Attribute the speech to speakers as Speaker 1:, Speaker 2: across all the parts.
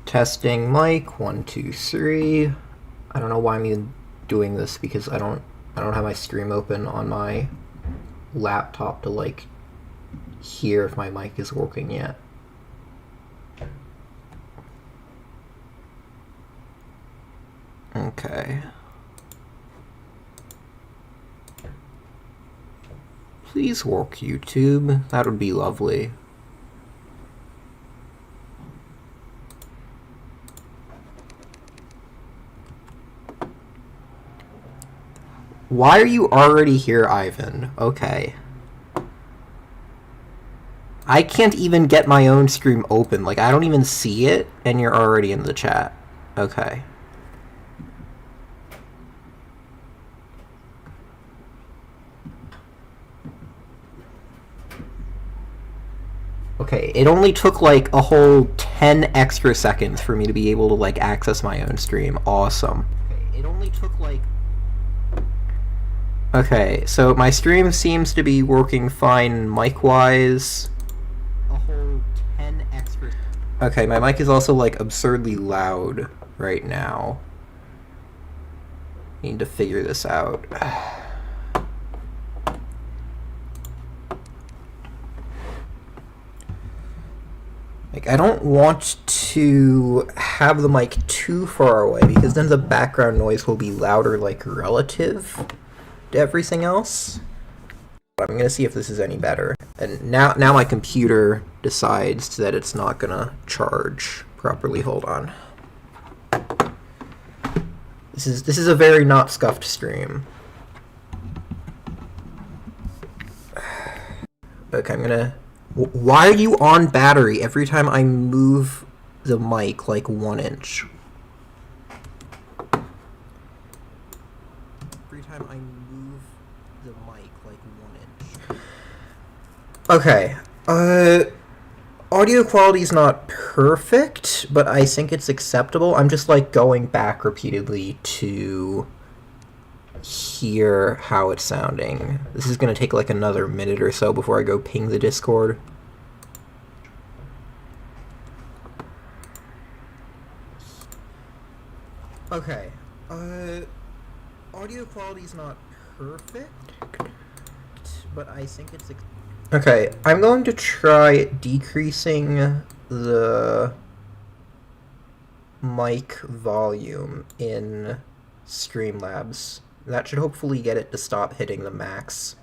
Speaker 1: Testing mic, 1, 2, 3. I don't know why I'm even doing this because I don't have my stream open on my laptop to like hear if my mic is working yet. Okay. Please work, YouTube. That would be lovely. Why are you already here, Ivan? Okay. I can't even get my own stream open. Like, I don't even see it, and you're already in the chat. Okay. Okay, it only took like a whole 10 extra seconds for me to be able to like access my own stream. Awesome. Okay, it only took like... Okay, so my stream seems to be working fine mic-wise. A whole 10 extra... Okay, my mic is also like absurdly loud right now. Need to figure this out. Like, I don't want to have the mic too far away because then the background noise will be louder, like, relative to everything else. I'm gonna see if this is any better. And now my computer decides that it's not gonna charge properly. Hold on. This is a very not scuffed stream. Okay, I'm gonna... Why are you on battery every time I move the mic like 1 inch? Every time I move the mic like 1 inch. Okay. Audio quality is not perfect, but I think it's acceptable. I'm just like going back repeatedly to hear how it's sounding. This is going to take like another minute or so before I go ping the Discord. Okay. Audio quality is not perfect, but I think it's... Okay, I'm going to try decreasing the mic volume in Streamlabs. That should hopefully get it to stop hitting the max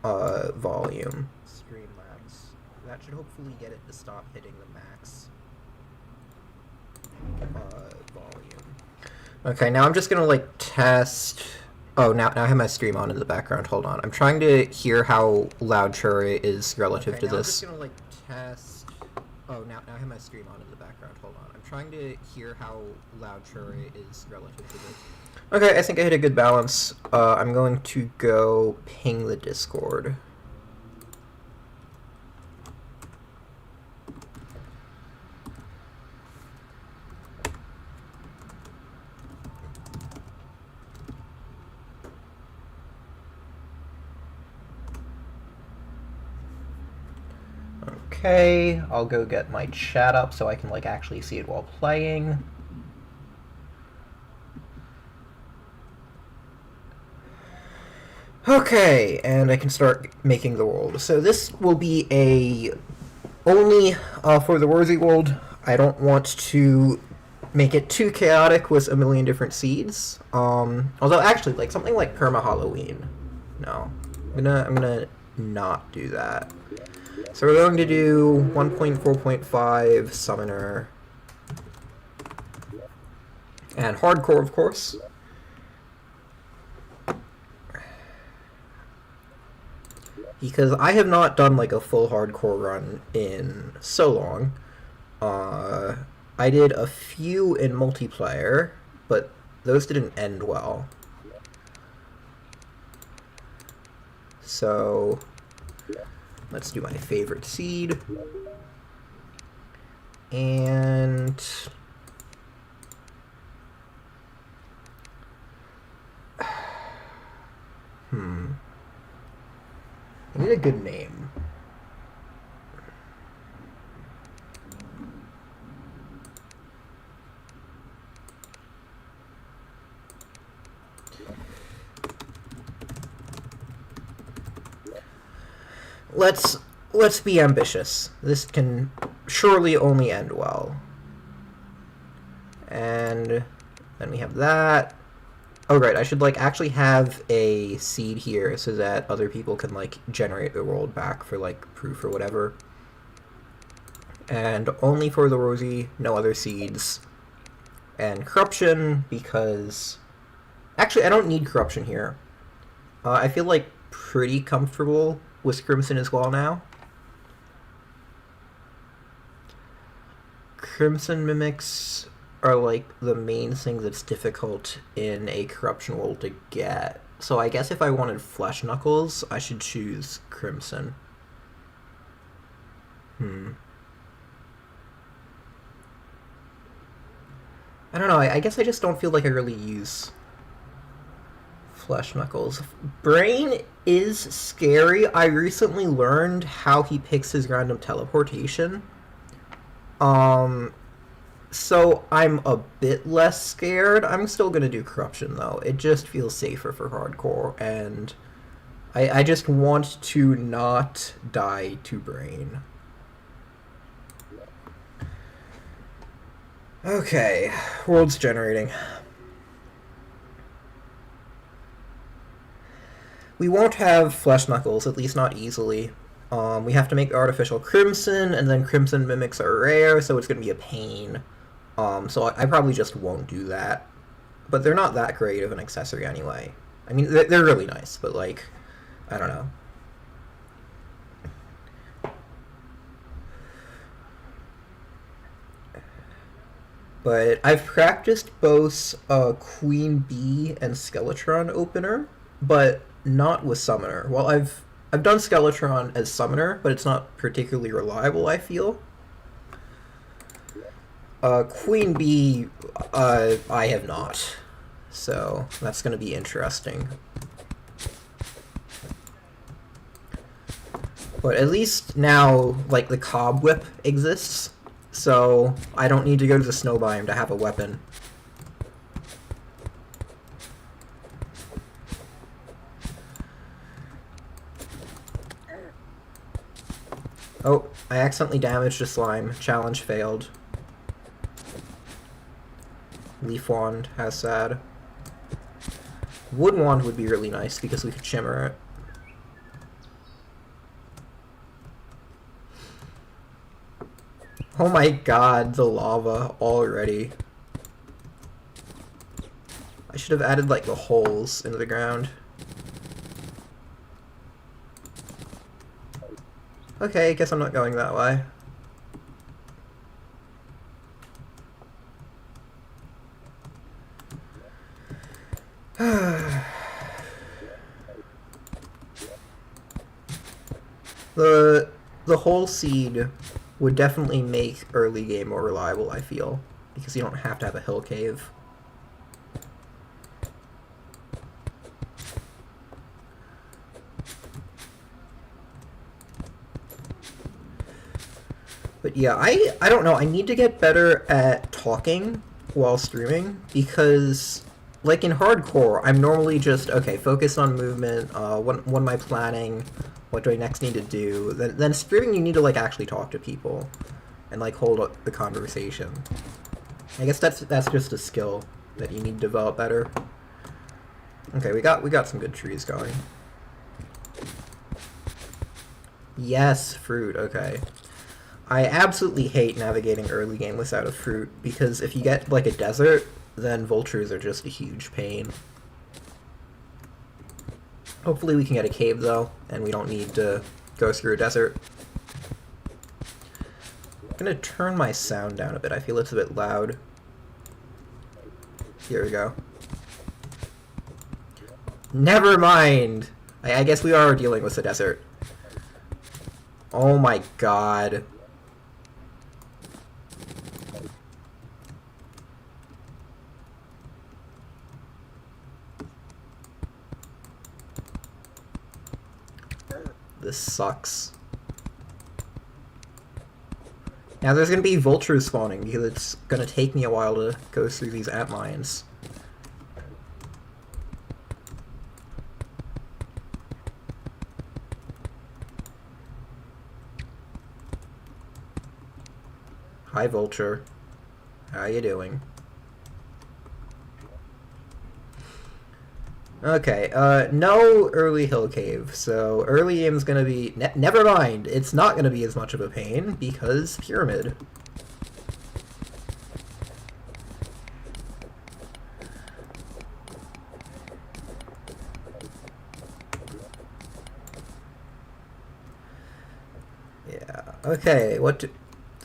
Speaker 1: volume. Streamlabs. That should hopefully get it to stop hitting the max volume. Okay, now I'm just gonna like test... Oh, now I have my stream on in the background. Hold on. I'm trying to hear how loud Terraria is relative to this. I'm just gonna like test... Oh, now I have my stream on in the background. Hold on. I'm trying to hear how loud Terraria is relative to this. Okay, I think I hit a good balance. I'm going to go ping the Discord. Okay, I'll go get my chat up so I can like actually see it while playing. Okay, and I can start making the world. So this will be only for the worthy world. I don't want to make it too chaotic with a million different seeds. Although actually, like something like Perma Halloween. No, I'm gonna not do that. So we're going to do 1.4.5 Summoner. And Hardcore, of course. Because I have not done like a full Hardcore run in so long. I did a few in multiplayer, but those didn't end well. So... let's do my favorite seed. And... I need a good name. let's be ambitious. This can surely only end well. And then we have that. Oh, right, I should, like, actually have a seed here so that other people can, like, generate the world back for, like, proof or whatever. And only for the Rosie, no other seeds. And corruption, because... Actually, I don't need corruption here. I feel, like, pretty comfortable with Crimson as well now. Crimson mimics are like the main thing that's difficult in a corruption world to get. So I guess if I wanted Flesh Knuckles, I should choose Crimson. I don't know, I guess I just don't feel like I really use Flesh Knuckles. Brain is scary. I recently learned how he picks his random teleportation. So I'm a bit less scared. I'm still gonna do corruption though. It just feels safer for hardcore, and I just want to not die to Brain. Okay, world's generating. We won't have Flesh Knuckles, at least not easily. We have to make artificial Crimson, and then Crimson mimics are rare, so it's going to be a pain. So I probably just won't do that. But they're not that great of an accessory anyway. I mean, they're really nice, but, like, I don't know. But I've practiced both Queen Bee and Skeletron opener, but not with Summoner. Well, I've done Skeletron as Summoner, but it's not particularly reliable, I feel. Queen Bee, I have not. So, that's going to be interesting. But at least now, like, the Cob Whip exists, so I don't need to go to the snow biome to have a weapon. Oh, I accidentally damaged a slime. Challenge failed. Leaf Wand, how sad. Wood Wand would be really nice because we could shimmer it. Oh my god, the lava already. I should have added, like, the holes into the ground. Okay, I guess I'm not going that way. The whole seed would definitely make early game more reliable, I feel, because you don't have to have a hill cave. But yeah, I don't know, I need to get better at talking while streaming, because, like, in hardcore, I'm normally just, okay, focused on movement, what am I planning, what do I next need to do? Then streaming, you need to, like, actually talk to people and, like, hold up the conversation. I guess that's just a skill that you need to develop better. Okay, we got some good trees going. Yes, fruit, okay. I absolutely hate navigating early game without a fruit, because if you get, like, a desert, then vultures are just a huge pain. Hopefully we can get a cave, though, and we don't need to go through a desert. I'm gonna turn my sound down a bit. I feel it's a bit loud. Here we go. Never mind! I guess we are dealing with the desert. Oh my god. This sucks. Now there's gonna be vultures spawning because it's gonna take me a while to go through these ant mines. Hi, Vulture. How you doing? Okay, no early hill cave, so early game's gonna be... never mind, it's not gonna be as much of a pain, because pyramid. Yeah, okay,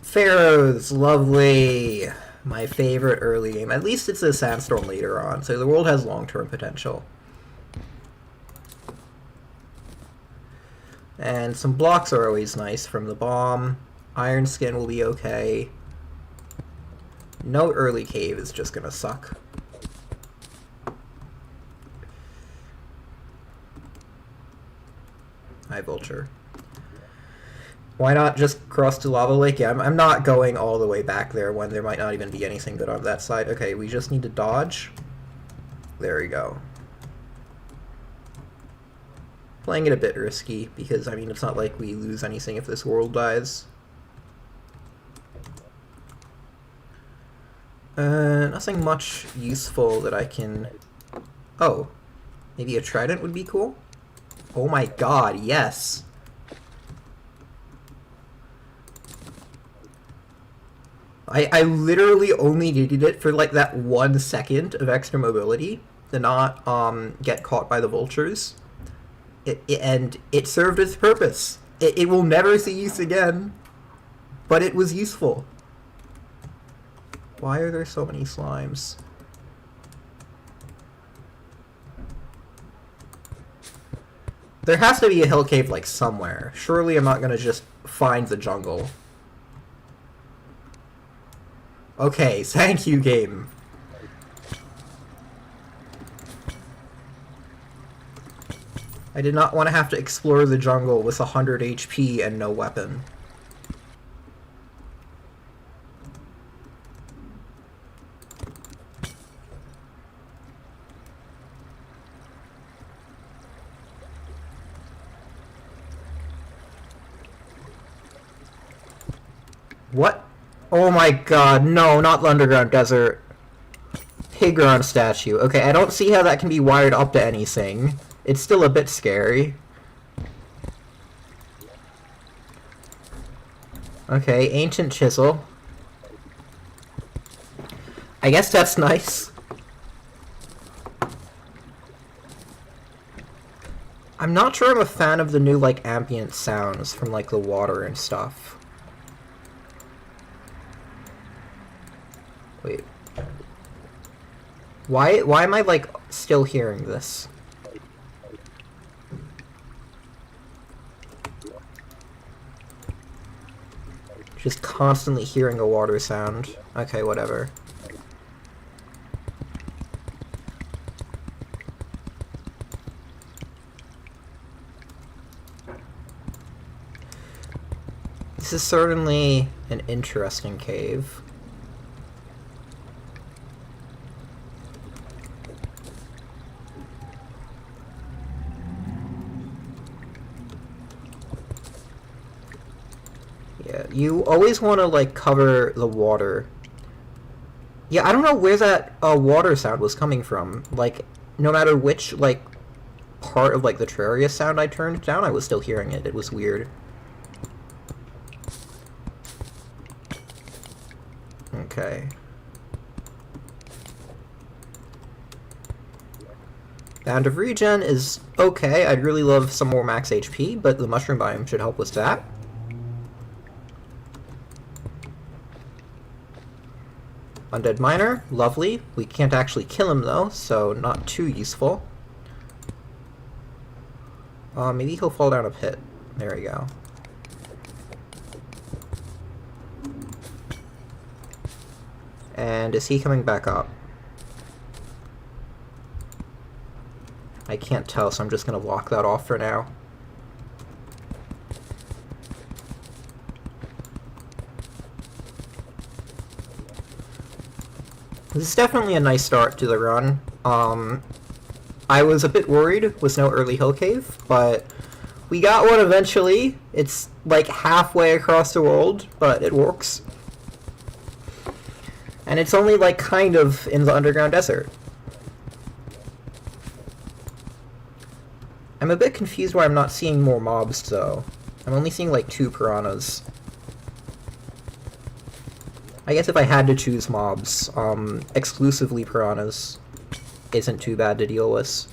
Speaker 1: Pharaohs, lovely! My favorite early game. At least it's a sandstorm later on, so the world has long-term potential. And some blocks are always nice from the bomb. Iron skin will be okay. No early cave is just gonna suck. Hi, Vulture. Why not just cross to Lava Lake? Yeah, I'm not going all the way back there when there might not even be anything good on that side. Okay, we just need to dodge. There we go. Playing it a bit risky, because, I mean, it's not like we lose anything if this world dies. Nothing much useful that I can... Oh, maybe a trident would be cool? Oh my god, yes! I literally only needed it for, like, that 1 second of extra mobility to not, get caught by the vultures. And it served its purpose. It will never see use again, but it was useful. Why are there so many slimes? There has to be a hill cave, like, somewhere. Surely I'm not gonna just find the jungle. Okay, thank you, game. I did not want to have to explore the jungle with 100 HP and no weapon. What? Oh my god, no, not the underground desert. Pigron statue. Okay, I don't see how that can be wired up to anything. It's still a bit scary. Okay, ancient chisel. I guess that's nice. I'm not sure I'm a fan of the new, like, ambient sounds from, like, the water and stuff. Wait. Why am I, like, still hearing this? Just constantly hearing a water sound. Okay, whatever. This is certainly an interesting cave. Yeah, you always want to, like, cover the water. Yeah, I don't know where that water sound was coming from. Like, no matter which, like, part of, like, the Terraria sound I turned down, I was still hearing it. It was weird. Okay. Bound of Regen is okay. I'd really love some more max HP, but the mushroom biome should help with that. Undead Miner, lovely. We can't actually kill him though, so not too useful. Maybe he'll fall down a pit. There we go. And is he coming back up? I can't tell, so I'm just gonna lock that off for now. This is definitely a nice start to the run. I was a bit worried with no early hill cave, but we got one eventually. It's like halfway across the world, but it works. And it's only, like, kind of in the underground desert. I'm a bit confused why I'm not seeing more mobs, though. I'm only seeing, like, 2 piranhas. I guess if I had to choose mobs, exclusively piranhas isn't too bad to deal with.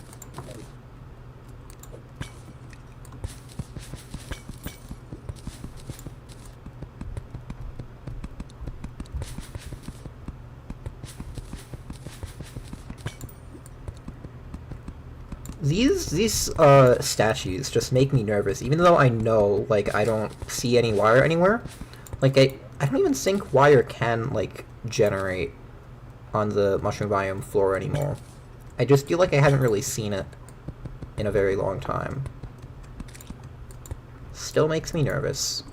Speaker 1: These statues just make me nervous, even though I know, like, I don't see any wire anywhere. Like, I don't even think wire can, like, generate on the mushroom biome floor anymore. I just feel like I haven't really seen it in a very long time. Still makes me nervous.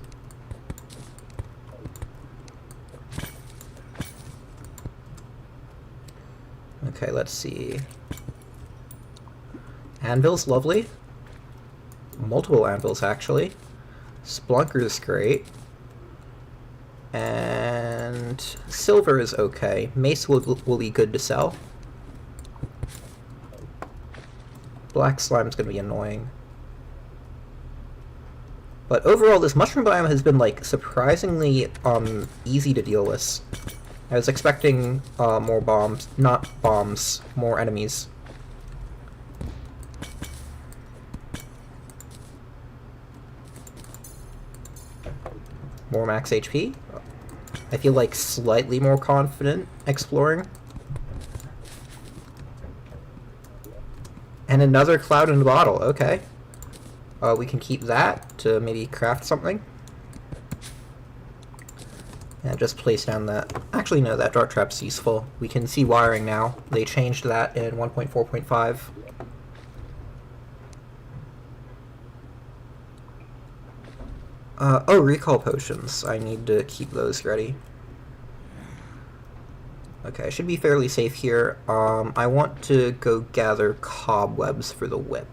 Speaker 1: Okay, let's see. Anvil's lovely. Multiple anvils, actually. Splunker's great. And silver is okay. Mace will be good to sell. Black slime's gonna be annoying. But overall, this mushroom biome has been, like, surprisingly easy to deal with. I was expecting more bombs. Not bombs, more enemies. More max HP. I feel like slightly more confident exploring. And another cloud in the bottle, okay. We can keep that to maybe craft something. And just place down that... Actually, no, that dart trap's useful. We can see wiring now. They changed that in 1.4.5. Oh, recall potions. I need to keep those ready. Okay, I should be fairly safe here. I want to go gather cobwebs for the whip.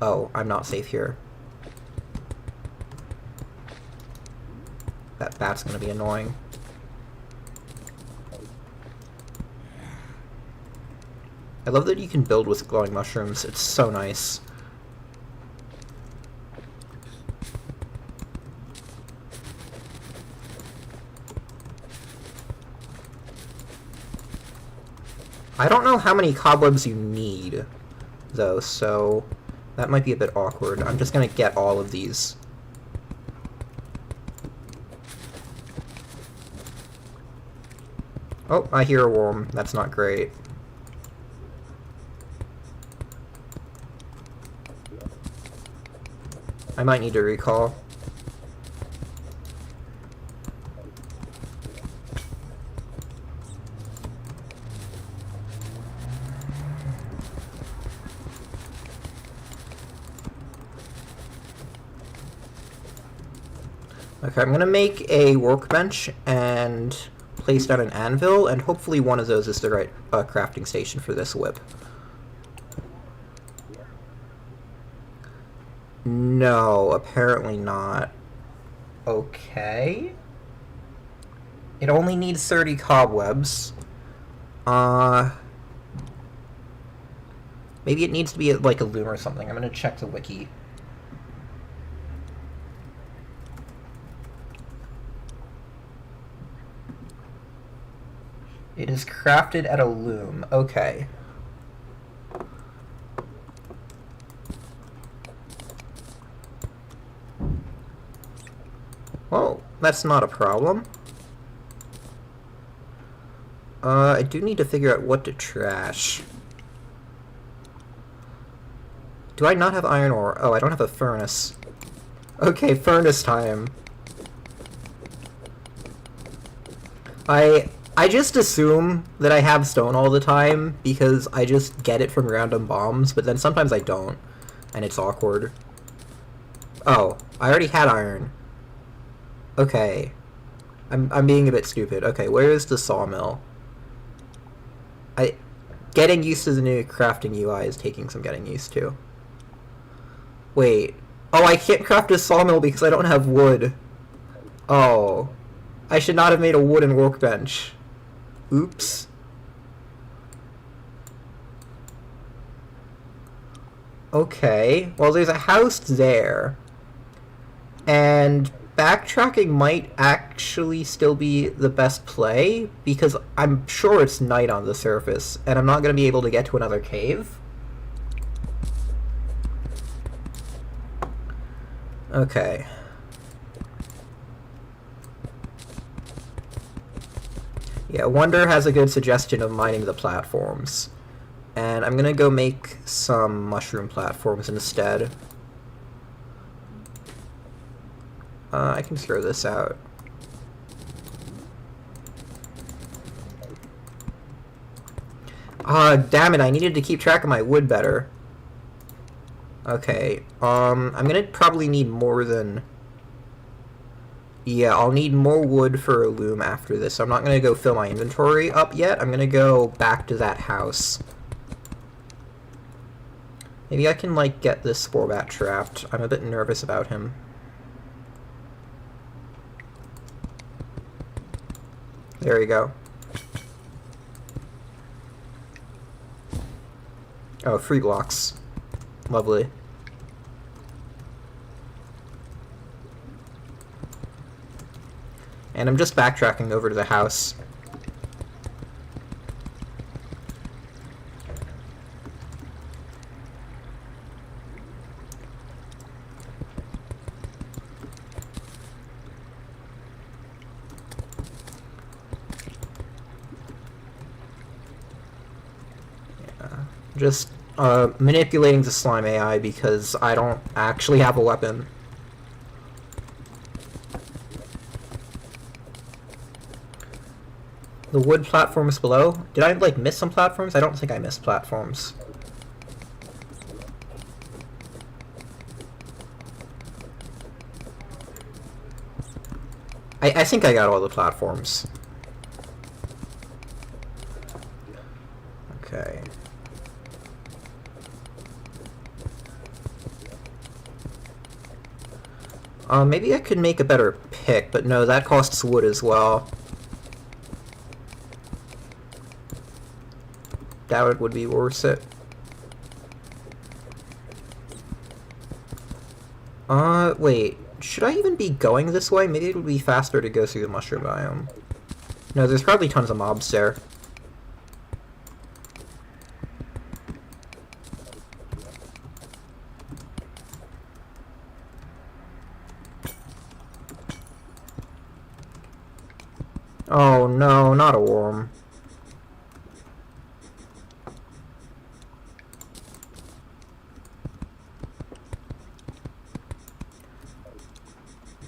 Speaker 1: Oh, I'm not safe here. That bat's gonna be annoying. I love that you can build with glowing mushrooms. It's so nice. I don't know how many cobwebs you need, though, so that might be a bit awkward. I'm just gonna get all of these. Oh, I hear a worm. That's not great. I might need to recall. Okay, I'm gonna make a workbench and place down an anvil, and hopefully one of those is the right crafting station for this whip. No, apparently not. Okay. It only needs 30 cobwebs. Maybe it needs to be like a loom or something. I'm gonna check the wiki. It is crafted at a loom. Okay. Well, that's not a problem. I do need to figure out what to trash. Do I not have iron ore? Oh, I don't have a furnace. Okay, furnace time. I just assume that I have stone all the time because I just get it from random bombs, but then sometimes I don't, and it's awkward. Oh, I already had iron. Okay. I'm being a bit stupid. Okay, where is the sawmill? Getting used to the new crafting UI is taking some getting used to. Wait. Oh, I can't craft a sawmill because I don't have wood. Oh. I should not have made a wooden workbench. Oops. Okay, well there's a house there. And backtracking might actually still be the best play, because I'm sure it's night on the surface, and I'm not going to be able to get to another cave. Okay. Yeah, Wonder has a good suggestion of mining the platforms. And I'm gonna go make some mushroom platforms instead. I can throw this out. Damn it, I needed to keep track of my wood better. Okay, I'm gonna probably need more than... Yeah, I'll need more wood for a loom after this. I'm not gonna go fill my inventory up yet. I'm gonna go back to that house. Maybe I can, like, get this spore bat trapped. I'm a bit nervous about him. There we go. Oh, 3 blocks. Lovely. And I'm just backtracking over to the house. Just manipulating the slime AI because I don't actually have a weapon. The wood platforms below? Did I, like, miss some platforms? I don't think I missed platforms. I think I got all the platforms. Okay. Maybe I could make a better pick, but no, that costs wood as well. Doubt it would be worth it. Wait. Should I even be going this way? Maybe it would be faster to go through the mushroom biome. No, there's probably tons of mobs there. Oh no, not a worm.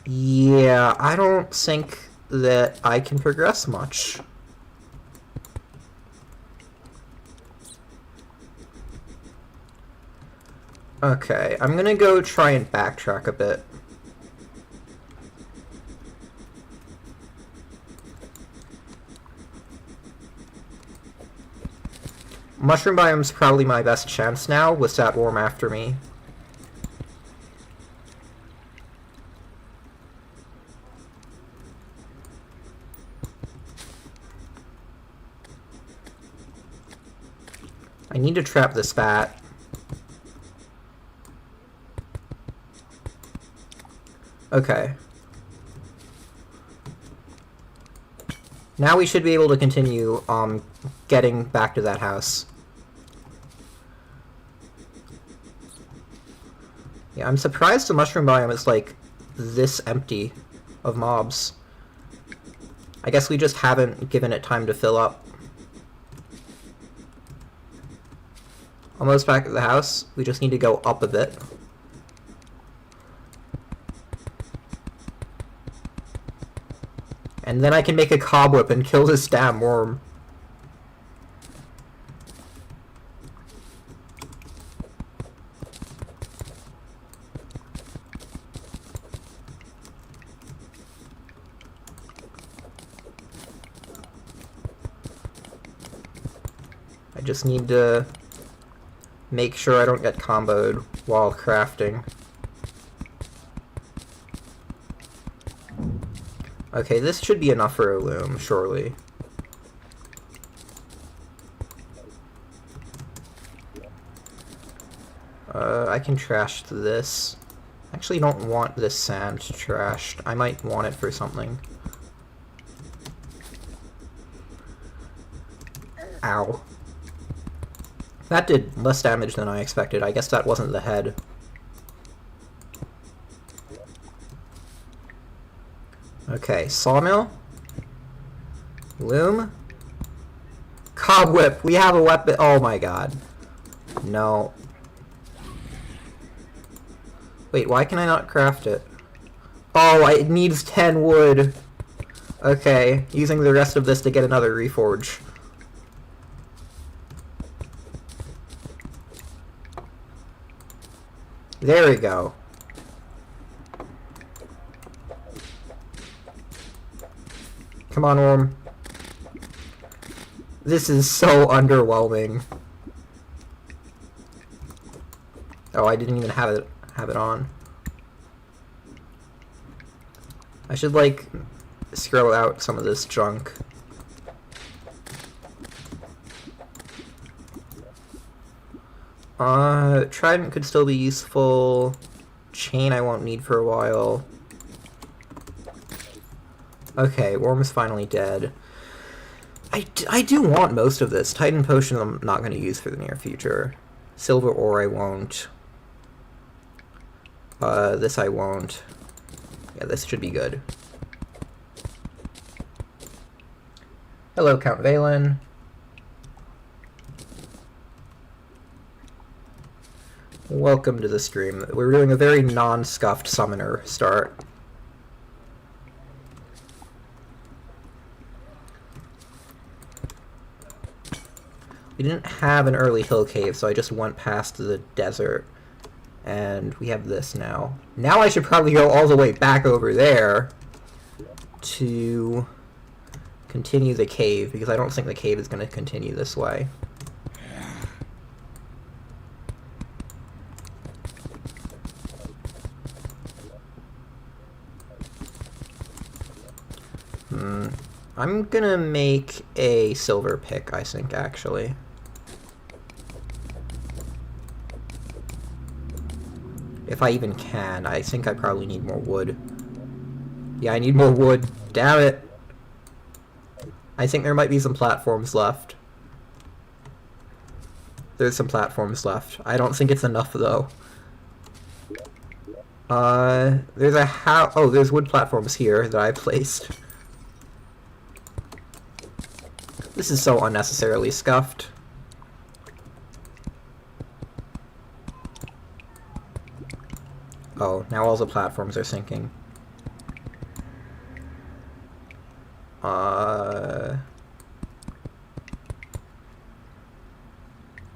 Speaker 1: Yeah, I don't think that I can progress much. Okay, I'm gonna go try and backtrack a bit. Mushroom biome's probably my best chance now with that worm after me. I need to trap this bat. Okay. Now we should be able to continue getting back to that house. Yeah, I'm surprised the mushroom biome is, like, this empty of mobs. I guess we just haven't given it time to fill up. Almost back at the house. We just need to go up a bit. And then I can make a cobweb and kill this damn worm. I just need to make sure I don't get comboed while crafting. Okay, this should be enough for a loom, surely. I can trash this. Actually, don't want this sand trashed. I might want it for something. Ow. That did less damage than I expected. I guess that wasn't the head. Okay, sawmill. Loom. Cobweb. We have a weapon. Oh my god. No. Wait, why can I not craft it? Oh, it needs 10 wood. Okay, using the rest of this to get another reforge. There we go. Come on, worm. This is so underwhelming. Oh, I didn't even have it on. I should, like, scroll out some of this junk. Trident could still be useful. Chain I won't need for a while. Okay, worm is finally dead. I do want most of this. Titan Potion I'm not going to use for the near future. Silver ore I won't. This I won't. Yeah, this should be good. Hello, Count Valen. Welcome to the stream. We're doing a very non-scuffed summoner start. We didn't have an early hill cave, so I just went past the desert. And we have this now. Now I should probably go all the way back over there to continue the cave, because I don't think the cave is going to continue this way. I'm gonna make a silver pick, I think, actually. If I even can. I think I probably need more wood. Yeah, I need more wood. Damn it! I think there might be some platforms left. There's some platforms left. I don't think it's enough, though. There's a oh, there's wood platforms here that I placed. This is so unnecessarily scuffed. Oh, now all the platforms are sinking.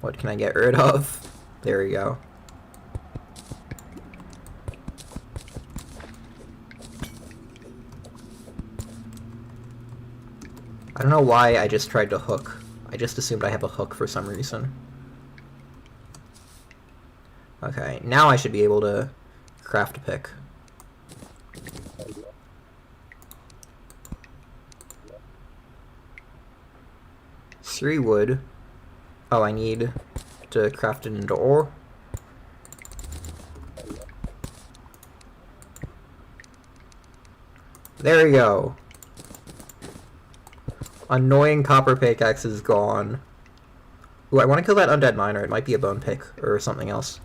Speaker 1: What can I get rid of? There we go. I don't know why I just tried to hook. I just assumed I have a hook for some reason. Okay, now I should be able to craft a pick. Three wood. Oh, I need to craft it into ore. There we go. Annoying copper pickaxe is gone. Ooh, I want to kill that undead miner. It might be a bone pick or something else.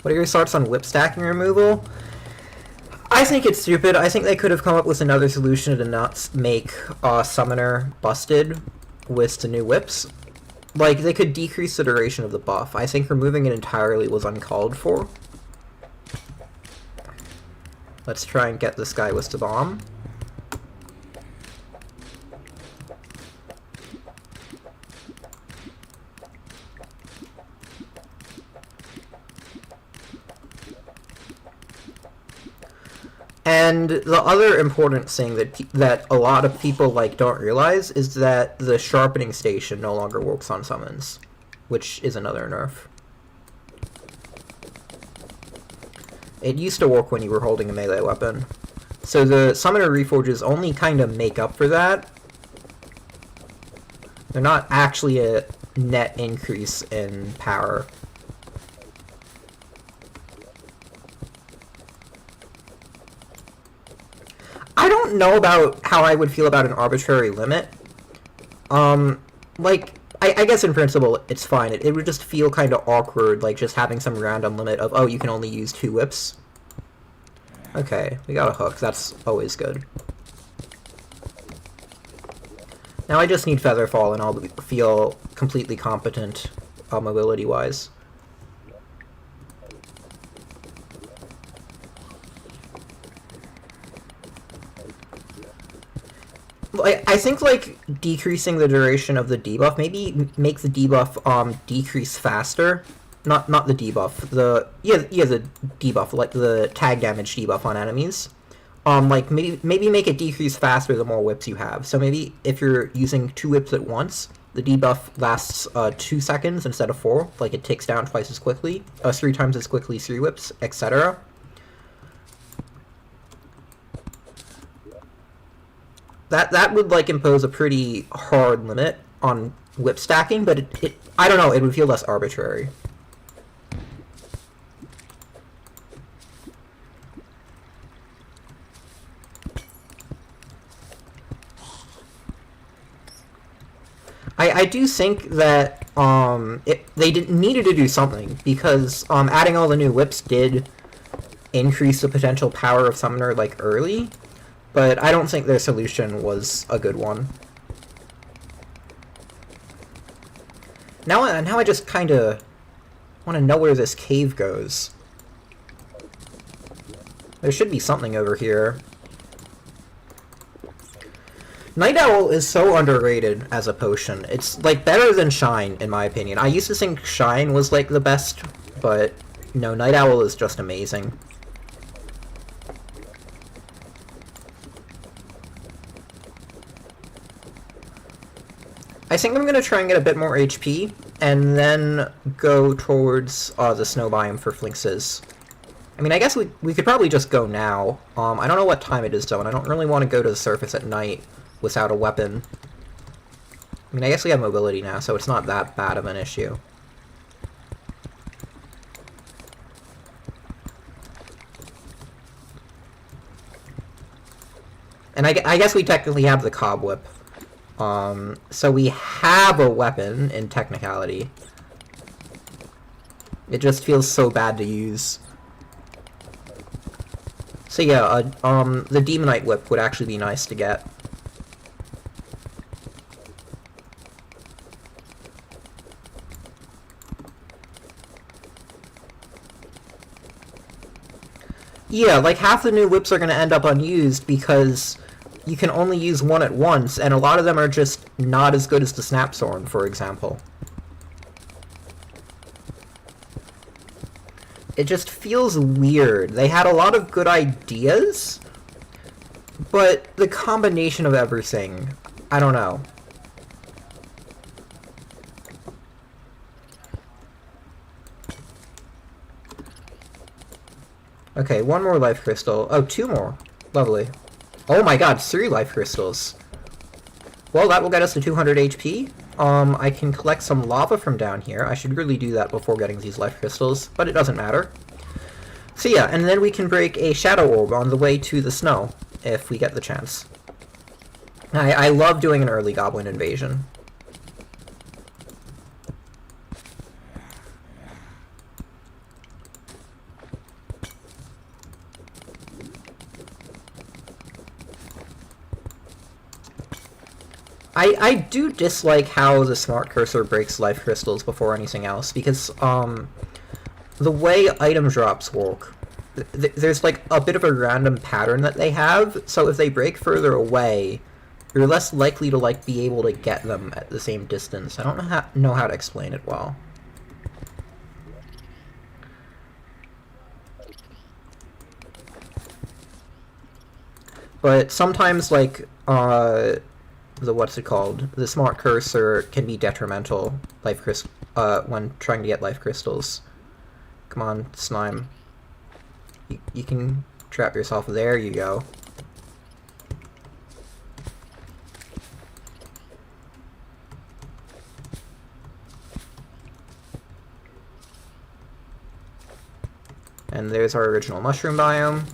Speaker 1: What are your thoughts on whipstacking removal? I think it's stupid. I think they could have come up with another solution to not make Summoner busted with the new whips. Like, they could decrease the duration of the buff. I think removing it entirely was uncalled for. Let's try and get this guy with the bomb. And the other important thing that a lot of people don't realize is that the sharpening station no longer works on summons, which is another nerf. It used to work when you were holding a melee weapon. So the summoner reforges only kind of make up for that. They're not actually a net increase in power. I don't know about how I would feel about an arbitrary limit. Like, I guess in principle it's fine. It would just feel kind of awkward, like just having some random limit of, oh, you can only use 2 whips. Okay, we got a hook. That's always good. Now I just need Featherfall and I'll feel completely competent mobility-wise. I think, like, decreasing the duration of the debuff, maybe make the debuff decrease faster. Not the debuff, the debuff, like the tag damage debuff on enemies. Like, maybe make it decrease faster the more whips you have. So maybe if you're using 2 whips at once, the debuff lasts 2 seconds instead of 4. Like, it takes down twice as quickly, 3 times as quickly 3 whips, etc. That would, like, impose a pretty hard limit on whip stacking, but I don't know, it would feel less arbitrary. I do think that they needed to do something, because adding all the new whips did increase the potential power of Summoner, like, early, but I don't think their solution was a good one. Now I just kind of want to know where this cave goes. There should be something over here. Night Owl is so underrated as a potion. It's, like, better than Shine, in my opinion. I used to think Shine was, like, the best, but no, Night Owl is just amazing. I think I'm going to try and get a bit more HP, and then go towards the snow biome for Flinxes. I mean, I guess we could probably just go now. I don't know what time it is, though, and I don't really want to go to the surface at night without a weapon. I mean, I guess we have mobility now, so it's not that bad of an issue. And I guess we technically have the Cobwhip. So we have a weapon, in technicality. It just feels so bad to use. So yeah, the Demonite Whip would actually be nice to get. Yeah, like half the new whips are going to end up unused because you can only use one at once, and a lot of them are just not as good as the Snapthorn, for example. It just feels weird. They had a lot of good ideas, but the combination of everything, I don't know. Okay, 1 more life crystal. Oh, 2 more. Lovely. Oh my god, 3 life crystals. Well, that will get us to 200 HP. I can collect some lava from down here. I should really do that before getting these life crystals, but it doesn't matter. So yeah, and then we can break a shadow orb on the way to the snow, if we get the chance. I love doing an early goblin invasion. I do dislike how the smart cursor breaks life crystals before anything else, because the way item drops work, there's like a bit of a random pattern that they have, so if they break further away, you're less likely to like be able to get them at the same distance. I don't know how to explain it well. But sometimes, like, the smart cursor can be detrimental when trying to get life crystals. Come on, slime. You can trap yourself. There you go. And there's our original mushroom biome.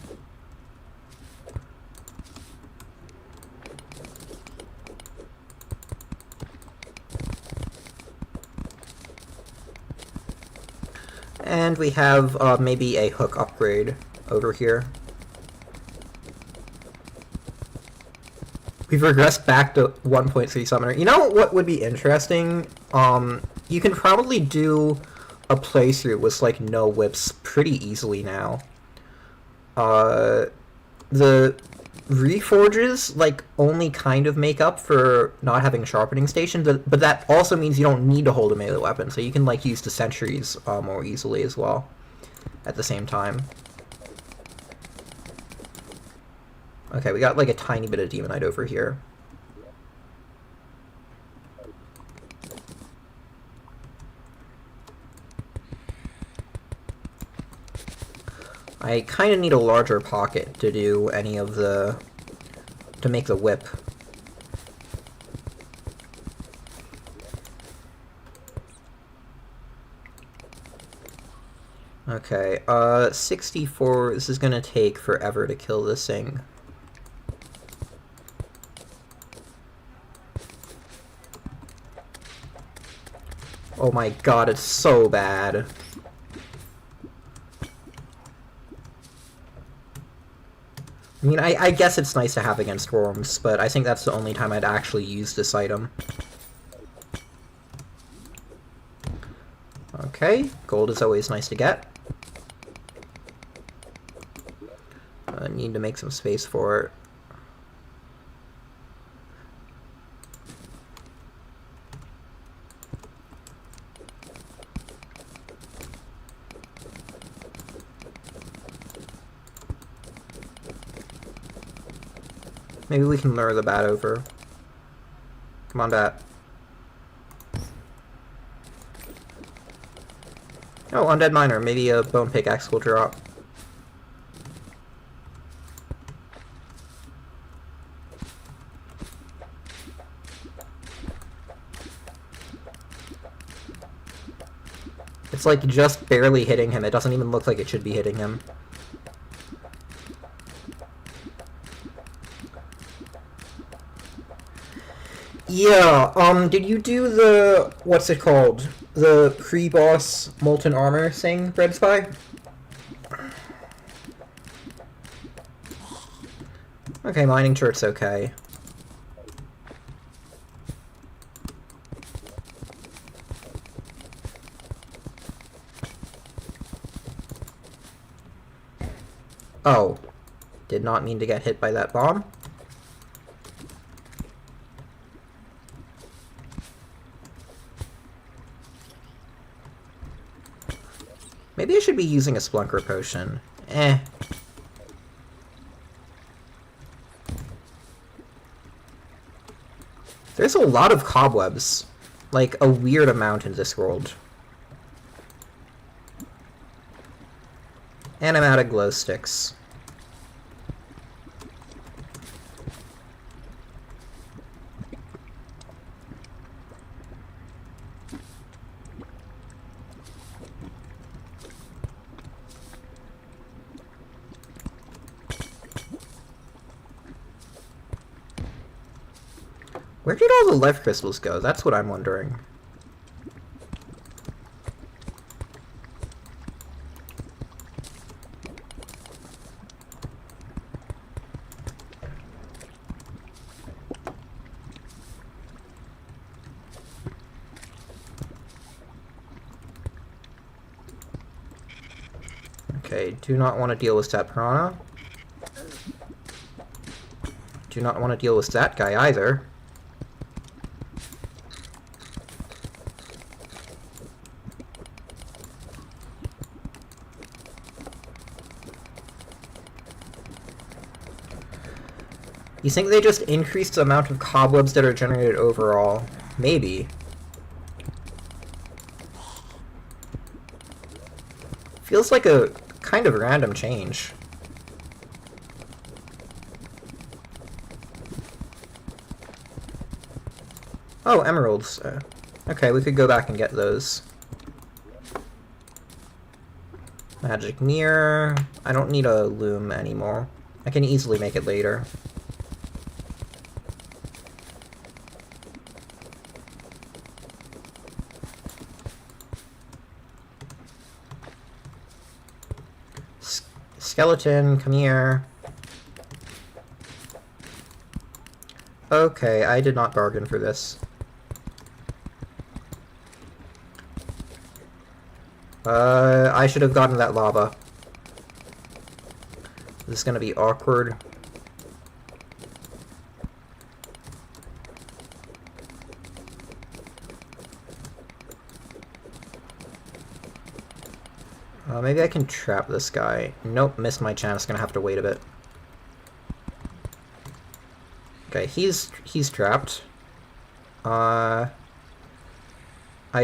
Speaker 1: And we have maybe a hook upgrade over here. We've regressed back to 1.3 summoner. You know what would be interesting? You can probably do a playthrough with, like, no whips pretty easily now. The reforges, like, only kind of make up for not having sharpening stations, but that also means you don't need to hold a melee weapon, so you can, like, use the sentries more easily as well at the same time. Okay, we got, like, a tiny bit of demonite over here. I kind of need a larger pocket to do any of the... to make the whip. Okay, 64, this is gonna take forever to kill this thing. Oh my god, it's so bad. I mean, I guess it's nice to have against worms, but I think that's the only time I'd actually use this item. Okay, gold is always nice to get. I need to make some space for it. Maybe we can lure the bat over. Come on, bat. Oh, undead miner. Maybe a bone pickaxe will drop. It's like just barely hitting him. It doesn't even look like it should be hitting him. Yeah, did you do the, what's it called? The pre-boss molten armor thing, Red Spy? Okay, mining turret's okay. Oh. Did not mean to get hit by that bomb. Maybe I should be using a Splunker potion. Eh. There's a lot of cobwebs. Like, a weird amount in this world. And I'm out of glow sticks. Where did all the life crystals go? That's what I'm wondering. Okay, do not want to deal with that piranha. Do not want to deal with that guy either. You think they just increased the amount of cobwebs that are generated overall? Maybe. Feels like a kind of random change. Oh, emeralds. Okay, we could go back and get those. Magic mirror. I don't need a loom anymore. I can easily make it later. Skeleton, come here. Okay, I did not bargain for this. I should have gotten that lava. This is gonna be awkward. Maybe I can trap this guy. Nope, missed my chance. Gonna have to wait a bit. Okay, he's trapped. I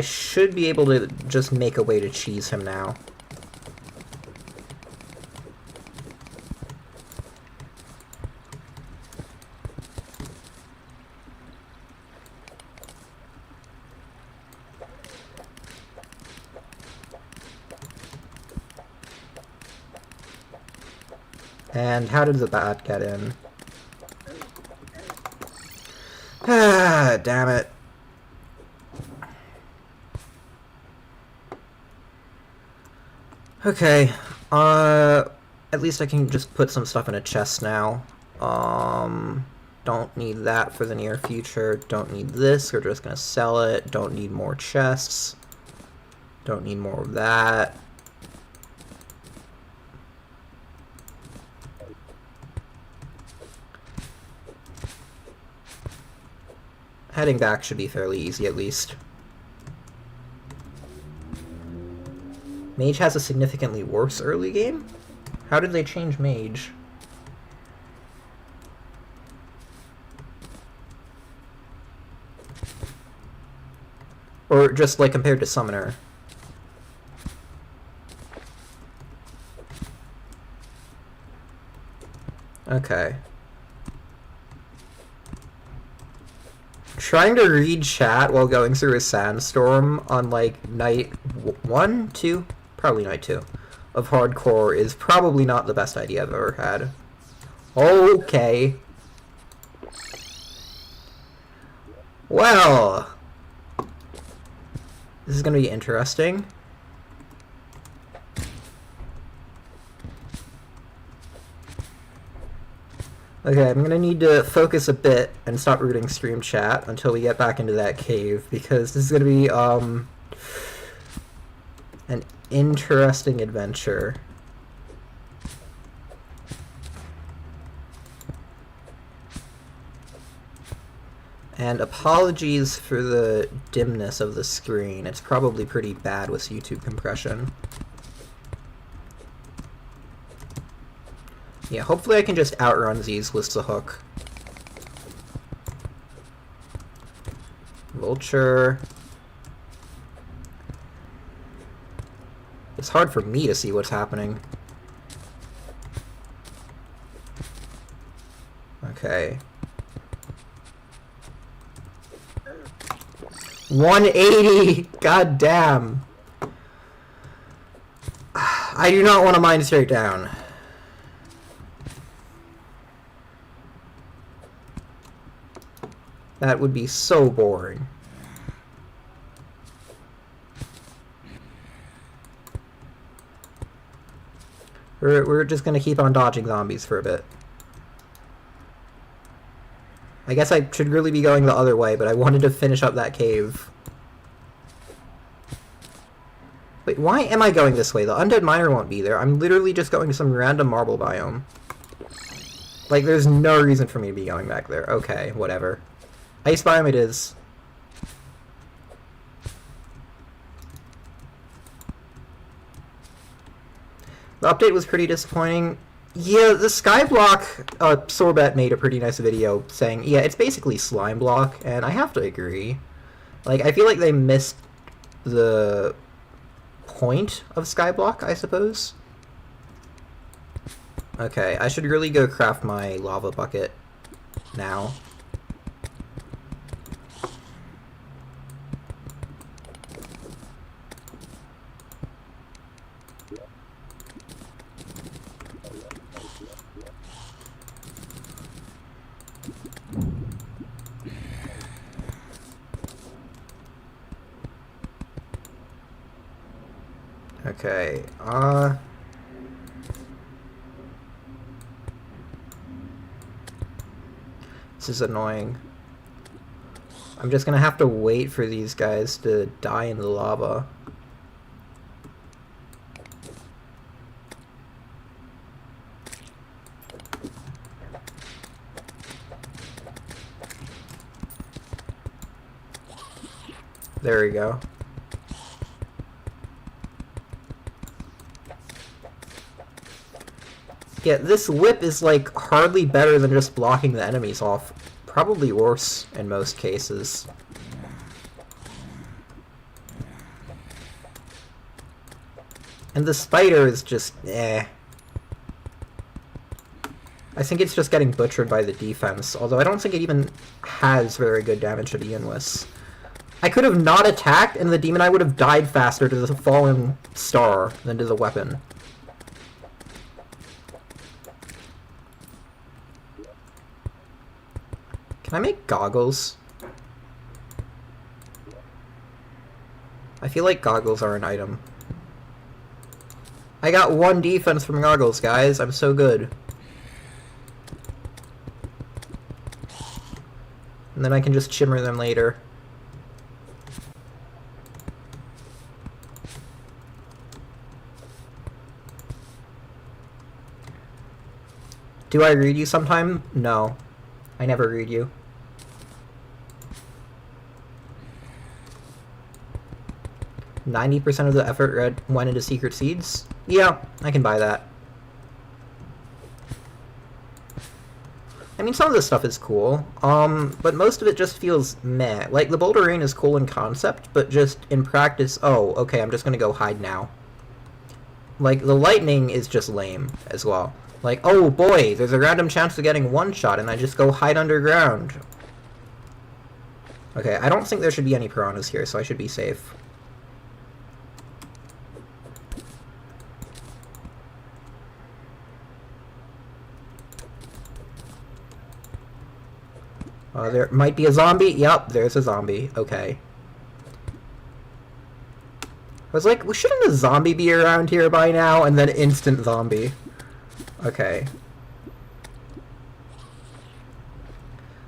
Speaker 1: should be able to just make a way to cheese him now. And how did the bat get in? Ah, damn it. Okay, at least I can just put some stuff in a chest now. Don't need that for the near future. Don't need this, we're just gonna sell it. Don't need more chests. Don't need more of that. Heading back should be fairly easy, at least. Mage has a significantly worse early game? How did they change Mage? Or just, like, compared to Summoner? Okay. Trying to read chat while going through a sandstorm on, like, night 1, 2? Probably night 2 of hardcore is probably not the best idea I've ever had. Okay. Well, this is gonna be interesting. Okay, I'm gonna need to focus a bit and stop reading stream chat until we get back into that cave, because this is gonna be, an interesting adventure. And apologies for the dimness of the screen. It's probably pretty bad with YouTube compression. Yeah, hopefully I can just outrun these with the hook. Vulture. It's hard for me to see what's happening. Okay. 180! God damn! I do not want to mine straight down. That would be so boring. We're just gonna keep on dodging zombies for a bit. I guess I should really be going the other way, but I wanted to finish up that cave. Wait, why am I going this way? The undead miner won't be there. I'm literally just going to some random marble biome. Like, there's no reason for me to be going back there. Okay, whatever. Ice biome it is. The update was pretty disappointing. Yeah, the Skyblock, Sorbet made a pretty nice video saying, yeah, it's basically Slime Block, and I have to agree. Like, I feel like they missed the point of Skyblock, I suppose. Okay, I should really go craft my lava bucket now. Okay, this is annoying. I'm just gonna have to wait for these guys to die in the lava. There we go. Yeah, this whip is, like, hardly better than just blocking the enemies off. Probably worse in most cases. And the spider is just, eh. I think it's just getting butchered by the defense, although I don't think it even has very good damage to begin with. I could have not attacked, and the demon eye would have died faster to the fallen star than to the weapon. Can I make goggles? I feel like goggles are an item. I got 1 defense from goggles, guys. I'm so good. And then I can just shimmer them later. Do I read you sometime? No. I never read you. %90 of the effort went into secret seeds? Yeah, I can buy that. I mean, some of this stuff is cool, but most of it just feels meh. Like, the boulder rain is cool in concept, but just in practice, oh, okay, I'm just gonna go hide now. Like, the lightning is just lame as well. Like, oh boy, there's a random chance of getting one shot, and I just go hide underground. Okay, I don't think there should be any piranhas here, so I should be safe. There might be a zombie. Yep, there's a zombie. Okay. I was like, well, shouldn't a zombie be around here by now? And then instant zombie. Okay.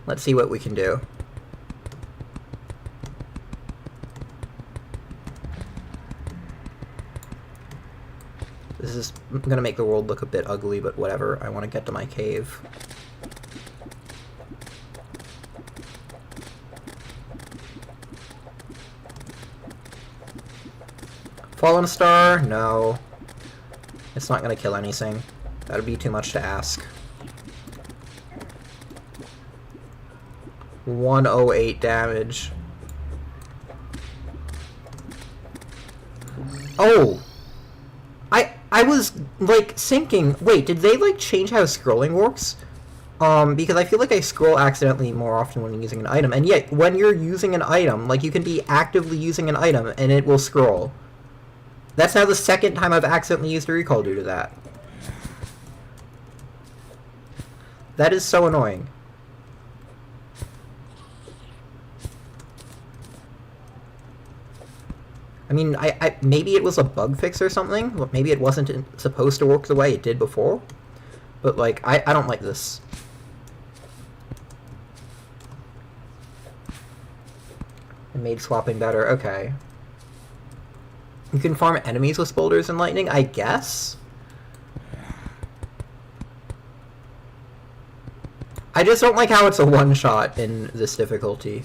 Speaker 1: Let's see what we can do. This is gonna make the world look a bit ugly, but whatever. I want to get to my cave. Fallen star? No. It's not gonna kill anything. That'd be too much to ask. 108 damage. Oh! I was, like, thinking, wait, did they, like, change how scrolling works? Because I feel like I scroll accidentally more often when using an item, and yet, when you're using an item, like, you can be actively using an item, and it will scroll. That's now the second time I've accidentally used a recall due to that. That is so annoying. I mean, maybe it was a bug fix or something. Maybe it wasn't supposed to work the way it did before. But, like, I don't like this. It made swapping better. Okay. You can farm enemies with boulders and lightning, I guess? I just don't like how it's a one-shot in this difficulty.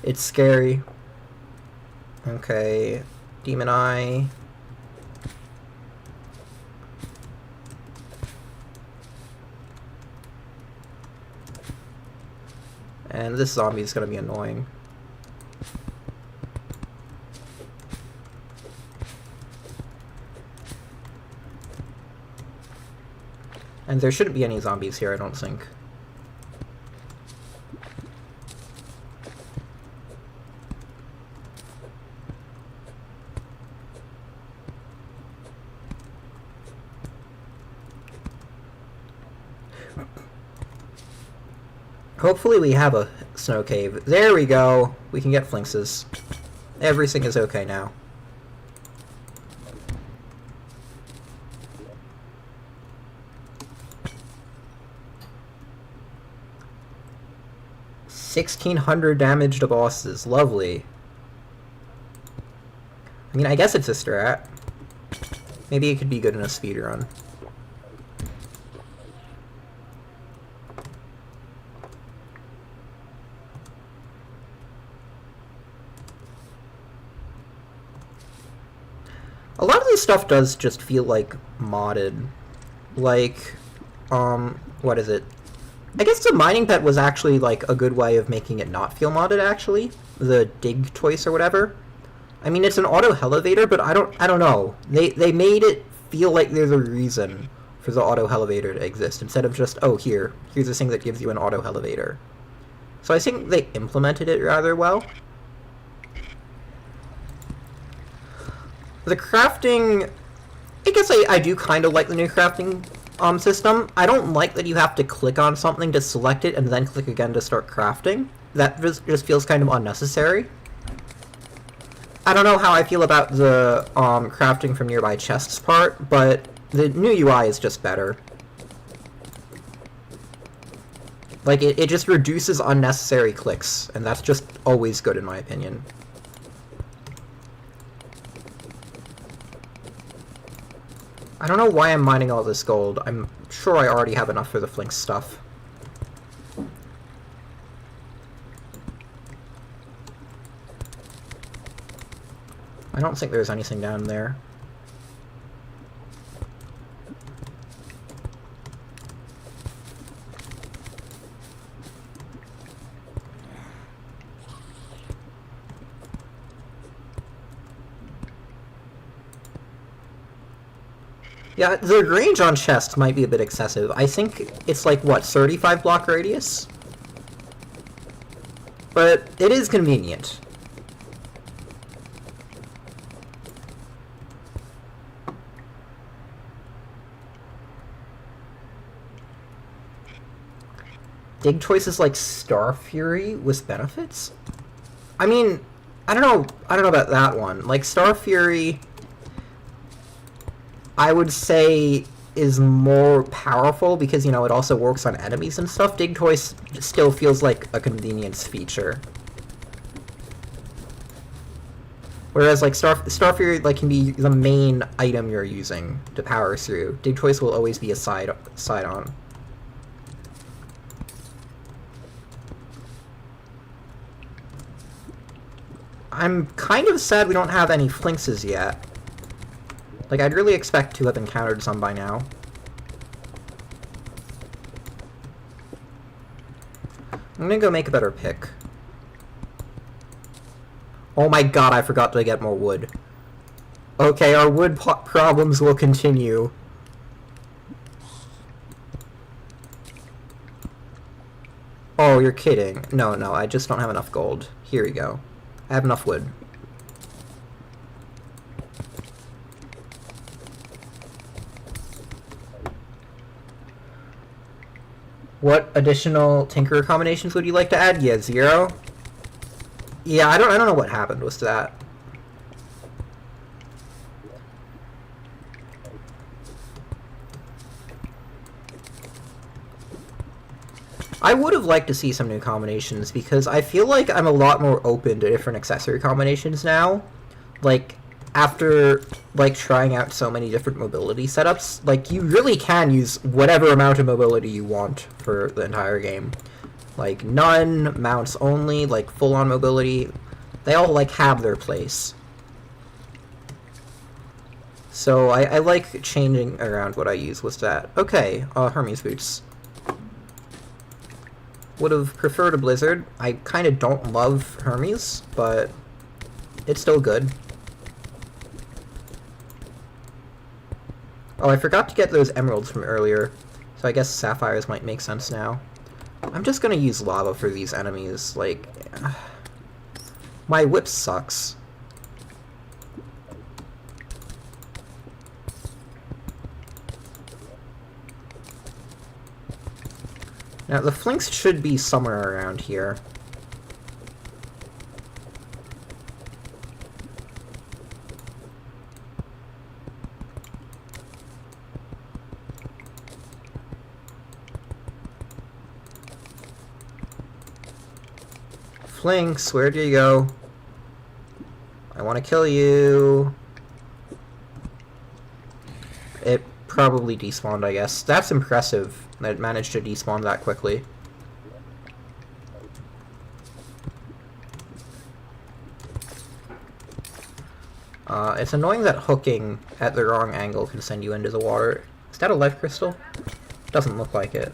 Speaker 1: It's scary. Okay. Demon Eye. And this zombie is gonna be annoying. And there shouldn't be any zombies here, I don't think. Hopefully we have a snow cave. There we go! We can get flinxes. everything is okay now. $1,600 damage to bosses. Lovely. I mean, I guess it's a strat. Maybe it could be good in a speedrun. A lot of this stuff does just feel like modded. Like, what is it? I guess the mining pet was actually like a good way of making it not feel modded, actually. The dig choice or whatever. I mean, it's an auto elevator, but I don't know. They made it feel like there's a reason for the auto elevator to exist instead of just, oh, here's this thing that gives you an auto elevator. So I think they implemented it rather well. The crafting, I guess I do kind of like the new crafting system. I don't like that you have to click on something to select it and then click again to start crafting. That just feels kind of unnecessary. I don't know how I feel about the crafting from nearby chests part, but the new UI is just better. Like, it just reduces unnecessary clicks, and that's just always good in my opinion. I don't know why I'm mining all this gold. I'm sure I already have enough for the Flink stuff. I don't think there's anything down there. Yeah, the range on chests might be a bit excessive. I think it's like, what, 35 block radius? But it is convenient. Dig choices like Star Fury with benefits? I mean, I don't know about that one. Like, Star Fury, I would say, is more powerful because, you know, it also works on enemies and stuff. Dig choice still feels like a convenience feature. Whereas, like, Star Fury, like, can be the main item you're using to power through. Dig choice will always be a side on. I'm kind of sad we don't have any flinxes yet. Like, I'd really expect to have encountered some by now. I'm gonna go make a better pick. Oh my god, I forgot to get more wood. Okay, our wood problems will continue. Oh, you're kidding. No, I just don't have enough gold. Here we go. I have enough wood. What additional Tinkerer combinations would you like to add? Yeah, 0. Yeah, I don't know what happened with that. I would have liked to see some new combinations because I feel like I'm a lot more open to different accessory combinations now. Like, after, like, trying out so many different mobility setups, like, you really can use whatever amount of mobility you want for the entire game. Like, none, mounts only, like, full-on mobility, they all, like, have their place. So, I like changing around what I use with that. Okay, Hermes boots. Would have preferred a Blizzard. I kind of don't love Hermes, but it's still good. Oh, I forgot to get those emeralds from earlier, so I guess sapphires might make sense now. I'm just gonna use lava for these enemies, like... my whip sucks. Now, the flinks should be somewhere around here. Flinks, where do you go? I want to kill you. It probably despawned, I guess. That's impressive that it managed to despawn that quickly. It's annoying that hooking at the wrong angle can send you into the water. Is that a life crystal? Doesn't look like it.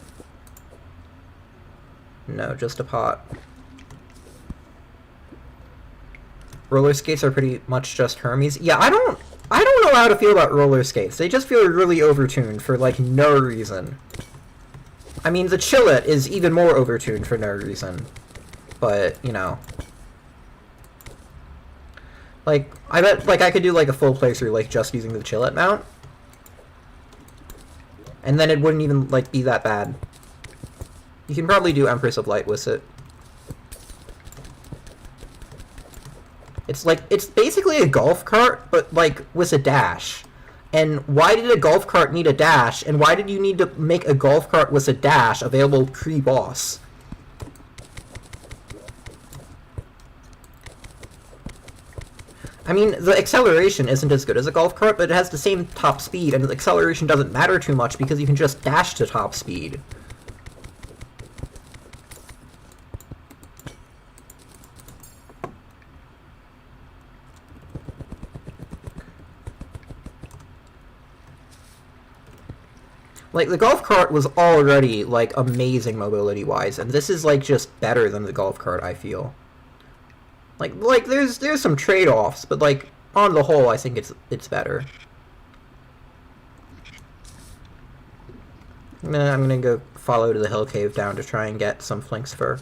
Speaker 1: No, just a pot. Roller skates are pretty much just Hermes. Yeah, I don't know how to feel about roller skates. They just feel really overtuned for, like, no reason. I mean, the Chillet is even more overtuned for no reason. But, you know. Like, I bet, like, I could do, like, a full playthrough, like, just using the Chillet mount. And then it wouldn't even, like, be that bad. You can probably do Empress of Light with it. It's like, it's basically a golf cart, but, like, with a dash. And why did a golf cart need a dash? And why did you need to make a golf cart with a dash available pre-boss? I mean, the acceleration isn't as good as a golf cart, but it has the same top speed, and the acceleration doesn't matter too much because you can just dash to top speed. Like, the golf cart was already, like, amazing mobility-wise, and this is, like, just better than the golf cart, I feel. Like there's some trade-offs, but, like, on the whole, I think it's better. I'm gonna go follow to the hill cave down to try and get some Flink's fur.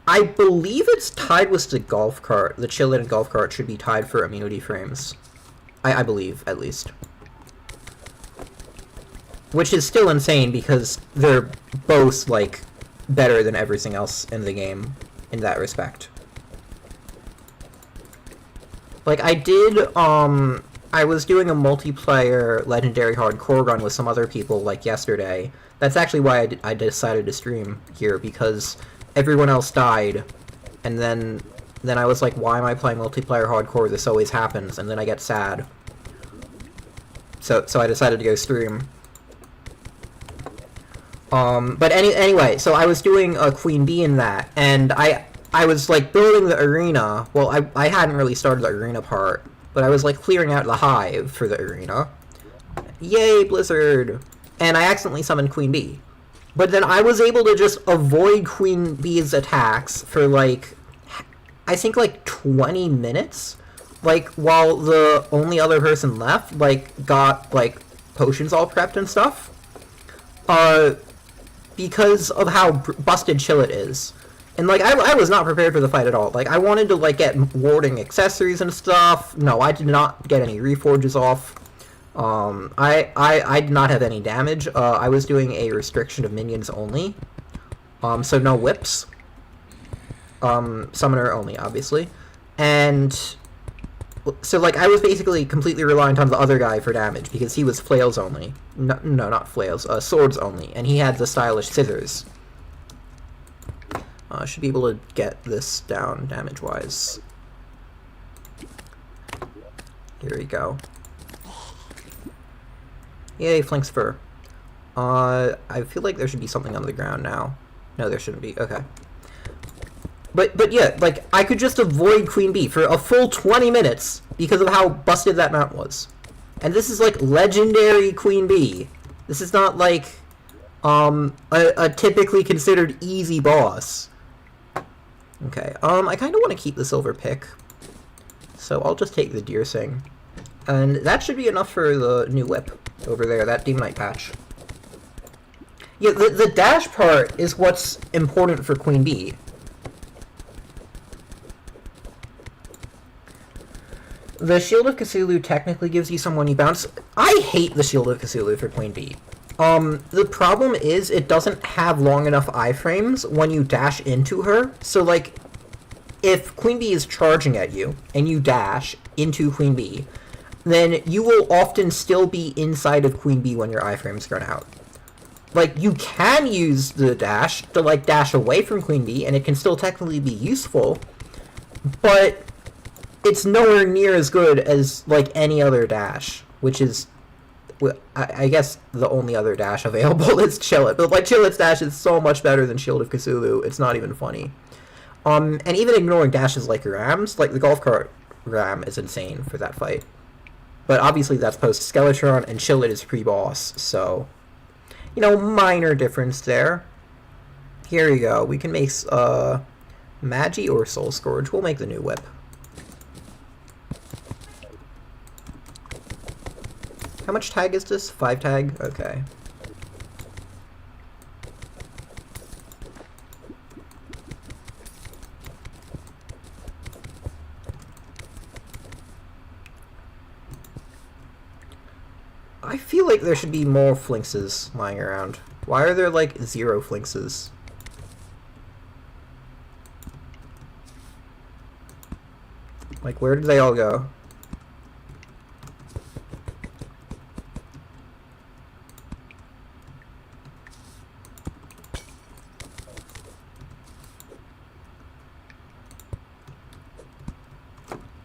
Speaker 1: I believe it's tied with the golf cart. The Chillet and golf cart should be tied for immunity frames. I believe, at least. Which is still insane because they're both, like, better than everything else in the game in that respect. Like, I was doing a multiplayer Legendary Hardcore run with some other people, like, yesterday. That's actually why I decided to stream here, because everyone else died, and then I was like, why am I playing multiplayer hardcore? This always happens, and then I get sad. So I decided to go stream. But anyway, so I was doing a Queen Bee in that, and I was, like, building the arena. Well, I hadn't really started the arena part, but I was, like, clearing out the hive for the arena. Yay, Blizzard! And I accidentally summoned Queen Bee. But then I was able to just avoid Queen Bee's attacks for, like, I think, like, 20 minutes? Like, while the only other person left, like, got, like, potions all prepped and stuff. Because of how busted Chillet is. And, like, I was not prepared for the fight at all. Like, I wanted to, like, get warding accessories and stuff. No, I did not get any reforges off. I did not have any damage. I was doing a restriction of minions only. So no whips. Summoner only, obviously. And so, like, I was basically completely reliant on the other guy for damage, because he was flails only. No, not flails, swords only. And he had the stylish scissors. Should be able to get this down damage-wise. Here we go. Yay, Flink's fur. I feel like there should be something on the ground now. No, there shouldn't be. Okay. But yeah, like, I could just avoid Queen Bee for a full 20 minutes because of how busted that mount was. And this is, like, legendary Queen Bee. This is not, like, a typically considered easy boss. Okay, I kind of want to keep the silver pick. So I'll just take the deer sing. And that should be enough for the new whip over there, that Demonite patch. Yeah, the dash part is what's important for Queen Bee. The Shield of Cthulhu technically gives you some when you bounce. I hate the Shield of Cthulhu for Queen Bee. The problem is it doesn't have long enough iframes when you dash into her. So, like, if Queen Bee is charging at you and you dash into Queen Bee, then you will often still be inside of Queen Bee when your iframes run out. Like, you can use the dash to, like, dash away from Queen Bee, and it can still technically be useful, but it's nowhere near as good as, like, any other dash, which is, I guess, the only other dash available is Chillet. But, like, Chillet's dash is so much better than Shield of Cthulhu, it's not even funny. And even ignoring dashes like Ram's, like, the golf cart Ram is insane for that fight. But obviously that's post-Skeletron, and Chillet is pre-boss, so... You know, minor difference there. Here you go. We can make Magi or Soul Scourge. We'll make the new whip. How much tag is this? 5 tag? Okay. I feel like there should be more flinxes lying around. Why are there, like, 0 flinxes? Like, where did they all go?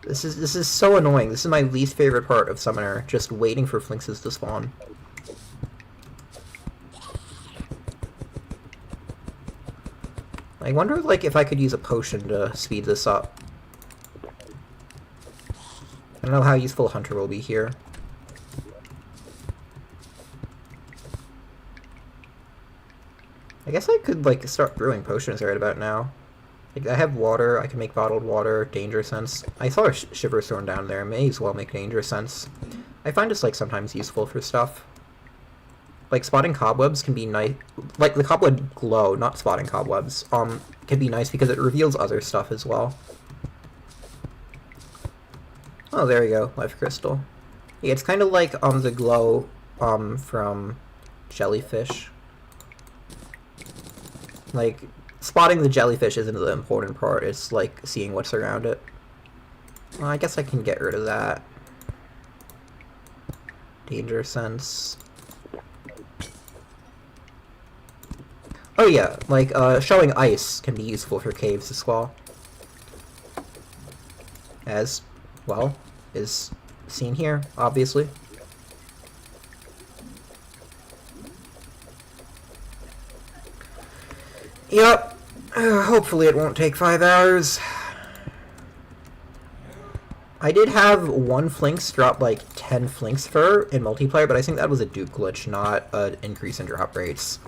Speaker 1: This is so annoying. This is my least favorite part of Summoner, just waiting for flinxes to spawn. I wonder, like, if I could use a potion to speed this up. I don't know how useful Hunter will be here. I guess I could, like, start brewing potions right about now. Like, I have water, I can make bottled water, Danger Sense. I saw a Shiver Stone down there, may as well make Danger Sense. I find it's, like, sometimes useful for stuff. Like, spotting cobwebs can be nice. Like, the cobweb glow, not spotting cobwebs, can be nice because it reveals other stuff as well. Oh, there we go, Life Crystal. Yeah, it's kind of like, the glow, from Jellyfish. Like, spotting the jellyfish isn't the important part, it's like seeing what's around it. Well, I guess I can get rid of that. Danger Sense. Oh yeah, like, showing ice can be useful for caves as well. As, well, is seen here, obviously. Yep. Hopefully it won't take 5 hours. I did have one Flinx drop like 10 Flinx fur in multiplayer, but I think that was a dupe glitch, not an increase in drop rates.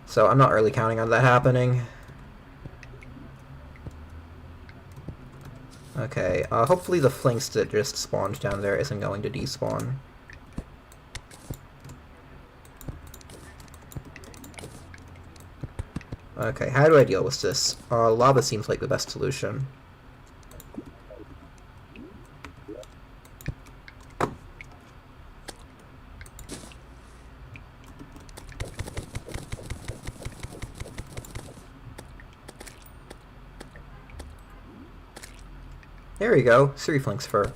Speaker 1: So I'm not really counting on that happening. Okay, hopefully the Flinx that just spawned down there isn't going to despawn. Okay, how do I deal with this? Lava seems like the best solution. There we go, 3 Flinx fur.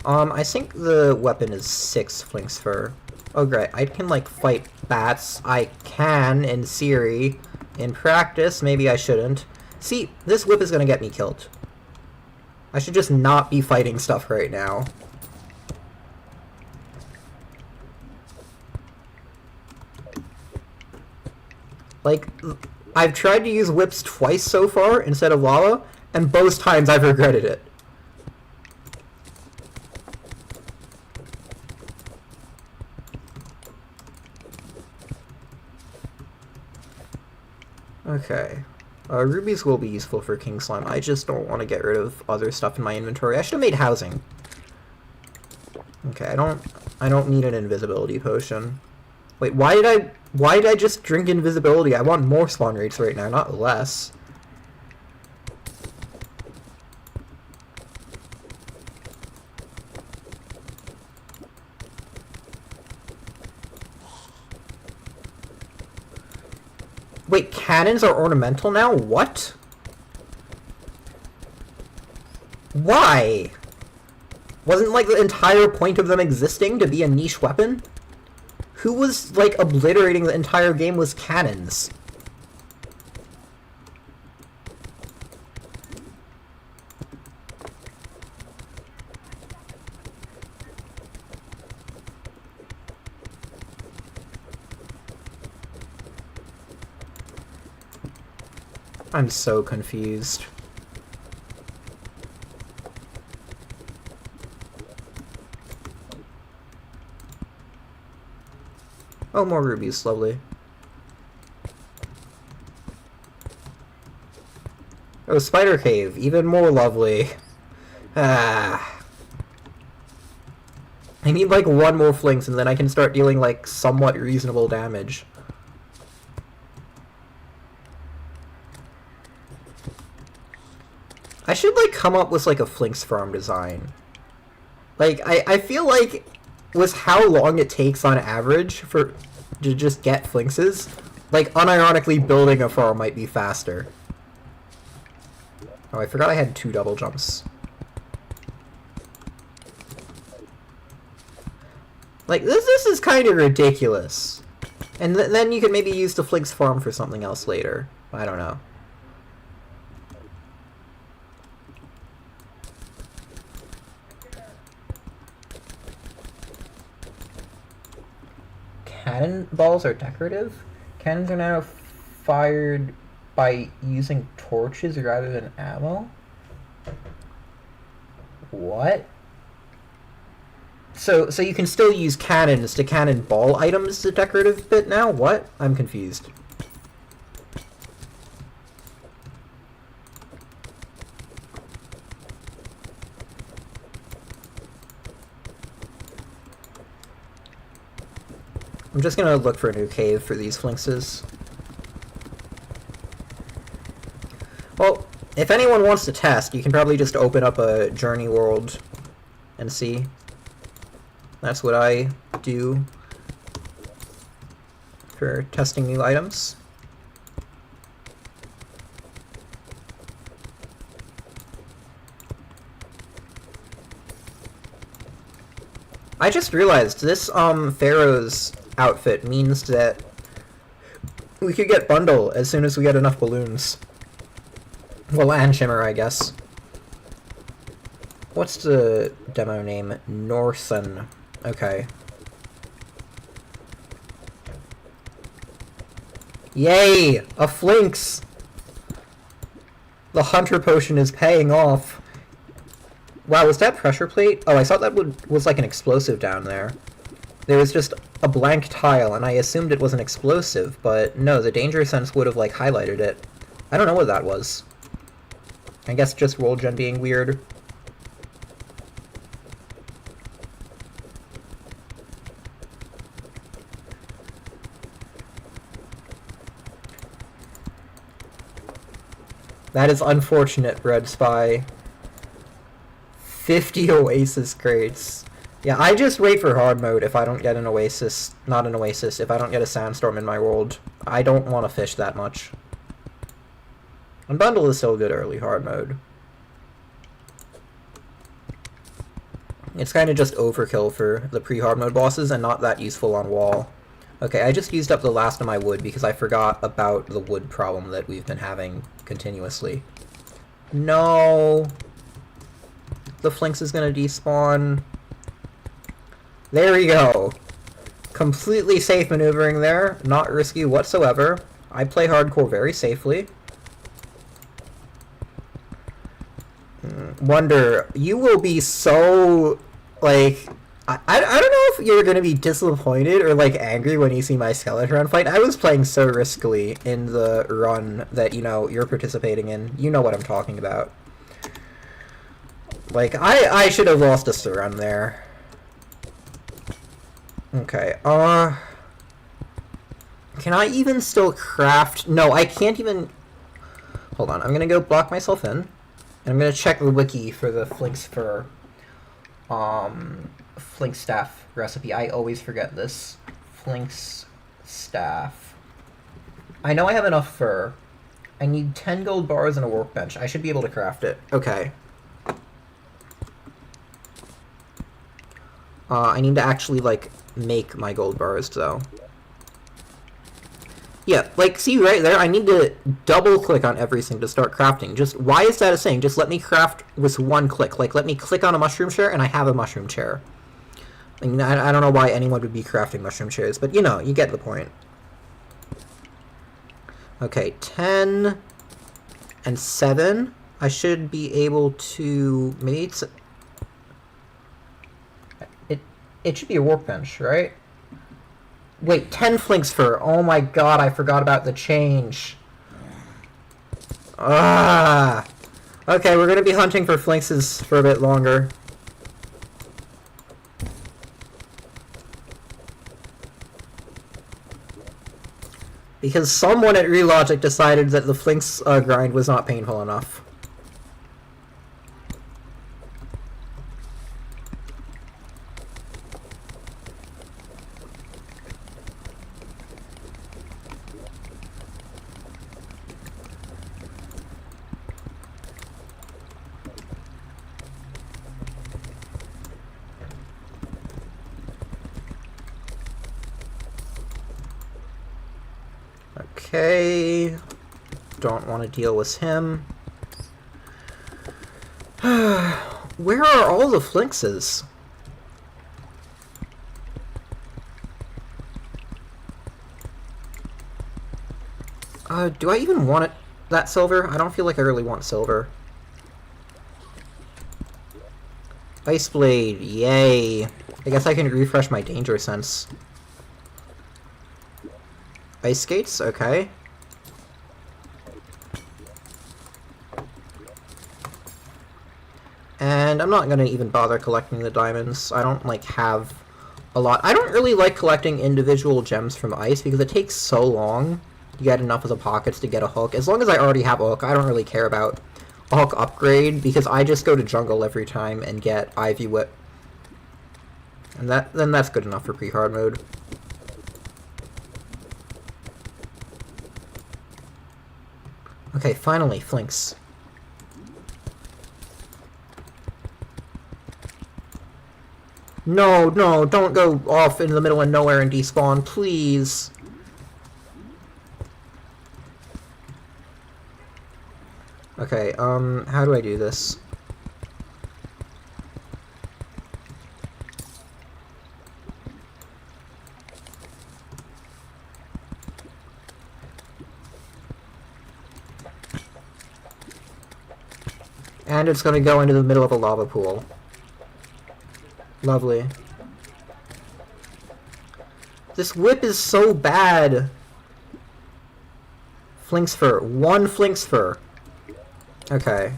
Speaker 1: I think the weapon is 6 Flinx fur. Oh great, I can like fight bats. I can, in theory. In practice, maybe I shouldn't. See, this whip is gonna get me killed. I should just not be fighting stuff right now. Like, I've tried to use whips twice so far instead of lava, and both times I've regretted it. Okay. Rubies will be useful for King Slime. I just don't want to get rid of other stuff in my inventory. I should have made housing. Okay, I don't need an invisibility potion. Wait, why did I just drink invisibility? I want more spawn rates right now, not less. Wait, cannons are ornamental now? What? Why? Wasn't, like, the entire point of them existing to be a niche weapon? Who was, like, obliterating the entire game was cannons? I'm so confused. Oh, more rubies, lovely. Oh, spider cave, even more lovely. Ah. I need like one more flinks and then I can start dealing like somewhat reasonable damage. I should like come up with like a flinks farm design. Like, I feel like with how long it takes on average to just get flinkses, like unironically building a farm might be faster. Oh, I forgot I had 2 double jumps. Like, this is kind of ridiculous. And then you can maybe use the flinks farm for something else later. I don't know. Cannonballs are decorative? Cannons are now fired by using torches rather than ammo? What? So you can still use cannons to cannonball items as a decorative bit now? What? I'm confused. I'm just gonna look for a new cave for these flinkses. Well, if anyone wants to test, you can probably just open up a journey world and see. That's what I do for testing new items. I just realized this Pharaoh's outfit means that we could get bundle as soon as we get enough balloons. Well, and shimmer, I guess. What's the demo name? Northen. Okay. Yay! A flinks! The hunter potion is paying off. Wow, was that pressure plate? Oh, I thought that was like an explosive down there. There was just a blank tile, and I assumed it was an explosive, but no, the danger sense would have, like, highlighted it. I don't know what that was. I guess just roll gen being weird. That is unfortunate, Red Spy. 50 Oasis crates. Yeah, I just wait for hard mode if I don't get an Oasis. Not an Oasis, if I don't get a Sandstorm in my world. I don't want to fish that much. And Bundle is still good early hard mode. It's kind of just overkill for the pre-hard mode bosses and not that useful on wall. Okay, I just used up the last of my wood because I forgot about the wood problem that we've been having continuously. No! The flinks is gonna despawn. There we go. Completely safe maneuvering there. Not risky whatsoever. I play hardcore very safely. Wonder, you will be so, like... I don't know if you're gonna be disappointed or, like, angry when you see my Skeleton fight. I was playing so riskily in the run that, you know, you're participating in. You know what I'm talking about. Like, I should have lost a run there. Okay, can I even still craft? No, I can't even... Hold on, I'm gonna go block myself in. And I'm gonna check the wiki for the Flinks Fur, Flink Staff recipe. I always forget this. Flink's Staff. I know I have enough fur. I need 10 gold bars and a workbench. I should be able to craft it. Okay. I need to actually, like, make my gold bars, though. Yeah, like, see right there? I need to double-click on everything to start crafting. Just, why is that a saying? Just let me craft with one click. Like, let me click on a mushroom chair, and I have a mushroom chair. I mean, I don't know why anyone would be crafting mushroom chairs, but, you know, you get the point. Okay, 10 and 7. I should be able to... Maybe it's... It should be a workbench, right? Wait, 10 flinks fur. Oh my god, I forgot about the change. Ah! Okay, we're gonna be hunting for flinkses for a bit longer. Because someone at Relogic decided that the flinks grind was not painful enough. Okay, don't want to deal with him. Where are all the flinkses? Do I even want it, that silver? I don't feel like I really want silver. Ice Blade, yay. I guess I can refresh my danger sense. Ice Skates, okay. And I'm not gonna even bother collecting the diamonds. I don't, like, have a lot. I don't really like collecting individual gems from ice because it takes so long to get enough of the pockets to get a hook. As long as I already have a hook, I don't really care about a hook upgrade because I just go to jungle every time and get Ivy Whip. And then that's good enough for pre-hard mode. Okay, finally, flinks. No, no, don't go off in the middle of nowhere and despawn, please. Okay, how do I do this? And it's gonna go into the middle of a lava pool. Lovely. This whip is so bad. Flinks fur. One flinks fur. Okay.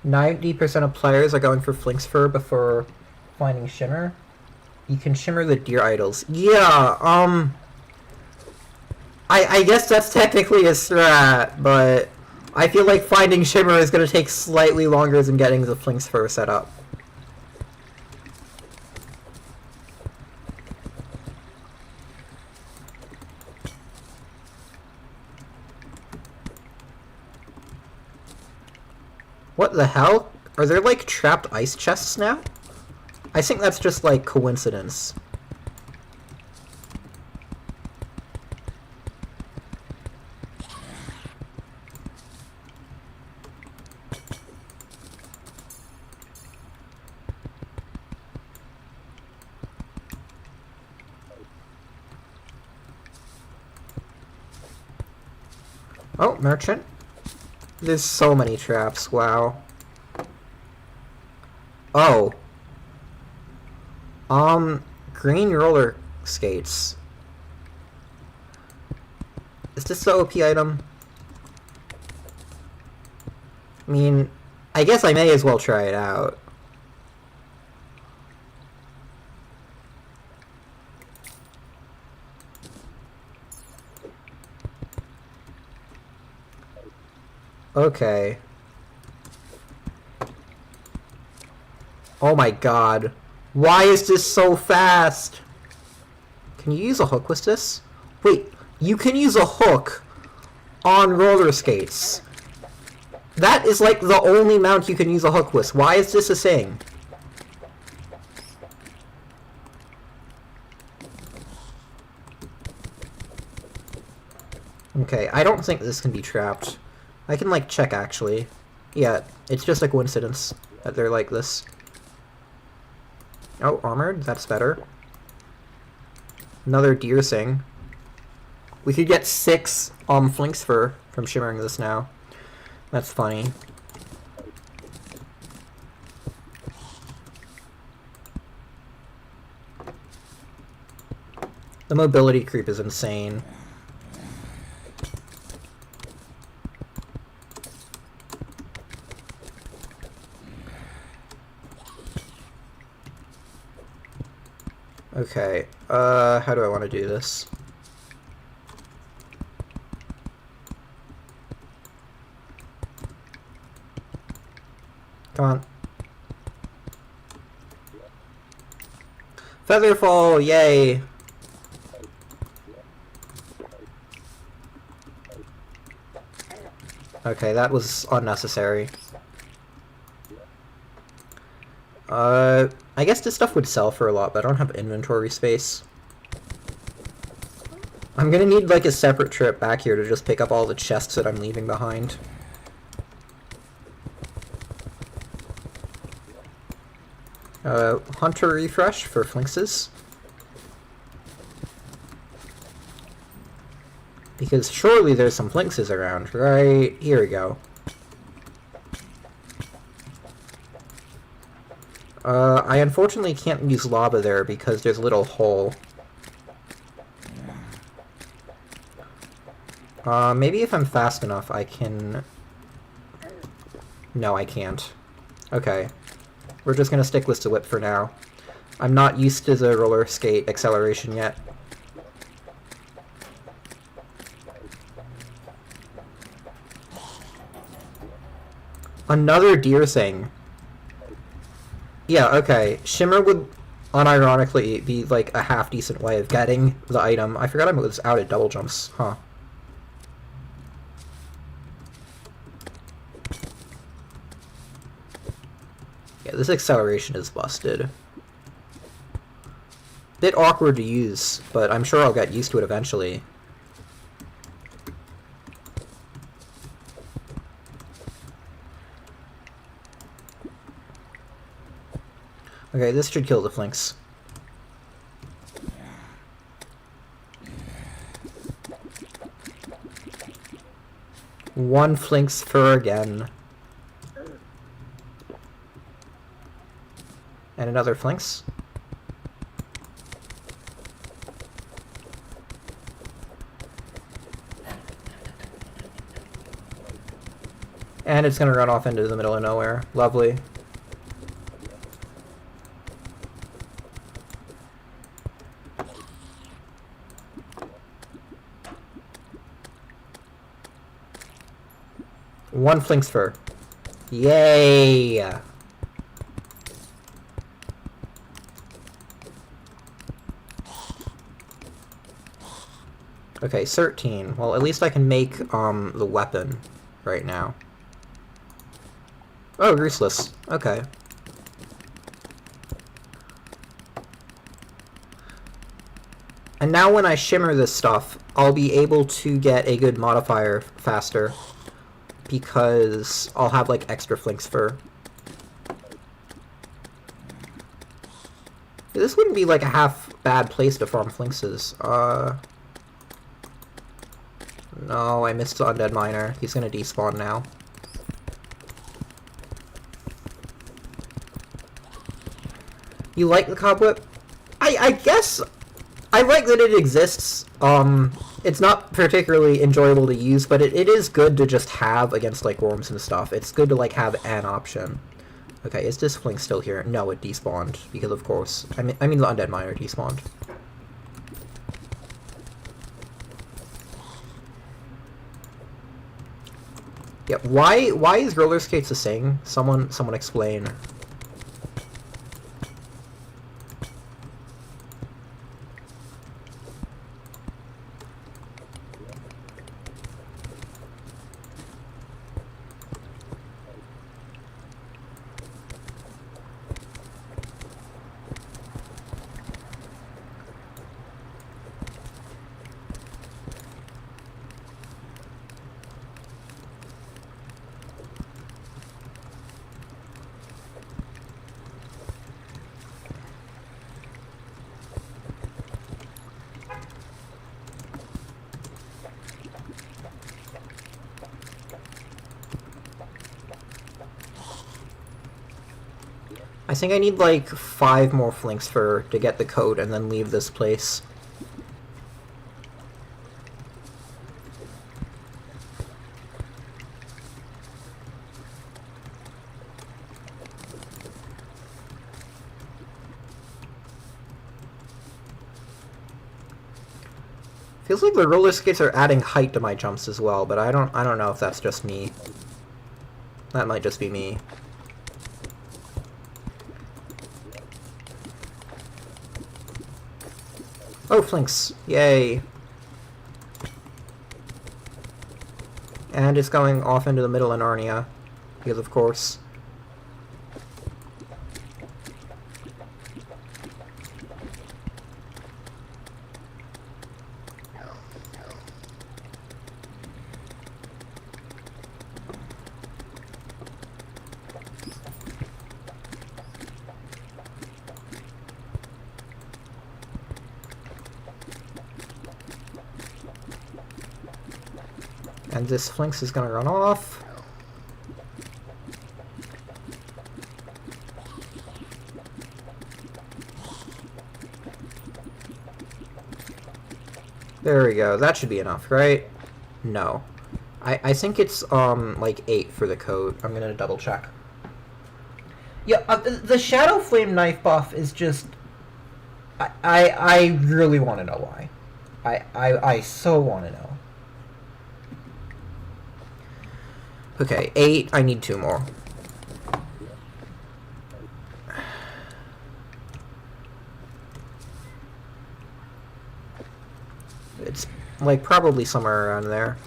Speaker 1: %90 of players are going for flinks fur before finding shimmer. You can shimmer the deer idols. Yeah, I guess that's technically a strat, but I feel like finding shimmer is going to take slightly longer than getting the flinks fur set up. What the hell? Are there, like, trapped ice chests now? I think that's just, like, coincidence. Oh, merchant. There's so many traps, wow. Oh. Green roller skates. Is this the OP item? I mean, I guess I may as well try it out. Okay. Oh my god. Why is this so fast? Can you use a hook with this? Wait, you can use a hook on roller skates. That is like the only mount you can use a hook with. Why is this a thing? Okay, I don't think this can be trapped. I can, like, check, actually. Yeah, it's just a coincidence that they're like this. Oh, armored? That's better. Another deer thing. We could get 6 flinks fur from shimmering this now. That's funny. The mobility creep is insane. Okay, how do I want to do this? Come on. Featherfall, yay! Okay, that was unnecessary. I guess this stuff would sell for a lot, but I don't have inventory space. I'm gonna need, like, a separate trip back here to just pick up all the chests that I'm leaving behind. Hunter refresh for flinxes. Because surely there's some flinxes around, right? Here we go. I unfortunately can't use lava there because there's a little hole. Maybe if I'm fast enough I can... No, I can't. Okay. We're just gonna stick with the whip for now. I'm not used to the roller skate acceleration yet. Another deer thing. Yeah, okay. Shimmer would unironically be like a half-decent way of getting the item. I forgot I was out at double jumps. Huh. Yeah, this acceleration is busted. Bit awkward to use, but I'm sure I'll get used to it eventually. Okay, this should kill the flinks. One flinks fur again. And another flinks. And it's gonna run off into the middle of nowhere. Lovely. One flinks fur. Yay! Okay, 13. Well, at least I can make, the weapon right now. Oh, useless. Okay. And now when I shimmer this stuff, I'll be able to get a good modifier faster. Because I'll have, like, extra flinks fur. This wouldn't be, like, a half bad place to farm flinkses. No, I missed the undead miner. He's gonna despawn now. You like the cobweb? I guess I like that it exists. It's not particularly enjoyable to use, but it is good to just have against, like, worms and stuff. It's good to, like, have an option. Okay, is this flink still here? No, it despawned, because of course. I mean the undead miner despawned. Yeah, why is roller skates a thing? Someone explain. I think I need like 5 more flinks to get the coat and then leave this place. Feels like the roller skates are adding height to my jumps as well, but I don't know if that's just me. That might just be me. Oh, flinks. Yay. And it's going off into the middle of Narnia. Because of course. And this flinks is gonna run off. There we go. That should be enough, right? No. I think it's, like 8 for the coat. I'm gonna double check. Yeah, the Shadow Flame knife buff is just... I really want to know why. I so want to know. Okay, 8. I need 2 more. It's, like, probably somewhere around there.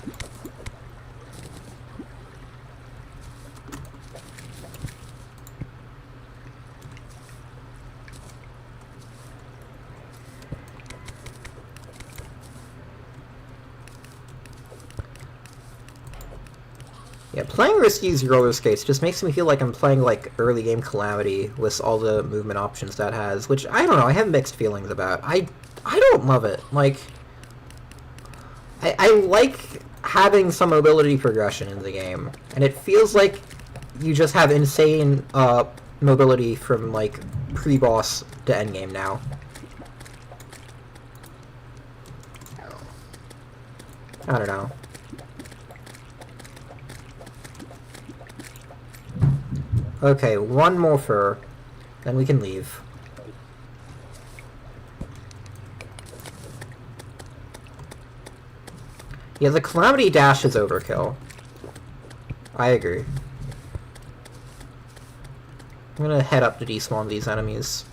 Speaker 1: Yeah, playing Risky's roller skates just makes me feel like I'm playing, like, early game Calamity with all the movement options that has, which, I don't know, I have mixed feelings about. I don't love it. Like, I like having some mobility progression in the game, and it feels like you just have insane, mobility from, like, pre-boss to endgame now. I don't know. Okay, 1 more fur, then we can leave. Yeah, the Calamity Dash is overkill. I agree. I'm gonna head up to despawn these enemies.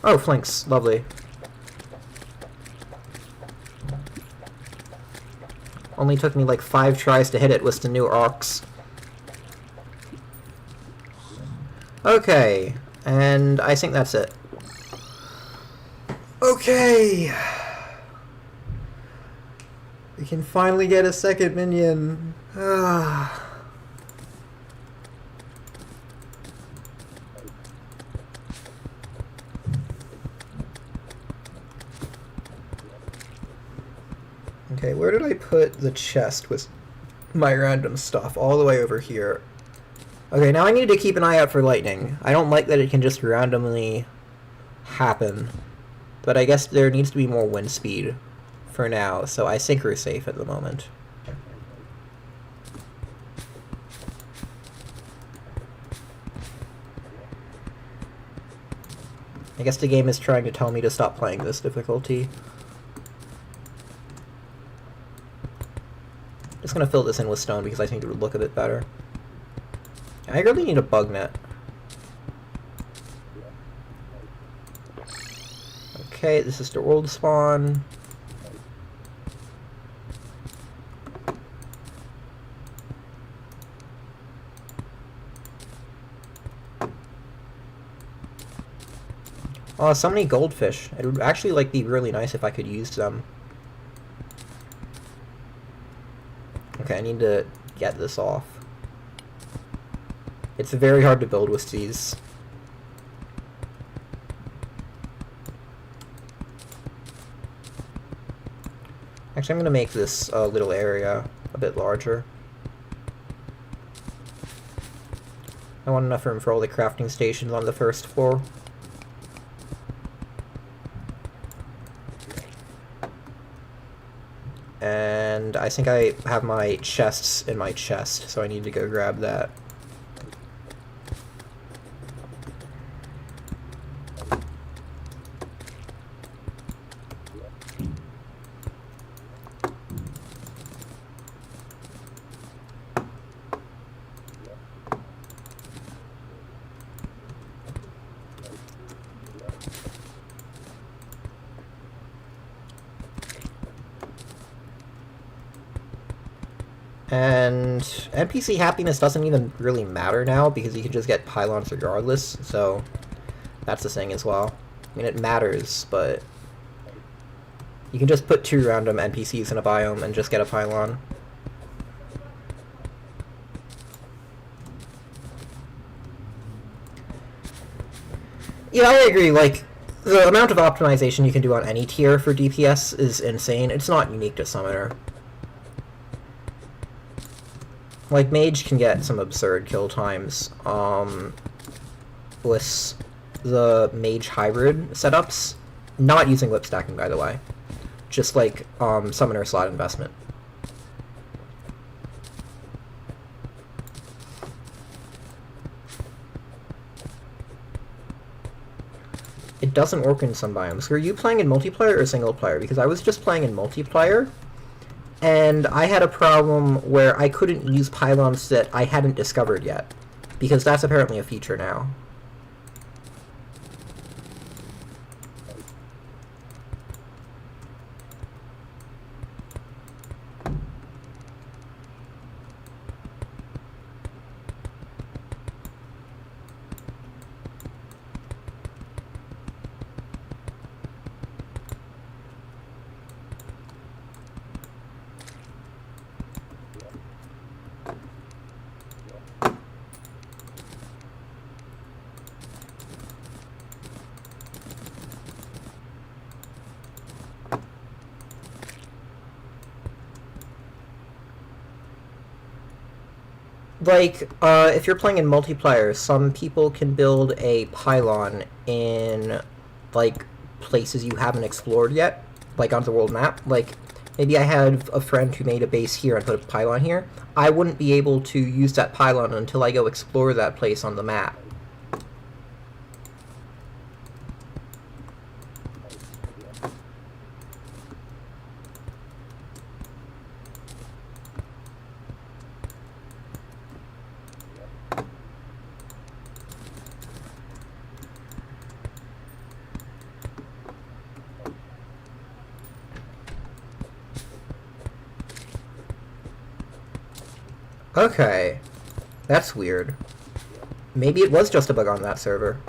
Speaker 1: Oh, flanks. Lovely. Only took me like 5 tries to hit it with the new arcs. Okay, and I think that's it. Okay! We can finally get a second minion. Okay, where did I put the chest with my random stuff? All the way over here. Okay, now I need to keep an eye out for lightning. I don't like that it can just randomly happen. But I guess there needs to be more wind speed for now, so I think we're safe at the moment. I guess the game is trying to tell me to stop playing this difficulty. Just gonna fill this in with stone because I think it would look a bit better. I really need a bug net. Okay, this is the world spawn. Oh, so many goldfish. It would actually like be really nice if I could use them. Okay, I need to get this off. It's very hard to build with these. Actually, I'm gonna make this little area a bit larger. I want enough room for all the crafting stations on the first floor. And I think I have my chests in my chest, so I need to go grab that. And NPC happiness doesn't even really matter now, because you can just get pylons regardless, so that's the thing as well. I mean, it matters, but you can just put 2 random NPCs in a biome and just get a pylon. Yeah, I agree, like, the amount of optimization you can do on any tier for DPS is insane. It's not unique to Summoner. Like, Mage can get some absurd kill times, with the Mage hybrid setups. Not using whipstacking, by the way. Just, like, Summoner slot investment. It doesn't work in some biomes. Were you playing in multiplayer or single player? Because I was just playing in multiplayer, and I had a problem where I couldn't use pylons that I hadn't discovered yet, because that's apparently a feature now. Like, if you're playing in multiplayer, some people can build a pylon in, like, places you haven't explored yet, like on the world map. Like, maybe I had a friend who made a base here and put a pylon here. I wouldn't be able to use that pylon until I go explore that place on the map. Okay, that's weird. Maybe it was just a bug on that server.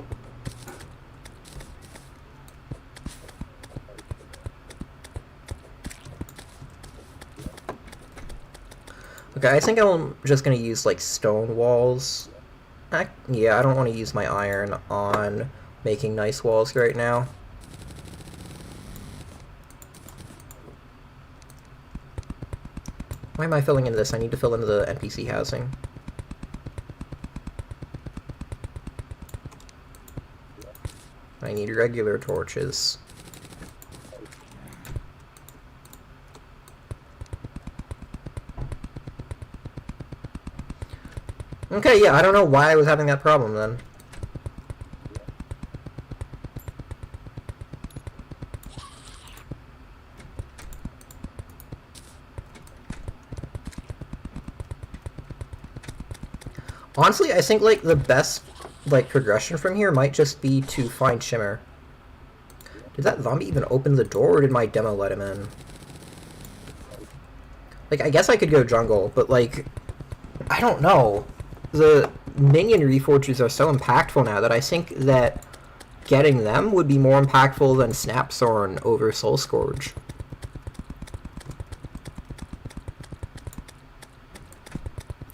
Speaker 1: Okay, I think I'm just gonna use, like, stone walls. Yeah, I don't want to use my iron on making nice walls right now. Why am I filling in this? I need to fill in the NPC housing. I need regular torches. Okay, yeah, I don't know why I was having that problem then. Honestly, I think, like, the best, like, progression from here might just be to find Shimmer. Did that zombie even open the door, or did my demo let him in? Like, I guess I could go jungle, but, like, I don't know. The minion reforges are so impactful now that I think that getting them would be more impactful than Snapthorn over Soul Scourge.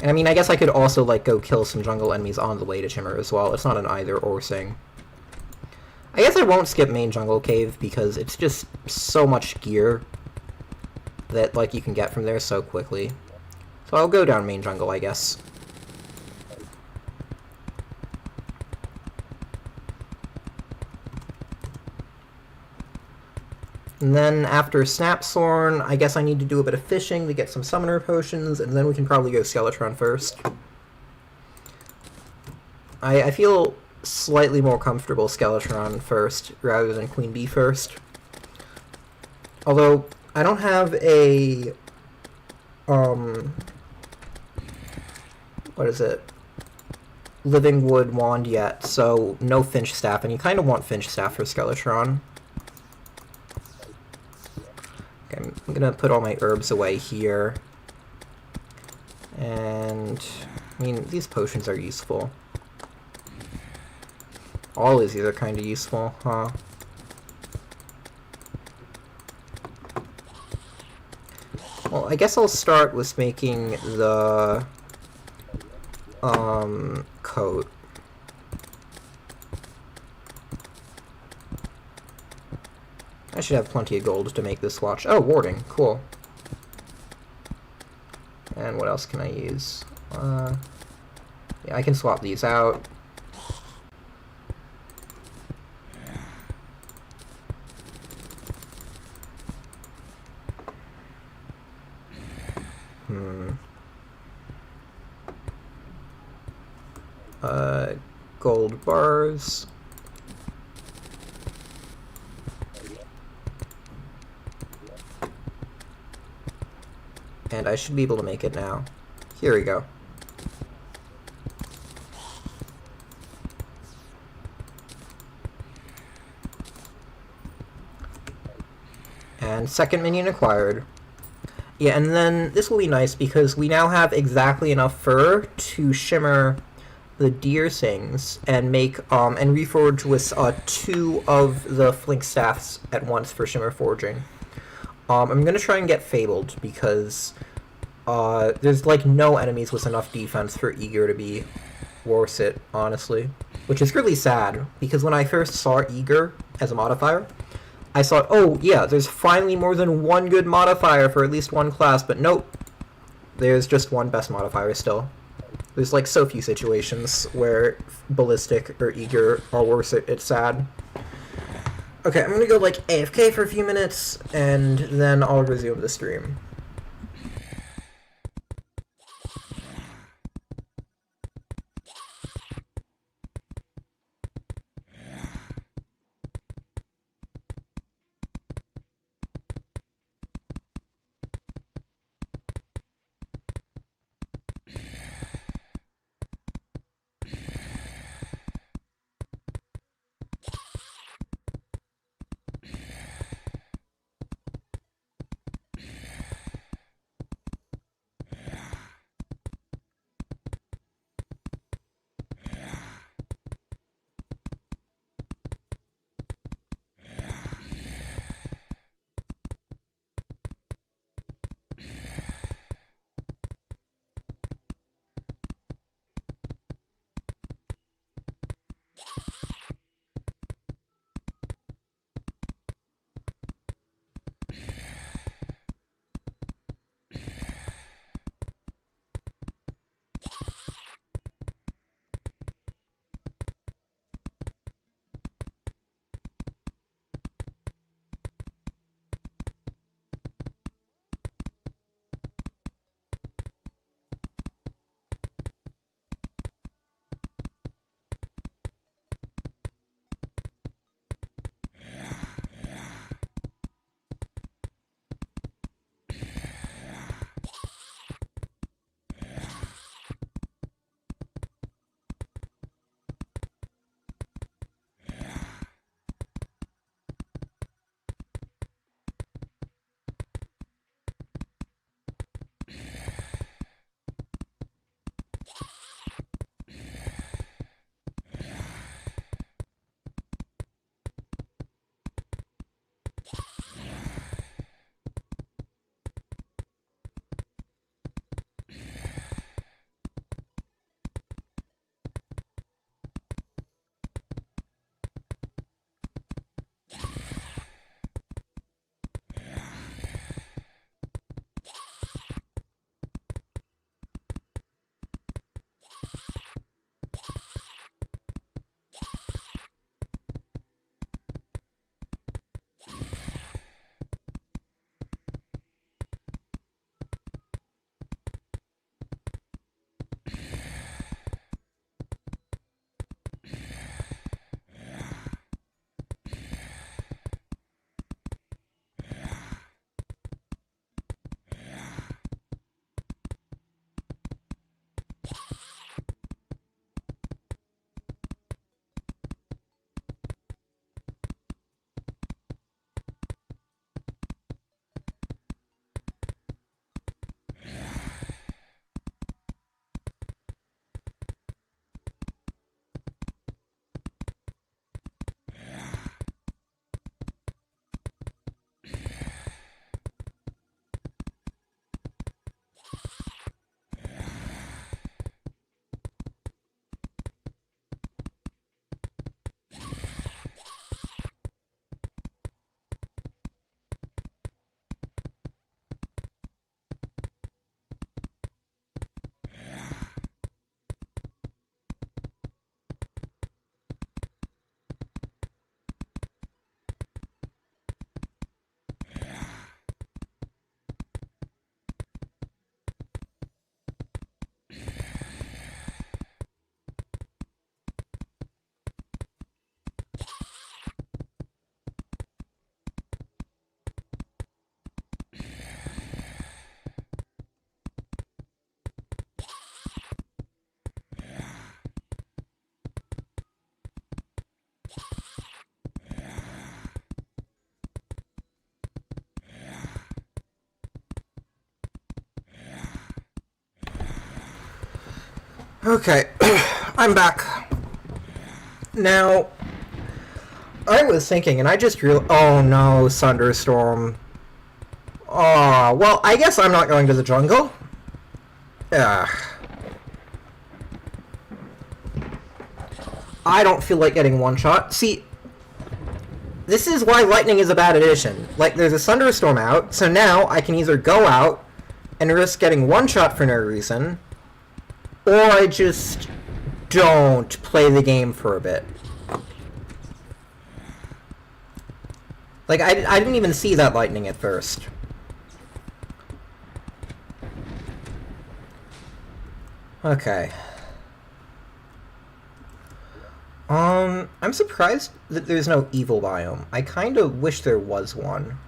Speaker 1: And I mean, I guess I could also, like, go kill some jungle enemies on the way to Shimmer as well. It's not an either-or thing. I guess I won't skip main jungle cave because it's just so much gear. that, like, you can get from there so quickly. So I'll go down main jungle, I guess. And then after Snapthorn, I guess I need to do a bit of fishing to get some summoner potions, and then we can probably go Skeletron first. I feel slightly more comfortable Skeletron first rather than Queen Bee first. Although, I don't have a... what is it? Living Wood Wand yet, so no Finch Staff, and you kind of want Finch Staff for Skeletron. Okay, I'm gonna put all my herbs away here. And, I mean, these potions are useful. All of these are kind of useful, huh? Well, I guess I'll start with making the coat. I should have plenty of gold to make this watch. Oh, warding. Cool. And what else can I use? Yeah, I can swap these out. Gold bars. And I should be able to make it now. Here we go. And second minion acquired. Yeah, and then this will be nice because we now have exactly enough fur to shimmer the deer things and make and reforge with 2 of the flink staffs at once for shimmer forging. I'm gonna try and get fabled because there's like no enemies with enough defense for Eager to be worth it, honestly, which is really sad because when I first saw Eager as a modifier, I thought, oh yeah, there's finally more than one good modifier for at least one class, but nope, there's just one best modifier still. There's like so few situations where Ballistic or Eager are worth it. It's sad. Okay, I'm gonna go like AFK for a few minutes, and then I'll resume the stream. Okay, I'm back. Now, I was thinking, and I just realized... Oh no, thunderstorm. Oh, well, I guess I'm not going to the jungle. Yeah. I don't feel like getting one shot. See, this is why lightning is a bad addition. Like, there's a thunderstorm out, so now I can either go out and risk getting one shot for no reason, or I just don't play the game for a bit. Like, I didn't even see that lightning at first. Okay. I'm surprised that there's no evil biome. I kind of wish there was one.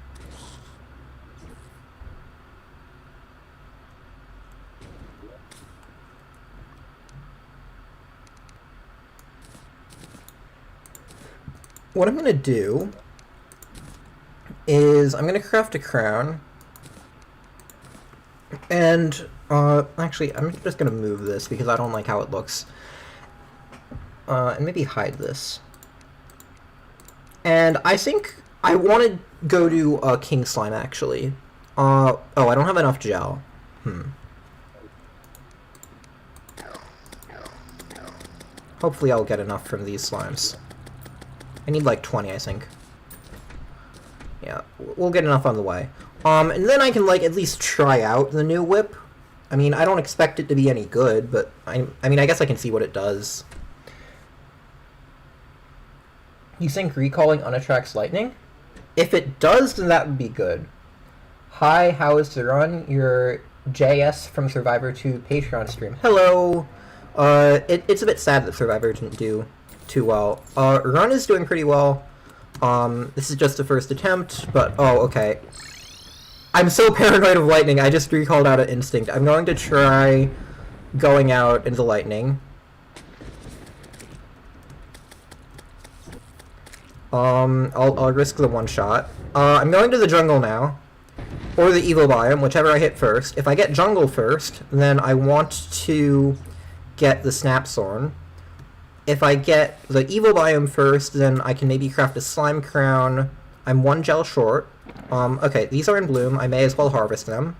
Speaker 1: What I'm gonna do is I'm gonna craft a crown, and actually I'm just gonna move this because I don't like how it looks, and maybe hide this. And I think I want to go to king slime actually. Oh, I don't have enough gel. Hopefully I'll get enough from these slimes. I need like 20, I think. Yeah, we'll get enough on the way. And then I can, like, at least try out the new whip. I mean, I don't expect it to be any good, but I mean, I guess I can see what it does. You think recalling unattracts lightning? If it does, then that would be good. Hi, how is the run? Your JS from Survivor 2 Patreon stream. Hello! It's a bit sad that Survivor didn't do too well. Run is doing pretty well. This is just the first attempt, but oh, okay. I'm so paranoid of lightning, I just recalled out of instinct. I'm going to try going out into the lightning. I'll risk the one shot. I'm going to the jungle now. Or the evil biome, whichever I hit first. If I get jungle first, then I want to get the snapthorn. If I get the evil biome first, then I can maybe craft a slime crown. I'm one gel short. Okay, these are in bloom. I may as well harvest them.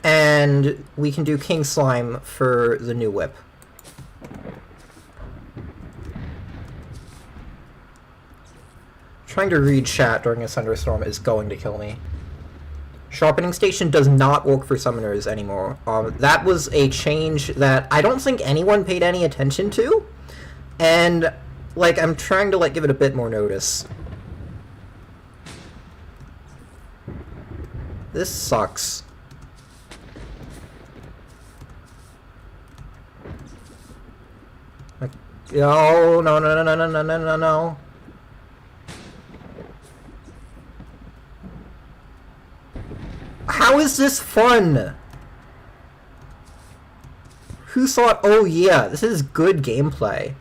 Speaker 1: And we can do king slime for the new whip. Trying to read chat during a thunderstorm is going to kill me. Sharpening station does not work for summoners anymore. That was a change that I don't think anyone paid any attention to, and like I'm trying to like give it a bit more notice. This sucks. Like, oh no no no no no no no no no. How is this fun? Who thought, oh yeah, this is good gameplay?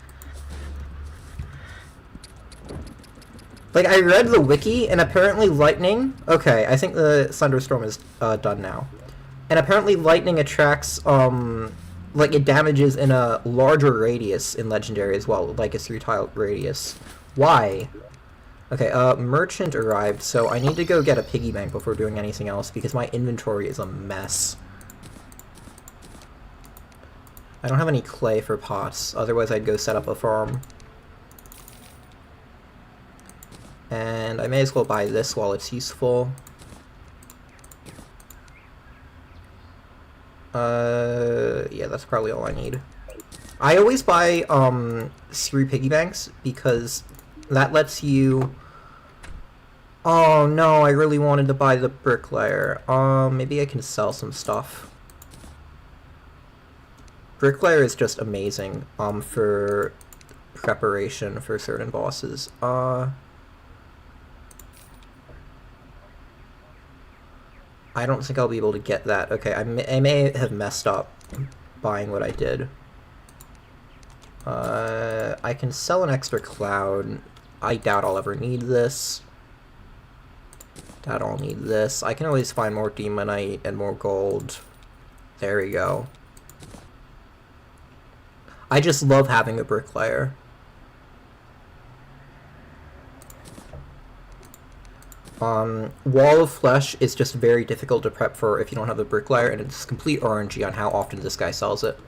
Speaker 1: Like, I read the wiki, and apparently lightning... Okay, I think the thunderstorm is done now. And apparently lightning attracts, like, it damages in a larger radius in Legendary as well, like a 3-tile radius. Why? Okay, merchant arrived, so I need to go get a piggy bank before doing anything else, because my inventory is a mess. I don't have any clay for pots, otherwise I'd go set up a farm. And I may as well buy this while it's useful. Yeah, that's probably all I need. I always buy, 3 piggy banks, because that lets you... Oh no, I really wanted to buy the bricklayer. Maybe I can sell some stuff. Bricklayer is just amazing, for preparation for certain bosses. I don't think I'll be able to get that. Okay, I may have messed up buying what I did. I can sell an extra cloud. I doubt I'll ever need this. I don't need this. I can always find more demonite and more gold. There we go. I just love having a bricklayer. Wall of Flesh is just very difficult to prep for if you don't have the bricklayer, and it's complete RNG on how often this guy sells it.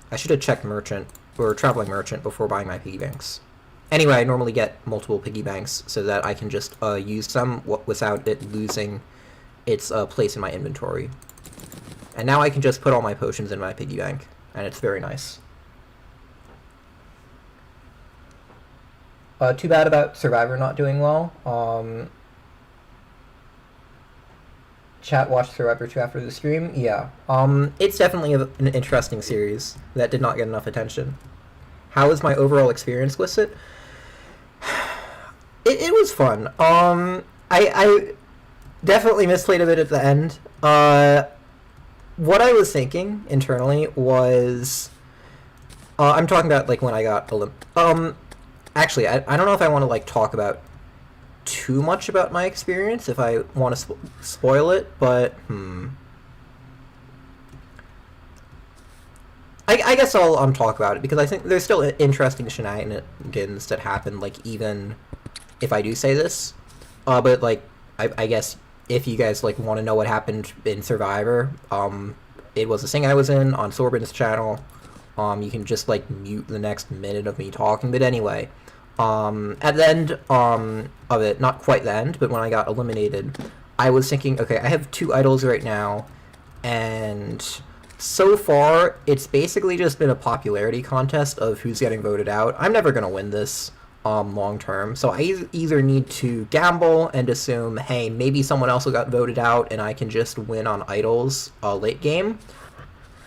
Speaker 1: I should have checked Merchant, or Traveling Merchant, before buying my piggy banks. Anyway, I normally get multiple piggy banks so that I can just use them without it losing its place in my inventory. And now I can just put all my potions in my piggy bank, and it's very nice. Too bad about Survivor not doing well. Chat watched Survivor 2 after the stream. Yeah. It's definitely an interesting series that did not get enough attention. How was my overall experience with it? It was fun. I definitely misplayed a bit at the end. What I was thinking internally was... I'm talking about, like, when I got actually, I don't know if I want to, like, talk about too much about my experience, if I want to spoil it, but, I guess I'll talk about it, because I think there's still interesting shenanigans that happen, like, even if I do say this. But, like, I guess if you guys, like, want to know what happened in Survivor, it was a thing I was in on Sorbin's channel. You can just, like, mute the next minute of me talking, but anyway, at the end, of it, not quite the end, but when I got eliminated, I was thinking, okay, I have 2 idols right now, and so far, it's basically just been a popularity contest of who's getting voted out. I'm never gonna win this, long term, so I either need to gamble and assume, hey, maybe someone else got voted out, and I can just win on idols, late game,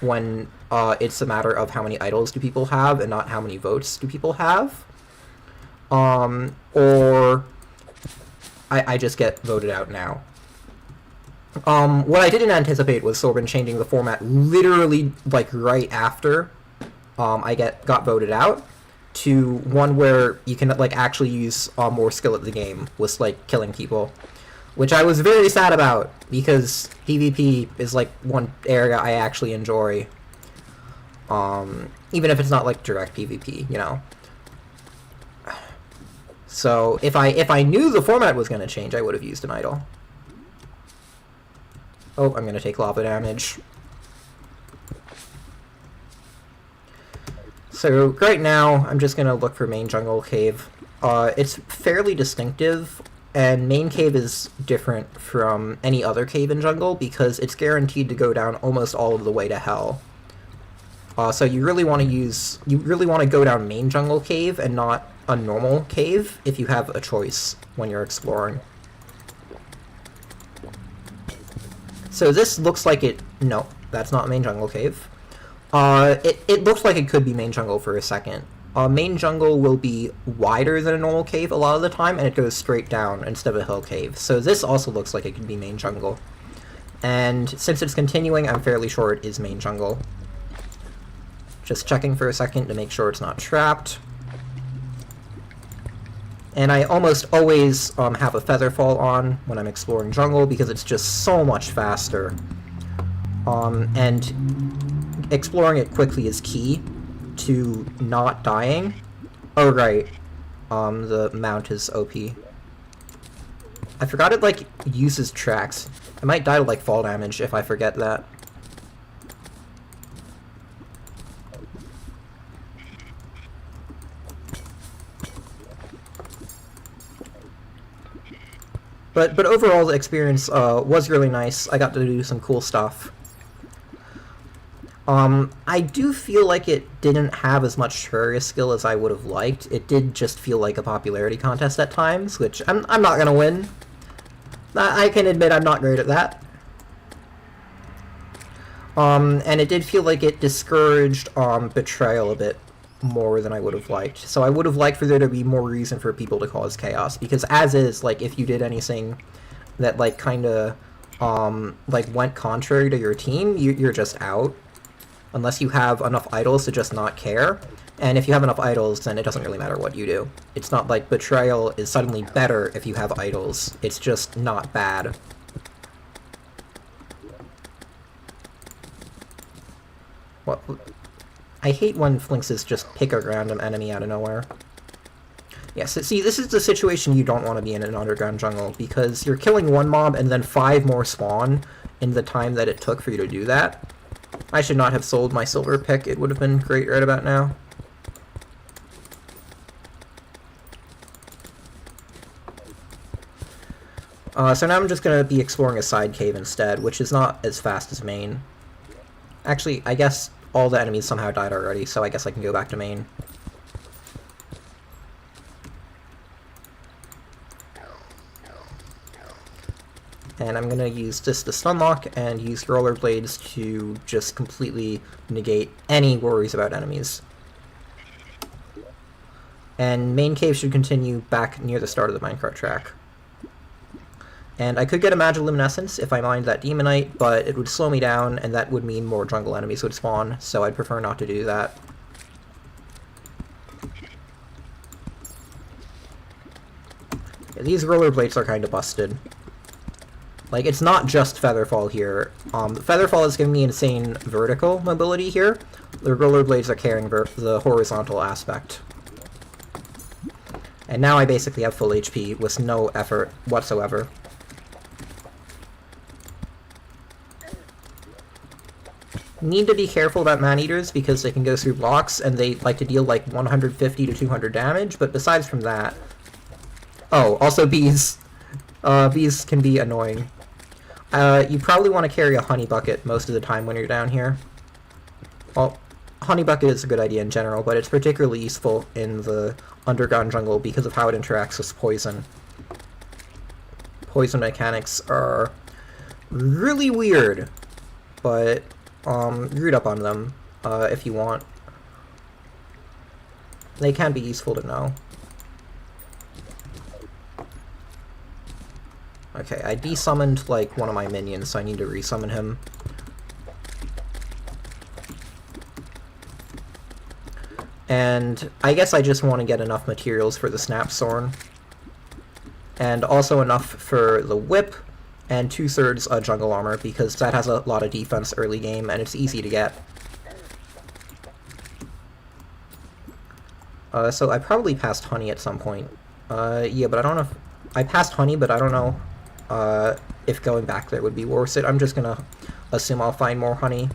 Speaker 1: when it's a matter of how many idols do people have and not how many votes do people have, or I just get voted out now. What I didn't anticipate was Sorbin changing the format literally, like, right after I got voted out, to one where you can, like, actually use more skill at the game with, like, killing people, which I was very sad about, because PvP is, like, one area I actually enjoy, even if it's not, like, direct PvP, you know. So if I knew the format was going to change, I would have used an idol. Oh, I'm going to take lava damage. So right now, I'm just going to look for main jungle cave. It's fairly distinctive, and main cave is different from any other cave in jungle because it's guaranteed to go down almost all of the way to hell. So you really want to go down main jungle cave and not a normal cave if you have a choice when you're exploring. So this looks like it... No, that's not main jungle cave. It looks like it could be main jungle for a second. Main jungle will be wider than a normal cave a lot of the time, and it goes straight down instead of a hill cave. So this also looks like it could be main jungle. And since it's continuing, I'm fairly sure it is main jungle. Just checking for a second to make sure it's not trapped. And I almost always have a feather fall on when I'm exploring jungle because it's just so much faster. And exploring it quickly is key to not dying. Oh, right. The mount is OP. I forgot it, like, uses tracks. I might die to, like, fall damage if I forget that. But overall, the experience was really nice. I got to do some cool stuff. I do feel like it didn't have as much Terraria skill as I would have liked. It did just feel like a popularity contest at times, which I'm not gonna win. I can admit I'm not great at that. And it did feel like it discouraged betrayal a bit more than I would have liked. So I would have liked for there to be more reason for people to cause chaos, because as is, like, if you did anything that, like, kind of, like, went contrary to your team, you're just out. unless you have enough idols to just not care. And if you have enough idols, then it doesn't really matter what you do. It's not like Betrayal is suddenly better if you have idols. It's just not bad. What? I hate when Flinxes just pick a random enemy out of nowhere. Yeah, so see, this is the situation you don't want to be in an underground jungle, because you're killing one mob and then 5 more spawn in the time that it took for you to do that. I should not have sold my silver pick. It would have been great right about now. So now I'm just going to be exploring a side cave instead, which is not as fast as main. Actually, I guess all the enemies somehow died already, so I guess I can go back to main. And I'm going to use this to stun lock and use rollerblades to just completely negate any worries about enemies. And main cave should continue back near the start of the minecart track. And I could get a Magiluminescence if I mined that Demonite, but it would slow me down, and that would mean more jungle enemies would spawn, so I'd prefer not to do that. Yeah, these rollerblades are kind of busted. Like, it's not just Featherfall here. Featherfall is giving me insane vertical mobility here. The rollerblades are carrying the horizontal aspect. And now I basically have full HP with no effort whatsoever. Need to be careful about man-eaters because they can go through blocks and they like to deal like 150 to 200 damage, but besides from that... Oh, also bees. Bees can be annoying. You probably want to carry a honey bucket most of the time when you're down here. Well, honey bucket is a good idea in general, but it's particularly useful in the underground jungle because of how it interacts with poison. Poison mechanics are really weird, but read up on them if you want. They can be useful to know. Okay, I desummoned, like, one of my minions, so I need to resummon him. And I guess I just want to get enough materials for the Snapthorn. And also enough for the whip, and 2/3 jungle armor, because that has a lot of defense early game, and it's easy to get. So I probably passed honey at some point. Yeah, but I don't know if... I passed honey, but I don't know if going back there would be worth it. I'm just gonna assume I'll find more honey.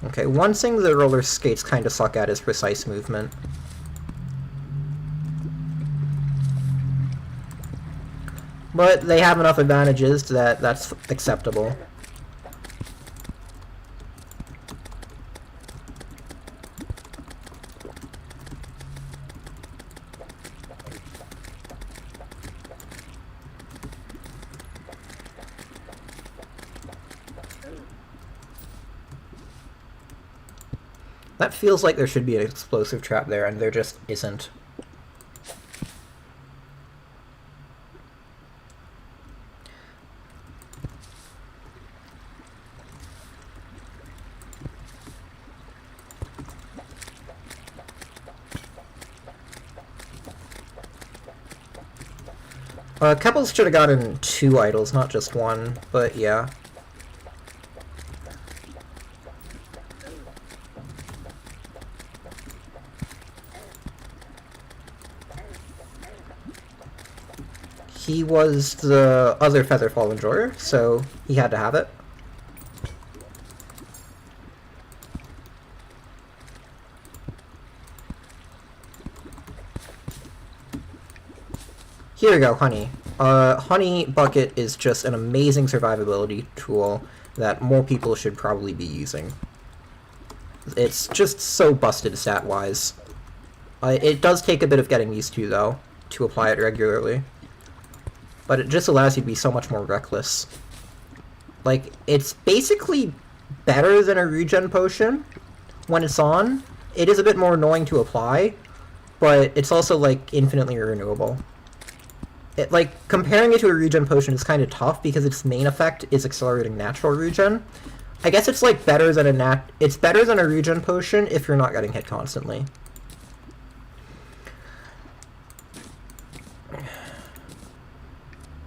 Speaker 1: Okay, one thing the roller skates kind of suck at is precise movement. But they have enough advantages that that's acceptable. That feels like there should be an explosive trap there, and there just isn't. Keppels should have gotten 2 idols, not just 1, but yeah. He was the other Featherfall enjoyer, so he had to have it. Here we go, honey. Honey Bucket is just an amazing survivability tool that more people should probably be using. It's just so busted stat-wise. It does take a bit of getting used to, though, to apply it regularly. But it just allows you to be so much more reckless. Like, it's basically better than a regen potion when it's on. It is a bit more annoying to apply, but it's also, like, infinitely renewable. Like, comparing it to a regen potion is kind of tough because its main effect is accelerating natural regen. I guess it's, like, better than it's better than a regen potion if you're not getting hit constantly.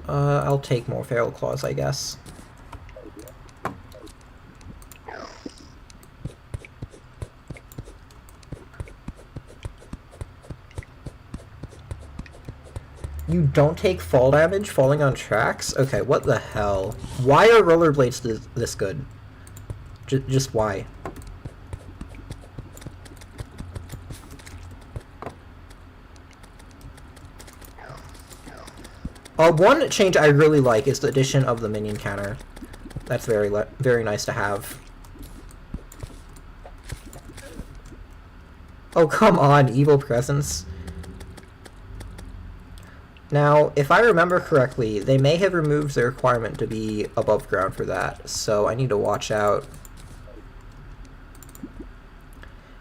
Speaker 1: I'll take more Feral Claws, I guess. You don't take fall damage falling on tracks? Okay, what the hell? Why are rollerblades this good? Just why? One change I really like is the addition of the minion counter. That's very nice to have. Oh, come on, evil presence. Now, if I remember correctly, they may have removed the requirement to be above ground for that, so I need to watch out.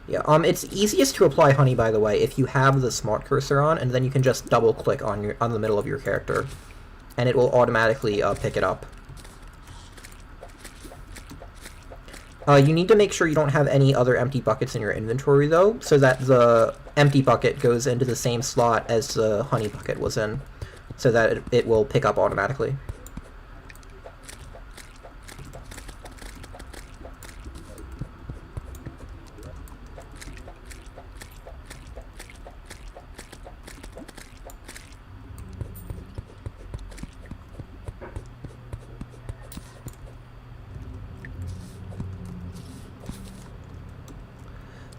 Speaker 1: Yeah, it's easiest to apply honey, by the way, if you have the smart cursor on, and then you can just double-click on the middle of your character, and it will automatically pick it up. You need to make sure you don't have any other empty buckets in your inventory, though, so that the empty bucket goes into the same slot as the honey bucket was in, so that it will pick up automatically.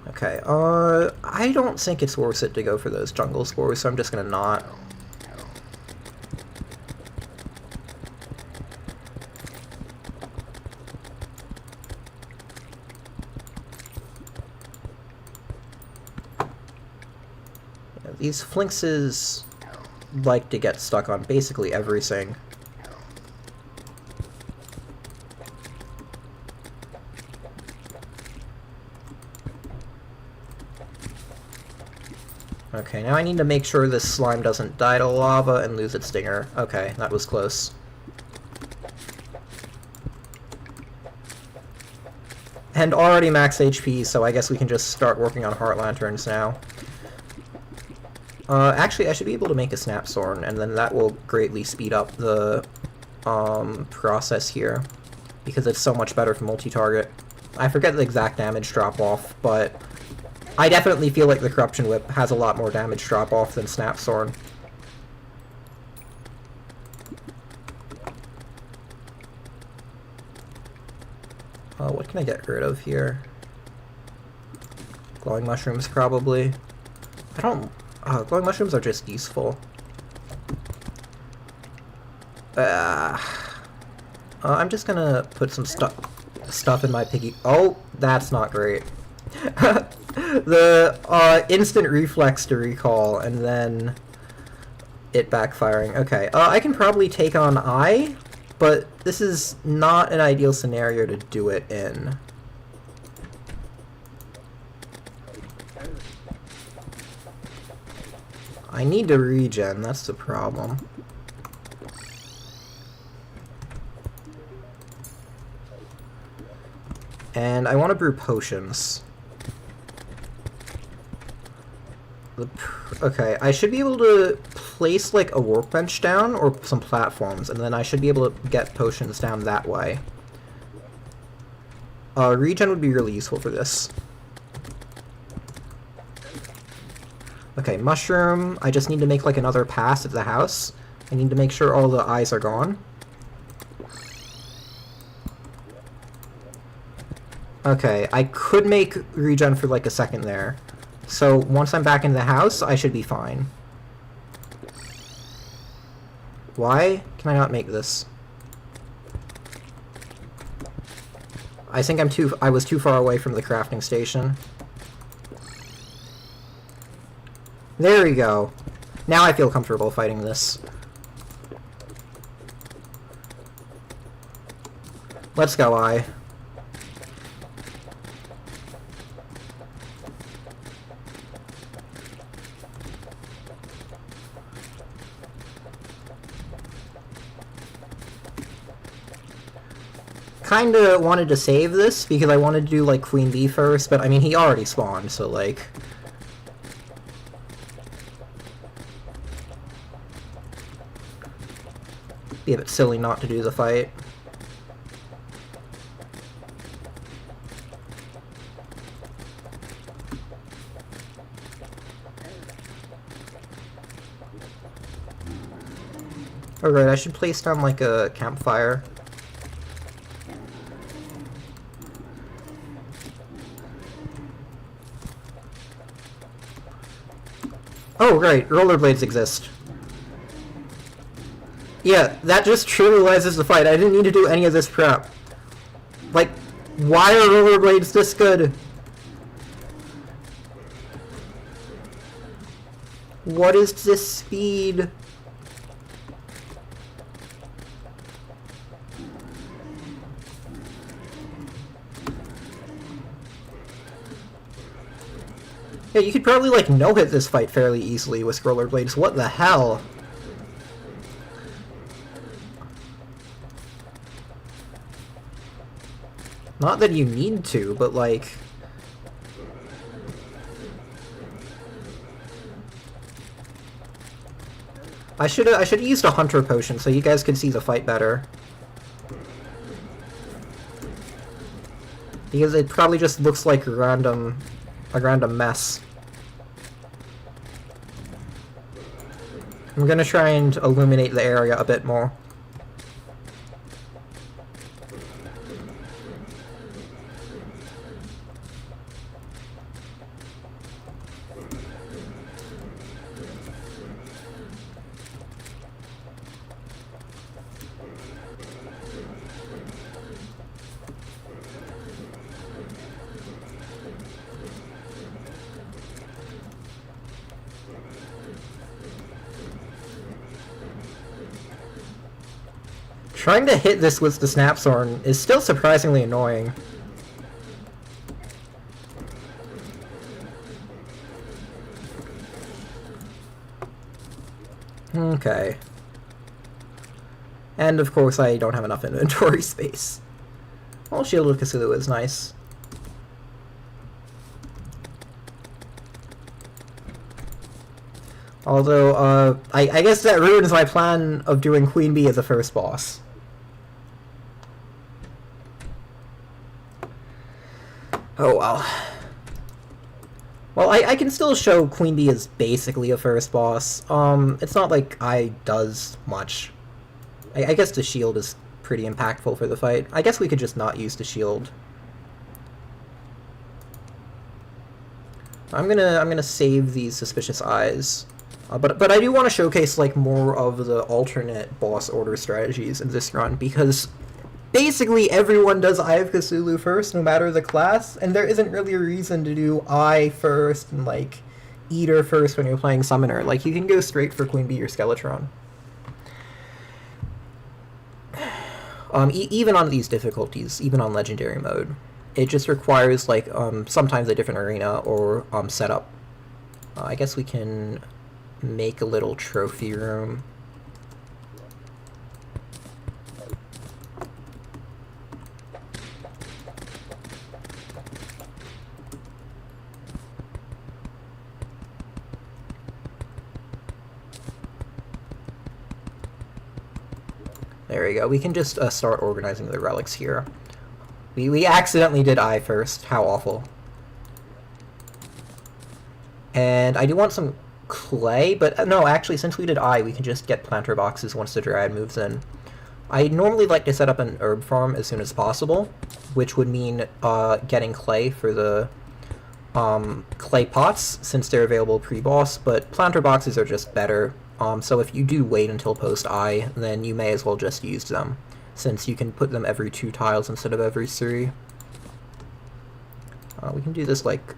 Speaker 1: Okay, I don't think it's worth it to go for those jungle spores, so I'm just gonna not. Yeah, these flinxes like to get stuck on basically everything. Okay, now I need to make sure this slime doesn't die to lava and lose its stinger. Okay, that was close. And already max HP, so I guess we can just start working on Heart Lanterns now. Actually, I should be able to make a Snap Thorn, and then that will greatly speed up the process here, because it's so much better for multi-target. I forget the exact damage drop-off, but I definitely feel like the Corruption Whip has a lot more damage drop-off than Snap Thorn. What can I get rid of here? Glowing Mushrooms, probably. I don't... Glowing Mushrooms are just useful. I'm just gonna put some stuff in my piggy... Oh, that's not great. The instant reflex to recall, and then it backfiring. Okay, I can probably take on I, but this is not an ideal scenario to do it in. I need to regen, that's the problem. And I want to brew potions. Okay, I should be able to place, like, a workbench down, or some platforms, and then I should be able to get potions down that way. Regen would be really useful for this. Okay, mushroom. I just need to make, like, another pass at the house. I need to make sure all the eyes are gone. Okay, I could make regen for, like, a second there. So, once I'm back in the house, I should be fine. Why can I not make this? I think I was too far away from the crafting station. There we go. Now I feel comfortable fighting this. Let's go, I. kinda wanted to save this because I wanted to do like Queen Bee first, but I mean he already spawned, so like... be a bit silly not to do the fight. Oh right, I should place down like a campfire. Oh right, rollerblades exist. Yeah, that just trivializes the fight. I didn't need to do any of this prep. Like, why are rollerblades this good? What is this speed? Yeah, you could probably, like, no-hit this fight fairly easily with rollerblades. What the hell? Not that you need to, but, like... I should have used a hunter potion so you guys could see the fight better. Because it probably just looks like a random mess. I'm gonna try and illuminate the area a bit more. Trying to hit this with the Snapthorn is still surprisingly annoying. Okay. And of course I don't have enough inventory space. Well, Shield of Cthulhu is nice. Although, I guess that ruins my plan of doing Queen Bee as the first boss. Oh well. Well, I can still show Queen Bee as basically a first boss. It's not like I does much. I guess the shield is pretty impactful for the fight. I guess we could just not use the shield. I'm gonna save these suspicious eyes. But I do want to showcase like more of the alternate boss order strategies in this run, because basically everyone does Eye of Cthulhu first, no matter the class, and there isn't really a reason to do Eye first and like Eater first when you're playing Summoner. Like, you can go straight for Queen Bee or Skeletron. Even on these difficulties, even on Legendary mode, it just requires like sometimes a different arena or setup. I guess we can make a little trophy room. There we go. We can just start organizing the relics here. We accidentally did Eye first. How awful. And I do want some clay, but no, actually, since we did Eye, we can just get planter boxes once the Dryad moves in. I normally like to set up an herb farm as soon as possible, which would mean getting clay for the clay pots, since they're available pre-boss, but planter boxes are just better. So if you do wait until post-Eye, then you may as well just use them, since you can put them every 2 tiles instead of every 3. We can do this like,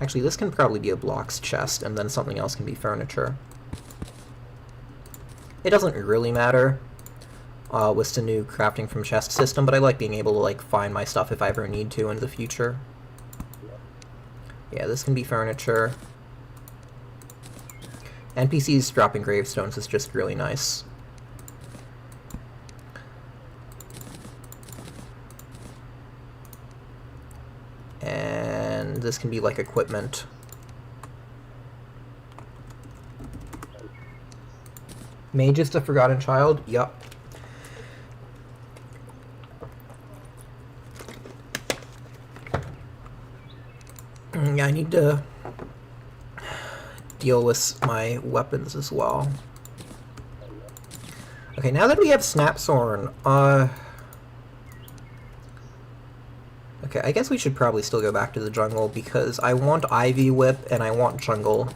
Speaker 1: actually this can probably be a blocks chest, and then something else can be furniture. It doesn't really matter with the new crafting from chest system, but I like being able to like find my stuff if I ever need to in the future. Yeah, this can be furniture. NPCs dropping gravestones is just really nice. and this can be like equipment. Mage is the forgotten child? Yup. Yeah, I need to deal with my weapons as well. Okay, now that we have Snapthorn, okay, I guess we should probably still go back to the jungle, because I want Ivy Whip and I want jungle,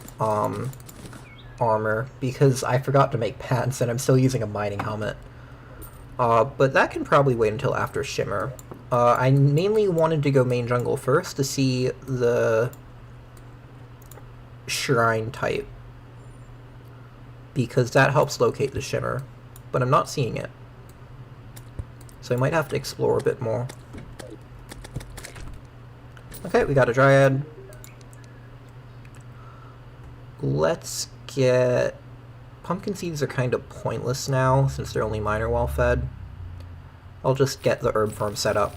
Speaker 1: armor, because I forgot to make pants and I'm still using a mining helmet. But that can probably wait until after Shimmer. I mainly wanted to go main jungle first to see the shrine type, because that helps locate the Shimmer, but I'm not seeing it. So I might have to explore a bit more. Okay, we got a Dryad. Let's get... Pumpkin seeds are kind of pointless now, since they're only minor well fed. I'll just get the herb farm set up.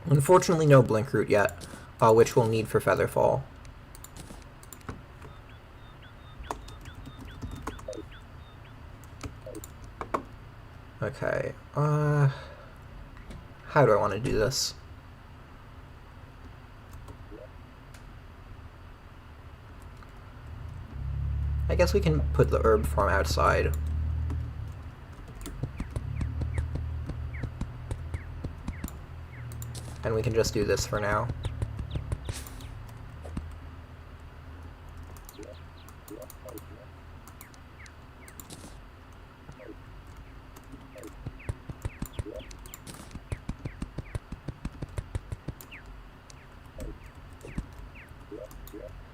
Speaker 1: Unfortunately, no blink root yet, which we'll need for Featherfall. Okay, how do I want to do this? I guess we can put the herb farm outside. And we can just do this for now.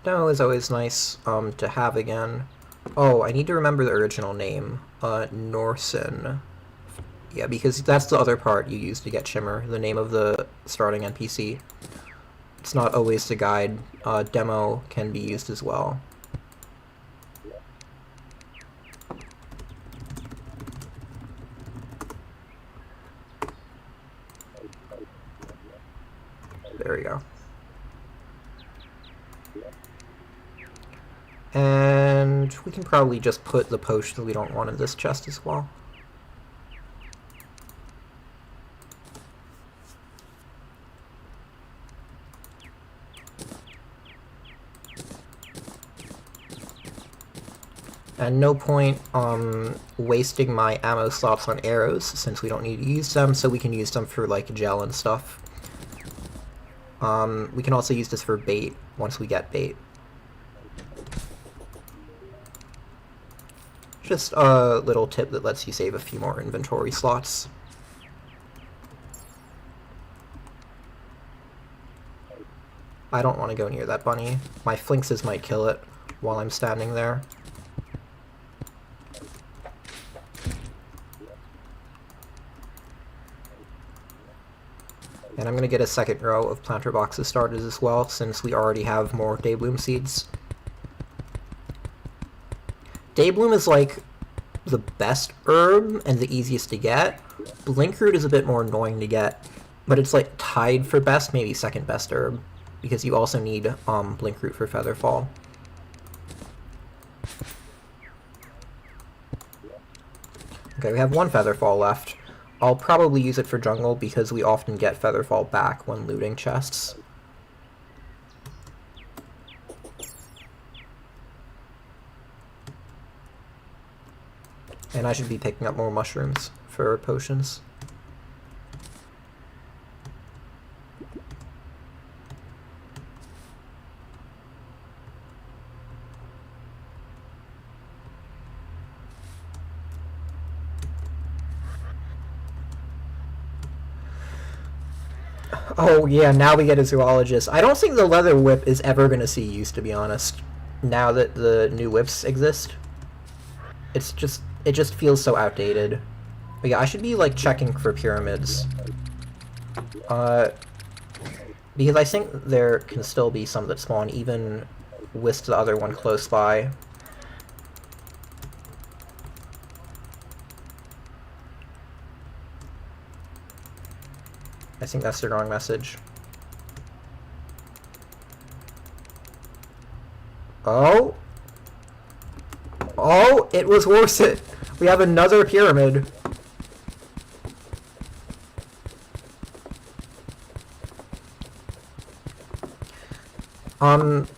Speaker 1: Demo is always nice to have again. Oh, I need to remember the original name. Norsen. Yeah, because that's the other part you use to get Shimmer, the name of the starting NPC. It's not always the guide. Demo can be used as well. There we go. And we can probably just put the potions we don't want in this chest as well. And no point wasting my ammo slots on arrows, since we don't need to use them, so we can use them for like gel and stuff. We can also use this for bait, once we get bait. Just a little tip that lets you save a few more inventory slots. I don't want to go near that bunny. My flinxes might kill it while I'm standing there. And I'm going to get a second row of planter boxes started as well, since we already have more Daybloom seeds. Daybloom is like the best herb and the easiest to get. Blinkroot is a bit more annoying to get, but it's like tied for best, maybe second best herb, because you also need Blinkroot for Featherfall. Okay, we have one Featherfall left. I'll probably use it for jungle because we often get Featherfall back when looting chests. And I should be picking up more mushrooms for potions. Oh yeah, now we get a zoologist. I don't think the leather whip is ever going to see use, to be honest, now that the new whips exist. It just feels so outdated. But yeah, I should be like checking for pyramids. Because I think there can still be some that spawn even with the other one close by. I think that's the wrong message. Oh! Oh, it was worth it! We have another pyramid!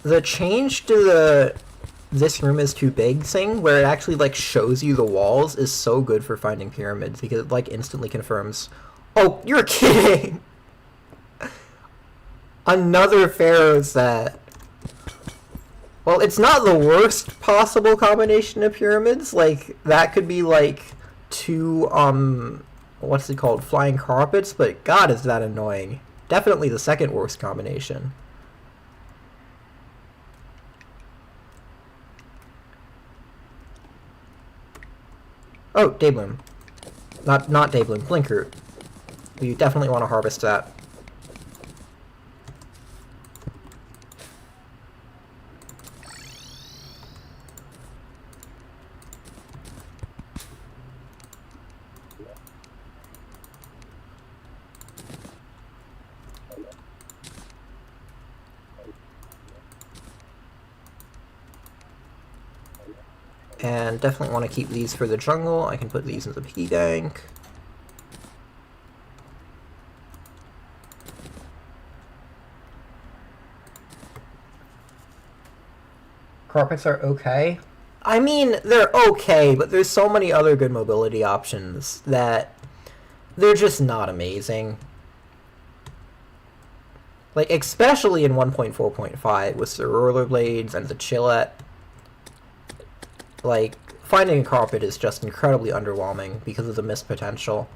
Speaker 1: The change to this room is too big thing, where it actually, like, shows you the walls, is so good for finding pyramids, because it, like, instantly confirms... Oh, you're kidding! Another pharaoh set. Well, it's not the worst possible combination of pyramids. Like, that could be, like, two, what's it called? Flying carpets, but god, is that annoying. Definitely the second worst combination. Oh, daybloom. Not daybloom, blinkroot. You definitely want to harvest that. And definitely want to keep these for the jungle. I can put these in the piggy bank. Carpets are okay. I mean, they're okay, but there's so many other good mobility options that they're just not amazing. Like, especially in 1.4.5 with the rollerblades and the chillette. Like, finding a carpet is just incredibly underwhelming because of the missed potential.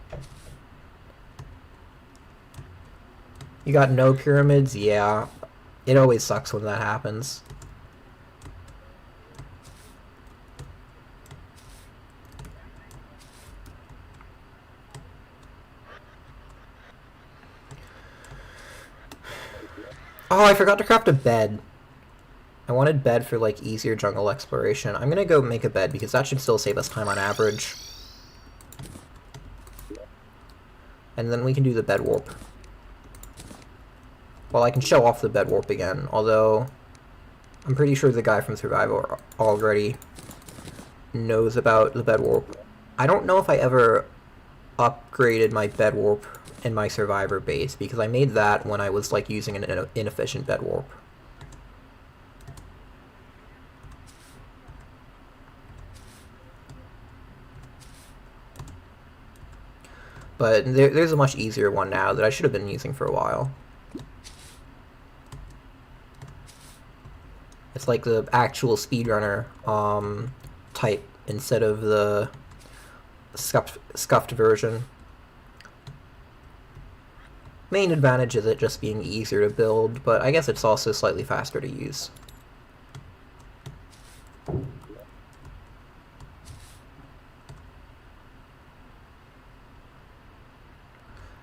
Speaker 1: You got no pyramids? Yeah. It always sucks when that happens. Oh, I forgot to craft a bed. I wanted bed for, like, easier jungle exploration. I'm gonna go make a bed, because that should still save us time on average. And then we can do the bed warp. Well, I can show off the bed warp again, although I'm pretty sure the guy from Survival already knows about the bed warp. I don't know if I ever upgraded my bed warp in my Survivor base, because I made that when I was, like, using an inefficient bed warp. But there's a much easier one now that I should have been using for a while. It's like the actual speedrunner type instead of the scuffed version. Main advantage is it just being easier to build, but I guess it's also slightly faster to use.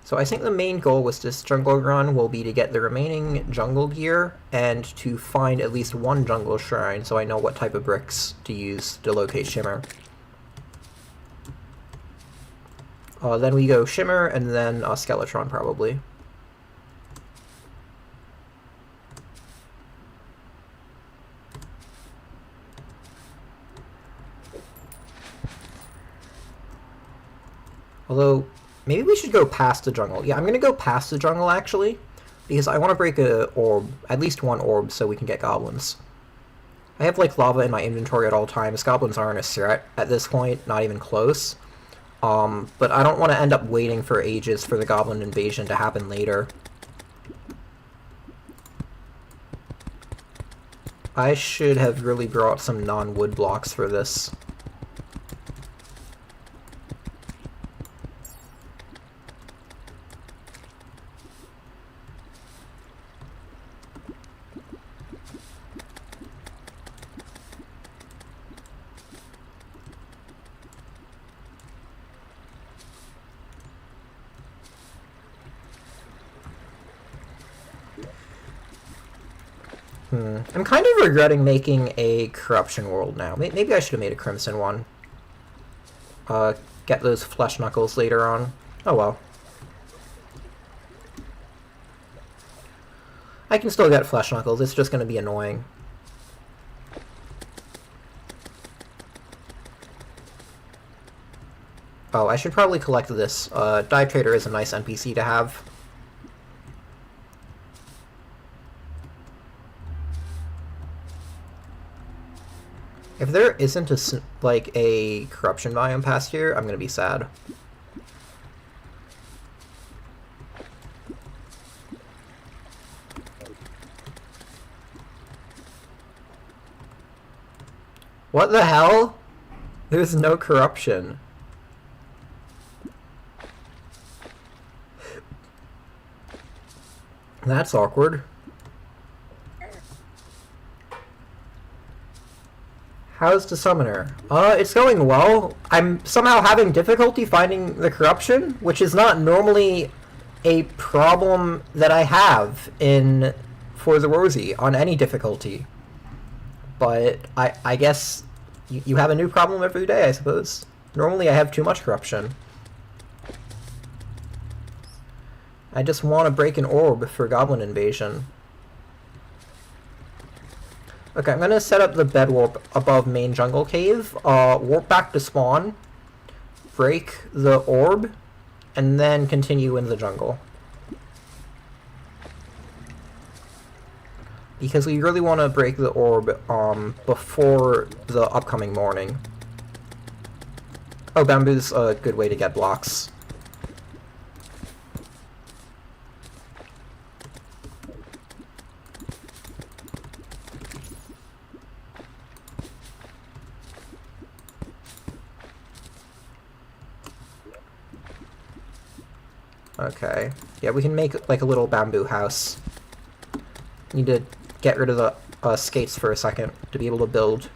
Speaker 1: So I think the main goal with this jungle run will be to get the remaining jungle gear and to find at least one jungle shrine so I know what type of bricks to use to locate Shimmer. Then we go Shimmer and then Skeletron probably. Although, maybe we should go past the jungle. Yeah, I'm gonna go past the jungle, actually, because I want to break a orb, at least one orb, so we can get goblins. I have, like, lava in my inventory at all times. Goblins aren't a threat at this point, not even close. But I don't want to end up waiting for ages for the goblin invasion to happen later. I should have really brought some non-wood blocks for this. I'm kind of regretting making a corruption world now. Maybe I should have made a crimson one. Get those flesh knuckles later on. Oh well. I can still get flesh knuckles, it's just gonna be annoying. Oh, I should probably collect this. Dive Trader is a nice NPC to have. If there isn't a corruption biome past here, I'm gonna be sad. What the hell? There's no corruption. That's awkward. How's the summoner? It's going well. I'm somehow having difficulty finding the corruption, which is not normally a problem that I have in For the Rosie on any difficulty. But I guess you have a new problem every day, I suppose. Normally I have too much corruption. I just want to break an orb for Goblin Invasion. Okay, I'm gonna set up the bed warp above main jungle cave, warp back to spawn, break the orb, and then continue in the jungle. Because we really want to break the orb before the upcoming morning. Oh, bamboo's a good way to get blocks. Okay. Yeah, we can make like a little bamboo house. Need to get rid of the skates for a second to be able to build.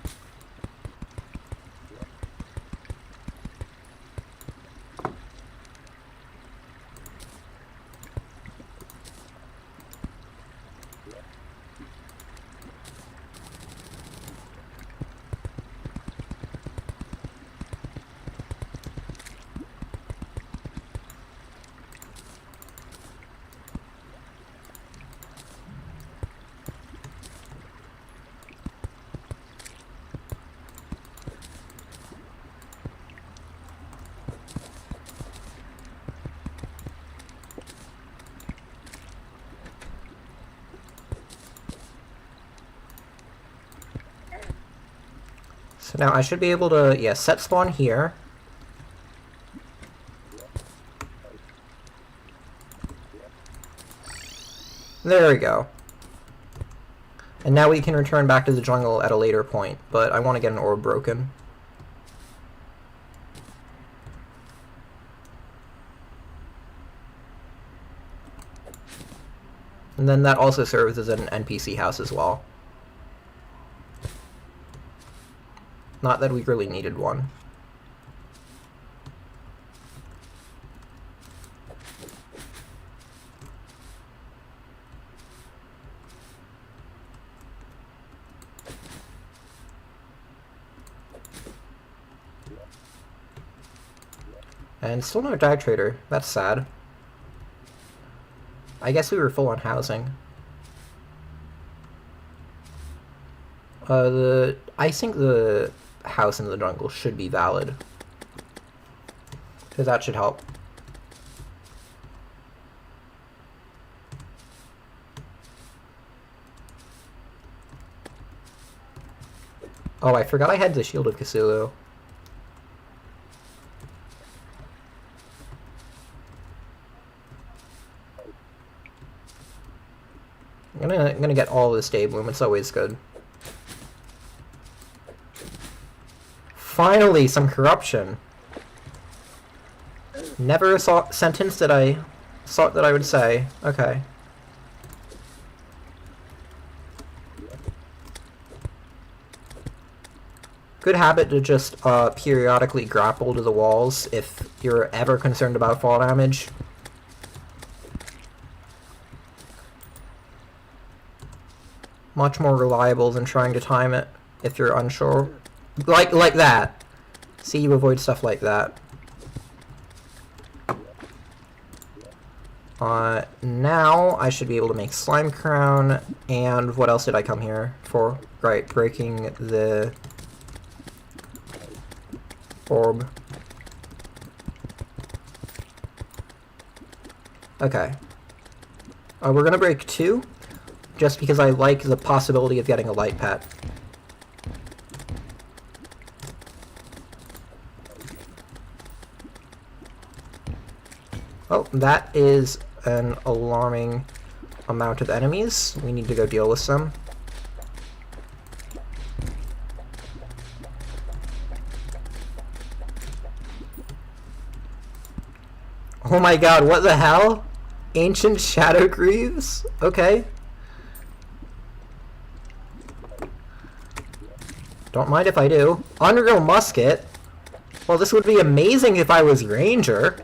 Speaker 1: So now I should be able to, yeah, set spawn here. There we go. And now we can return back to the jungle at a later point, but I want to get an orb broken. And then that also serves as an NPC house as well. Not that we really needed one. And still no dive trader. That's sad. I guess we were full on housing. I think the house in the jungle should be valid. Because that should help. Oh, I forgot I had the Shield of Cthulhu. I'm gonna get all this day bloom, it's always good. Finally, some corruption. Never a sentence that I thought that I would say. Okay. Good habit to just periodically grapple to the walls if you're ever concerned about fall damage. Much more reliable than trying to time it if you're unsure. Like that. See, you avoid stuff like that. Now I should be able to make slime crown, and what else did I come here for? Right, breaking the orb. Okay. We're gonna break 2, just because I like the possibility of getting a light pet. Oh, that is an alarming amount of enemies. We need to go deal with some. Oh my god, what the hell? Ancient Shadow Greaves? Okay. Don't mind if I do. Unreal Musket? Well, this would be amazing if I was Ranger.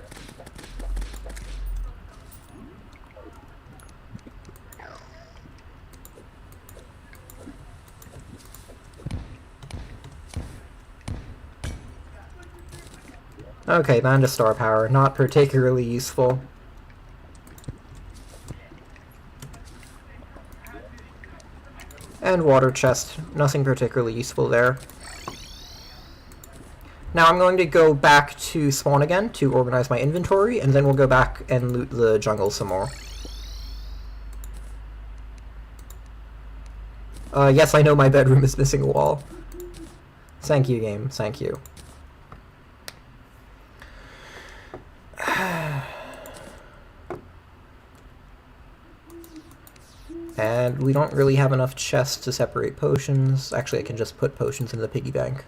Speaker 1: Okay, Band of Star Power, not particularly useful. And Water Chest, nothing particularly useful there. Now I'm going to go back to spawn again to organize my inventory, and then we'll go back and loot the jungle some more. Yes, I know my bedroom is missing a wall. Thank you, game. Thank you. And we don't really have enough chests to separate potions. Actually, I can just put potions in the piggy bank.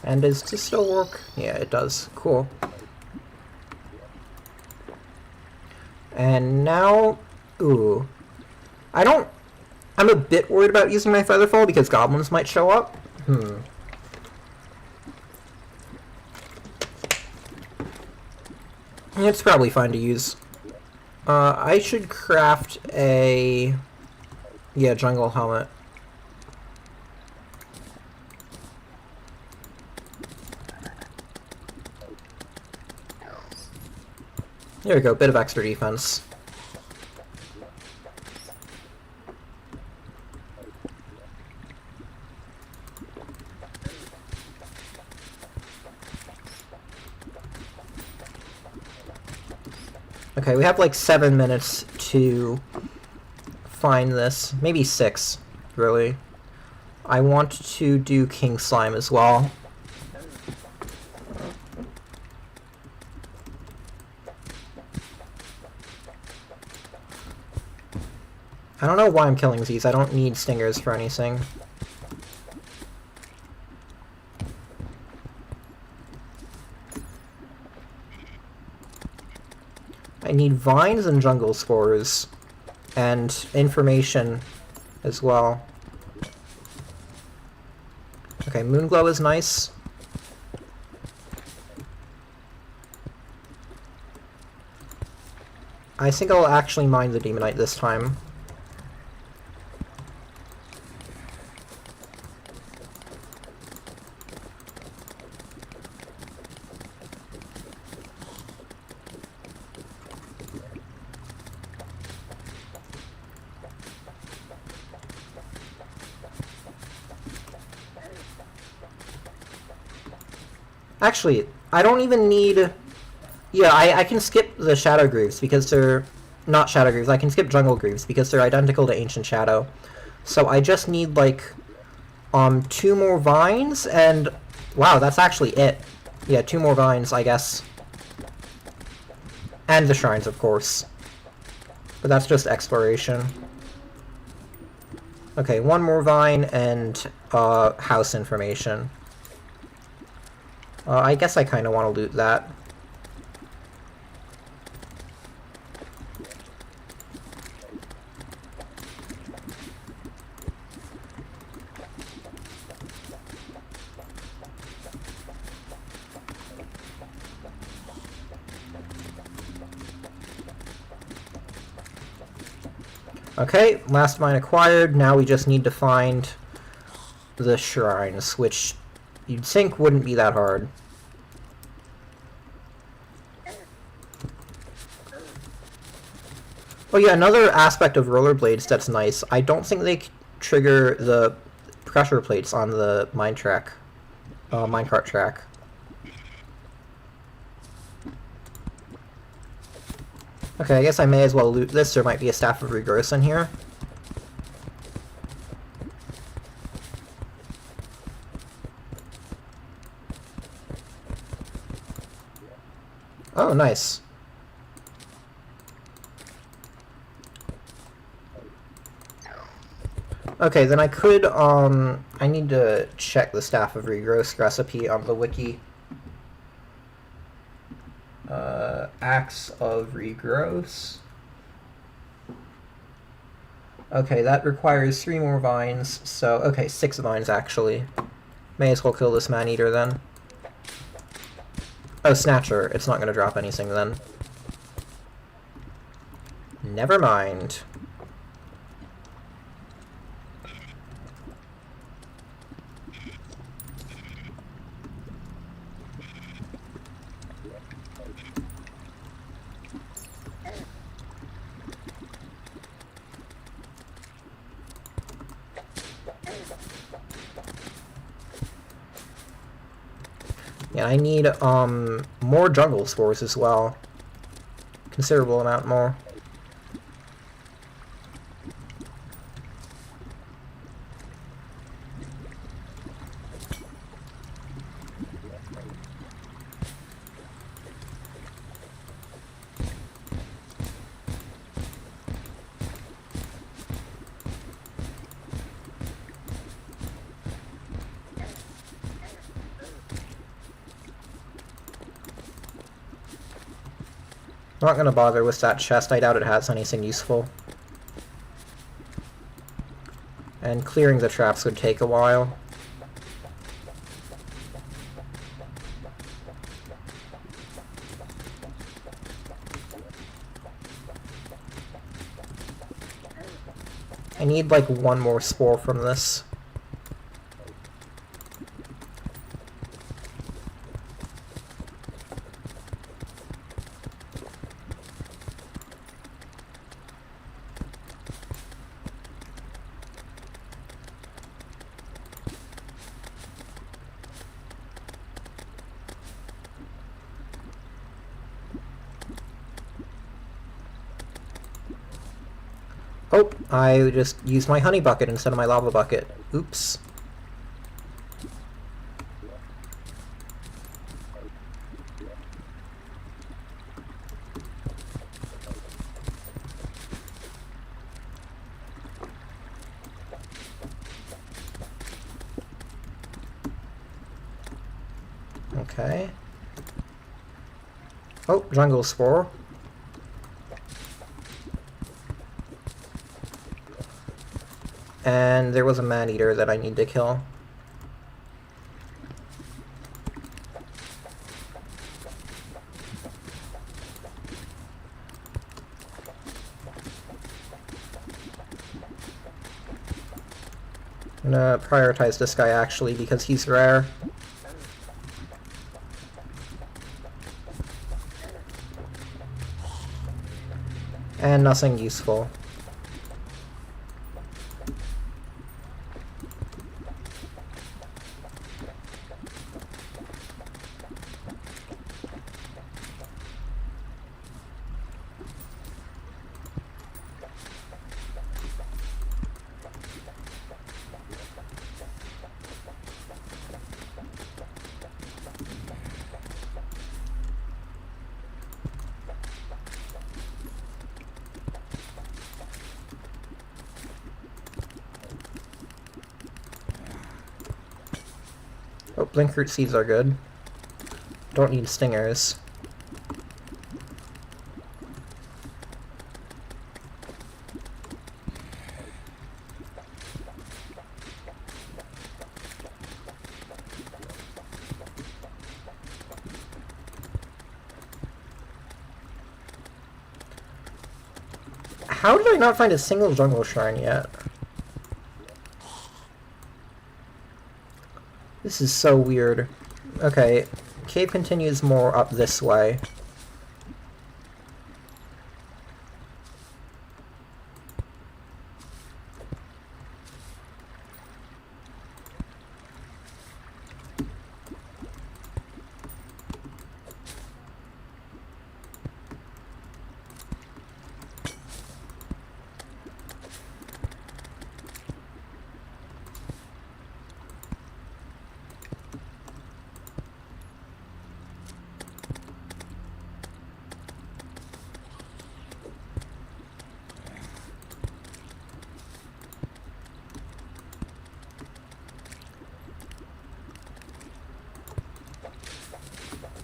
Speaker 1: And does this still work? Yeah, it does. Cool. And now... Ooh. I'm a bit worried about using my Featherfall because goblins might show up. It's probably fine to use. I should craft a... Yeah, jungle helmet. There we go, bit of extra defense. Okay, we have like 7 minutes to find this. Maybe 6, really. I want to do King Slime as well. I don't know why I'm killing these. I don't need stingers for anything. I need vines and jungle spores. And information as well. Okay, Moonglow is nice. I think I'll actually mine the Demonite this time. Actually, I don't even need... Yeah, I can skip the Shadow Greaves because they're... Not Shadow Greaves, I can skip Jungle Greaves because they're identical to Ancient Shadow. So I just need, like, 2 more vines and... Wow, that's actually it. Yeah, 2 more vines, I guess. And the shrines, of course. But that's just exploration. Okay, 1 more vine and house information. I guess I kind of want to loot that. Okay, last mine acquired. Now we just need to find the shrines, which you'd think wouldn't be that hard. Oh yeah, another aspect of rollerblades that's nice. I don't think they trigger the pressure plates on the minecart track. Okay, I guess I may as well loot this. There might be a staff of regrowth in here. Oh, nice. Okay, then I could, I need to check the Staff of Regrowth recipe on the wiki. Axe of Regrowth. Okay, that requires 3 more vines, so, okay, 6 vines, actually. May as well kill this man-eater, then. Oh, Snatcher. It's not gonna drop anything, then. Never mind. Yeah, I need, more jungle spores as well. Considerable amount more. I'm not gonna bother with that chest. I doubt it has anything useful. And clearing the traps would take a while. I need like 1 more spore from this. Oh, I just used my honey bucket instead of my lava bucket. Oops. Okay. Oh, jungle spore. And there was a man-eater that I need to kill. I'm gonna prioritize this guy actually because he's rare. And nothing useful. Oh, blinkroot seeds are good. Don't need stingers. How did I not find a single jungle shrine yet? This is so weird. Okay, cave continues more up this way.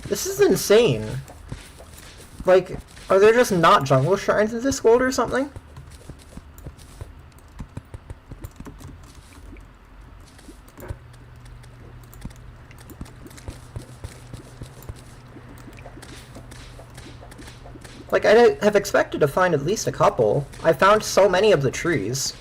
Speaker 1: This is insane. Like, are there just not jungle shrines in this world or something? Like, I have expected to find at least a couple. I found so many of the trees.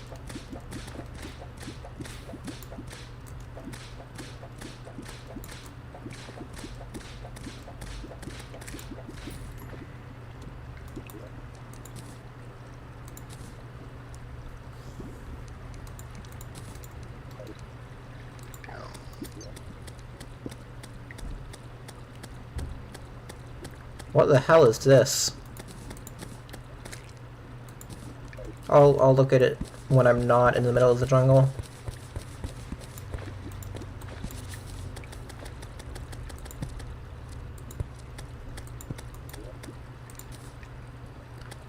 Speaker 1: What the hell is this? I'll look at it when I'm not in the middle of the jungle.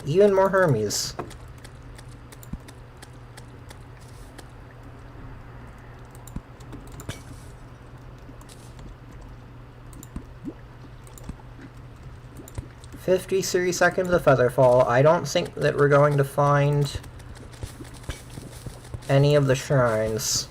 Speaker 1: Even more Hermes. $50 seconds of Featherfall. I don't think that we're going to find any of the shrines.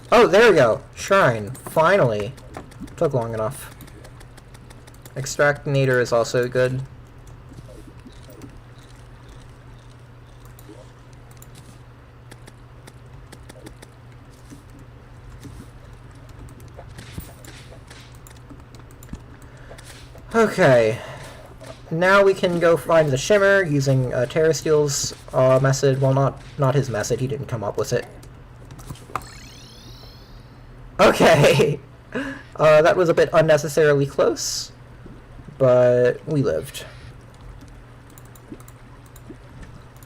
Speaker 1: Oh, there we go. Shrine. Finally. Took long enough. Extractinator is also good. Okay. Now we can go find the shimmer using Terrasteel's method. Well, not his method. He didn't come up with it. Okay. That was a bit unnecessarily close. But we lived.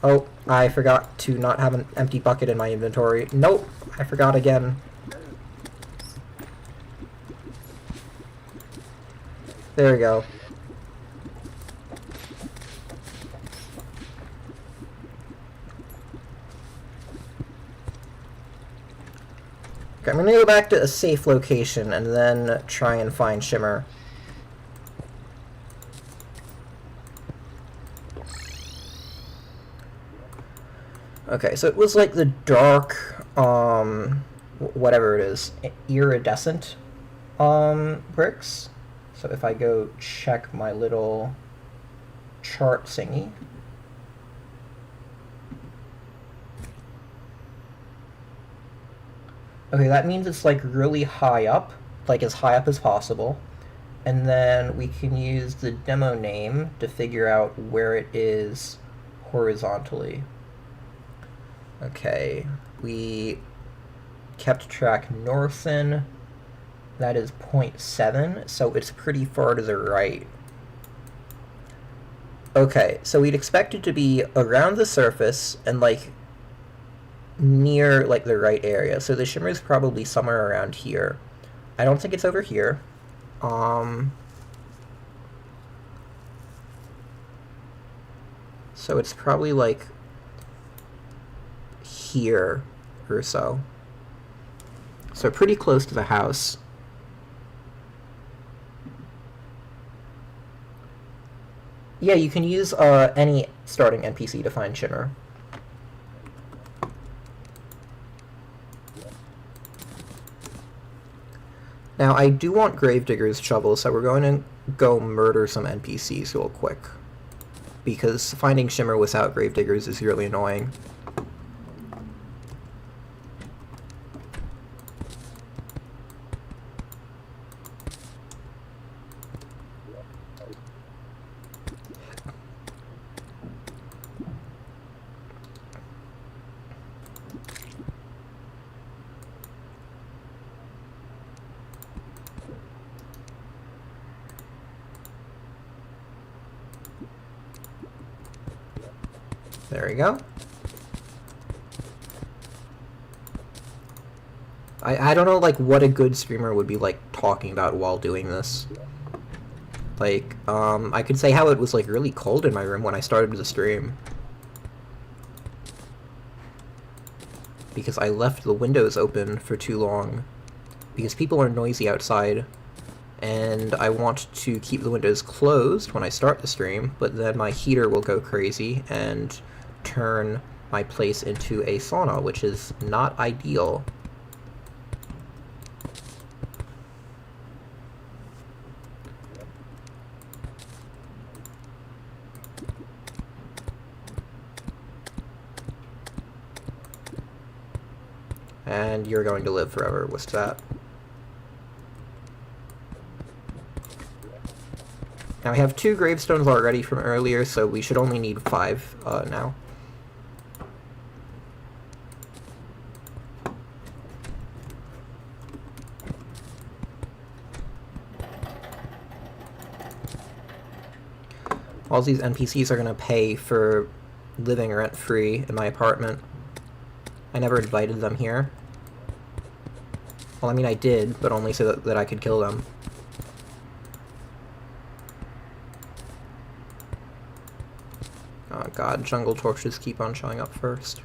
Speaker 1: Oh, I forgot to not have an empty bucket in my inventory. Nope, I forgot again. There we go. Okay, I'm gonna go back to a safe location and then try and find shimmer. Okay, so it was like the dark, whatever it is, iridescent, bricks. So if I go check my little chart thingy. Okay, that means it's like really high up, like as high up as possible. And then we can use the demo name to figure out where it is horizontally. Okay, we kept track northen. That is 0.7, so it's pretty far to the right. Okay, so we'd expect it to be around the surface and like near like the right area. So the shimmer is probably somewhere around here. I don't think it's over here. So it's probably like here or so. So pretty close to the house. Yeah, you can use any starting NPC to find Shimmer. Now, I do want Gravedigger's shovel, so we're going to go murder some NPCs real quick. Because finding Shimmer without Gravediggers is really annoying. There we go. I don't know, like, what a good streamer would be, like, talking about while doing this. Like, I could say how it was, like, really cold in my room when I started the stream. Because I left the windows open for too long. Because people are noisy outside. And I want to keep the windows closed when I start the stream, but then my heater will go crazy and turn my place into a sauna, which is not ideal. And you're going to live forever. What's that? Now we have 2 gravestones already from earlier, so we should only need 5 now. All these NPCs are going to pay for living rent-free in my apartment. I never invited them here. Well, I mean, I did, but only so that I could kill them. Oh god, jungle torches keep on showing up first.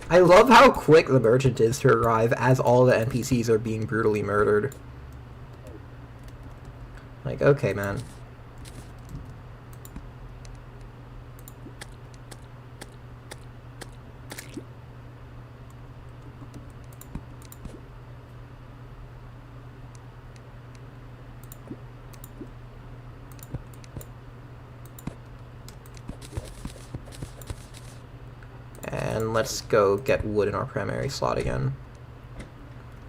Speaker 1: I love how quick the merchant is to arrive as all the NPCs are being brutally murdered. Like, okay, man. And let's go get wood in our primary slot again.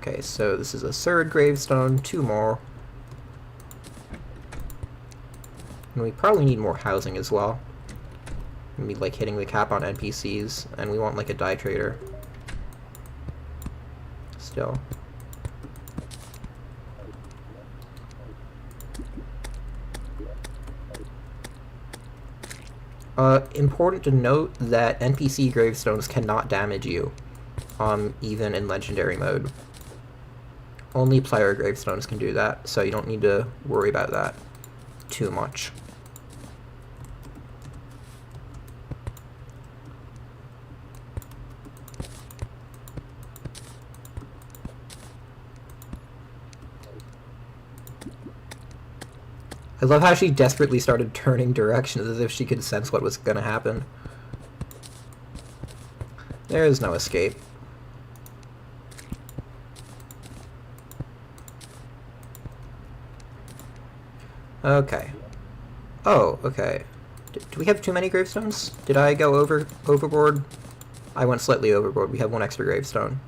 Speaker 1: Okay, so this is a 3rd gravestone, 2 more. And we probably need more housing as well. We need, like, hitting the cap on NPCs, and we want, like, a dye trader. Still. Important to note that NPC gravestones cannot damage you, even in legendary mode. Only player gravestones can do that, so you don't need to worry about that too much. I love how she desperately started turning directions as if she could sense what was gonna happen. There is no escape. Okay. Oh, okay. Do we have too many gravestones? Did I go overboard? I went slightly overboard. We have 1 extra gravestone.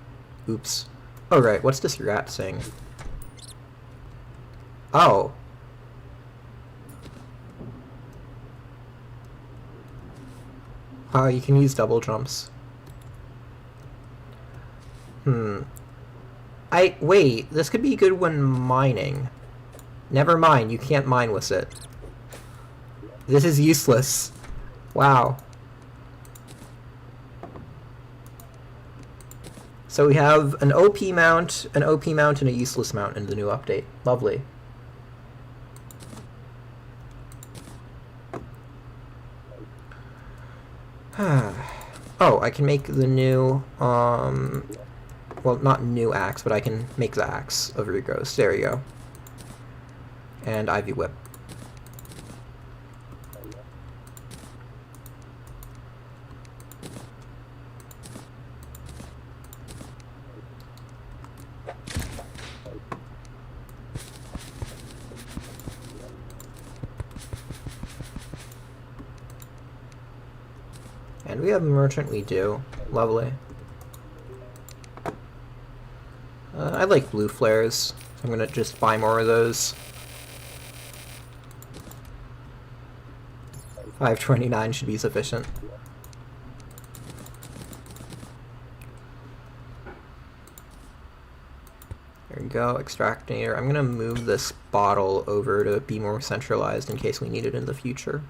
Speaker 1: Oops. Oh, right. What's this rat saying? Oh. Wow, you can use double jumps. Wait, this could be good when mining. Never mind, you can't mine with it. This is useless. Wow. So we have an OP mount, and a useless mount in the new update. Lovely. Oh, I can make the new, well, not new axe, but I can make the axe of Rigos. There you go. And Ivy Whip. And we have a merchant, we do. Lovely. I like blue flares. I'm gonna just buy more of those. 529 should be sufficient. There we go, extractor. I'm gonna move this bottle over to be more centralized in case we need it in the future.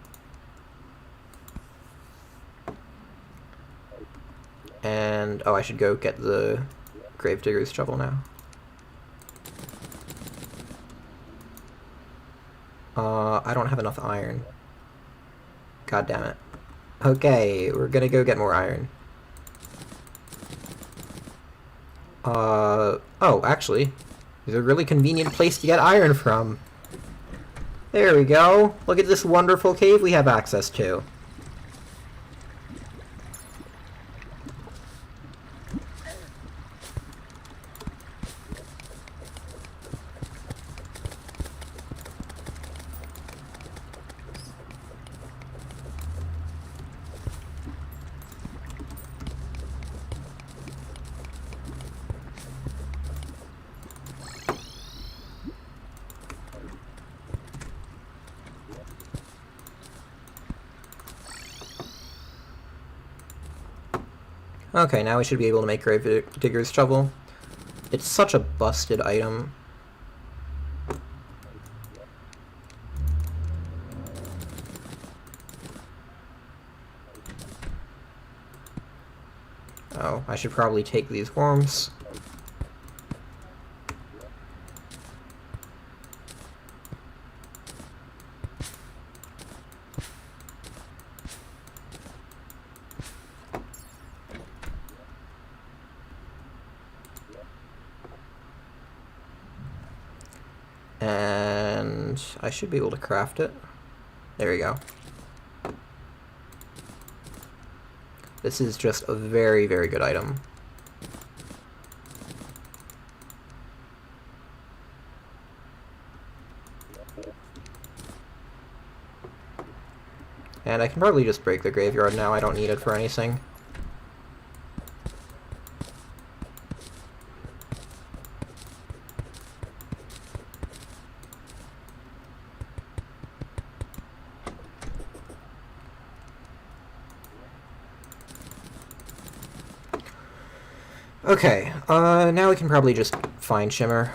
Speaker 1: And, oh, I should go get the Gravedigger's shovel now. I don't have enough iron. God damn it. Okay, we're gonna go get more iron. Oh, actually, there's a really convenient place to get iron from. There we go. Look at this wonderful cave we have access to. Okay, now we should be able to make Gravedigger's shovel. It's such a busted item. Oh, I should probably take these worms. And I should be able to craft it. There we go. This is just a very, very good item. And I can probably just break the graveyard now, I don't need it for anything. Okay, now we can probably just find Shimmer.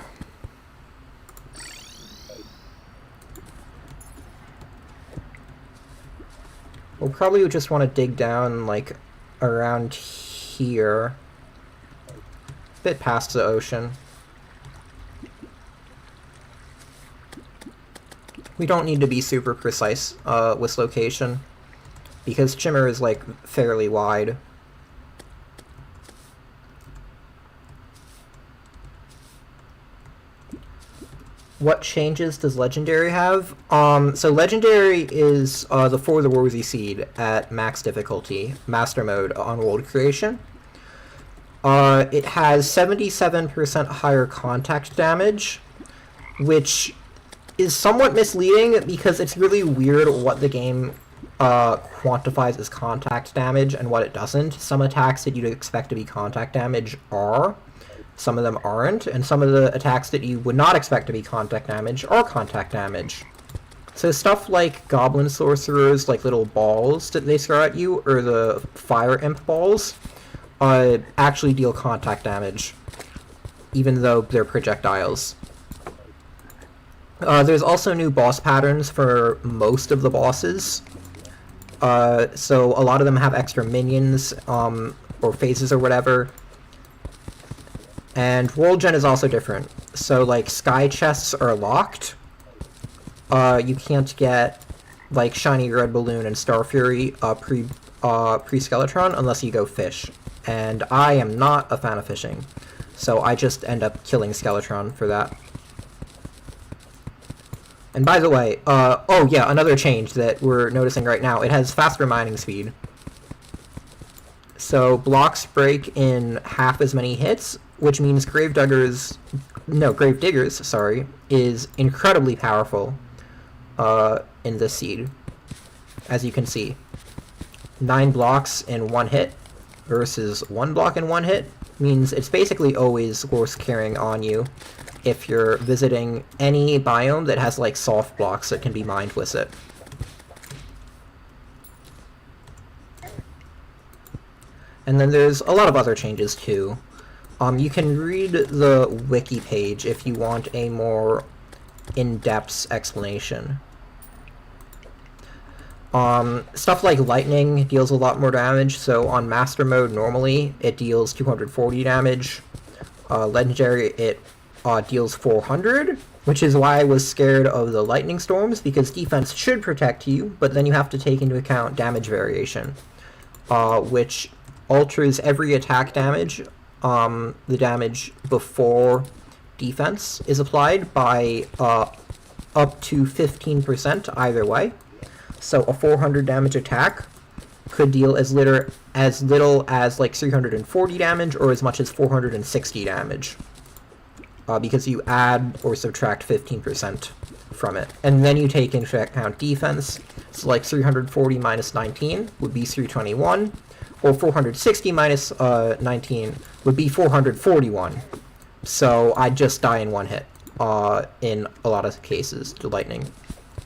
Speaker 1: We'll probably just want to dig down, like, around here. A bit past the ocean. We don't need to be super precise with location, because Shimmer is, like, fairly wide. What changes does Legendary have? So Legendary is the For the Worthy Seed at max difficulty, Master Mode on World Creation. It has 77% higher contact damage, which is somewhat misleading because it's really weird what the game quantifies as contact damage and what it doesn't. Some attacks that you'd expect to be contact damage are. Some of them aren't, and some of the attacks that you would not expect to be contact damage are contact damage. So stuff like Goblin Sorcerers, like little balls that they throw at you, or the Fire Imp balls, actually deal contact damage, even though they're projectiles. There's also new boss patterns for most of the bosses. So a lot of them have extra minions, or phases or whatever. And World Gen is also different. So, like, sky chests are locked. You can't get, like, Shiny Red Balloon and Star Fury pre-Skeletron unless you go fish. And I am not a fan of fishing. So I just end up killing Skeletron for that. And by the way, oh yeah, another change that we're noticing right now, it has faster mining speed. So blocks break in half as many hits, which means Gravediggers, sorry, is incredibly powerful in this seed, as you can see. 9 blocks in 1 hit versus 1 block in 1 hit means it's basically always worth carrying on you if you're visiting any biome that has like soft blocks that can be mined with it. And then there's a lot of other changes too. You can read the wiki page if you want a more in-depth explanation. Stuff like lightning deals a lot more damage, so on master mode normally it deals 240 damage. Legendary it deals 400, which is why I was scared of the lightning storms, because defense should protect you, but then you have to take into account damage variation, which alters every attack damage. The damage before defense is applied by up to 15% either way. So a 400 damage attack could deal as little as like 340 damage or as much as 460 damage. Because you add or subtract 15% from it. And then you take into account defense. So like 340 minus 19 would be 321. Or 460 minus 19 would be 441. So I'd just die in 1 hit in a lot of cases to lightning.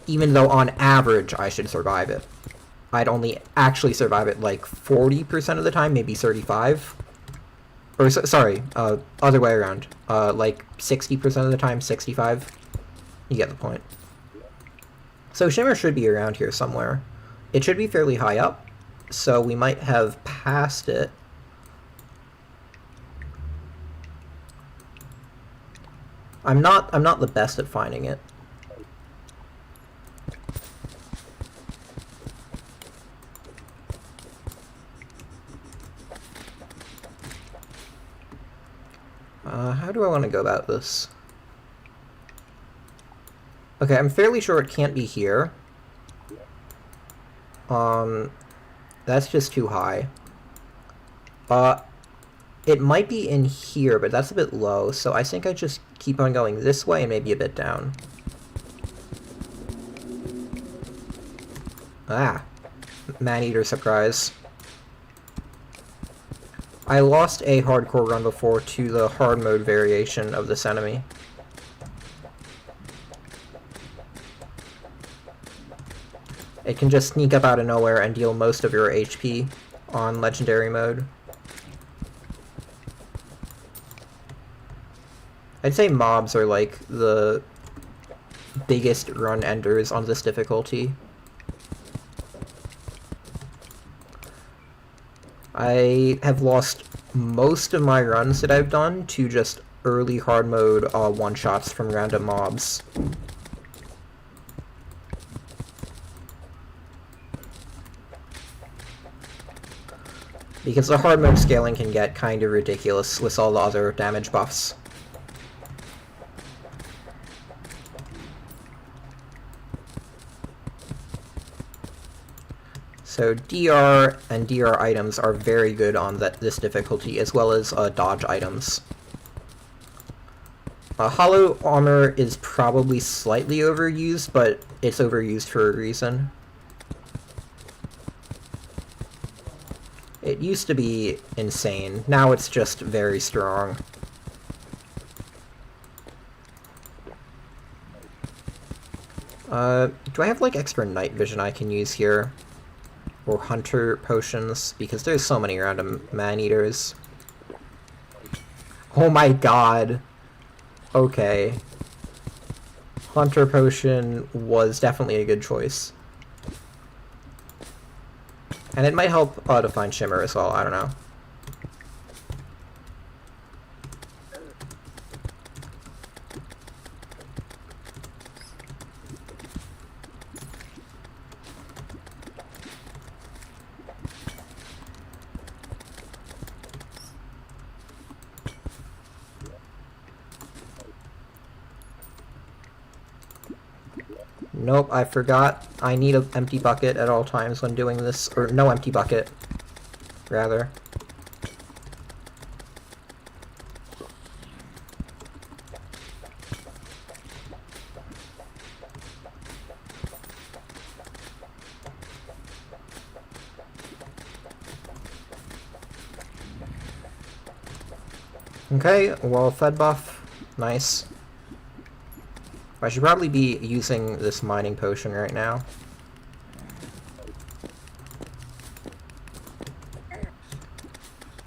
Speaker 1: Even though on average I should survive it. I'd only actually survive it like 40% of the time, maybe 35. Or sorry, other way around. Like 60% of the time, 65. You get the point. So Shimmer should be around here somewhere. It should be fairly high up, so we might have passed it. I'm not the best at finding it. How do I want to go about this? Okay, I'm fairly sure it can't be here. That's just too high. It might be in here, but that's a bit low, so I think I just keep on going this way and maybe a bit down. Ah. Maneater surprise. I lost a hardcore run before to the hard mode variation of this enemy. It can just sneak up out of nowhere and deal most of your HP on legendary mode. I'd say mobs are like the biggest run enders on this difficulty. I have lost most of my runs that I've done to just early hard mode one-shots from random mobs. Because the hard mode scaling can get kind of ridiculous with all the other damage buffs. So DR and DR items are very good on this difficulty, as well as dodge items. Hollow armor is probably slightly overused, but it's overused for a reason. It used to be insane, now it's just very strong. Do I have like extra night vision I can use here? Or hunter potions, because there's so many random man-eaters. Oh my god. Okay. Hunter potion was definitely a good choice. And it might help to find Shimmer as well, I don't know. nope, I forgot. I need an empty bucket at all times when doing this, or no empty bucket, rather. Okay, well fed buff. Nice. I should probably be using this mining potion right now.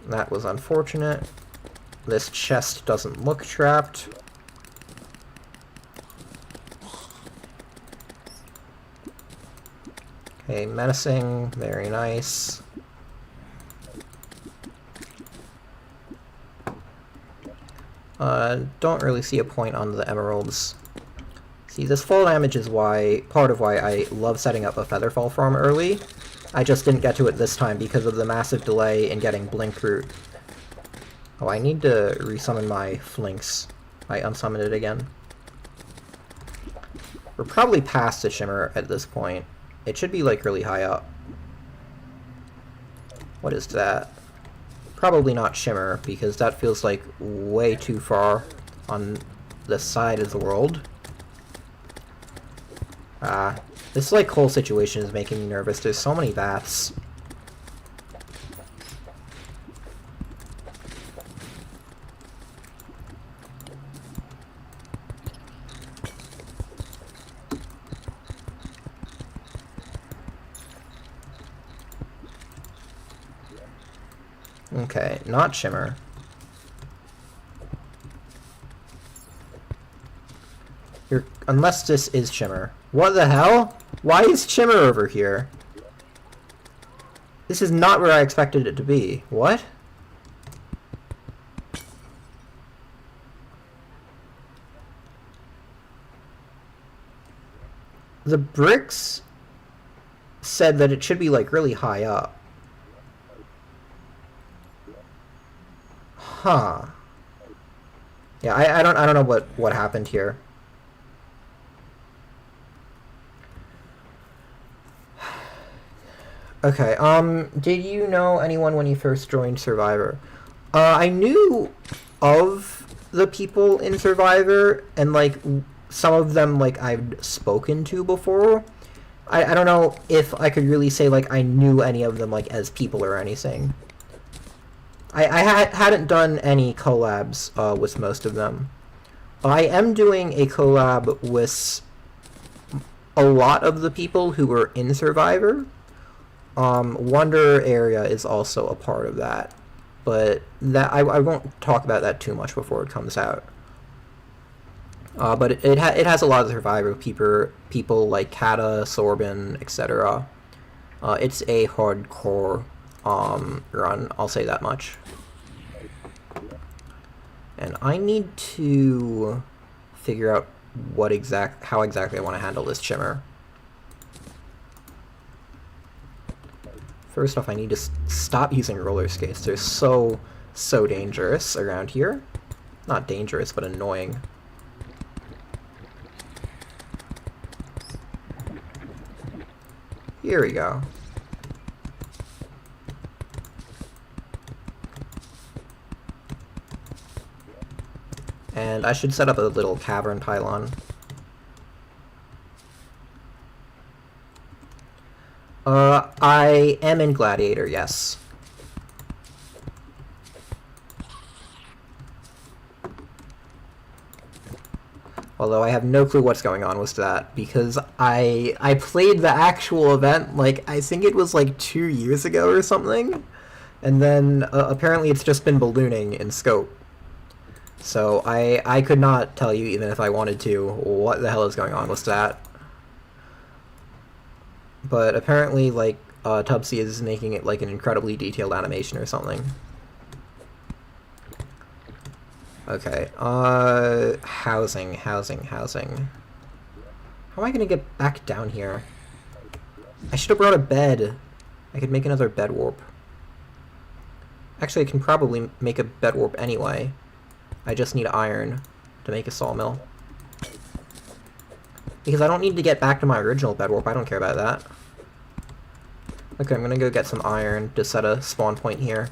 Speaker 1: That was unfortunate. This chest doesn't look trapped. Okay, menacing. Very nice. Don't really see a point on the emeralds. See, this fall damage is part of why I love setting up a Featherfall farm early. I just didn't get to it this time because of the massive delay in getting Blink Root. Oh, I need to resummon my Flinks. I unsummoned it again. We're probably past the Shimmer at this point. It should be, like, really high up. What is that? Probably not Shimmer, because that feels like way too far on the side of the world. This like whole situation is making me nervous. There's so many bats. Okay, not Shimmer. Unless this is Shimmer. What the hell? Why is Shimmer over here? This is not where I expected it to be. What? The bricks said that it should be like really high up. Huh. Yeah, I don't know what happened here. Okay, did you know anyone when you first joined Survivor? I knew of the people in Survivor, and, like, some of them, like, I've spoken to before. I don't know if I could really say, like, I knew any of them, like, as people or anything. I hadn't done any collabs, with most of them. I am doing a collab with a lot of the people who were in Survivor. Wonder Area is also a part of that, but that I won't talk about that too much before it comes out. But it has a lot of Survivor people like Kata, Sorbin, etc. It's a hardcore run, I'll say that much. And I need to figure out how exactly I want to handle this Shimmer. First off, I need to stop using roller skates. They're so dangerous around here. Not dangerous, but annoying. Here we go. And I should set up a little cavern pylon. I am in Gladiator, yes. Although I have no clue what's going on with that, because I played the actual event, like, I think it was like 2 years ago or something, and then apparently it's just been ballooning in scope. So I could not tell you, even if I wanted to, what the hell is going on with that. But apparently, like, Tubsy is making it like an incredibly detailed animation or something. Okay, housing. How am I gonna get back down here? I should have brought a bed. I could make another bed warp. Actually, I can probably make a bed warp anyway. I just need iron to make a sawmill. Because I don't need to get back to my original bed warp. I don't care about that. Okay, I'm gonna go get some iron to set a spawn point here.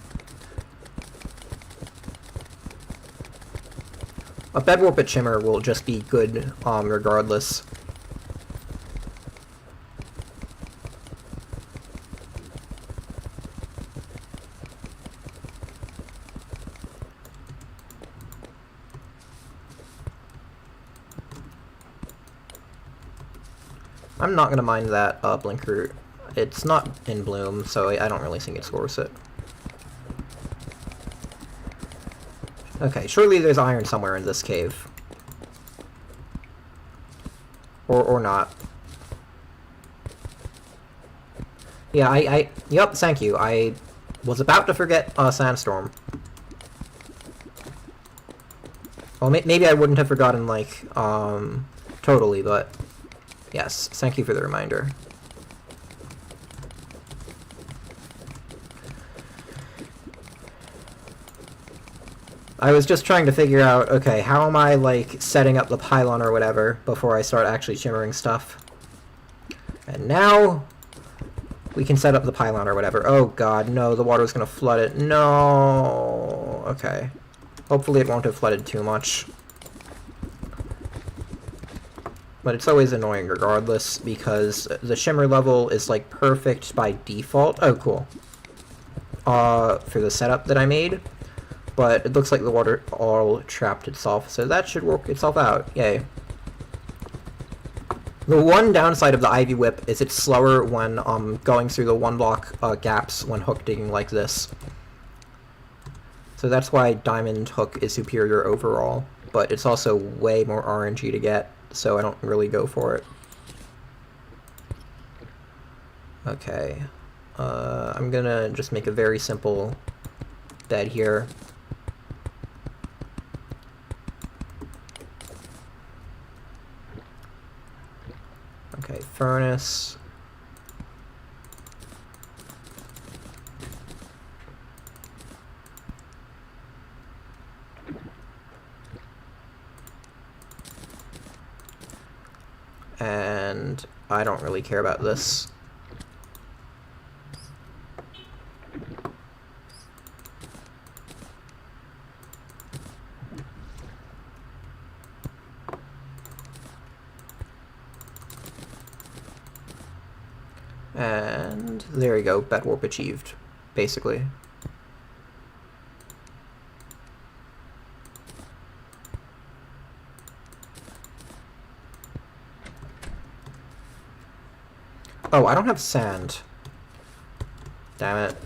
Speaker 1: A bed warp at Shimmer will just be good, regardless. I'm not gonna mind that blink root. It's not in bloom, so I don't really think it's worth it. Okay, surely there's iron somewhere in this cave. Or not. Yeah, yep, thank you. I was about to forget Sandstorm. Well, maybe I wouldn't have forgotten, like, totally, but yes, thank you for the reminder. I was just trying to figure out, okay, how am I, like, setting up the pylon or whatever before I start actually shimmering stuff. And now we can set up the pylon or whatever. Oh god, no, the water's gonna flood it. No. Okay. Hopefully it won't have flooded too much. But it's always annoying regardless, because the shimmer level is, like, perfect by default. Oh, cool. For the setup that I made. But it looks like the water all trapped itself, so that should work itself out. Yay. The one downside of the Ivy Whip is it's slower when going through the one block gaps when hook digging like this. So that's why Diamond Hook is superior overall, but it's also way more RNG to get, so I don't really go for it. Okay. I'm gonna just make a very simple bed here. Okay, furnace. And I don't really care about this. And there you go, bed warp achieved, basically. Oh, I don't have sand. Damn it.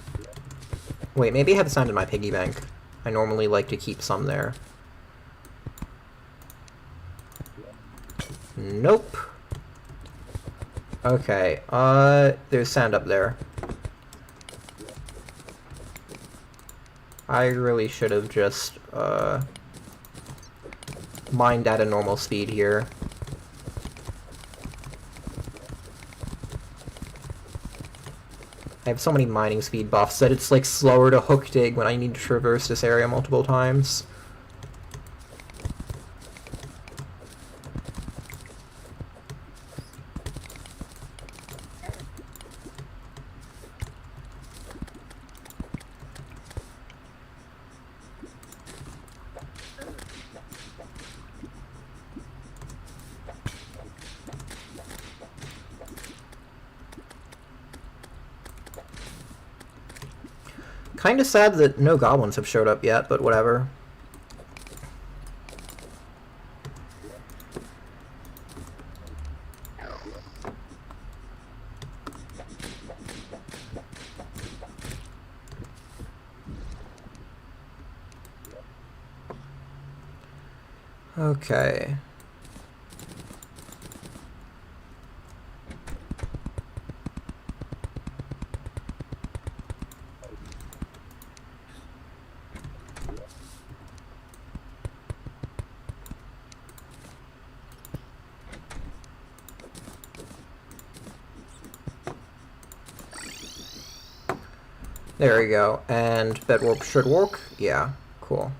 Speaker 1: Wait, maybe I have sand in my piggy bank. I normally like to keep some there. Nope. Okay, there's sand up there. I really should have just, mined at a normal speed here. I have so many mining speed buffs that it's, like, slower to hook dig when I need to traverse this area multiple times. Kinda sad that no goblins have showed up yet, but whatever. Okay. There we go. And bed warp should work? Yeah, cool.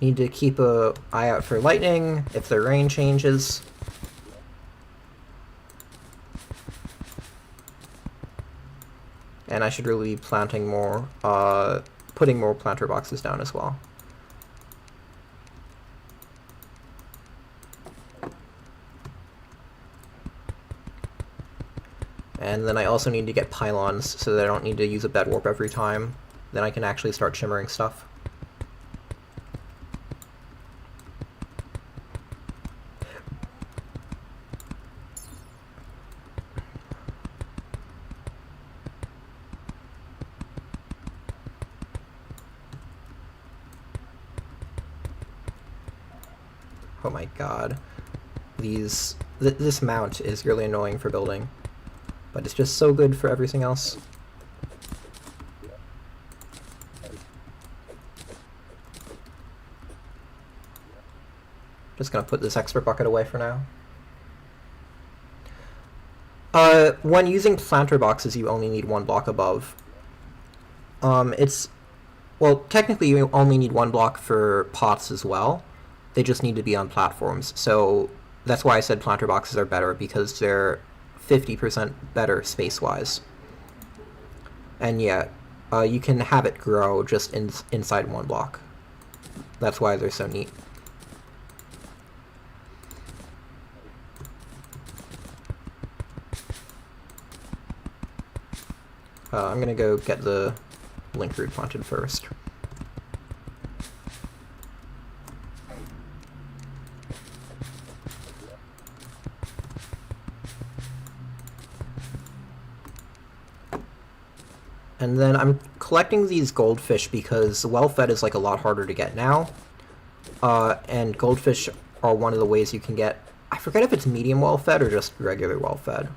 Speaker 1: Need to keep an eye out for lightning if the rain changes. And I should really be planting more, putting more planter boxes down as well. And then I also need to get pylons so that I don't need to use a bed warp every time. Then I can actually start shimmering stuff. Oh my god. This mount is really annoying for building, but it's just so good for everything else. Just gonna put this extra bucket away for now. When using planter boxes, you only need one block above. Well, technically you only need one block for pots as well. They just need to be on platforms. So that's why I said planter boxes are better, because they're 50% better space-wise. And yeah, you can have it grow just inside one block. That's why they're so neat. I'm gonna go get the link root planted first. And then I'm collecting these goldfish because well-fed is like a lot harder to get now. And goldfish are one of the ways you can get, I forget if it's medium well-fed or just regular well-fed.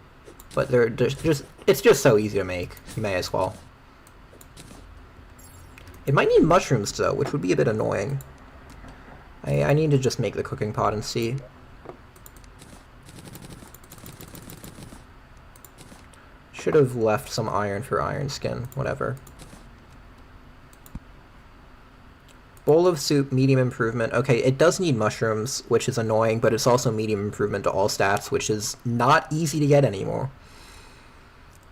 Speaker 1: But they're just it's just so easy to make. You may as well. It might need mushrooms though, which would be a bit annoying. I need to just make the cooking pot and see. Should have left some iron for iron skin, whatever. Bowl of soup, medium improvement. Okay, it does need mushrooms, which is annoying, but it's also medium improvement to all stats, which is not easy to get anymore.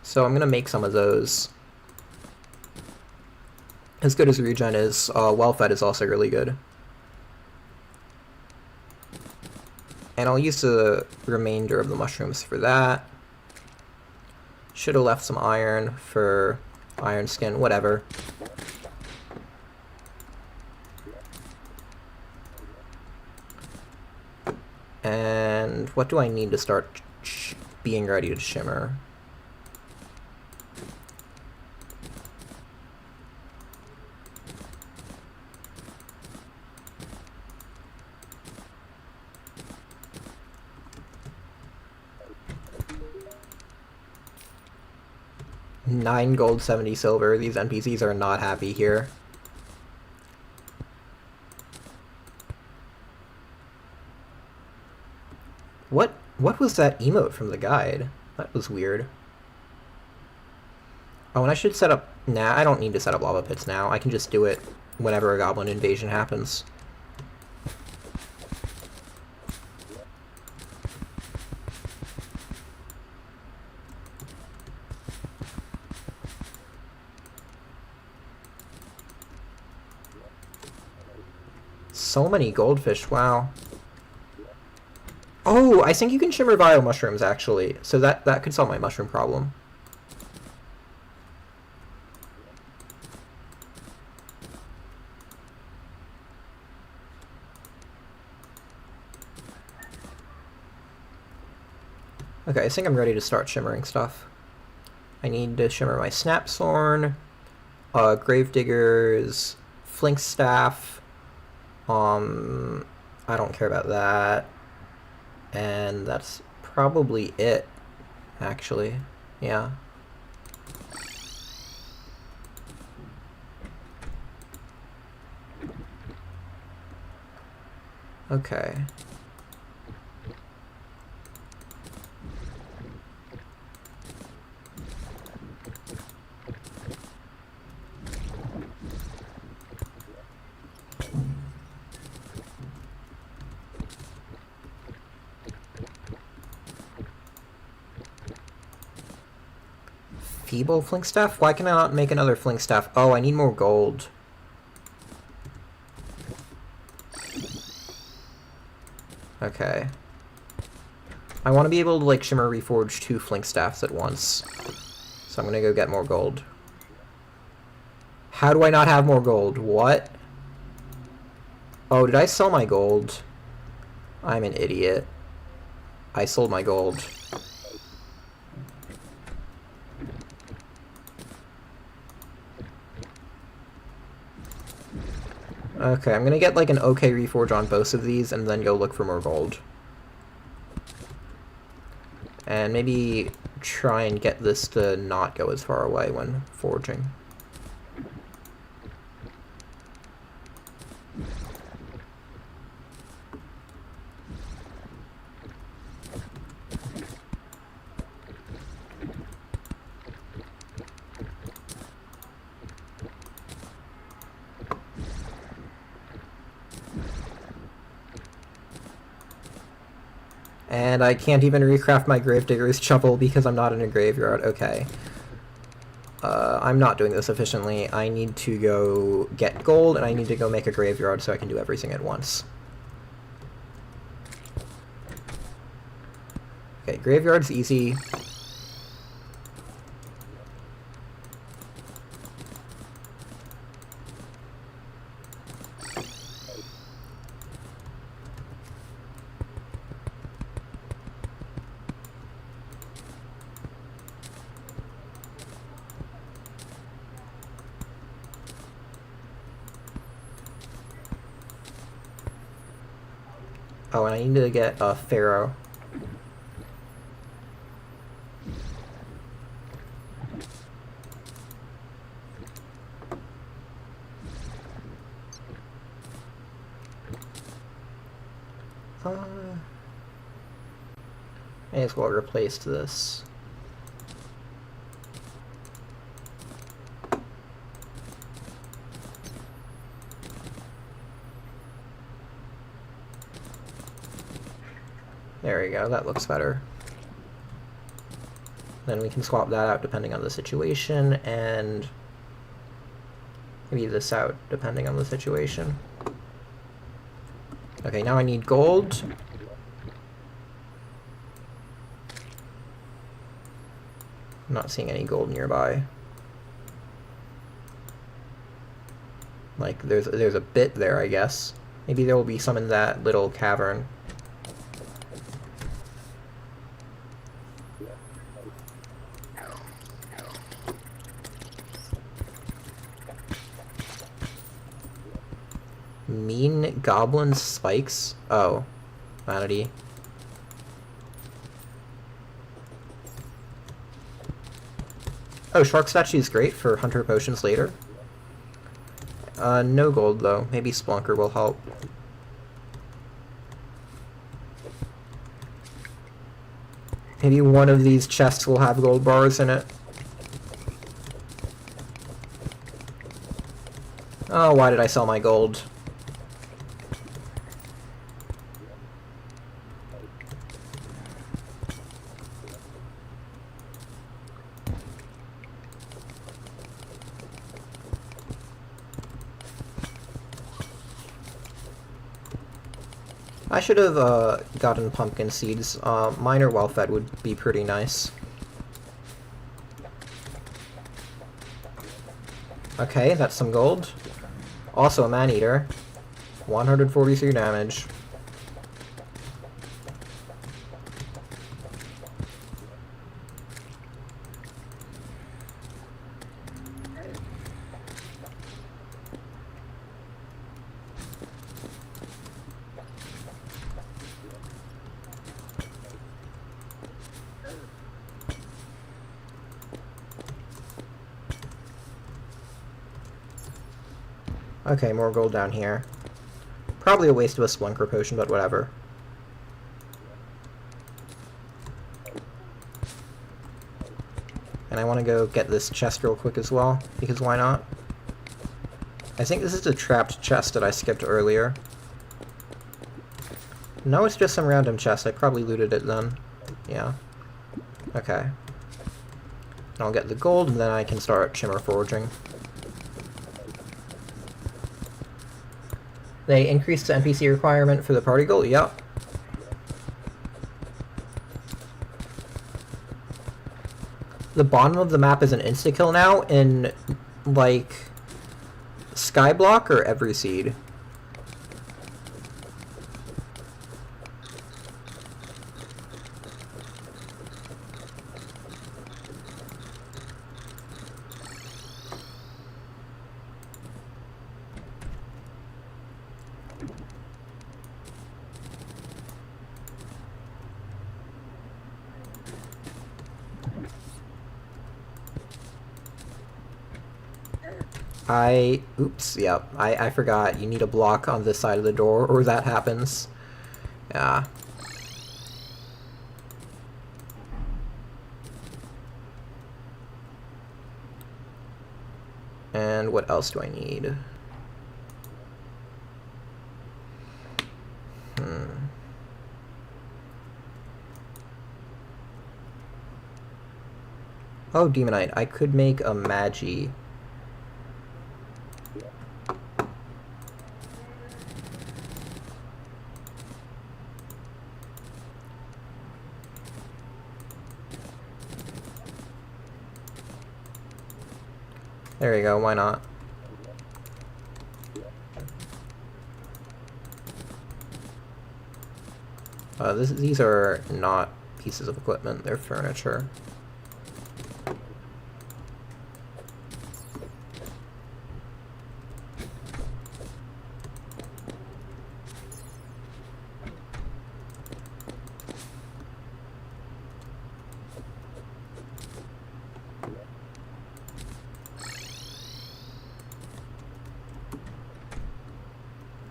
Speaker 1: So I'm gonna make some of those. As good as regen is, well-fed is also really good. And I'll use the remainder of the mushrooms for that. Should have left some iron for iron skin, whatever. And what do I need to start being ready to shimmer? $9 gold, 70 silver. These NPCs are not happy here. What was that emote from the guide? That was weird. Oh, and I should set up... Nah, I don't need to set up lava pits now. I can just do it whenever a goblin invasion happens. So many goldfish, wow. Oh, I think you can shimmer bio mushrooms, actually. So that could solve my mushroom problem. Okay, I think I'm ready to start shimmering stuff. I need to shimmer my snapthorn, gravediggers, flink staff. I don't care about that. And that's probably it, actually. Yeah. Okay. feeble flink staff? Why can I not make another flink staff? Oh, I need more gold. Okay. I want to be able to, like, shimmer reforge 2 flink staffs at once. So I'm gonna go get more gold. How do I not have more gold? What? Oh, did I sell my gold? I'm an idiot. I sold my gold. Okay, I'm gonna get like an okay reforge on both of these and then go look for more gold. And maybe try and get this to not go as far away when forging. And I can't even recraft my Gravedigger's shovel because I'm not in a graveyard. Okay. I'm not doing this efficiently. I need to go get gold, and I need to go make a graveyard so I can do everything at once. Okay, graveyard's easy. Oh, and I need to get a Pharaoh. May as well replace this. There we go, that looks better. Then we can swap that out depending on the situation, and maybe this out depending on the situation. Okay, now I need gold. I'm not seeing any gold nearby. Like, there's a bit there, I guess. Maybe there will be some in that little cavern. Mean goblin spikes? Oh, vanity. Oh, shark statue is great for hunter potions later. No gold though. Maybe Splunker will help. Maybe one of these chests will have gold bars in it. Oh, why did I sell my gold? I should have gotten pumpkin seeds. Mine are well fed would be pretty nice. Okay, that's some gold. Also a man-eater. 143 damage. Okay, more gold down here. Probably a waste of a Splunker potion, but whatever. And I want to go get this chest real quick as well, because why not? I think this is a trapped chest that I skipped earlier. No, it's just some random chest. I probably looted it then. Yeah. Okay. And I'll get the gold, and then I can start shimmer forging. They increased the NPC requirement for the party goal? Yep. The bottom of the map is an insta-kill now in, like, Skyblock or Every Seed? Oops, yep. I forgot. You need a block on this side of the door, or that happens. Yeah. And what else do I need? Oh, Demonite. I could make a Magi. There you go, why not? These are not pieces of equipment, they're furniture.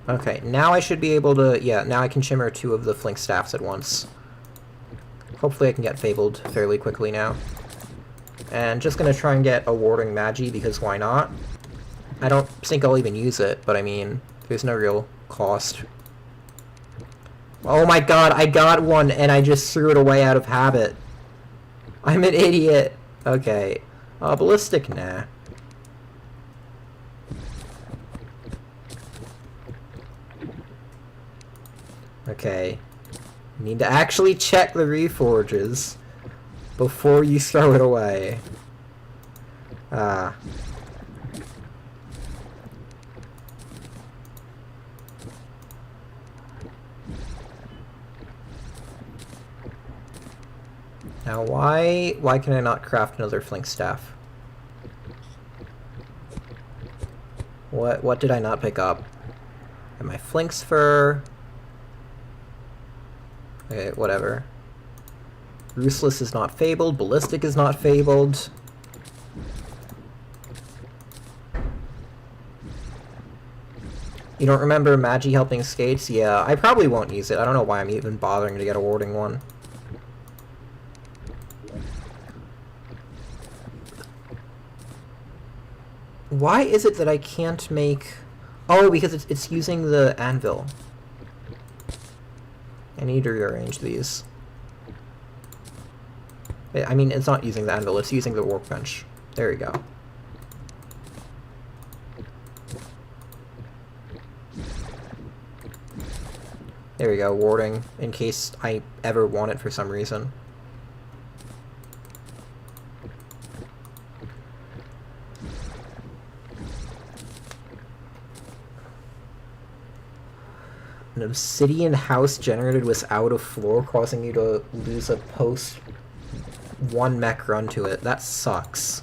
Speaker 1: Okay, now I should be able to, yeah, now I can shimmer 2 of the flink staffs at once. Hopefully I can get fabled fairly quickly now. And just gonna try and get a warding Magi, because why not? I don't think I'll even use it, but I mean, there's no real cost. Oh my god, I got one and I just threw it away out of habit. I'm an idiot. Okay. Ballistic, nah. Okay. You need to actually check the reforges before you throw it away. Now why can I not craft another flink staff? What did I not pick up? And my flink's fur. Okay, whatever. Ruthless is not fabled, ballistic is not fabled. You don't remember Magi helping skates? Yeah, I probably won't use it. I don't know why I'm even bothering to get a warding one. Why is it that I can't make... Oh, because it's using the anvil. I need to rearrange these. I mean, it's not using the anvil, it's using the workbench. There you go. There we go, warding, in case I ever want it for some reason. An obsidian house generated without a floor, causing you to lose a post one mech run to it. That sucks.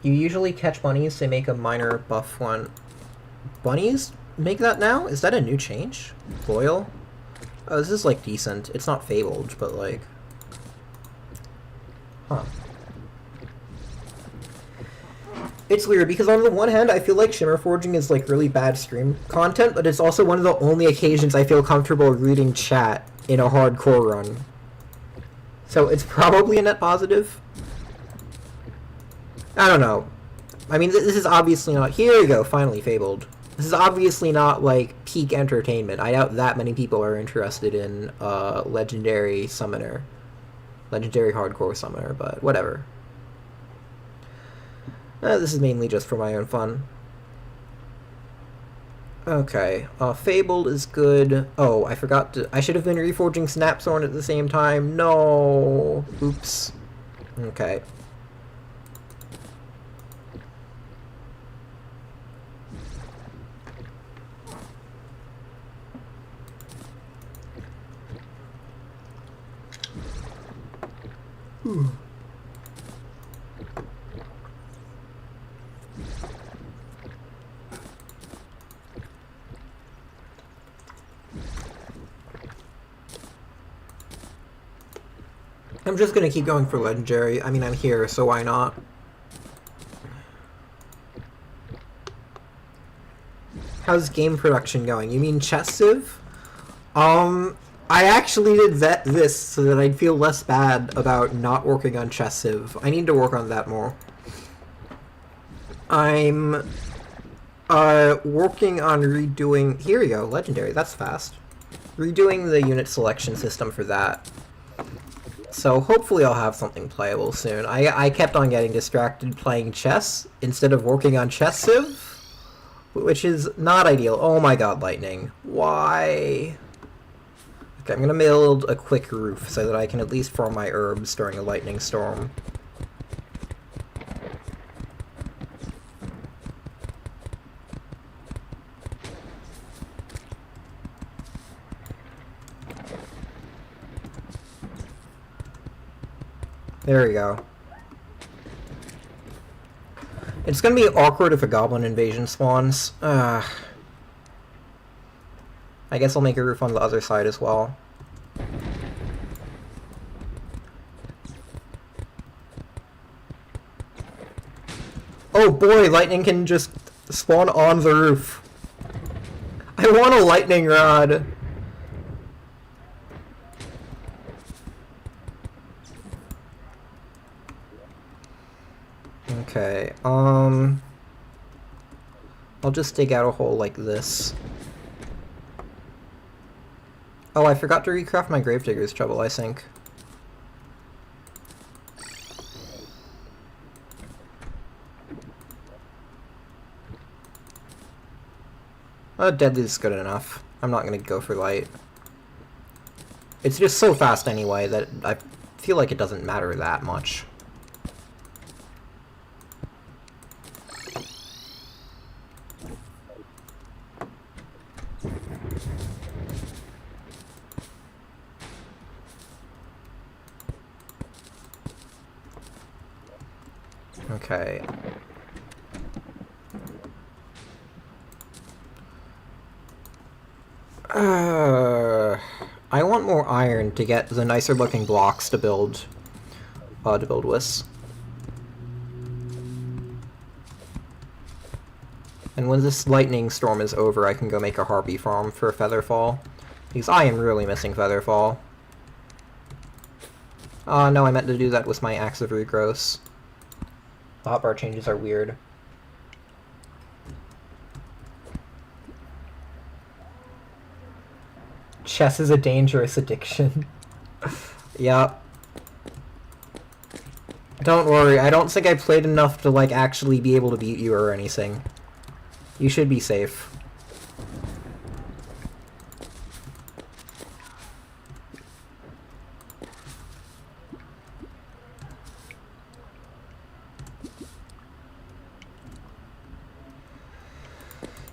Speaker 1: You usually catch bunnies, they make a minor buff one. Bunnies make that now? Is that a new change? Loyal? Oh, this is like decent. It's not fabled, but like... Huh. It's weird, because on the one hand, I feel like shimmer forging is like really bad stream content, but it's also one of the only occasions I feel comfortable reading chat in a hardcore run. So it's probably a net positive. I don't know. I mean, this is obviously not... Here you go, finally fabled. This is obviously not, like, peak entertainment. I doubt that many people are interested in Legendary Summoner. Legendary Hardcore Summoner, but whatever. This is mainly just for my own fun. Okay, Fabled is good. Oh, I forgot to... I should have been reforging Snapthorn at the same time. No! Oops. Okay. I'm just gonna keep going for Legendary. I mean, I'm here, so why not? How's game production going? You mean chess civ? I actually did vet this so that I'd feel less bad about not working on chess civ. I need to work on that more. I'm working on redoing... Here we go, Legendary, that's fast. Redoing the unit selection system for that. So hopefully I'll have something playable soon. I kept on getting distracted playing chess instead of working on chess civ, which is not ideal. Oh my god, lightning. Why? Okay, I'm gonna build a quick roof so that I can at least farm my herbs during a lightning storm. There we go. It's gonna be awkward if a goblin invasion spawns. I guess I'll make a roof on the other side as well. Oh boy, lightning can just spawn on the roof. I want a lightning rod. Okay, I'll just dig out a hole like this. Oh, I forgot to recraft my Gravedigger's Shovel, I think. Deadly is good enough. I'm not gonna go for light. It's just so fast anyway that I feel like it doesn't matter that much. Okay. I want more iron to get the nicer looking blocks to build with. And when this lightning storm is over, I can go make a harpy farm for Featherfall. Because I am really missing Featherfall. No, I meant to do that with my Axe of Regrowth. The hotbar changes are weird. Chess is a dangerous addiction. Yep. Don't worry, I don't think I played enough to, like, actually be able to beat you or anything. You should be safe.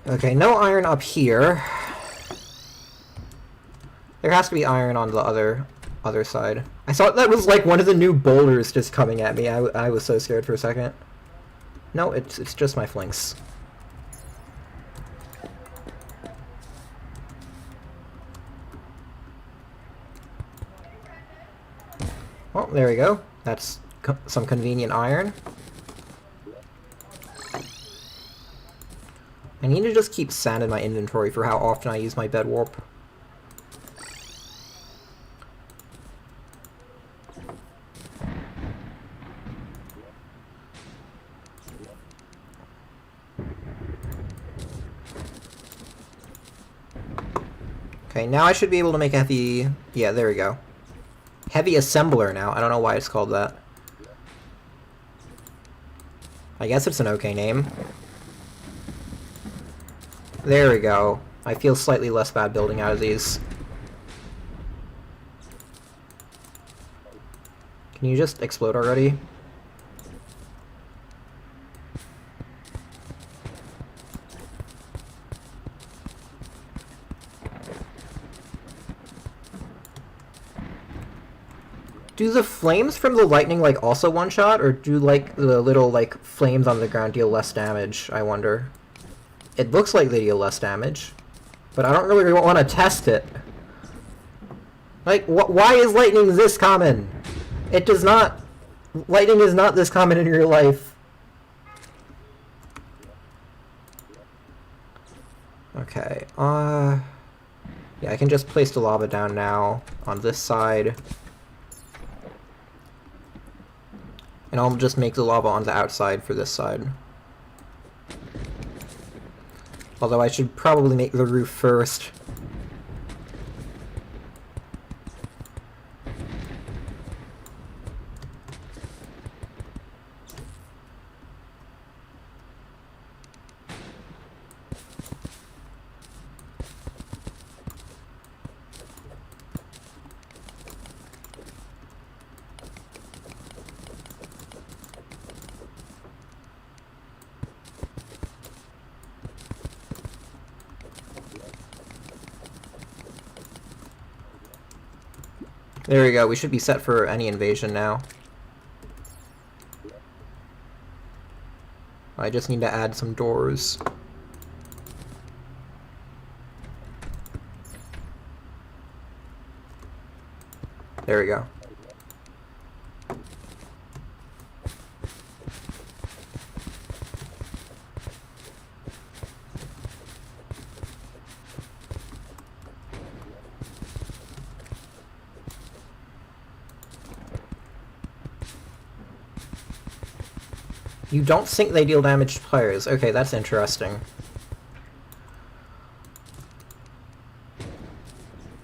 Speaker 1: Okay, no iron up here. There has to be iron on the other side. I thought that was like one of the new boulders just coming at me. I was so scared for a second. No, it's just my flanks. Well, there we go. That's some convenient iron. I need to just keep sand in my inventory for how often I use my bed warp. Okay, now I should be able to make a heavy... Yeah, there we go. Heavy assembler now. I don't know why it's called that. I guess it's an okay name. There we go. I feel slightly less bad building out of these. Can you just explode already? Do the flames from the lightning, like, also one-shot? Or do, like, the little, like, flames on the ground deal less damage, I wonder? It looks like they deal less damage. But I don't really want to test it. Like, why is lightning this common? It does not... Lightning is not this common in real life. Okay, yeah, I can just place the lava down now on this side. And I'll just make the lava on the outside for this side. Although I should probably make the roof first. There we go, we should be set for any invasion now. I just need to add some doors. There we go. You don't think they deal damage to players. Okay, that's interesting.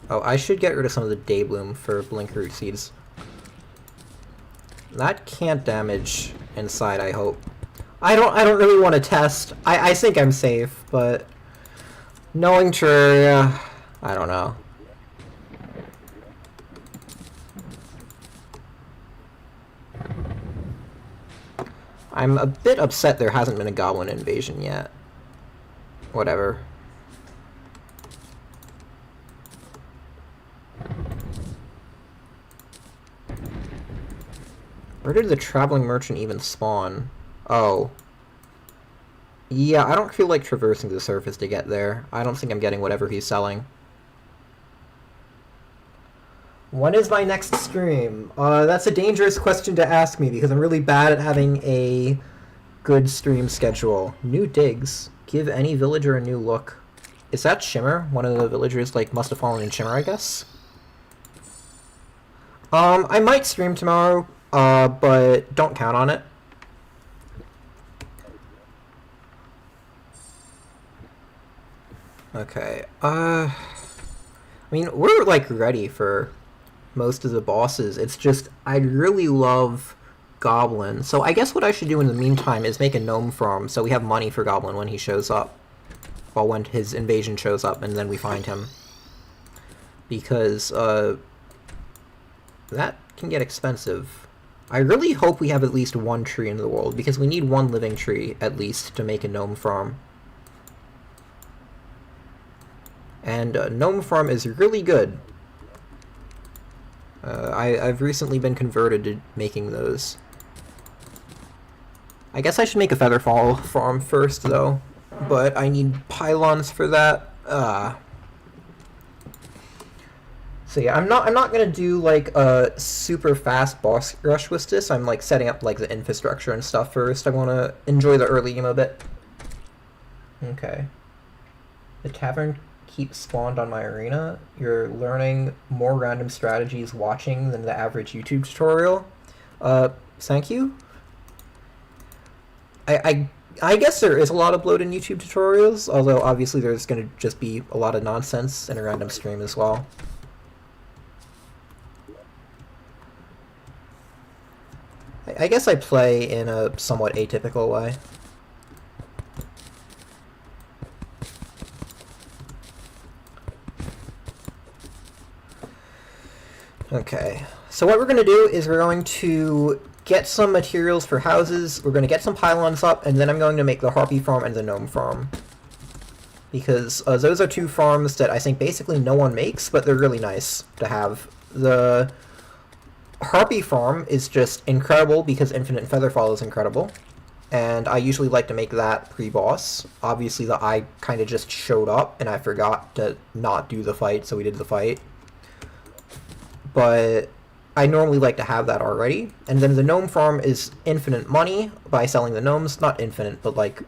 Speaker 1: Oh, I should get rid of some of the Daybloom for Blink Root Seeds. That can't damage inside, I hope. I don't really want to test. I think I'm safe, but knowing Terraria, I don't know. I'm a bit upset there hasn't been a goblin invasion yet. Whatever. Where did the traveling merchant even spawn? Oh. Yeah, I don't feel like traversing the surface to get there. I don't think I'm getting whatever he's selling. When is my next stream? That's a dangerous question to ask me because I'm really bad at having a good stream schedule. New digs. Give any villager a new look. Is that Shimmer? One of the villagers, like, must have fallen in Shimmer, I guess? I might stream tomorrow, but don't count on it. Okay, I mean, we're, like, ready for most of the bosses. It's just, I'd really love Goblin. So I guess what I should do in the meantime is make a gnome farm so we have money for Goblin when he shows up. Well, when his invasion shows up and then we find him. Because, that can get expensive. I really hope we have at least one tree in the world, because we need one living tree, at least, to make a gnome farm. And gnome farm is really good. I've recently been converted to making those. I guess I should make a featherfall farm first, though. But I need pylons for that. So yeah, I'm not gonna do like a super fast boss rush with this. I'm like setting up like the infrastructure and stuff first. I want to enjoy the early game a bit. Okay. The tavern keeps spawned on my arena. You're learning more random strategies watching than the average YouTube tutorial. Thank you. I guess there is a lot of bloat in YouTube tutorials, although obviously there's going to just be a lot of nonsense in a random stream as well. I guess I play in a somewhat atypical way. Okay, so what we're going to do is we're going to get some materials for houses, we're going to get some pylons up, and then I'm going to make the harpy farm and the gnome farm. Because those are two farms that I think basically no one makes, but they're really nice to have. The harpy farm is just incredible because infinite featherfall is incredible, and I usually like to make that pre-boss. Obviously, I kind of just showed up, and I forgot to not do the fight, so we did the fight. But I normally like to have that already. And then the gnome farm is infinite money by selling the gnomes. Not infinite, but like...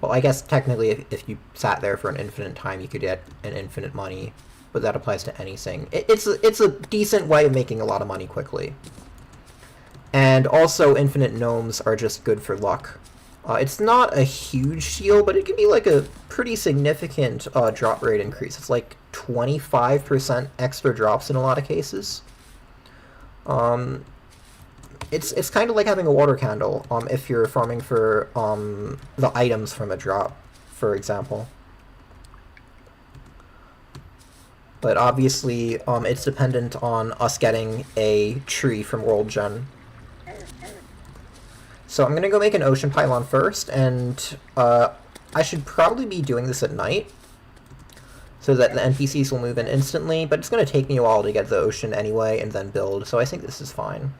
Speaker 1: Well, I guess technically if you sat there for an infinite time, you could get an infinite money. But that applies to anything. It's a decent way of making a lot of money quickly. And also, infinite gnomes are just good for luck. It's not a huge shield, but it can be like a pretty significant drop rate increase. It's like 25% extra drops in a lot of cases. It's kind of like having a water candle if you're farming for the items from a drop, for example. But obviously, it's dependent on us getting a tree from World Gen. So I'm going to go make an ocean pylon first, and I should probably be doing this at night, so that the NPCs will move in instantly, but it's going to take me a while to get the ocean anyway, and then build, so I think this is fine.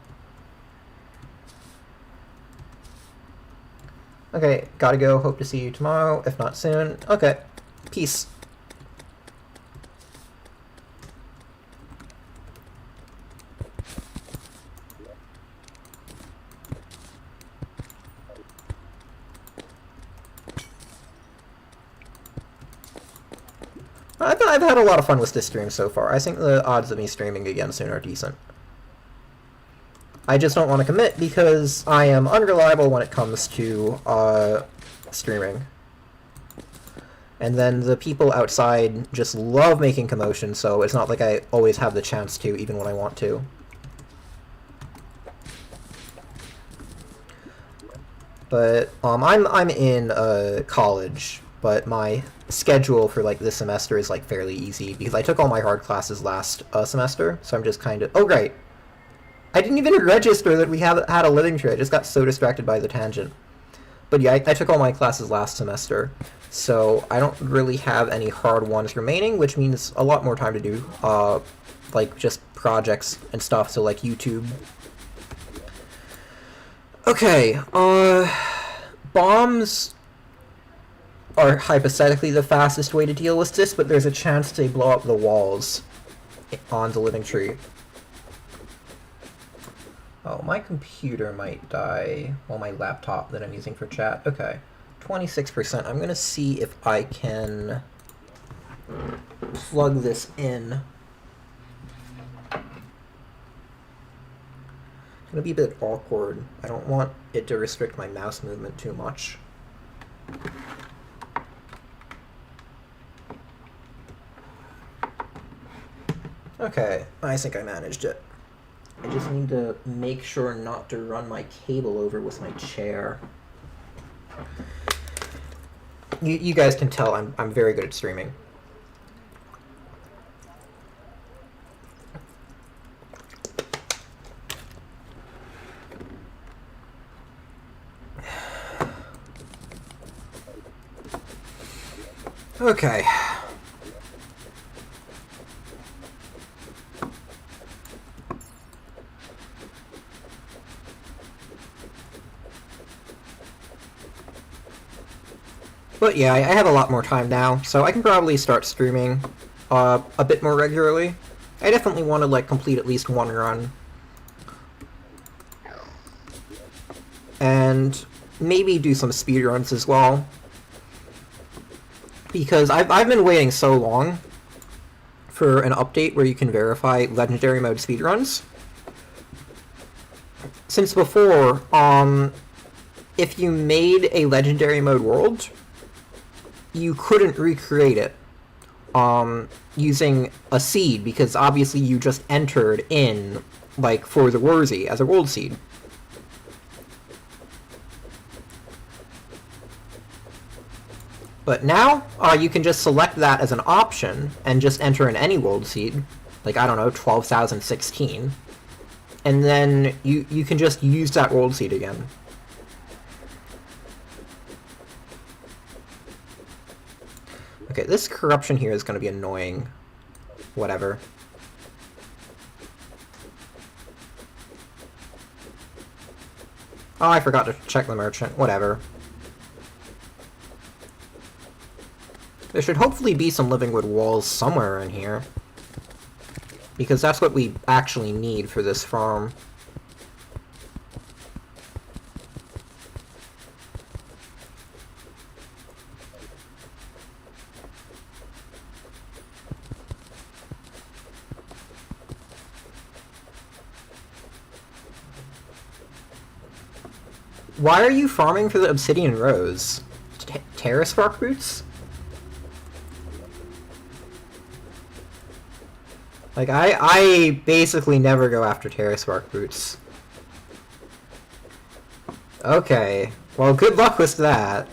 Speaker 1: Okay, gotta go, hope to see you tomorrow, if not soon. Okay, peace. I've had a lot of fun with this stream so far. I think the odds of me streaming again soon are decent. I just don't want to commit because I am unreliable when it comes to streaming. And then the people outside just love making commotion, so it's not like I always have the chance to, even when I want to. But I'm in college, but my schedule for like this semester is like fairly easy because I took all my hard classes last semester, so I'm just kind of... Oh, great. I didn't even register that we had a living tree. I just got so distracted by the tangent. But yeah, I took all my classes last semester, so I don't really have any hard ones remaining, which means a lot more time to do, like, just projects and stuff, so like YouTube. Okay, bombs are hypothetically the fastest way to deal with this, but there's a chance they blow up the walls on the living tree. Oh, my computer might die. Well, my laptop that I'm using for chat. Okay, 26%. I'm gonna see if I can plug this in. It's gonna be a bit awkward. I don't want it to restrict my mouse movement too much. Okay, I think I managed it. I just need to make sure not to run my cable over with my chair. You guys can tell I'm very good at streaming. Okay. But yeah, I have a lot more time now, so I can probably start streaming a bit more regularly. I definitely want to like complete at least one run. And maybe do some speedruns as well. Because I've been waiting so long for an update where you can verify legendary mode speedruns. Since before, if you made a legendary mode world, you couldn't recreate it using a seed, because obviously you just entered in, like, for the Warzy as a world seed. But now, you can just select that as an option and just enter in any world seed, like, I don't know, 12,016, and then you can just use that world seed again. Okay, this corruption here is going to be annoying. Whatever. Oh, I forgot to check the merchant. Whatever. There should hopefully be some living wood walls somewhere in here, because that's what we actually need for this farm. Why are you farming for the obsidian rose? Terrace rock roots? Like, I basically never go after terrace rock roots. Okay. Well, good luck with that.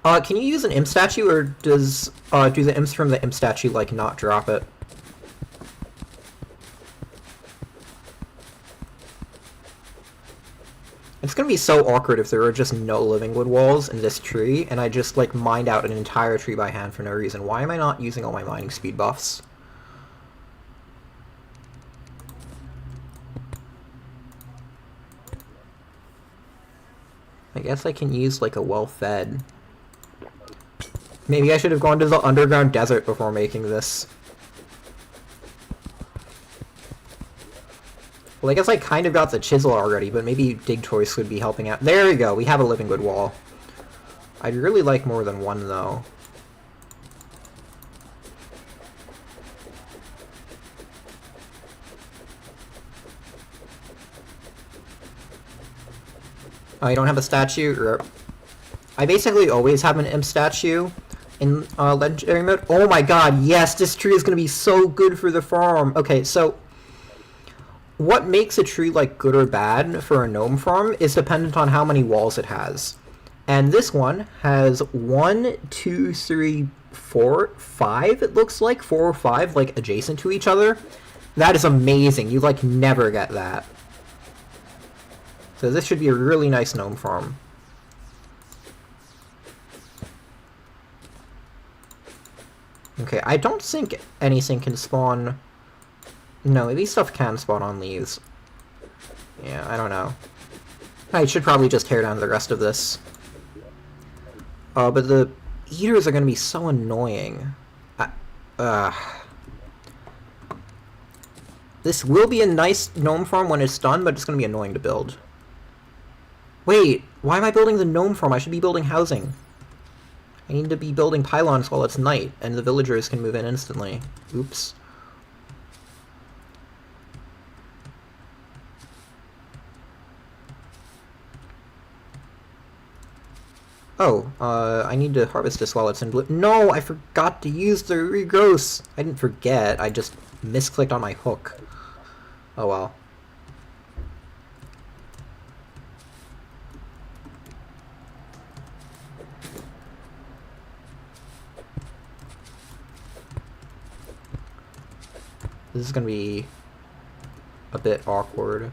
Speaker 1: Can you use an imp statue, or does, do the imps from the imp statue, like, not drop it? It's gonna be so awkward if there were just no living wood walls in this tree, and I just, like, mined out an entire tree by hand for no reason. Why am I not using all my mining speed buffs? I guess I can use, like, a well-fed. Maybe I should have gone to the underground desert before making this. Well, I guess I kind of got the chisel already, but maybe dig choice would be helping out. There we go, we have a living wood wall. I'd really like more than one, though. Oh, you don't have a statue? I basically always have an imp statue in legendary mode. Oh my god, yes, this tree is going to be so good for the farm. Okay, so what makes a tree, like, good or bad for a gnome farm is dependent on how many walls it has. And this one has 1, 2, 3, 4, 5, it looks like. 4 or 5, like, adjacent to each other. That is amazing. You, like, never get that. So this should be a really nice gnome farm. Okay, I don't think anything can spawn... No, these stuff can spawn on leaves. Yeah, I don't know. I should probably just tear down the rest of this. But the eaters are gonna be so annoying. This will be a nice gnome farm when it's done, but it's gonna be annoying to build. Wait, why am I building the gnome farm? I should be building housing. I need to be building pylons while it's night, and the villagers can move in instantly. Oops. Oh, I need to harvest this while it's in blue. No, I forgot to use the regrowth. I didn't forget, I just misclicked on my hook. Oh well. This is gonna be a bit awkward.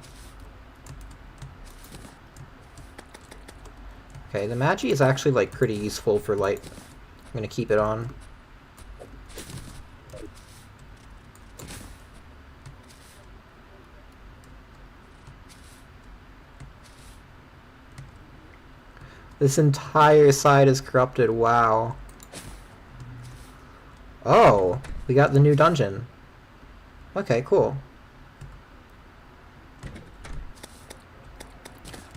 Speaker 1: Okay, the Magi is actually, like, pretty useful for light. I'm gonna keep it on. This entire side is corrupted, wow. Oh, we got the new dungeon. Okay, cool.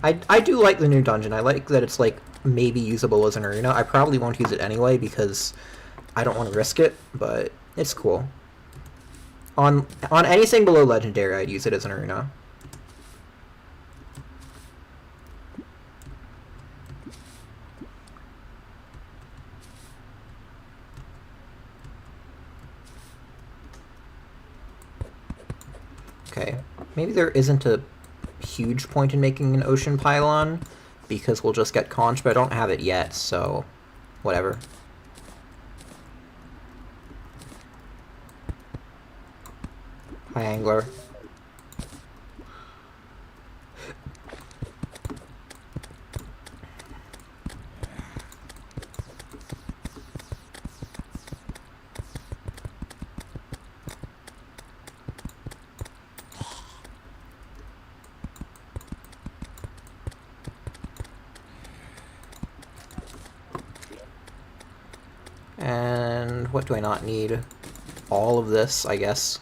Speaker 1: I do like the new dungeon. I like that it's, like, maybe usable as an arena. I probably won't use it anyway because I don't want to risk it, but it's cool. On anything below legendary, I'd use it as an arena. maybe there isn't a huge point in making an ocean pylon, because we'll just get conch, but I don't have it yet, so whatever. Hi, angler. And what do I not need? All of this, I guess.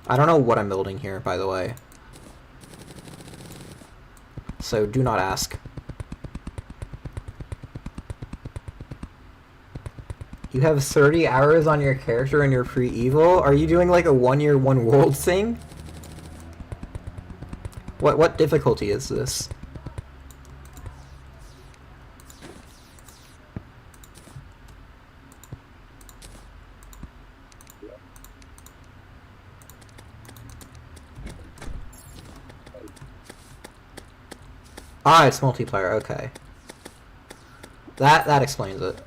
Speaker 1: I don't know what I'm building here, by the way. So do not ask. You have 30 hours on your character and you're pre-eval? Are you doing like a 1 year, 1 world thing? What difficulty is this? Ah, it's multiplayer, okay. That explains it.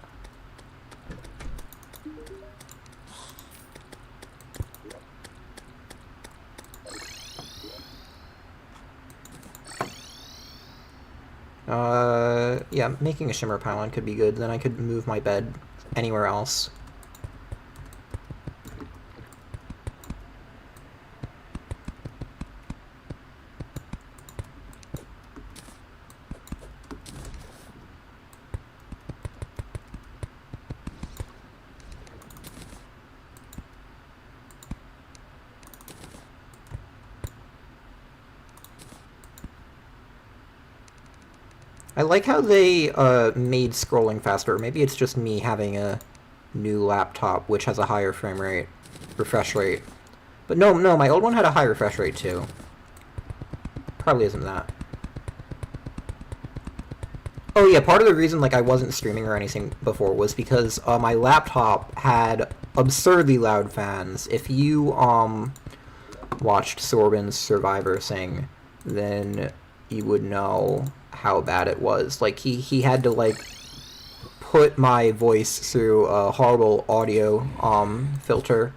Speaker 1: Yeah, making a shimmer pylon could be good, then I could move my bed anywhere else. I like how they made scrolling faster. Maybe it's just me having a new laptop which has a higher frame rate, refresh rate. But no, my old one had a high refresh rate too. Probably isn't that. Oh yeah, part of the reason like I wasn't streaming or anything before was because my laptop had absurdly loud fans. If you watched Sorbin's Survivor thing, then you would know how bad it was. Like he had to like put my voice through a horrible audio filter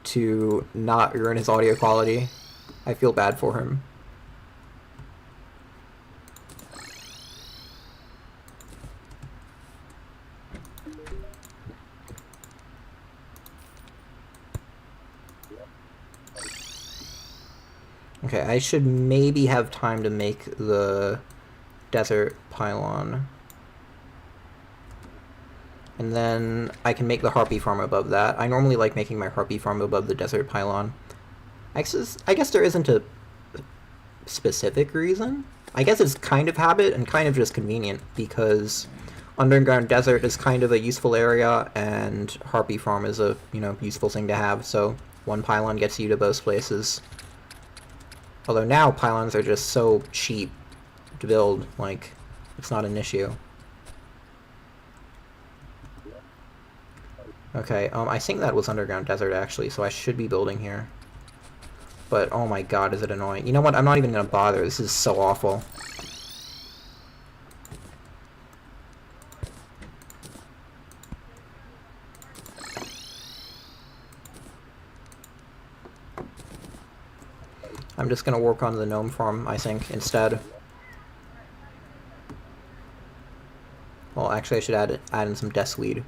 Speaker 1: to not ruin his audio quality. I feel bad for him. Okay, I should maybe have time to make the desert pylon. And then I can make the harpy farm above that. I normally like making my harpy farm above the desert pylon. I guess there isn't a specific reason. I guess it's kind of habit and kind of just convenient, because underground desert is kind of a useful area, and harpy farm is a, useful thing to have, so one pylon gets you to both places. Although now pylons are just so cheap to build, like, it's not an issue. Okay, I think that was underground desert actually, so I should be building here. But oh my god, is it annoying. You know what, I'm not even gonna bother, this is so awful. I'm just gonna work on the gnome farm, I think, instead. Well, actually I should add in some deathweed.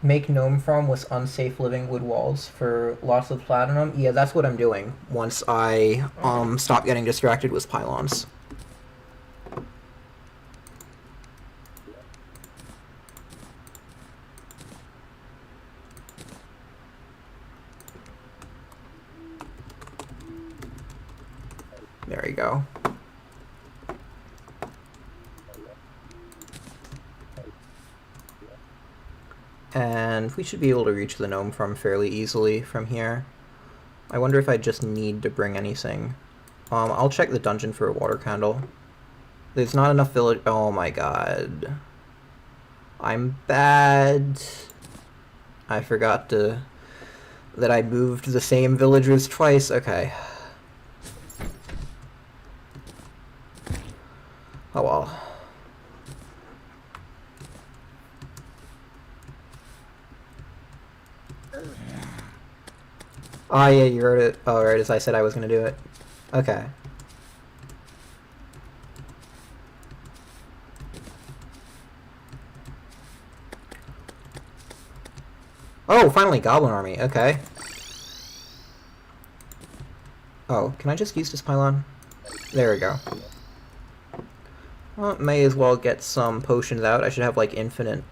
Speaker 1: Make gnome farm with unsafe living wood walls for lots of platinum. Yeah, that's what I'm doing once I stop getting distracted with pylons. go. And we should be able to reach the gnome farm fairly easily from here. I wonder if I just need to bring anything. I'll check the dungeon for a water candle. There's not enough village. Oh my god. I'm bad. I forgot that I moved the same villagers twice. Okay. Oh well. Oh yeah, you wrote it. Oh, right, as I said I was gonna do it. Okay. Oh, finally, Goblin Army. Okay. Oh, can I just use this pylon? There we go. Well, may as well get some potions out. I should have, like, infinite,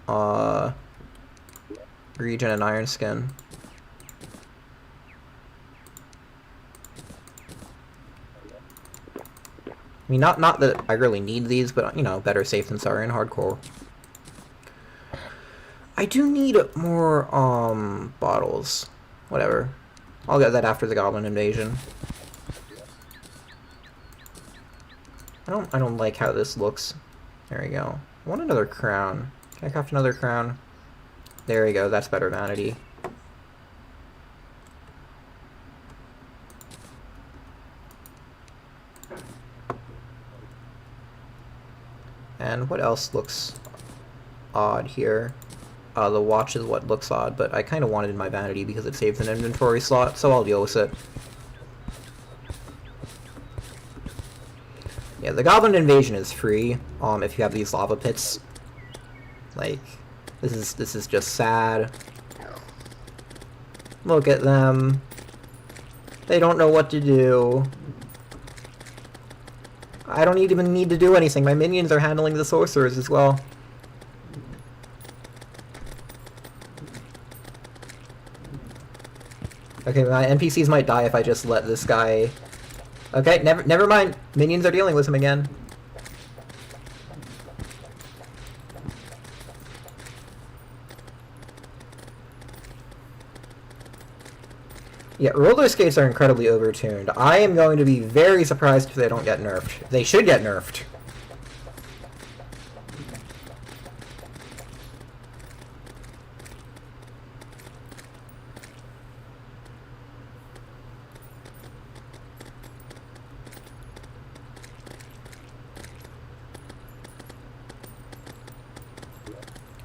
Speaker 1: regen and iron skin. I mean, not that I really need these, but, you know, better safe than sorry in hardcore. I do need more, bottles. Whatever. I'll get that after the Goblin Invasion. I don't like how this looks. There we go. I want another crown. Can I craft another crown? There we go, that's better vanity. And what else looks odd here? The watch is what looks odd, but I kind of wanted my vanity because it saves an inventory slot, so I'll deal with it. Yeah, the Goblin Invasion is free, if you have these lava pits. Like, this is just sad. Look at them. They don't know what to do. I don't even need to do anything. My minions are handling the sorcerers as well. Okay, my NPCs might die if I just let this guy... Okay, never mind. Minions are dealing with him again. Yeah, roller skates are incredibly overtuned. I am going to be very surprised if they don't get nerfed. They should get nerfed.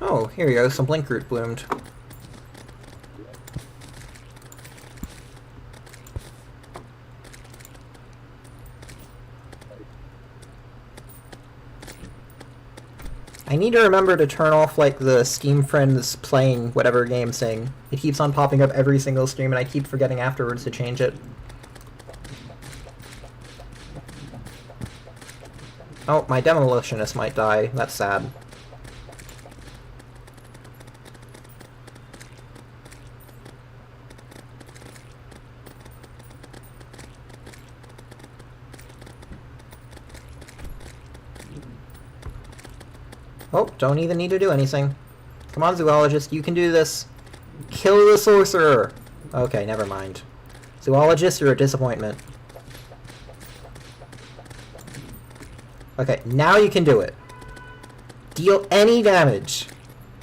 Speaker 1: Oh, here we go, some blink root bloomed. I need to remember to turn off, like, the Steam Friends playing whatever game thing. It keeps on popping up every single stream, and I keep forgetting afterwards to change it. Oh, my Demolitionist might die. That's sad. Oh, don't even need to do anything. Come on, Zoologist, you can do this. Kill the Sorcerer! Okay, never mind. Zoologist, you're a disappointment. Okay, now you can do it. Deal any damage.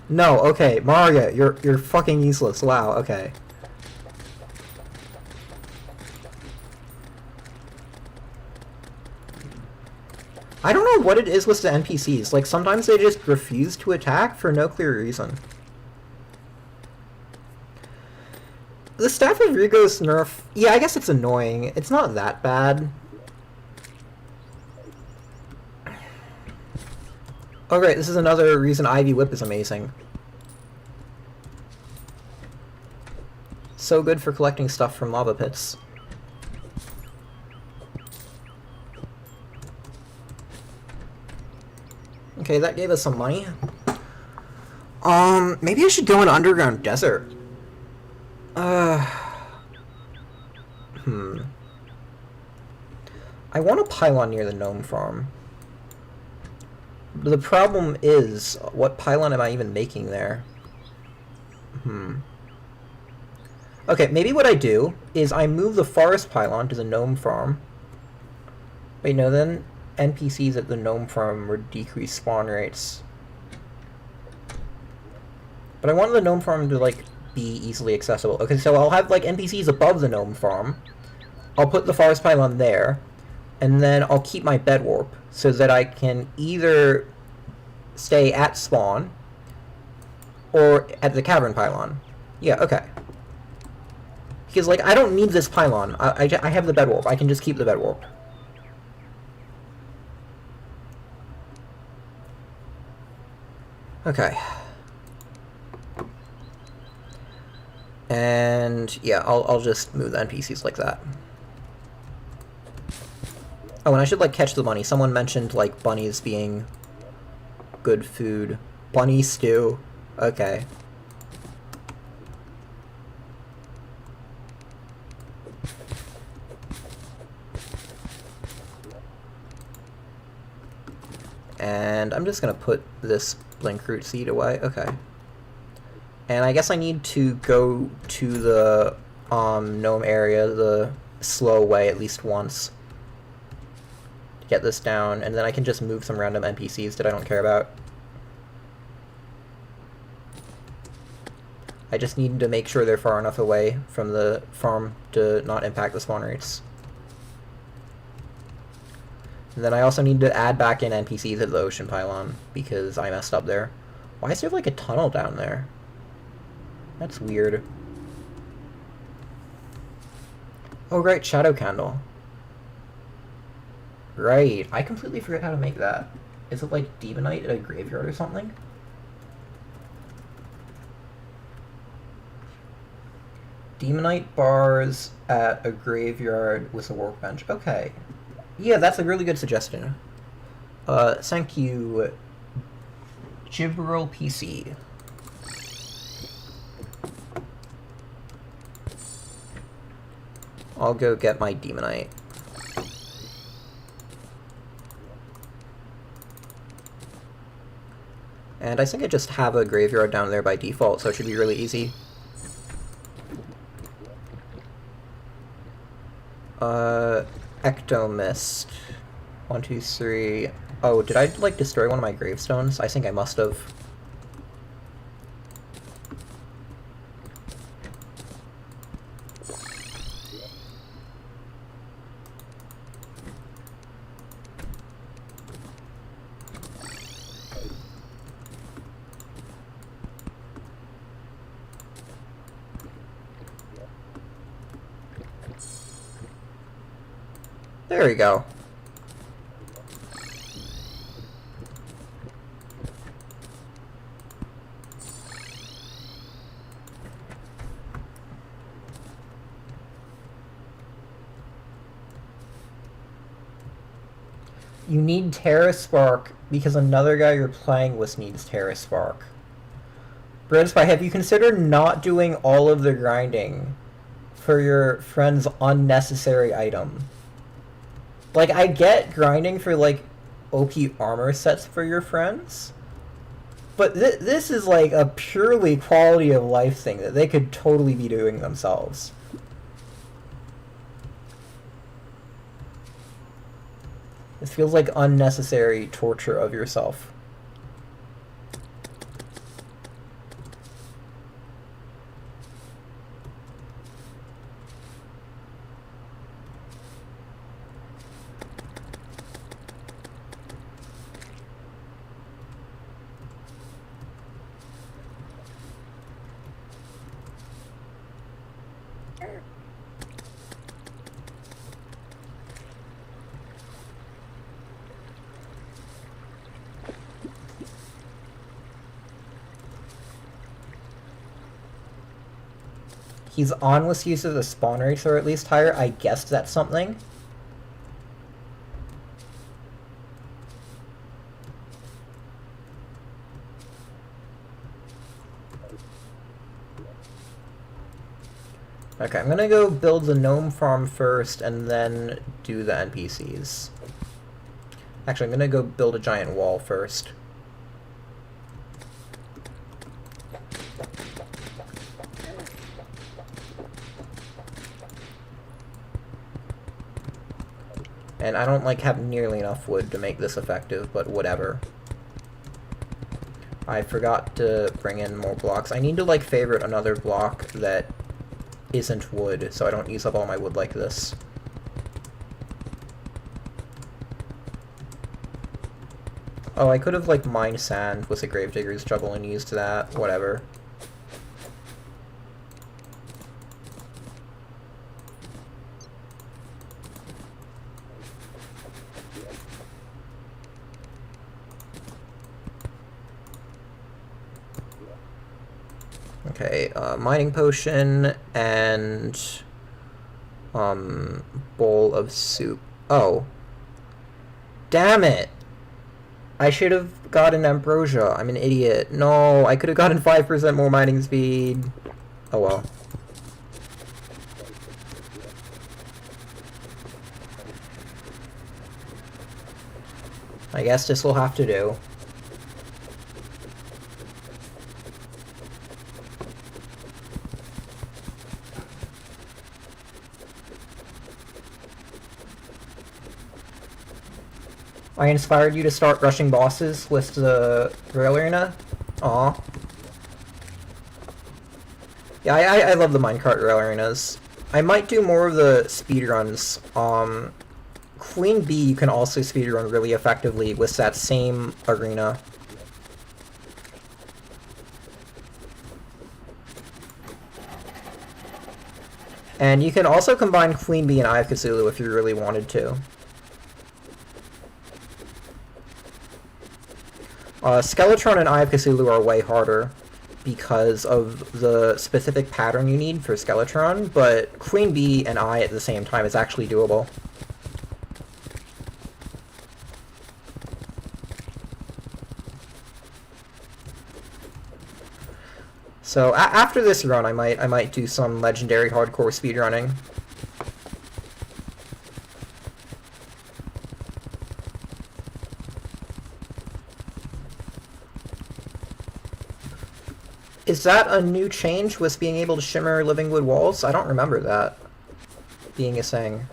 Speaker 1: No, okay, Maria, you're fucking useless. Wow, okay. I don't know what it is with the NPCs. Like, sometimes they just refuse to attack for no clear reason. The Staff of Rigo's nerf... Yeah, I guess it's annoying. It's not that bad. Oh, great, this is another reason Ivy Whip is amazing. So good for collecting stuff from lava pits. Okay, that gave us some money. Maybe I should go in underground desert. I I want a pylon near the gnome farm. The problem is, what pylon am I even making there? Okay, maybe what I do is I move the forest pylon to the gnome farm. Wait, no, then NPCs at the gnome farm would decrease spawn rates. But I want the gnome farm to, like, be easily accessible. Okay, so I'll have, like, NPCs above the gnome farm. I'll put the forest pylon there. And then I'll keep my bed warp so that I can either stay at spawn or at the cavern pylon. Yeah, okay. Because, like, I don't need this pylon. I have the bed warp. I can just keep the bed warp. Okay. And, yeah, I'll just move the NPCs like that. Oh, and I should, like, catch the bunny. Someone mentioned, like, bunnies being good food. Bunny stew. Okay. And I'm just gonna put this blink root seed away. Okay. And I guess I need to go to the gnome area the slow way at least once to get this down, and then I can just move some random NPCs that I don't care about. I just need to make sure they're far enough away from the farm to not impact the spawn rates. And then I also need to add back in NPCs at the ocean pylon, because I messed up there. Why is there, like, a tunnel down there? That's weird. Oh, right, shadow candle. Right, I completely forgot how to make that. Is it, like, demonite at a graveyard or something? Demonite bars at a graveyard with a workbench. Okay. Yeah, that's a really good suggestion. Thank you, Gibral PC. I'll go get my demonite. And I think I just have a graveyard down there by default, so it should be really easy. Ectomist. 1, 2, 3. Oh, did I, like, destroy one of my gravestones? I think I must have. There we go. You need Terra Spark because another guy you're playing with needs Terra Spark. Breadspy, have you considered not doing all of the grinding for your friend's unnecessary item? Like, I get grinding for, like, OP armor sets for your friends, but this is, like, a purely quality of life thing that they could totally be doing themselves. This feels like unnecessary torture of yourself. He's on with use of the spawn rates are at least higher. I guessed that's something. Okay, I'm gonna go build the gnome farm first, and then do the NPCs. Actually, I'm gonna go build a giant wall first. And I don't, like, have nearly enough wood to make this effective, but whatever. I forgot to bring in more blocks. I need to, like, favorite another block that isn't wood, so I don't use up all my wood like this. Oh, I could have, like, mined sand with a gravedigger's shovel and used that. Whatever. Okay, mining potion and bowl of soup. Oh. Damn it! I should have gotten ambrosia. I'm an idiot. No, I could have gotten 5% more mining speed. Oh well. I guess this will have to do. I inspired you to start rushing bosses with the rail arena? Aw. Yeah, I love the minecart rail arenas. I might do more of the speedruns. Queen Bee you can also speedrun really effectively with that same arena. And you can also combine Queen Bee and Eye of Cthulhu if you really wanted to. Skeletron and Eye of Cthulhu are way harder because of the specific pattern you need for Skeletron, but Queen Bee and Eye at the same time is actually doable. So after this run, I might do some legendary hardcore speedrunning. Is that a new change with being able to shimmer living wood walls? I don't remember that being a thing.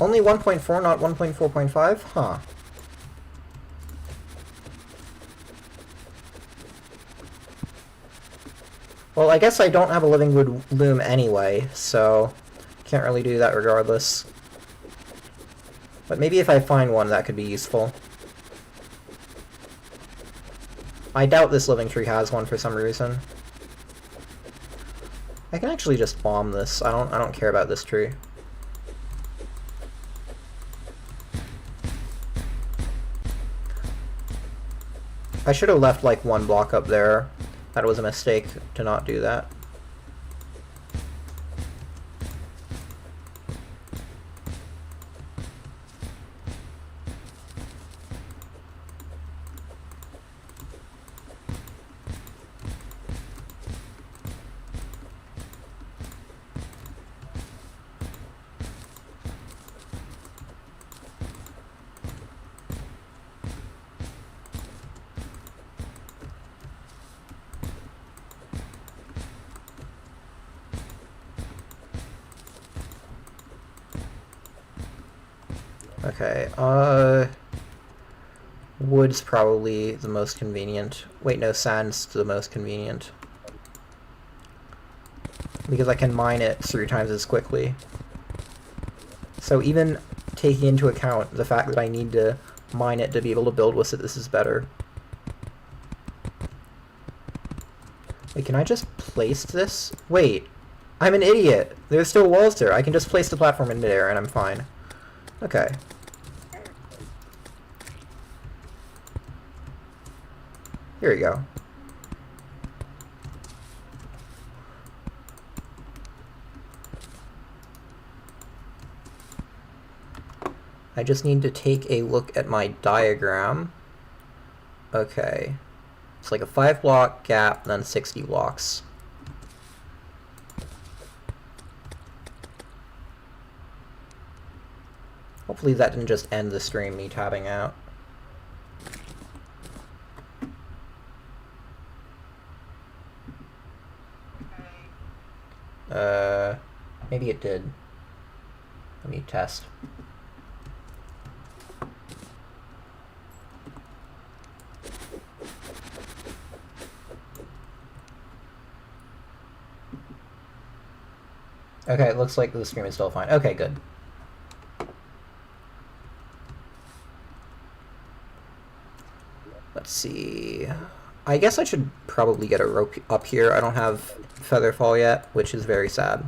Speaker 1: Only 1.4, not 1.4.5? Huh. Well, I guess I don't have a living wood loom anyway, so can't really do that regardless. But maybe if I find one, that could be useful. I doubt this living tree has one for some reason. I can actually just bomb this. I don't care about this tree. I should have left like one block up there. That was a mistake to not do that. Okay, wood's probably the most convenient. Wait, no, sand's the most convenient. Because I can mine it 3 times as quickly. So even taking into account the fact that I need to mine it to be able to build with it, this is better. Wait, can I just place this? Wait, I'm an idiot! There's still walls there. I can just place the platform in midair and I'm fine. Okay. Here we go. I just need to take a look at my diagram. Okay. It's like a 5-block gap, then 60 blocks. Hopefully that didn't just end the stream, me tabbing out. Maybe it did. Let me test. Okay, it looks like the stream is still fine. Okay, good. Let's see. I guess I should probably get a rope up here. I don't have Featherfall yet, which is very sad.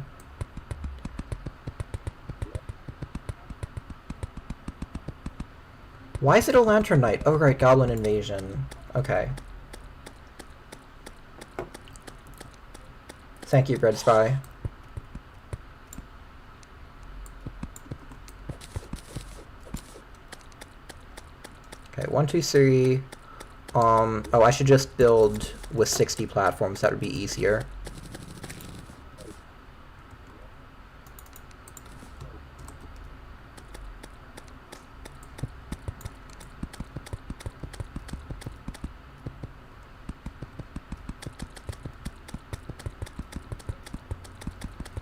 Speaker 1: Why is it a Lantern Knight? Oh, right, Goblin Invasion. Okay. Thank you, Bread Spy. Okay, 1, 2, 3. Oh, I should just build with 60 platforms. That would be easier.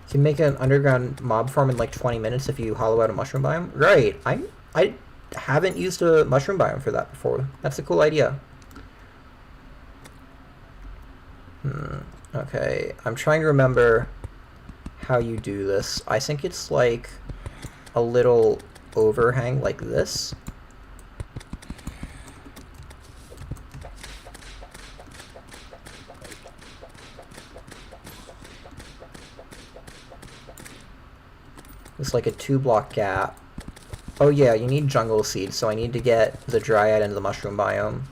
Speaker 1: You can make an underground mob farm in like 20 minutes if you hollow out a mushroom biome. Right. I haven't used a mushroom biome for that before. That's a cool idea. Okay, I'm trying to remember how you do this. I think it's like a little overhang like this. It's like a 2-block gap. Oh yeah, you need jungle seeds, so I need to get the dryad into the mushroom biome.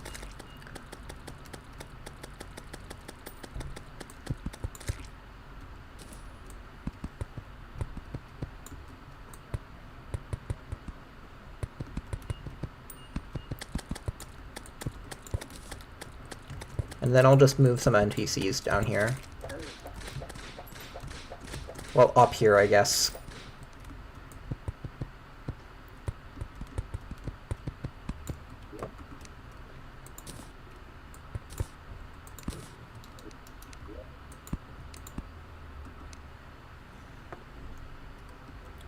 Speaker 1: And then I'll just move some NPCs down here. Well, up here, I guess.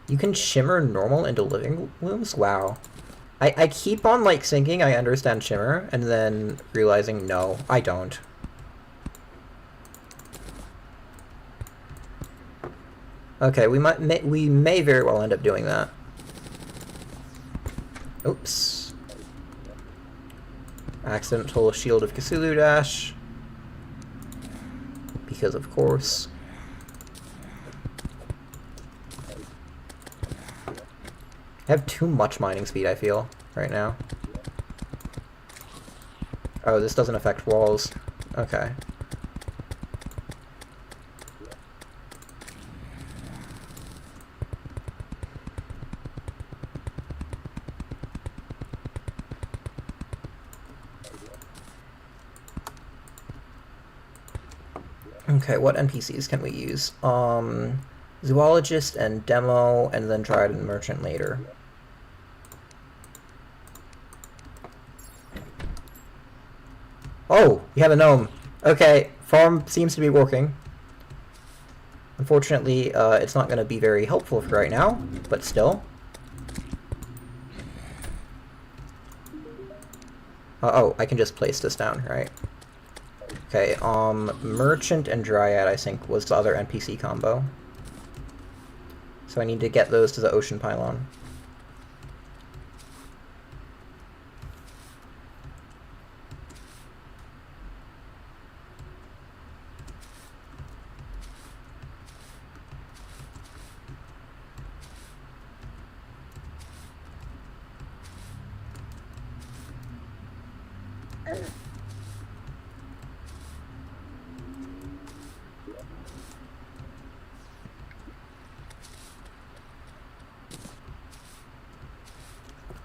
Speaker 1: You can shimmer normal into living looms? Wow. I keep on, like, thinking I understand shimmer, and then realizing, no, I don't. Okay, we may very well end up doing that. Oops. Accidental Shield of Cthulhu dash. Because of course. I have too much mining speed, I feel, right now. Oh, this doesn't affect walls. Okay. Okay, what NPCs can we use? Zoologist and Demo, and then Dryad and Merchant later. Oh, we have a gnome. Okay, farm seems to be working. Unfortunately, it's not going to be very helpful for right now, but still. Oh, I can just place this down, right? Okay, Merchant and Dryad, I think, was the other NPC combo. So I need to get those to the ocean pylon.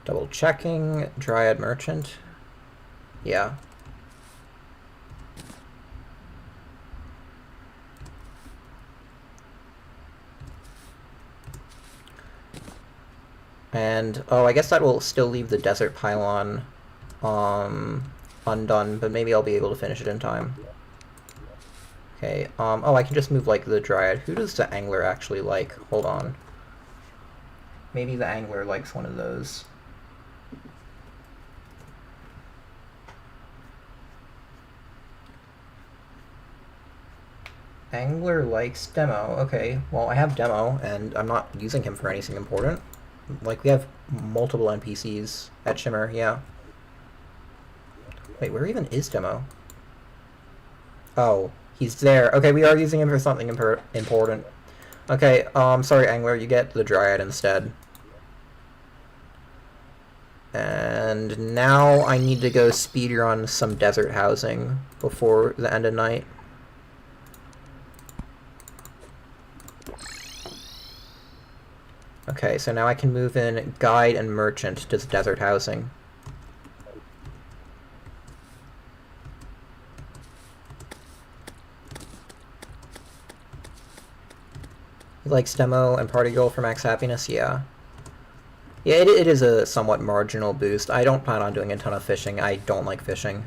Speaker 1: Double checking. Dryad merchant. Yeah. And, oh, I guess that will still leave the desert pylon undone, but maybe I'll be able to finish it in time. Okay, oh, I can just move, like, the Dryad. Who does the Angler actually like? Hold on. Maybe the Angler likes one of those. Angler likes Demo. Okay, well, I have Demo, and I'm not using him for anything important. Like, we have multiple NPCs at Shimmer, yeah. Wait, where even is Demo? Oh, he's there. Okay, we are using him for something important. Okay, sorry, Angler, you get the Dryad instead. And now I need to go speedrun some desert housing before the end of night. Okay, so now I can move in Guide and Merchant to the desert housing. He likes Demo and Party Girl for max happiness? Yeah. Yeah, it is a somewhat marginal boost. I don't plan on doing a ton of fishing. I don't like fishing.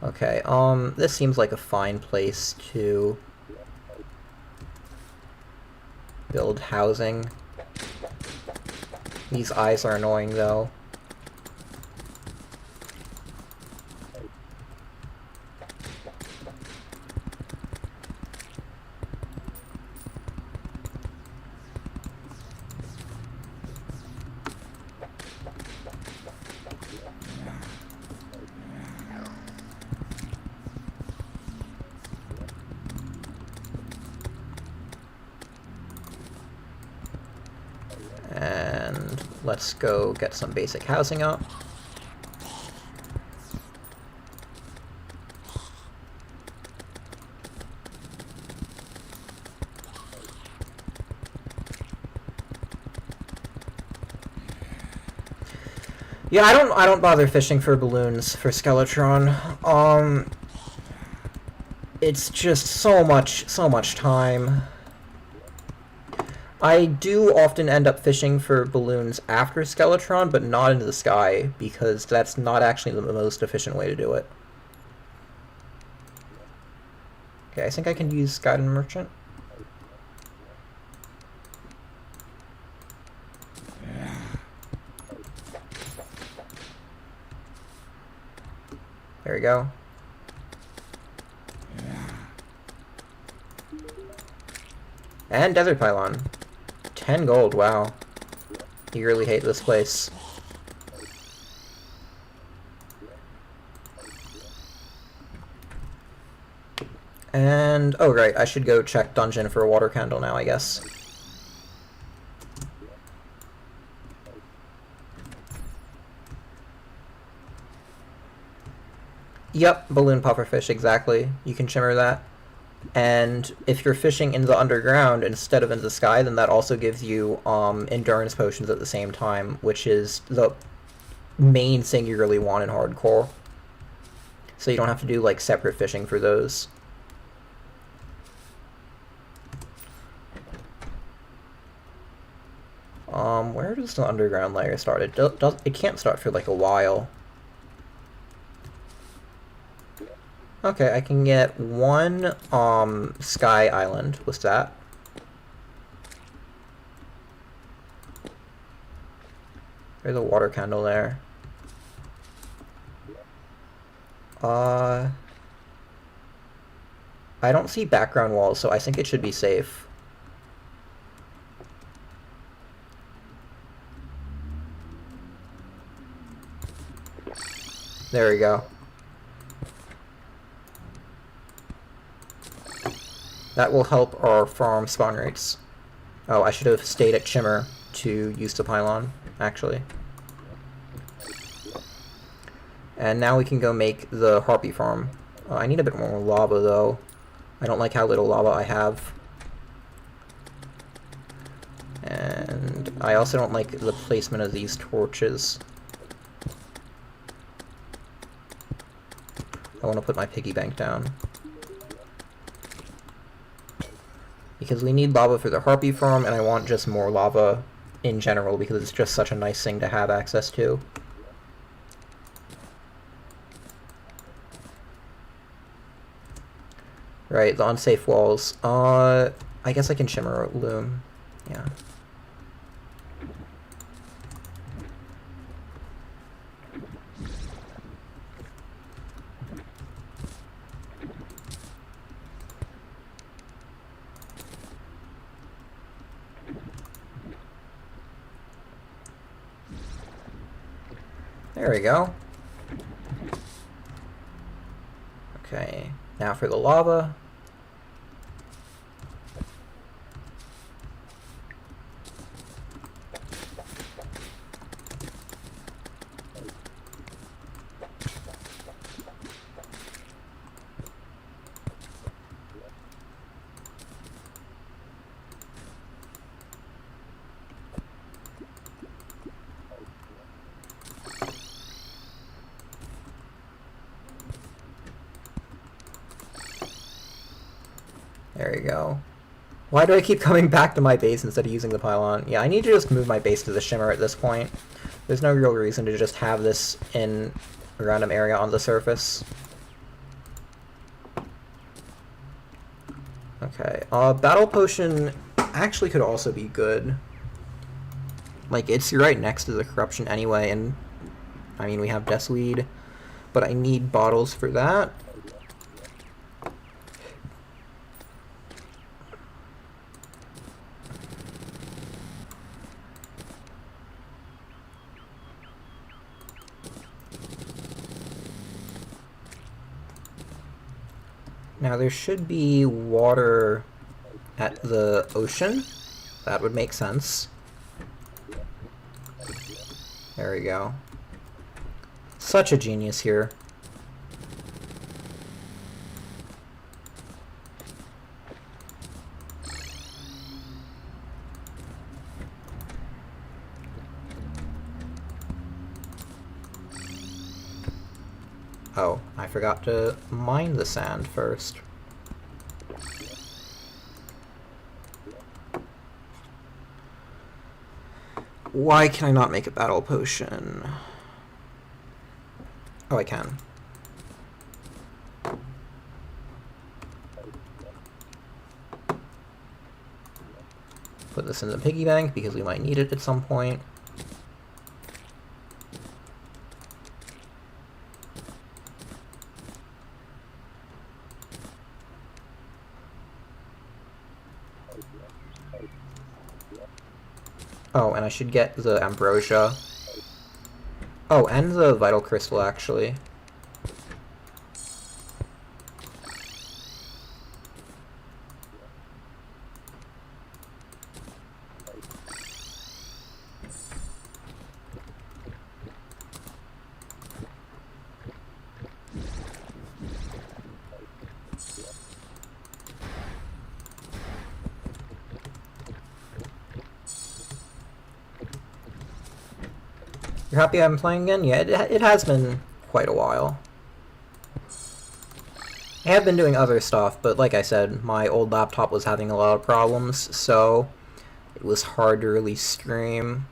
Speaker 1: Okay, this seems like a fine place to build housing. These eyes are annoying, though. And let's go get some basic housing up. Yeah, I don't bother fishing for balloons for Skeletron. It's just so much time. I do often end up fishing for balloons after Skeletron, but not into the sky, because that's not actually the most efficient way to do it. Okay, I think I can use Guide and Merchant. There we go. And Desert Pylon. 10 gold, wow. You really hate this place. And, oh right, I should go check dungeon for a water candle now, I guess. Yep, balloon pufferfish, exactly. You can shimmer that. And if you're fishing in the underground instead of in the sky, then that also gives you endurance potions at the same time, which is the main thing you really want in hardcore. So you don't have to do like separate fishing for those. Where does the underground layer start? It can't start for like a while. Okay, I can get one sky island. What's that? There's a water candle there. I don't see background walls, so I think it should be safe. There we go. That will help our farm spawn rates. Oh, I should have stayed at Shimmer to use the pylon, actually. And now we can go make the harpy farm. I need a bit more lava, though. I don't like how little lava I have. And I also don't like the placement of these torches. I want to put my piggy bank down. Because we need lava for the harpy farm, and I want just more lava in general, because it's just such a nice thing to have access to. Right, the unsafe walls. I guess I can shimmer loom. Yeah. There we go. Okay, now for the lava. There we go. Why do I keep coming back to my base instead of using the pylon? Yeah, I need to just move my base to the shimmer at this point. There's no real reason to just have this in a random area on the surface. Okay, battle potion actually could also be good. Like, it's right next to the corruption anyway, and I mean, we have Deathweed, but I need bottles for that. Now there should be water at the ocean. That would make sense. There we go. Such a genius here. Oh, I forgot to mine the sand first. Why can I not make a battle potion? Oh, I can. Put this in the piggy bank because we might need it at some point. Oh, and I should get the ambrosia. Oh, and the vital crystal, actually. You're happy I'm playing again? Yeah, it has been quite a while. I have been doing other stuff, but like I said, my old laptop was having a lot of problems, so it was hard to really stream.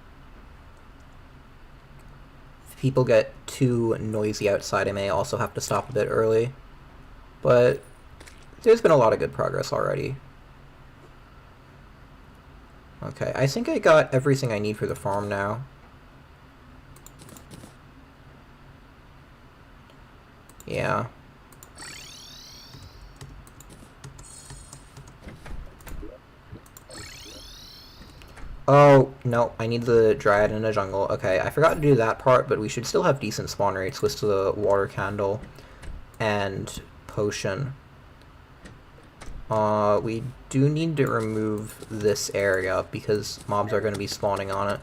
Speaker 1: If people get too noisy outside, I may also have to stop a bit early. But there's been a lot of good progress already. Okay, I think I got everything I need for the farm now. Yeah. Oh, no, I need the dryad in a jungle. Okay, I forgot to do that part, but we should still have decent spawn rates with the water candle and potion. We do need to remove this area because mobs are going to be spawning on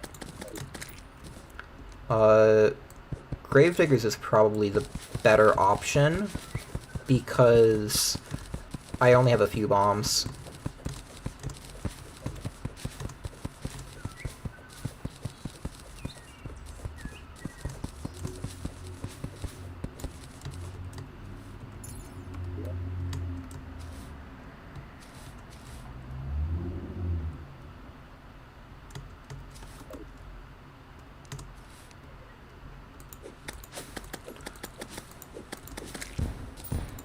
Speaker 1: it. Gravediggers is probably the better option because I only have a few bombs.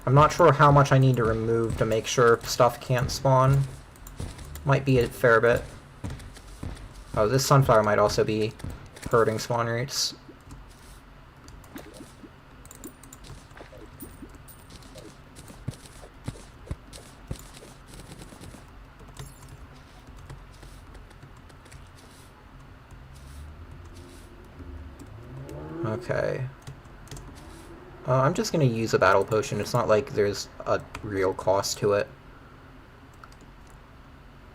Speaker 1: I'm not sure how much I need to remove to make sure stuff can't spawn. Might be a fair bit. Oh, this sunflower might also be hurting spawn rates. Okay. I'm just gonna use a battle potion. It's not like there's a real cost to it.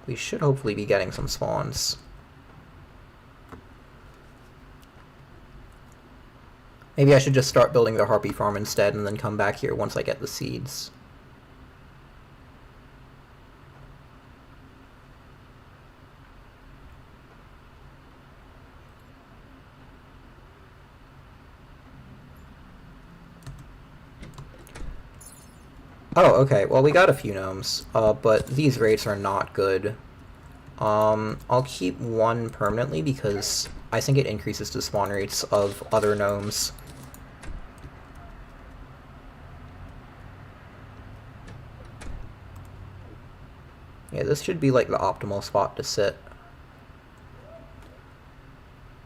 Speaker 1: We should hopefully be getting some spawns. Maybe I should just start building the harpy farm instead and then come back here once I get the seeds. Oh, okay. Well, we got a few gnomes, but these rates are not good. I'll keep one permanently because I think it increases the spawn rates of other gnomes. Yeah, this should be like the optimal spot to sit.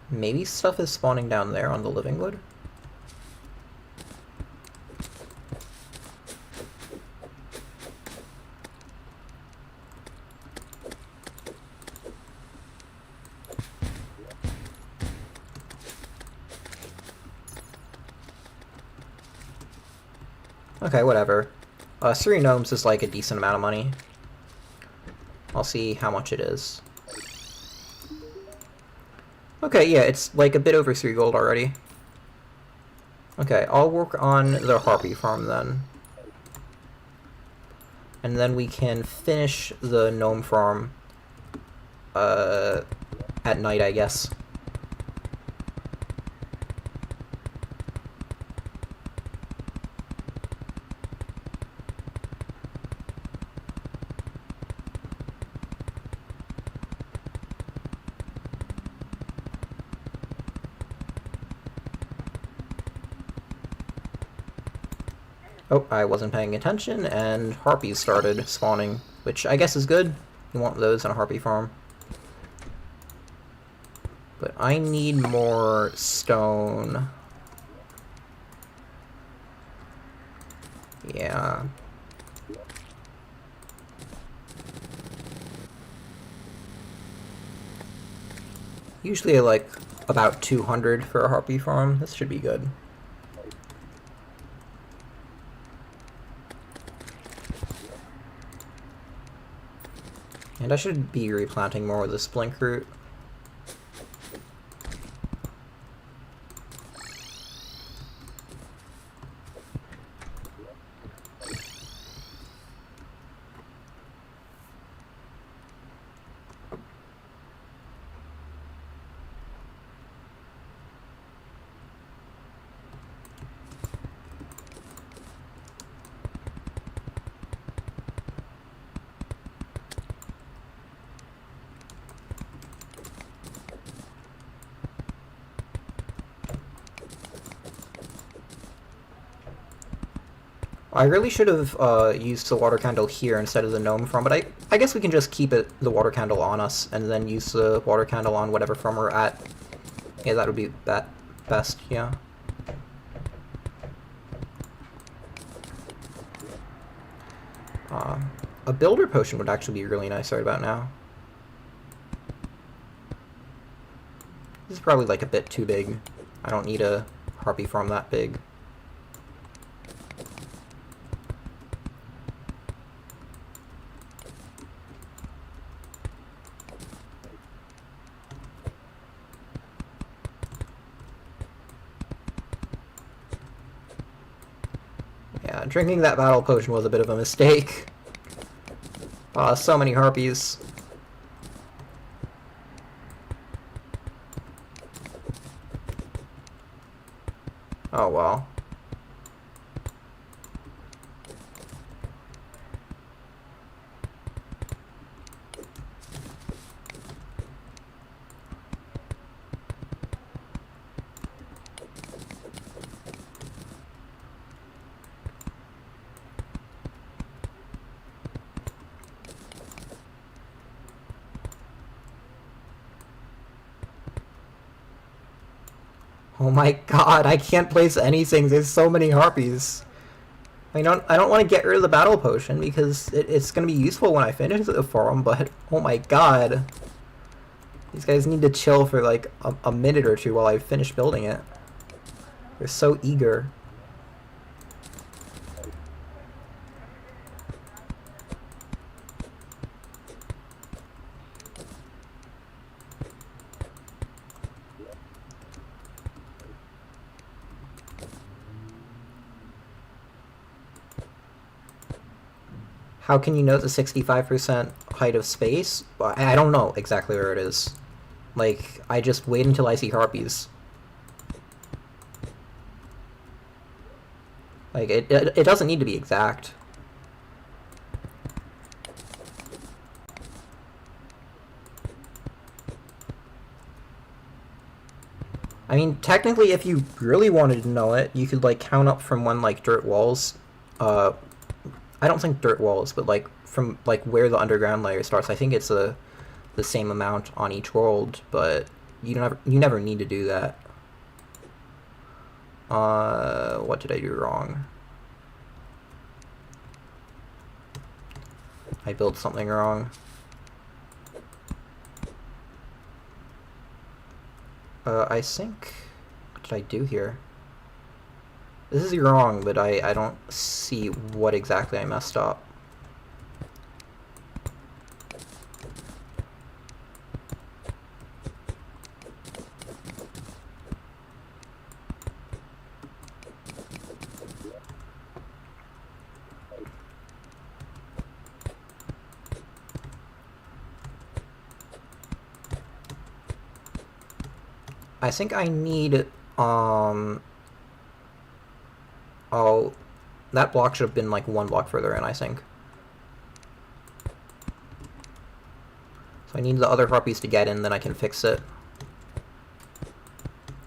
Speaker 1: Maybe stuff is spawning down there on the living wood? Okay, whatever. 3 gnomes is like a decent amount of money. I'll see how much it is. Okay, yeah, it's like a bit over 3 gold already. Okay, I'll work on the harpy farm then. And then we can finish the gnome farm at night, I guess. Oh, I wasn't paying attention, and harpies started spawning, which I guess is good. You want those in a harpy farm. But I need more stone. Yeah. Usually I like about 200 for a harpy farm. This should be good. And I should be replanting more with this blink root. I really should have used the water candle here instead of the gnome farm, but I guess we can just keep the water candle on us and then use the water candle on whatever farm we're at. Yeah, that would be best, yeah. A builder potion would actually be really nice right about now. This is probably like a bit too big. I don't need a harpy farm that big. Yeah, drinking that battle potion was a bit of a mistake. So many harpies. Oh well. Oh my god, I can't place anything. There's so many harpies. I don't want to get rid of the battle potion because it's going to be useful when I finish it for them, but oh my god. These guys need to chill for like a minute or two while I finish building it. They're so eager. How can you note the 65% height of space? I don't know exactly where it is. Like, I just wait until I see harpies. Like, it doesn't need to be exact. I mean, technically, if you really wanted to know it, you could, like, count up from when, like, dirt walls, I don't think dirt walls, but, like, from, like, where the underground layer starts. I think it's the same amount on each world, but you never need to do that. What did I do wrong? I built something wrong. I think... What did I do here? This is wrong, but I don't see what exactly I messed up. I think I need, oh, that block should have been like one block further in, I think. So I need the other harpies to get in, then I can fix it.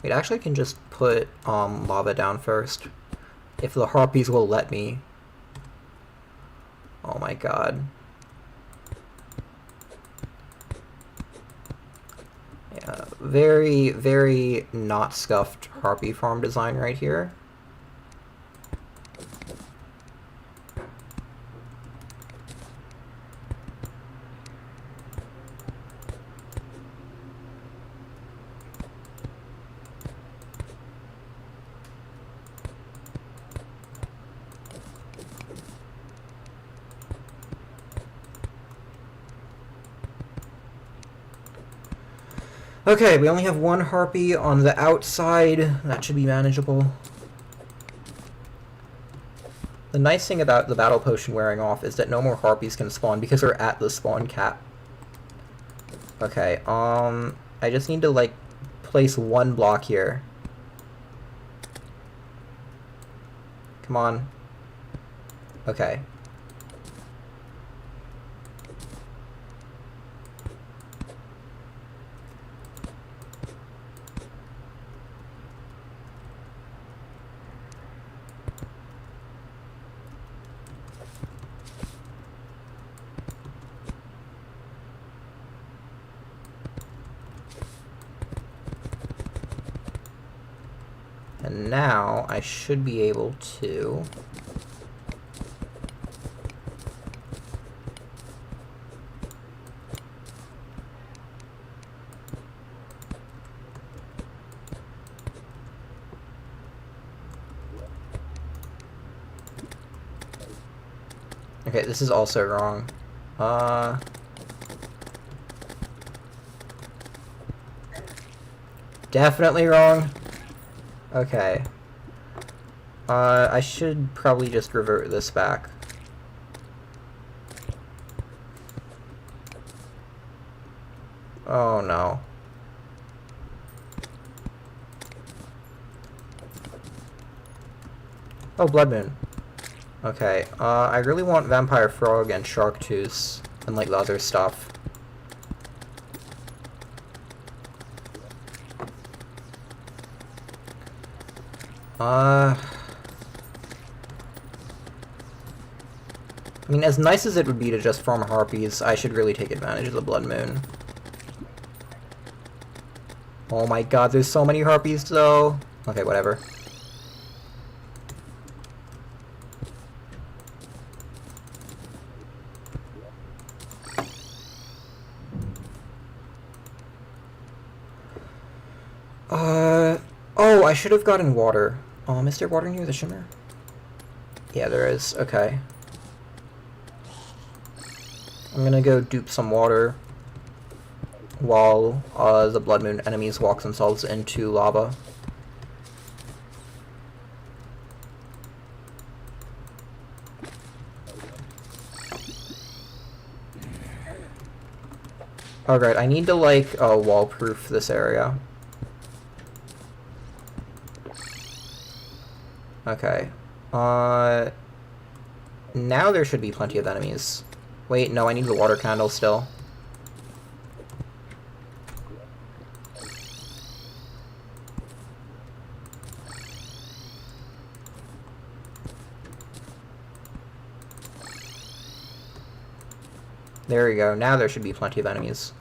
Speaker 1: Wait, actually I can just put, lava down first. If the harpies will let me. Oh my god. Yeah, very, very not scuffed harpy farm design right here. Okay, we only have one harpy on the outside. That should be manageable. The nice thing about the battle potion wearing off is that no more harpies can spawn because we're at the spawn cap. Okay, I just need to, like, place one block here. Come on. Okay. And now I should be able to... Okay, this is also wrong. Definitely wrong. Okay. I should probably just revert this back. Oh no. Oh, Blood Moon. Okay, I really want Vampire Frog and Shark Tooth and, like, the other stuff. I mean, as nice as it would be to just farm harpies, I should really take advantage of the Blood Moon. Oh my god, there's so many harpies though. Okay, whatever. Oh, I should have gotten water. Is there water near the shimmer? Yeah, there is. Okay. I'm gonna go dupe some water while the Blood Moon enemies walk themselves into lava. Alright, I need to, like, wall-proof this area. Okay. Now there should be plenty of enemies. Wait, no, I need the water candle still. There we go. Now there should be plenty of enemies.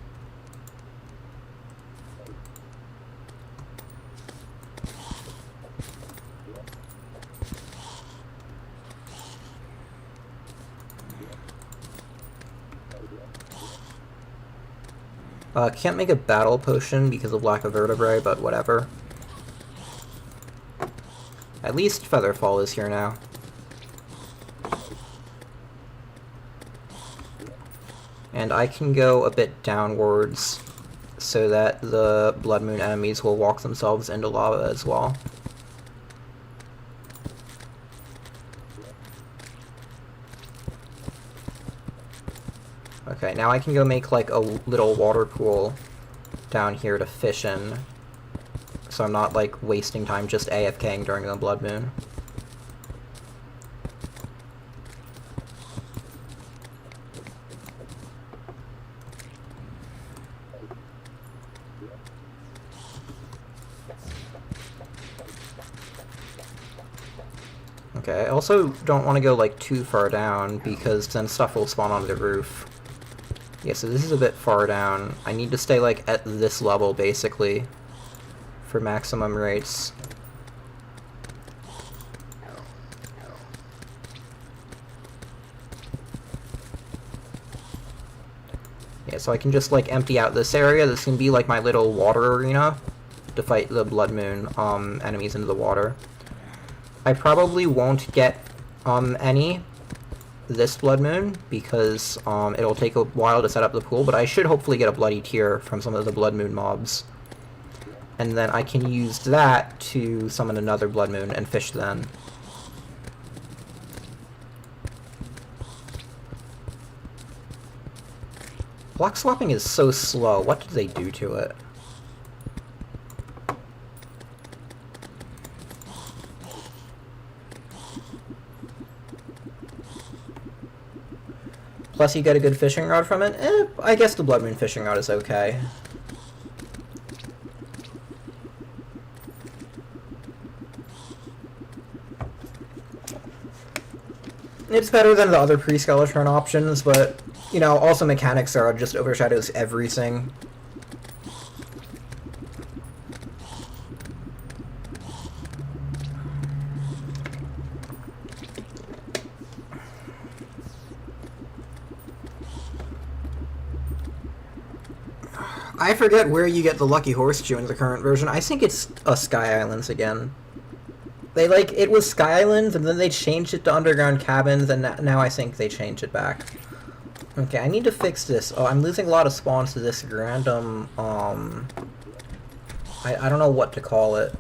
Speaker 1: Can't make a battle potion because of lack of vertebrae, but whatever. At least Featherfall is here now. And I can go a bit downwards so that the Blood Moon enemies will walk themselves into lava as well. Okay, now I can go make like a little water pool down here to fish in, so I'm not like wasting time just AFKing during the Blood Moon. Okay, I also don't want to go like too far down because then stuff will spawn onto the roof. Yeah, so this is a bit far down. I need to stay, like, at this level, basically, for maximum rates. Yeah, so I can just, like, empty out this area. This can be, like, my little water arena to fight the Blood Moon enemies into the water. I probably won't get any this Blood Moon because it'll take a while to set up the pool, but I should hopefully get a Bloody Tear from some of the Blood Moon mobs. And then I can use that to summon another Blood Moon and fish then. Block swapping is so slow. What did they do to it? Plus you get a good fishing rod from it? I guess the Blood Moon fishing rod is okay. It's better than the other pre-Skeletron options, but, you know, also Mechanics are just overshadows everything. I forget where you get the Lucky Horseshoe in the current version. I think it's Sky Islands again. They, like, it was Sky Islands, and then they changed it to Underground Cabins, and now I think they changed it back. Okay, I need to fix this. Oh, I'm losing a lot of spawns to this random, I don't know what to call it.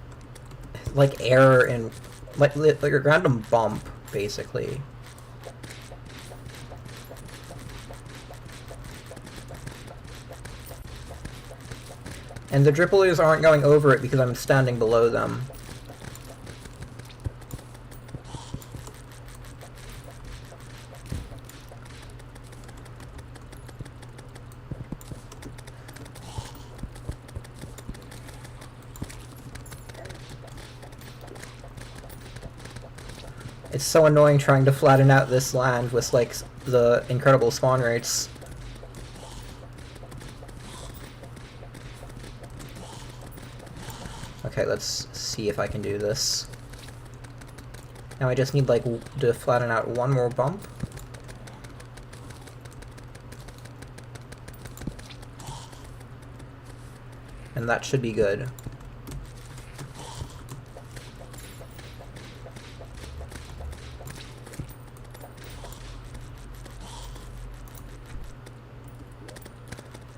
Speaker 1: Like, error in... Like a random bump, basically. And the dripplers aren't going over it because I'm standing below them. It's so annoying trying to flatten out this land with, like, the incredible spawn rates. Okay, let's see if I can do this. Now I just need, like, to flatten out one more bump. And that should be good.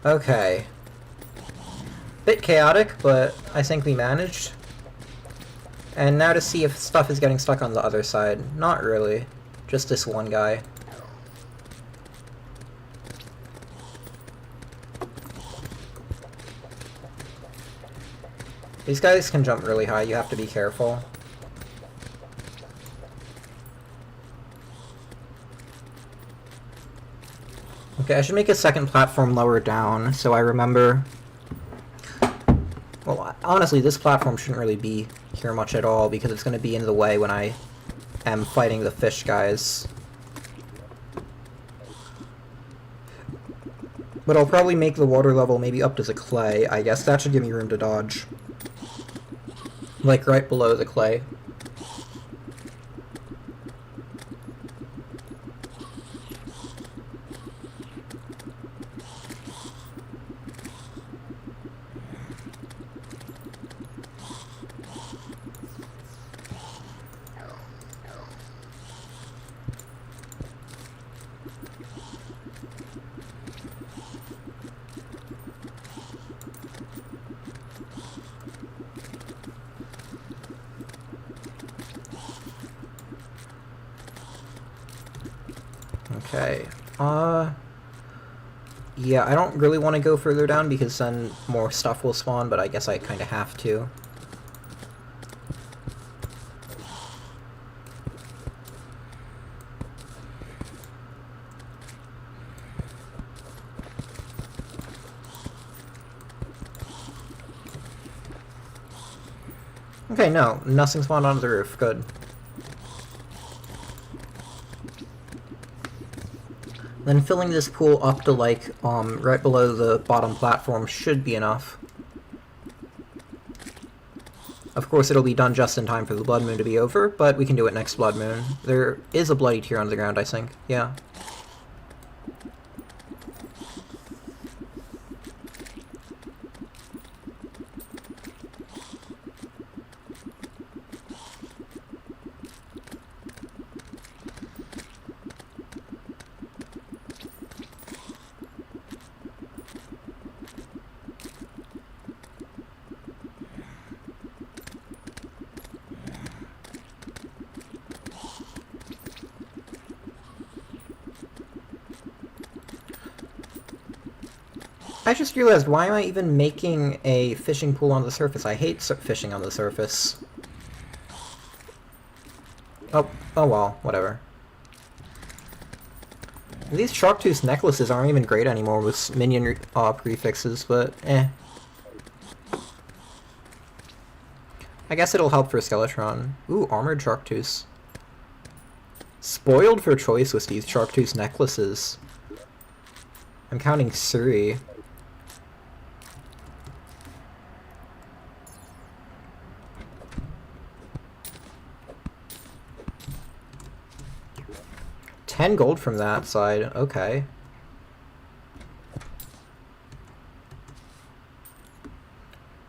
Speaker 1: Okay. Bit chaotic, but I think we managed. And now to see if stuff is getting stuck on the other side. Not really. Just this one guy. These guys can jump really high, you have to be careful. Okay, I should make a second platform lower down, so I remember... Well, honestly, this platform shouldn't really be here much at all, because it's going to be in the way when I am fighting the fish guys. But I'll probably make the water level maybe up to the clay. I guess that should give me room to dodge. Like right below the clay. Okay, yeah, I don't really want to go further down because then more stuff will spawn, but I guess I kind of have to. Okay, no, nothing spawned onto the roof, good. Then filling this pool up to, like, right below the bottom platform should be enough. Of course, it'll be done just in time for the blood moon to be over, but we can do it next blood moon. There is a bloody tear on the ground, I think. Yeah. I just realized, why am I even making a fishing pool on the surface? I hate fishing on the surface. Oh well, whatever. These shark tooth necklaces aren't even great anymore with minion prefixes, but eh. I guess it'll help for Skeletron. Ooh, armored shark tooth. Spoiled for choice with these shark tooth necklaces. I'm counting 3. $10 from that side, okay.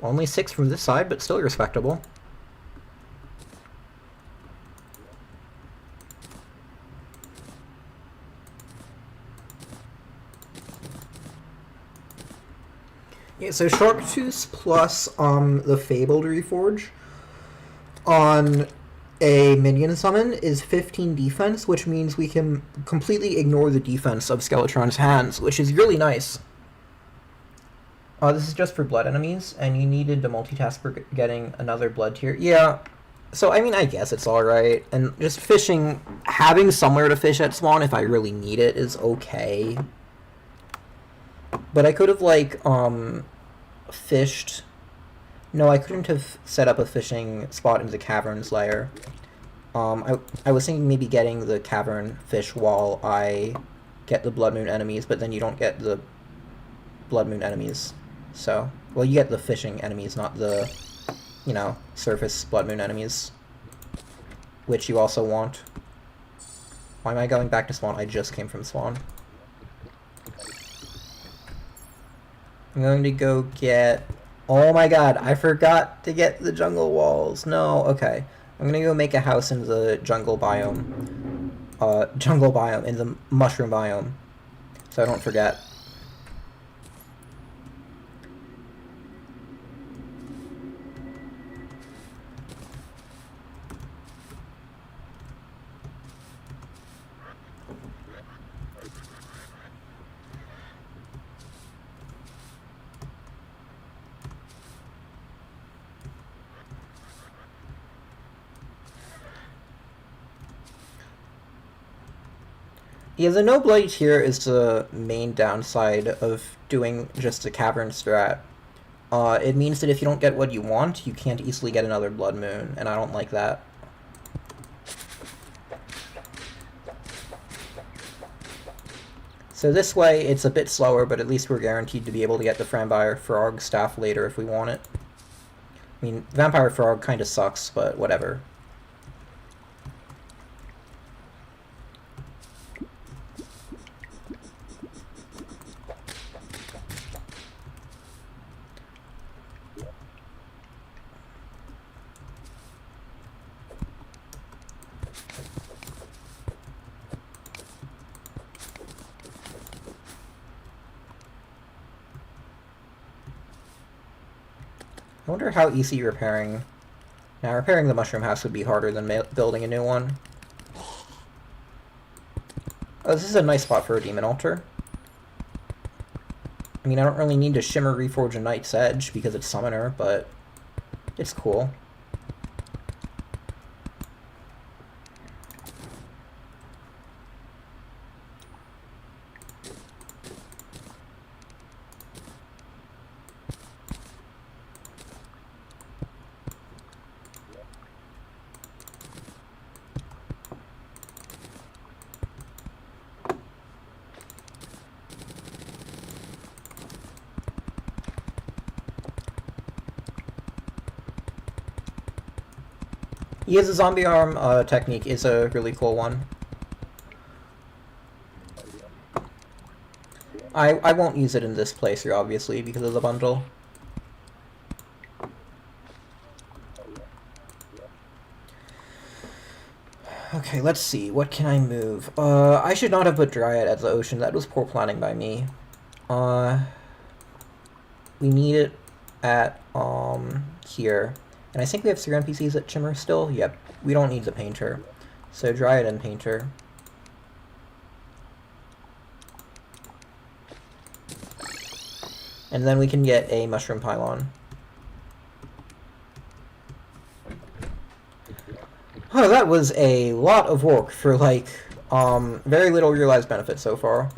Speaker 1: Only 6 from this side, but still respectable. Yeah, so Shark Tooth plus the Fabled Reforge on a minion summon is 15 defense, which means we can completely ignore the defense of Skeletron's hands, which is really nice. This is just for blood enemies, and you needed to multitask for getting another blood tier. Yeah, so I mean, I guess it's alright. And just fishing, having somewhere to fish at spawn if I really need it is okay. But I could have, like, fished... No, I couldn't have set up a fishing spot in the Cavern's lair. I was thinking maybe getting the Cavern fish while I get the Blood Moon enemies, but then you don't get the Blood Moon enemies. So, well, you get the fishing enemies, not the you know, surface blood moon enemies, which you also want. Why am I going back to spawn? I just came from spawn. I'm going to go get... Oh my god, I forgot to get the jungle walls. No, okay. I'm gonna go make a house in the jungle biome. In the mushroom biome. So I don't forget. Yeah, the no blight here is the main downside of doing just a cavern strat. It means that if you don't get what you want, you can't easily get another blood moon, and I don't like that. So this way, it's a bit slower, but at least we're guaranteed to be able to get the Vampire Frog staff later if we want it. I mean, Vampire Frog kind of sucks, but whatever. I wonder how easy repairing... Now, repairing the mushroom house would be harder than building a new one. Oh, this is a nice spot for a demon altar. I mean, I don't really need to Shimmer Reforge a Knight's Edge because it's Summoner, but it's cool. Yeah, the zombie arm technique is a really cool one. I won't use it in this playthrough, obviously, because of the bundle. Okay, let's see. What can I move? I should not have put Dryad at the ocean. That was poor planning by me. We need it at, here. And I think we have 3 NPCs at Shimmer still. Yep, we don't need the Painter. So Dryad and Painter. And then we can get a Mushroom Pylon. Oh, that was a lot of work for, like, very little realized benefit so far.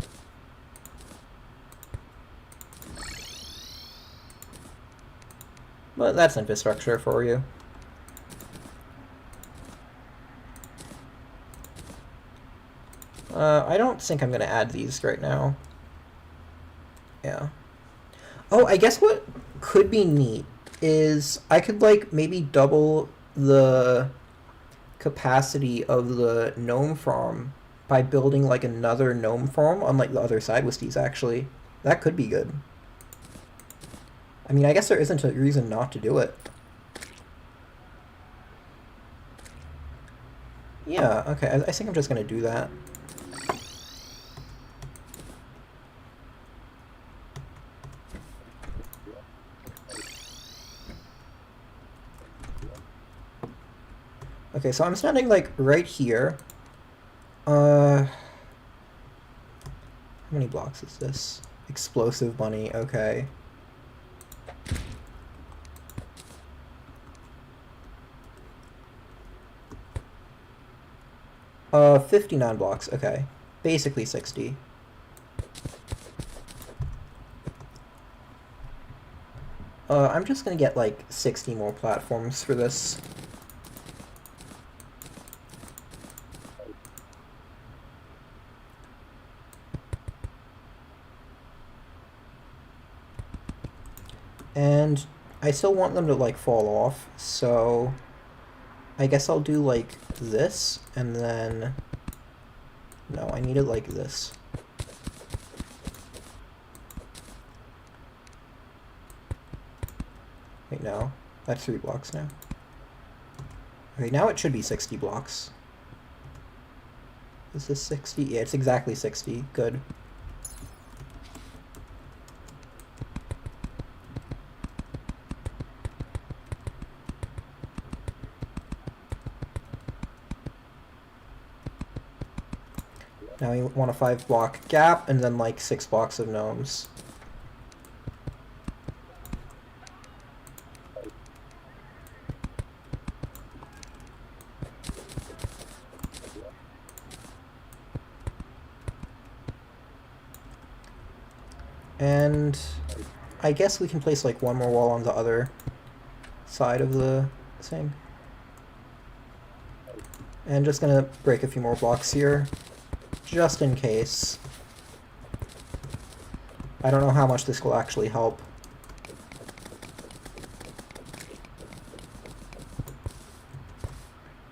Speaker 1: But that's infrastructure for you. I don't think I'm going to add these right now. Yeah. Oh, I guess what could be neat is I could, like, maybe double the capacity of the gnome farm by building, like, another gnome farm on, like, the other side with these, actually. That could be good. I mean, I guess there isn't a reason not to do it. Yeah, okay, I think I'm just gonna do that. Okay, so I'm standing, like, right here. How many blocks is this? Explosive bunny, okay. 59 blocks, okay. Basically 60. I'm just gonna get, like, 60 more platforms for this. And I still want them to, like, fall off, so I guess I'll do, like, this, and then... No, I need it like this. Wait, no. That's 3 blocks now. Okay, now it should be 60 blocks. Is this 60? Yeah, it's exactly 60. Good. Now we want a 5-block gap, and then like 6 blocks of gnomes. And I guess we can place like one more wall on the other side of the thing. And just gonna break a few more blocks here, just in case. I don't know how much this will actually help.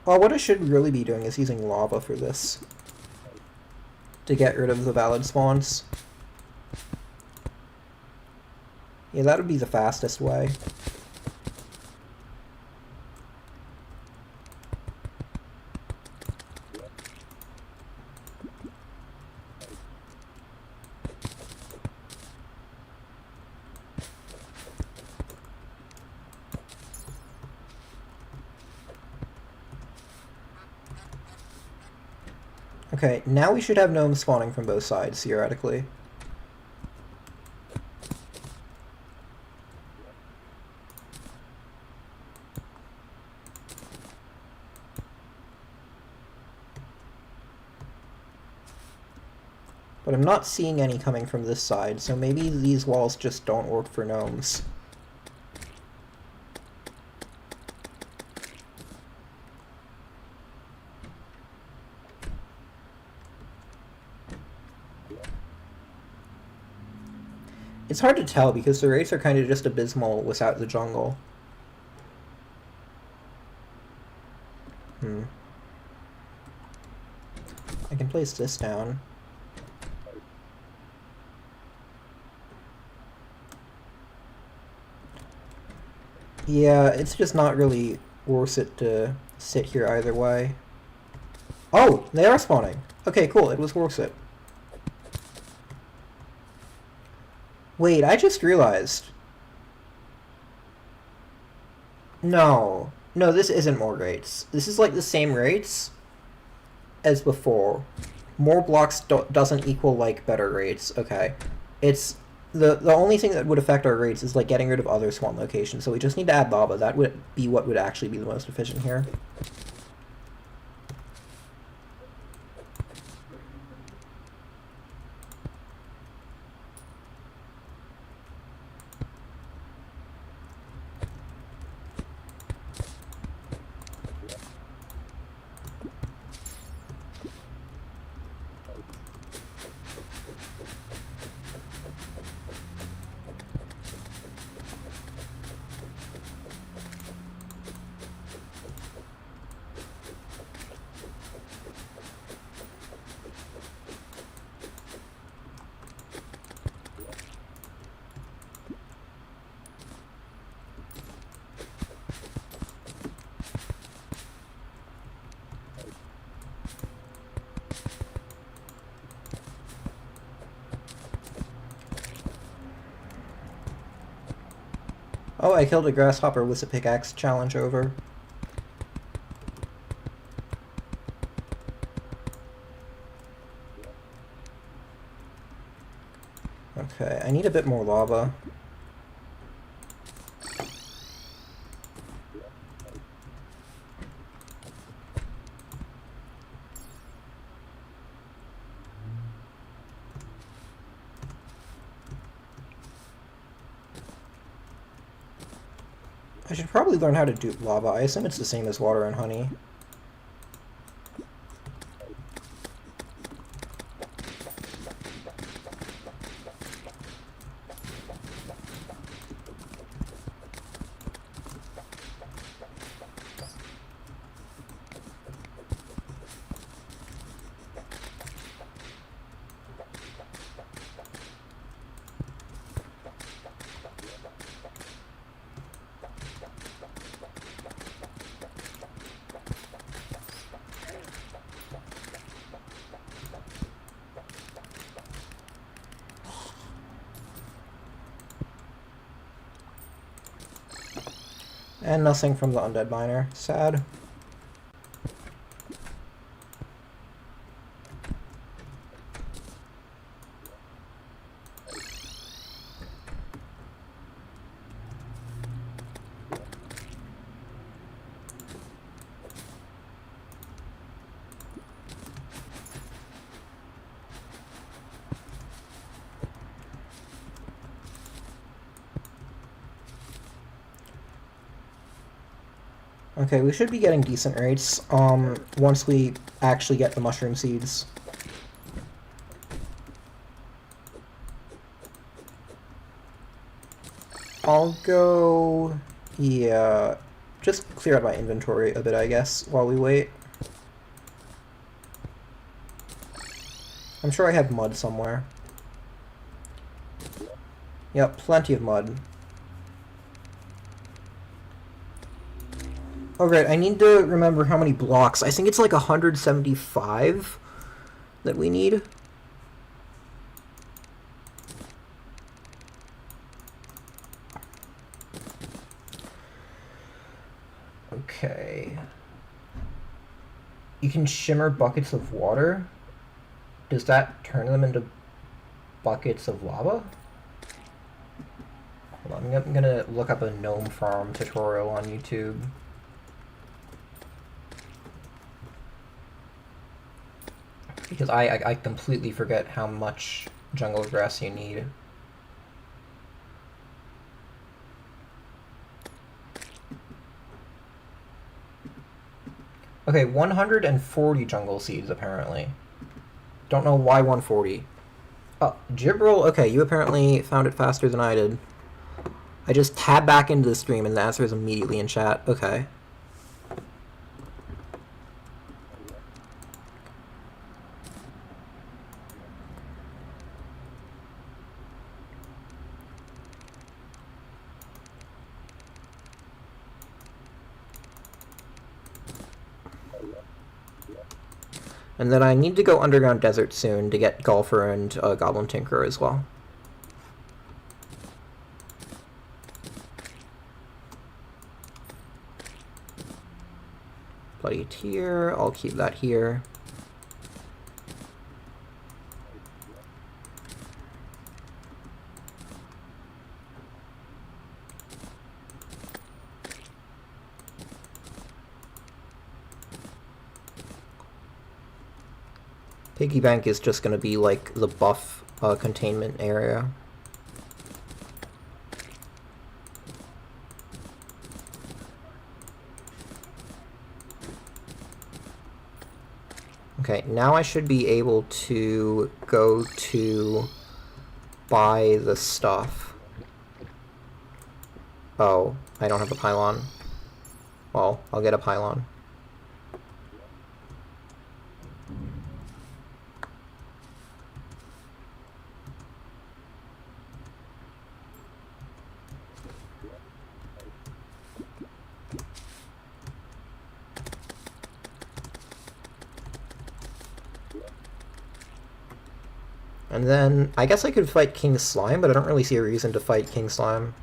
Speaker 1: Well, what I should really be doing is using lava for this, to get rid of the valid spawns. Yeah, that would be the fastest way. Okay, now we should have gnomes spawning from both sides, theoretically. But I'm not seeing any coming from this side, so maybe these walls just don't work for gnomes. It's hard to tell because the rates are kind of just abysmal without the jungle. I can place this down. Yeah, it's just not really worth it to sit here either way. Oh, they are spawning. Okay, cool, it was worth it. Wait, I just realized. No. No, this isn't more rates. This is like the same rates as before. More blocks doesn't equal like better rates. Okay. It's the only thing that would affect our rates is like getting rid of other spawn locations. So we just need to add lava. That would be what would actually be the most efficient here. Oh, I killed a grasshopper with a pickaxe. Challenge over. Okay, I need a bit more lava. I should probably learn how to dupe lava. I assume it's the same as water and honey. And nothing from the undead miner. Sad. Okay, we should be getting decent rates, once we actually get the mushroom seeds. I'll go... yeah, just clear out my inventory a bit, I guess, while we wait. I'm sure I have mud somewhere. Yep, plenty of mud. Oh great, I need to remember how many blocks. I think it's like 175 that we need. Okay. You can shimmer buckets of water? Does that turn them into buckets of lava? Hold on, I'm gonna look up a gnome farm tutorial on YouTube. Because I completely forget how much jungle grass you need. Okay, 140 jungle seeds, apparently. Don't know why 140. Oh, Gibril, okay, you apparently found it faster than I did. I just tabbed back into the stream and the answer is immediately in chat. Okay. And then I need to go underground desert soon to get Golfer and Goblin Tinkerer as well. Bloody Tear, I'll keep that here. Piggy Bank is just going to be like the buff containment area. Okay, now I should be able to go to buy the stuff. Oh, I don't have a pylon. Well, I'll get a pylon. And then, I guess I could fight King Slime, but I don't really see a reason to fight King Slime.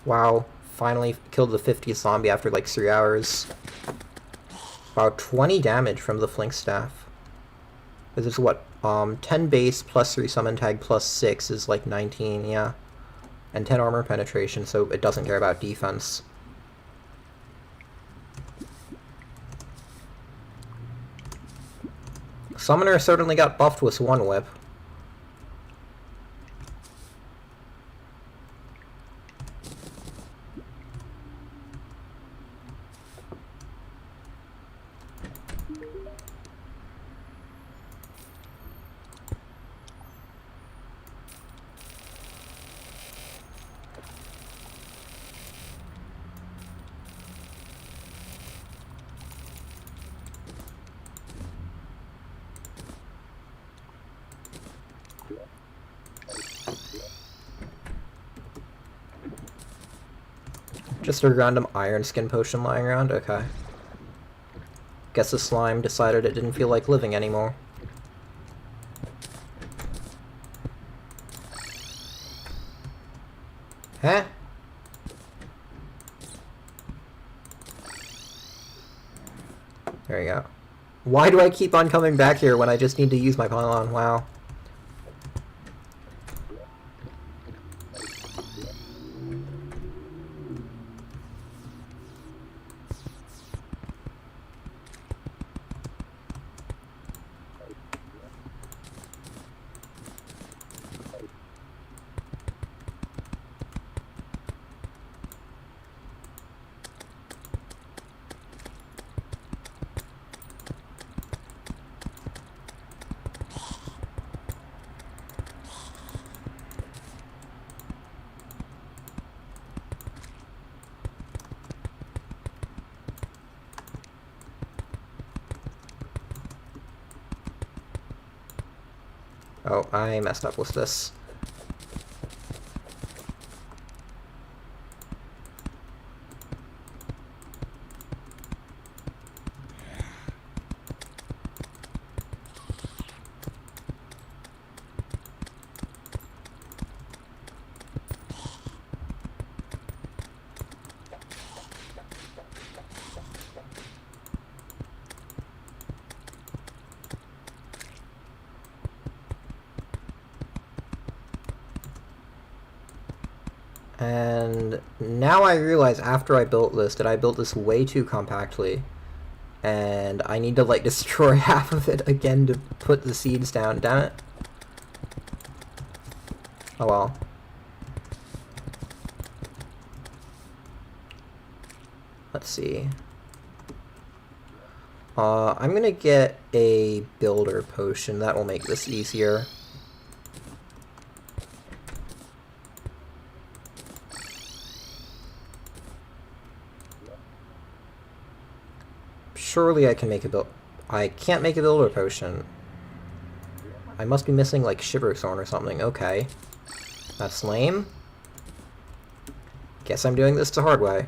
Speaker 1: Wow, finally killed the 50th zombie after like 3 hours. Wow, 20 damage from the Flink Staff. This is what, 10 base plus 3 summon tag plus 6 is like 19, yeah. And 10 armor penetration, so it doesn't care about defense. Summoner certainly got buffed with one whip. Just a random iron skin potion lying around? Okay. Guess the slime decided it didn't feel like living anymore. Huh? There you go. Why do I keep on coming back here when I just need to use my pylon? Wow. Oh, I messed up with this. And now I realize after I built this that I built this way too compactly. And I need to, like, destroy half of it again to put the seeds down. Damn it. Oh well. Let's see. I'm gonna get a builder potion. That will make this easier. Surely I can make a build. I can't make a builder potion. I must be missing, like, Shiverthorn or something. Okay. That's lame. Guess I'm doing this the hard way.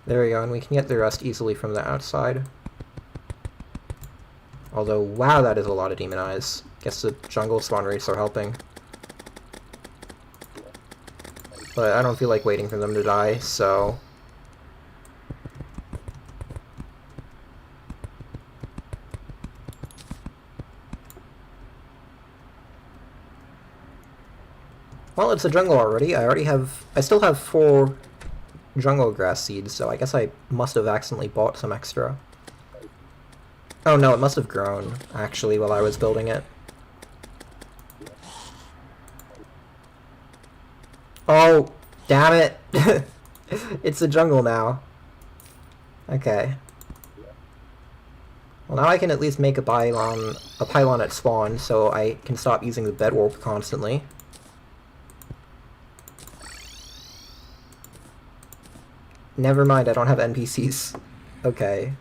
Speaker 1: There we go, and we can get the rest easily from the outside. Although, wow, that is a lot of demon eyes. Guess the jungle spawn rates are helping. But I don't feel like waiting for them to die, so... Well, it's a jungle already. I still have 4 jungle grass seeds, so I guess I must have accidentally bought some extra. Oh no, it must have grown, actually, while I was building it. Oh, damn it! It's a jungle now. Okay. Well, now I can at least make a pylon at spawn, so I can stop using the bed warp constantly. Never mind, I don't have NPCs. Okay.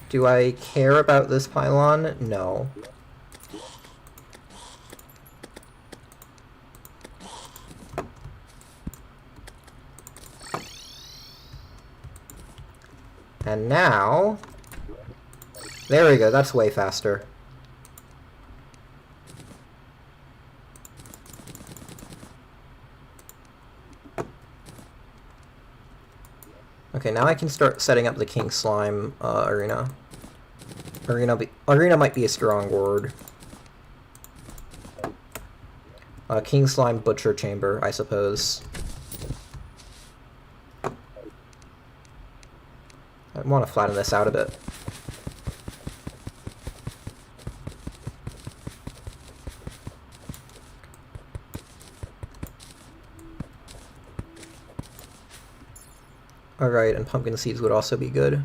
Speaker 1: Do I care about this pylon? No. And now... There we go, that's way faster. Okay, now I can start setting up the King Slime arena. Arena might be a strong word. King Slime Butcher Chamber, I suppose. I want to flatten this out a bit. Alright, and pumpkin seeds would also be good.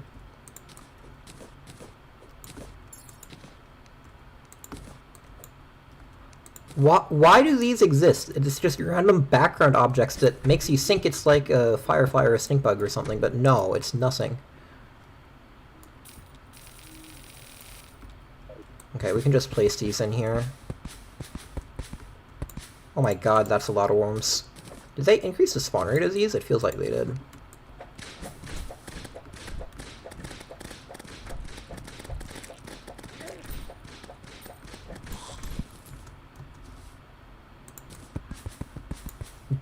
Speaker 1: Why do these exist? It's just random background objects that makes you think it's like a firefly or a stink bug or something, but no, it's nothing. Okay, we can just place these in here. Oh my god, that's a lot of worms. Did they increase the spawn rate of these? It feels like they did.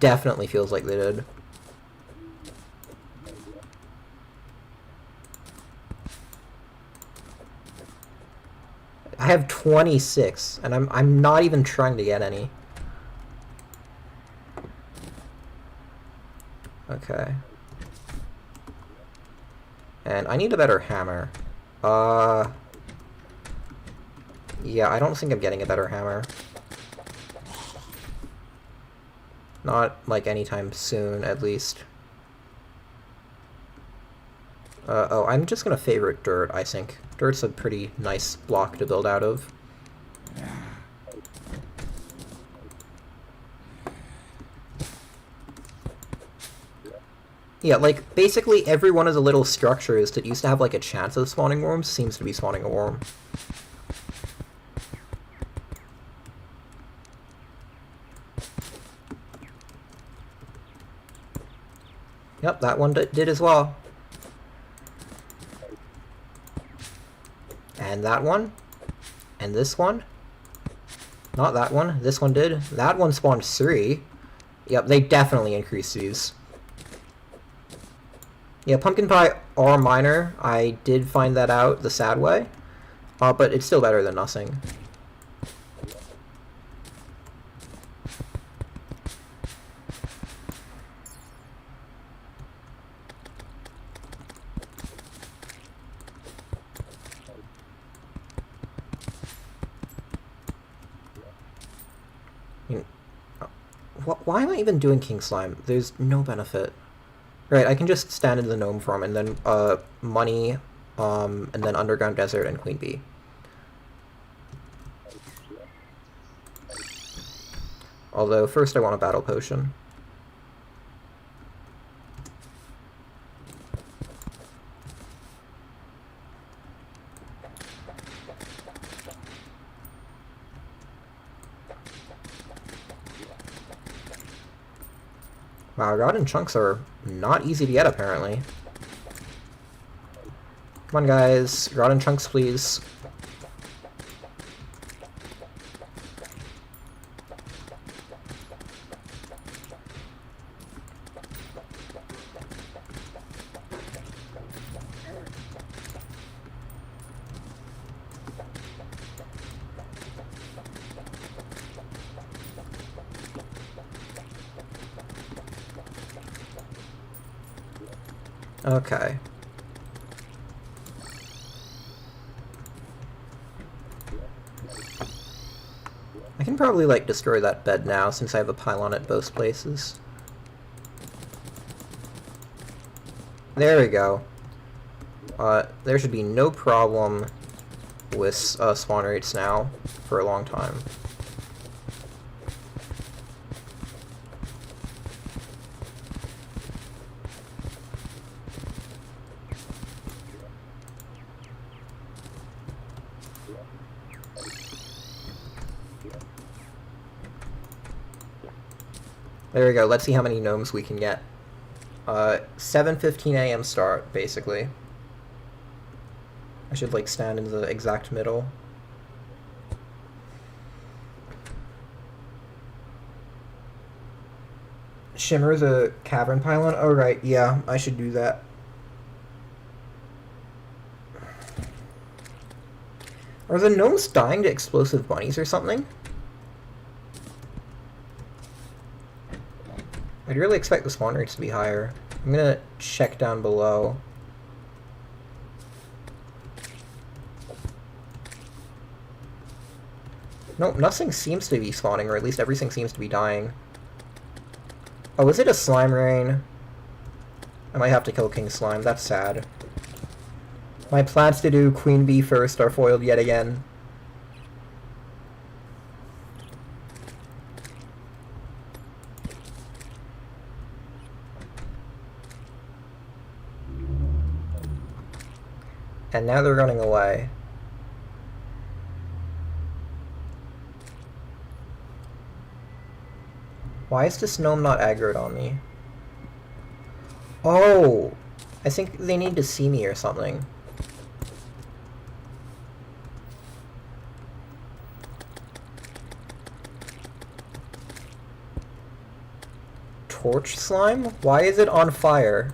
Speaker 1: Definitely feels like they did. I have 26, and I'm not even trying to get any. Okay. And I need a better hammer. Yeah, I don't think I'm getting a better hammer. Not, like, anytime soon, at least. Oh, I'm just gonna favorite dirt, I think. Dirt's a pretty nice block to build out of. Yeah, like, basically every one of the little structures that used to have, like, a chance of spawning worms seems to be spawning a worm. Yep, that one did as well. And that one. And this one. Not that one. This one did. That one spawned 3. Yep, they definitely increased these. Yeah, pumpkin pie are minor. I did find that out the sad way. But it's still better than nothing. Why am I even doing King Slime? There's no benefit. Right, I can just stand in the gnome farm and then money, and then underground desert and queen bee. Although first I want a battle potion. Wow, rod and chunks are not easy to get, apparently. Come on, guys. Rod and chunks, please. Okay. I can probably, like, destroy that bed now, since I have a pylon at both places. There we go. There should be no problem with spawn rates now for a long time. There we go, let's see how many gnomes we can get. 7:15 a.m. start, basically. I should, like, stand in the exact middle. Shimmer the cavern pylon? Oh, right, yeah, I should do that. Are the gnomes dying to explosive bunnies or something? I'd really expect the spawn rates to be higher. I'm gonna check down below. Nope, nothing seems to be spawning, or at least everything seems to be dying. Oh, is it a slime rain? I might have to kill King Slime, that's sad. My plans to do Queen Bee first are foiled yet again. And now they're running away. Why is this gnome not aggroed on me? Oh! I think they need to see me or something. Torch slime? Why is it on fire?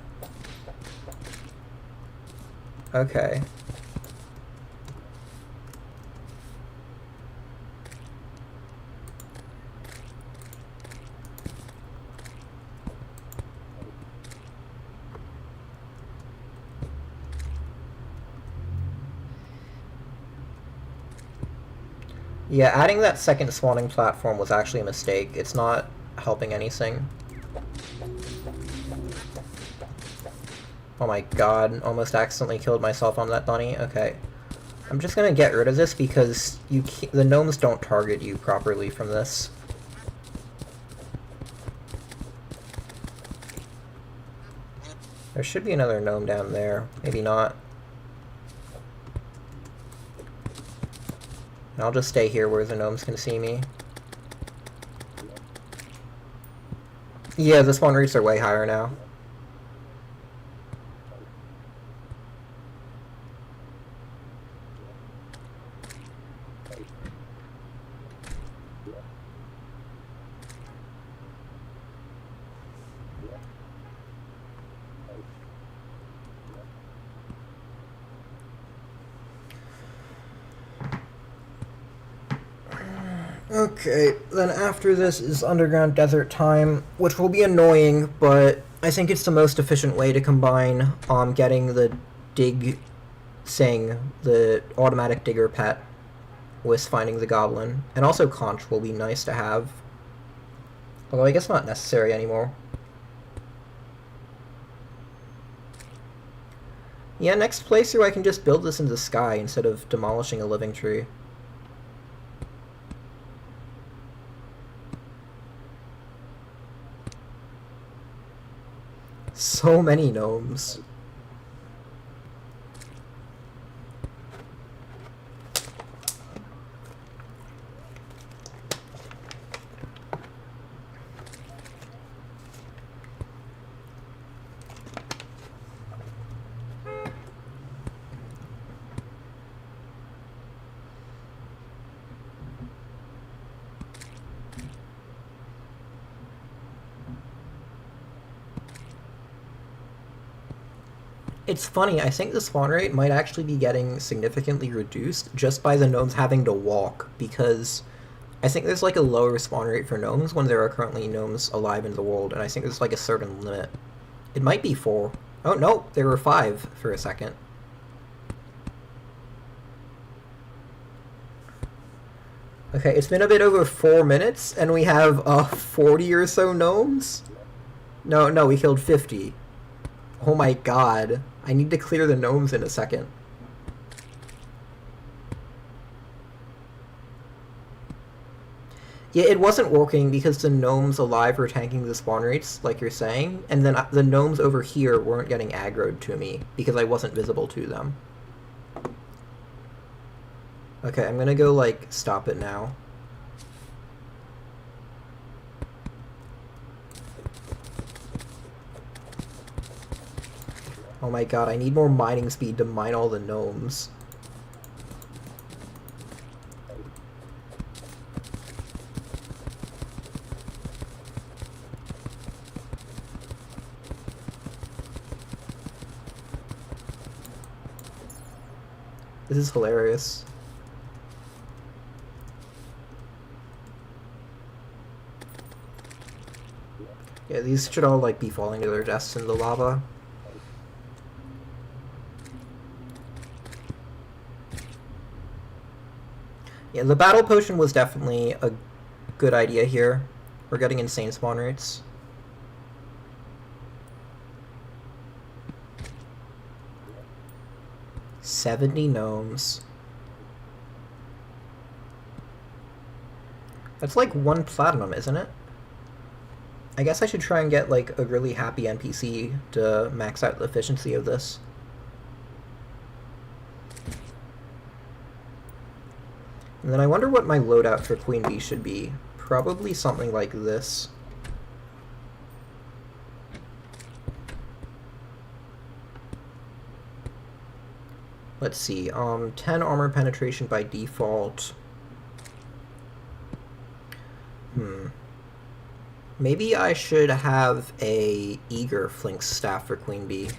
Speaker 1: Okay. Yeah, adding that second spawning platform was actually a mistake. It's not helping anything. Oh my god, almost accidentally killed myself on that bunny. Okay. I'm just gonna get rid of this because the gnomes don't target you properly from this. There should be another gnome down there. Maybe not. And I'll just stay here where the gnomes can see me. Yeah, the spawn rates are way higher now. Okay, then after this is underground desert time, which will be annoying, but I think it's the most efficient way to combine getting the dig thing, the automatic digger pet, with finding the goblin. And also conch will be nice to have. Although I guess not necessary anymore. Yeah, next playthrough I can just build this in the sky instead of demolishing a living tree. So many gnomes. It's funny, I think the spawn rate might actually be getting significantly reduced just by the gnomes having to walk, because I think there's like a lower spawn rate for gnomes when there are currently gnomes alive in the world, and I think there's like a certain limit. It might be 4. Oh, no, there were 5 for a second. Okay, it's been a bit over 4 minutes, and we have 40 or so gnomes? No, we killed 50. Oh my god. I need to clear the gnomes in a second. Yeah, it wasn't working because the gnomes alive were tanking the spawn rates, like you're saying, and then the gnomes over here weren't getting aggroed to me because I wasn't visible to them. Okay, I'm gonna go, like, stop it now. Oh my god, I need more mining speed to mine all the gnomes. This is hilarious. Yeah, these should all, like, be falling to their deaths in the lava. Yeah, the battle potion was definitely a good idea here. We're getting insane spawn rates. $70 gnomes. That's like 1 platinum, isn't it? I guess I should try and get, like, a really happy NPC to max out the efficiency of this. And then I wonder what my loadout for Queen Bee should be. Probably something like this. Let's see, 10 armor penetration by default. Maybe I should have a Eager Flink staff for Queen Bee.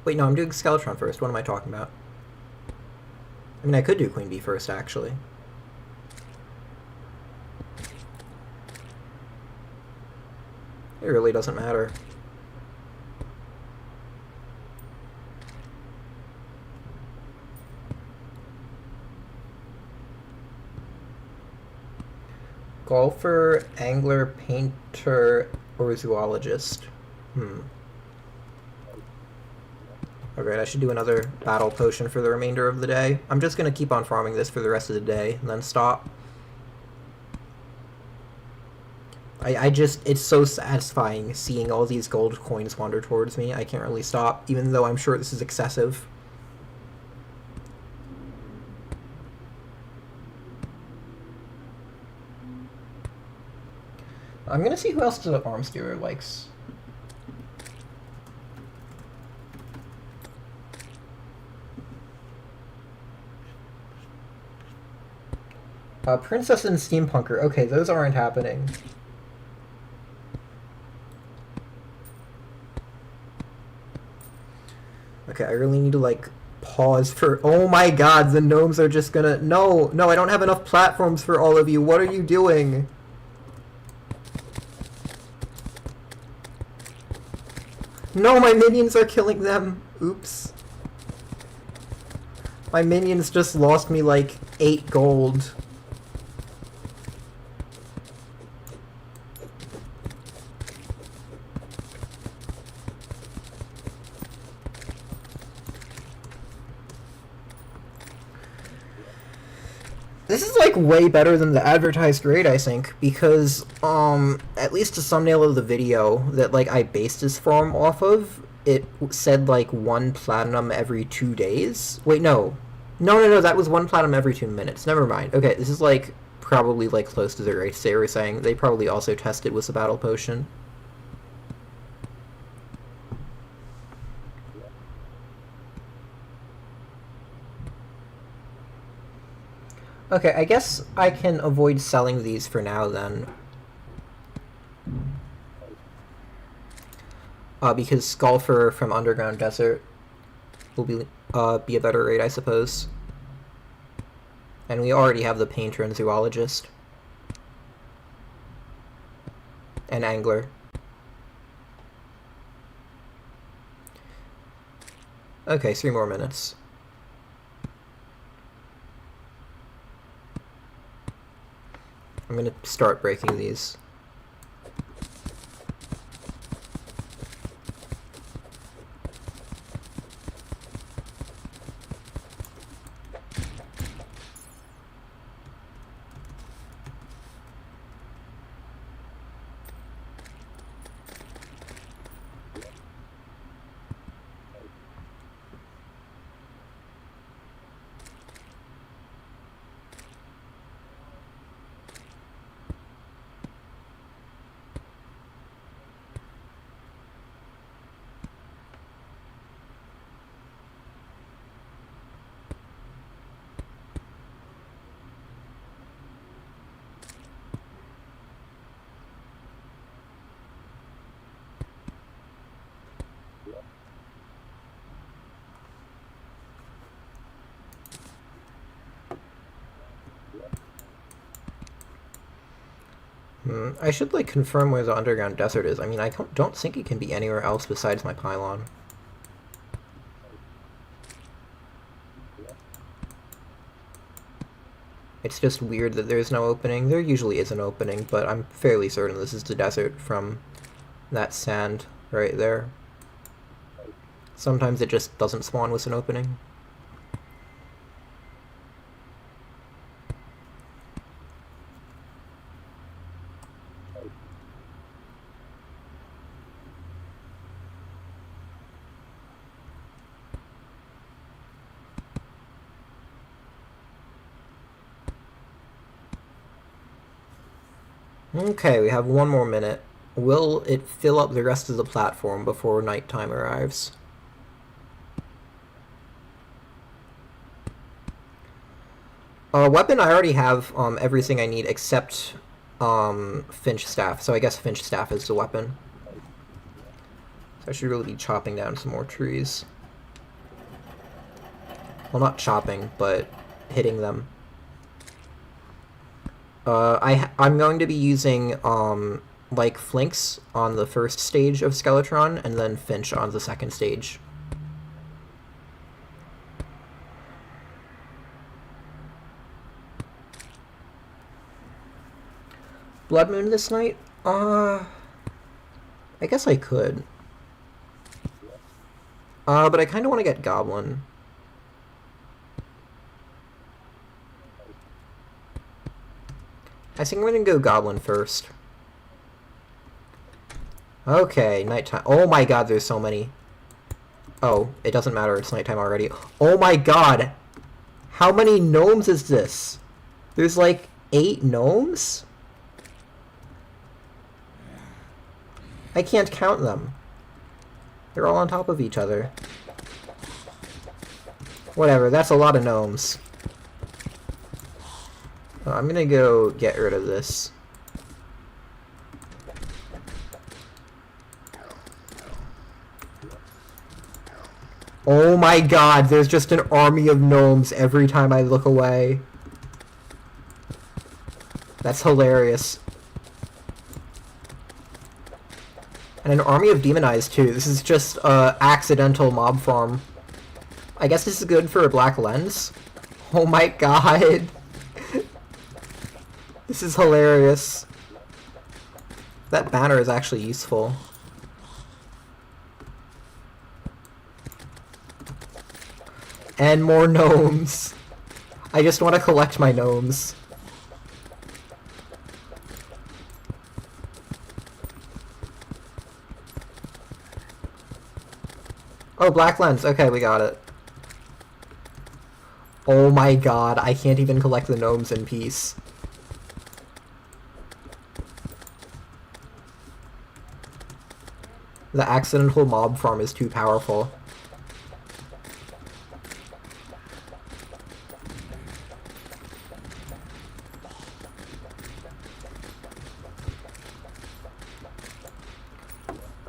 Speaker 1: Wait, no, I'm doing Skeletron first. What am I talking about? I mean, I could do Queen Bee first, actually. It really doesn't matter. Golfer, angler, painter, or zoologist? Alright, I should do another battle potion for the remainder of the day. I'm just gonna keep on farming this for the rest of the day, and then stop. It's so satisfying seeing all these gold coins wander towards me. I can't really stop, even though I'm sure this is excessive. I'm gonna see who else the arm stealer likes. Princess and Steampunker. Okay, those aren't happening. Okay, I really need to, like, pause for... Oh my god, the gnomes are just gonna... No, I don't have enough platforms for all of you. What are you doing? No, my minions are killing them. Oops. My minions just lost me, like, 8 gold. This is, like, way better than the advertised raid, I think, because, at least the thumbnail of the video that, like, I based this farm off of, it said, like, 1 platinum every 2 days. Wait, no, that was 1 platinum every 2 minutes. Never mind. Okay, this is, like, probably, like, close to the rates they were saying. They probably also tested with the battle potion. Okay, I guess I can avoid selling these for now, then. Because Skullfer from Underground Desert will be a better raid, I suppose. And we already have the Painter and Zoologist. And Angler. Okay, 3 more minutes. I'm gonna start breaking these. I should, like, confirm where the underground desert is. I mean, I don't think it can be anywhere else besides my pylon. It's just weird that there's no opening. There usually is an opening, but I'm fairly certain this is the desert from that sand right there. Sometimes it just doesn't spawn with an opening. Okay, we have one more minute. Will it fill up the rest of the platform before nighttime arrives? Weapon, I already have everything I need except Finch Staff, so I guess Finch Staff is the weapon. So I should really be chopping down some more trees. Well, not chopping, but hitting them. I'm going to be using like flinks on the first stage of Skeletron, and then Finch on the second stage. Blood Moon this night? I guess I could. But I kind of want to get Goblin. I think I'm going to go Goblin first. Okay, nighttime. Oh my god, there's so many. Oh, it doesn't matter, it's nighttime already. Oh my god! How many gnomes is this? There's like 8 gnomes? I can't count them. They're all on top of each other. Whatever, that's a lot of gnomes. I'm gonna go get rid of this. Oh my god, there's just an army of gnomes every time I look away. That's hilarious. And an army of demonized too. This is just accidental mob farm. I guess this is good for a black lens. Oh my god. This is hilarious. That banner is actually useful. And more gnomes. I just want to collect my gnomes. Oh, black lens. Okay, we got it. Oh my god, I can't even collect the gnomes in peace. The accidental mob farm is too powerful.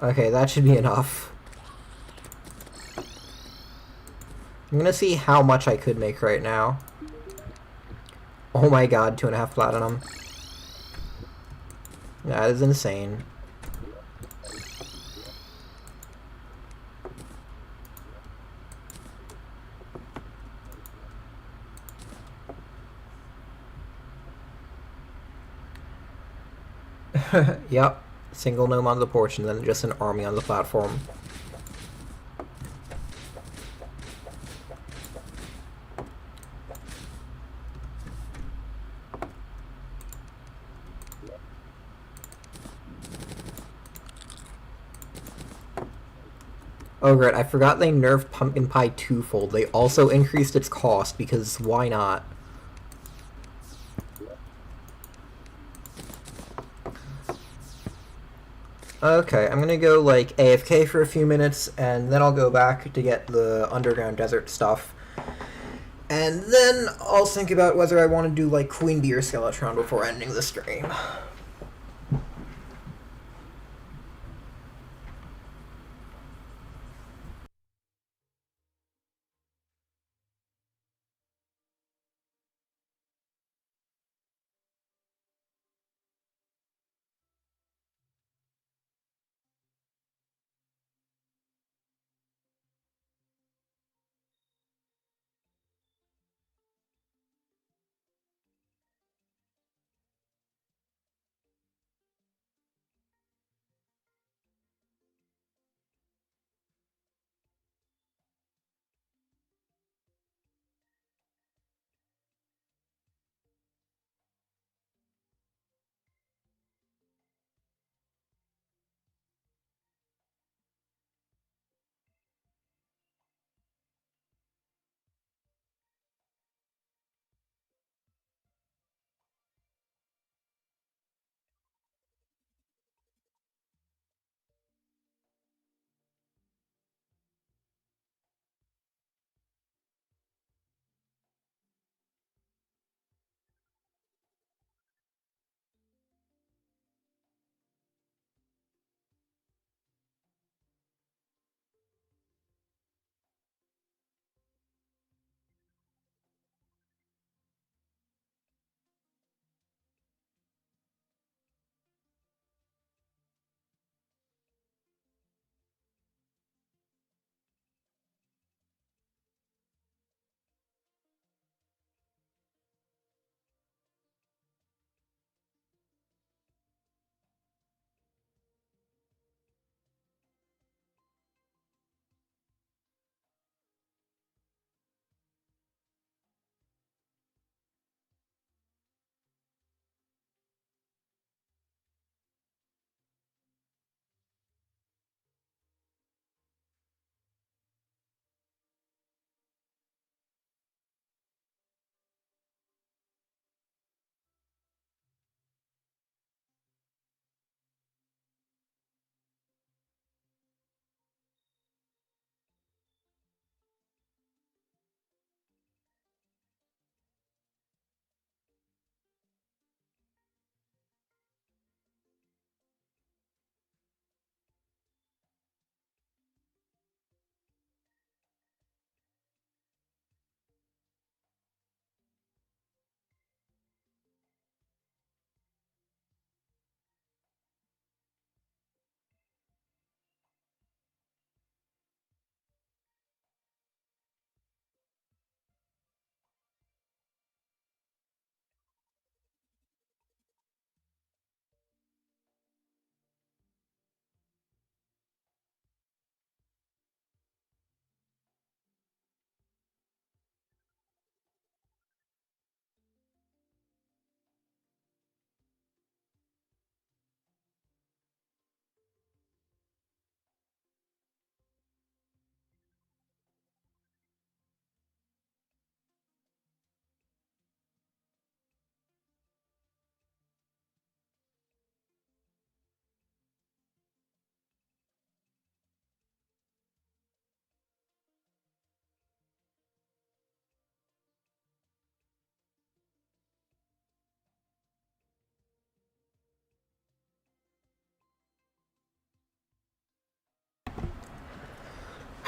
Speaker 1: Okay, that should be enough. I'm gonna see how much I could make right now. Oh my god, 2.5 platinum. That is insane. Yep. Single gnome on the porch and then just an army on the platform. Oh great, I forgot they nerfed Pumpkin Pie twofold. They also increased its cost, because why not? Okay, I'm gonna go, like, AFK for a few minutes, and then I'll go back to get the underground desert stuff. And then I'll think about whether I want to do, like, Queen Bee or Skeletron before ending the stream.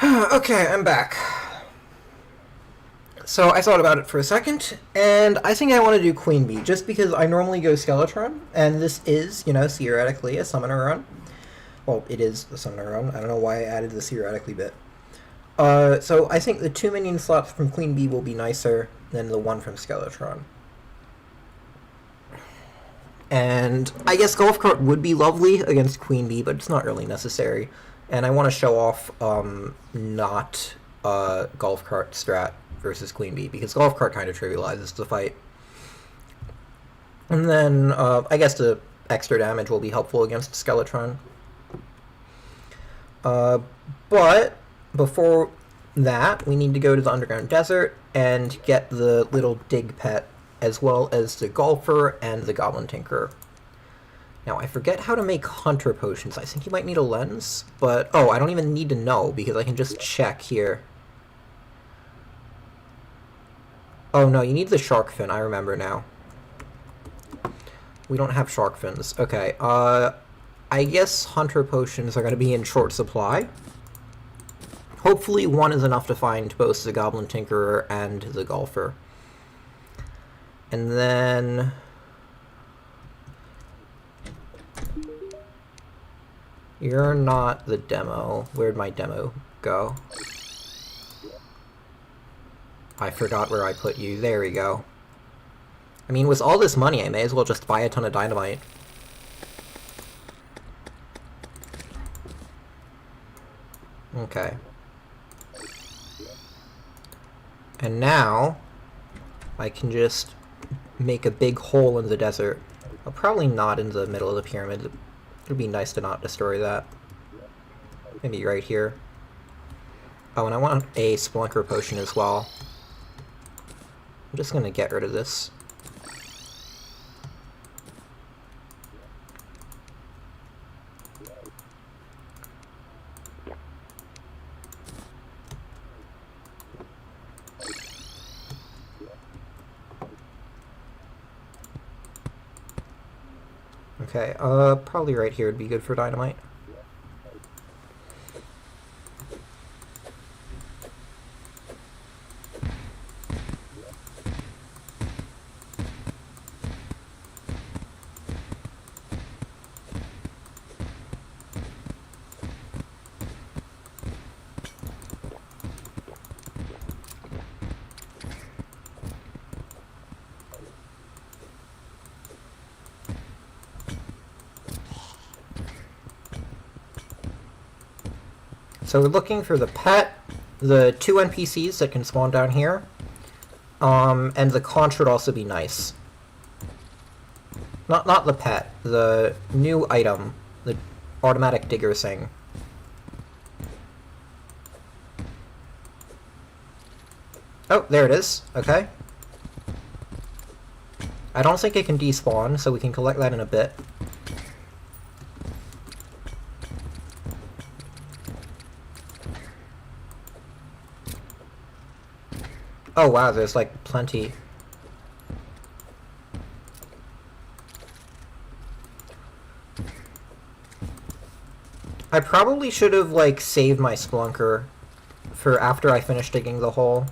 Speaker 1: Okay, I'm back. So I thought about it for a second, and I think I want to do Queen Bee, just because I normally go Skeletron, and this is, you know, theoretically a summoner run. Well, it is a summoner run. I don't know why I added the theoretically bit. So I think the 2 minion slots from Queen Bee will be nicer than the one from Skeletron. And I guess Golf Cart would be lovely against Queen Bee, but it's not really necessary. And I want to show off not Golf Cart strat versus Queen Bee, because Golf Cart kind of trivializes the fight. And then I guess the extra damage will be helpful against Skeletron. But before that, we need to go to the Underground Desert and get the little dig pet, as well as the Golfer and the Goblin Tinkerer. Now, I forget how to make Hunter Potions. I think you might need a lens, but... Oh, I don't even need to know, because I can just check here. Oh, no, you need the Shark Fin. I remember now. We don't have Shark Fins. Okay, I guess Hunter Potions are going to be in short supply. Hopefully one is enough to find both the Goblin Tinkerer and the Golfer. And then... You're not the demo. Where'd my demo go? I forgot where I put you. There we go. I mean, with all this money, I may as well just buy a ton of dynamite. Okay. And now, I can just make a big hole in the desert. Well, probably not in the middle of the pyramid. It would be nice to not destroy that. Maybe right here. Oh, and I want a Splunker Potion as well. I'm just gonna get rid of this. Okay, probably right here would be good for dynamite. So we're looking for the pet, the 2 NPCs that can spawn down here, and the conch would also be nice. Not the pet, the new item, the automatic digger thing. Oh, there it is. Okay. I don't think it can despawn, so we can collect that in a bit. Oh wow, there's like plenty. I probably should have like saved my Splunker for after I finish digging the hole.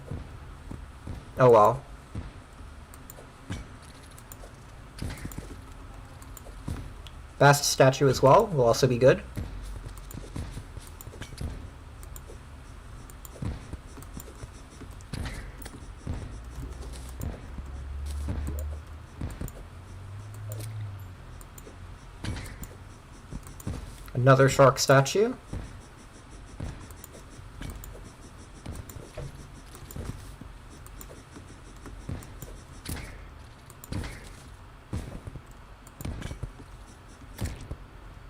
Speaker 1: Oh well. Bast statue as well will also be good. Another shark statue.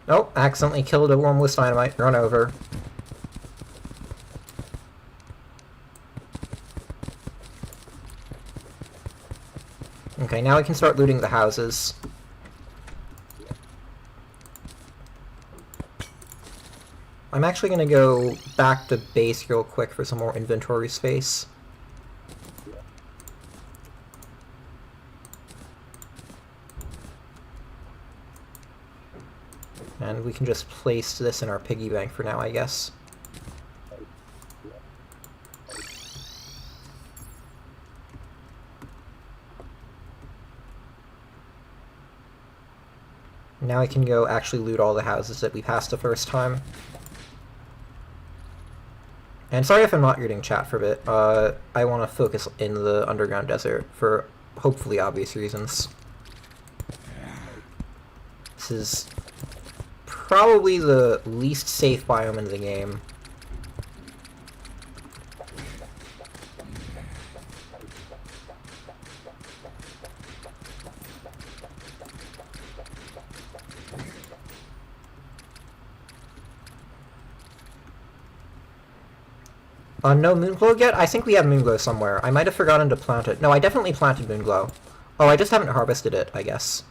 Speaker 1: Nope, accidentally killed a one with dynamite. Run over. Okay, now we can start looting the houses. I'm actually going to go back to base real quick for some more inventory space. And we can just place this in our piggy bank for now, I guess. Now I can go actually loot all the houses that we passed the first time. And sorry if I'm not reading chat for a bit. I want to focus in the underground desert for hopefully obvious reasons. This is probably the least safe biome in the game. No Moonglow yet? I think we have Moonglow somewhere. I might have forgotten to plant it. No, I definitely planted Moonglow. Oh, I just haven't harvested it, I guess.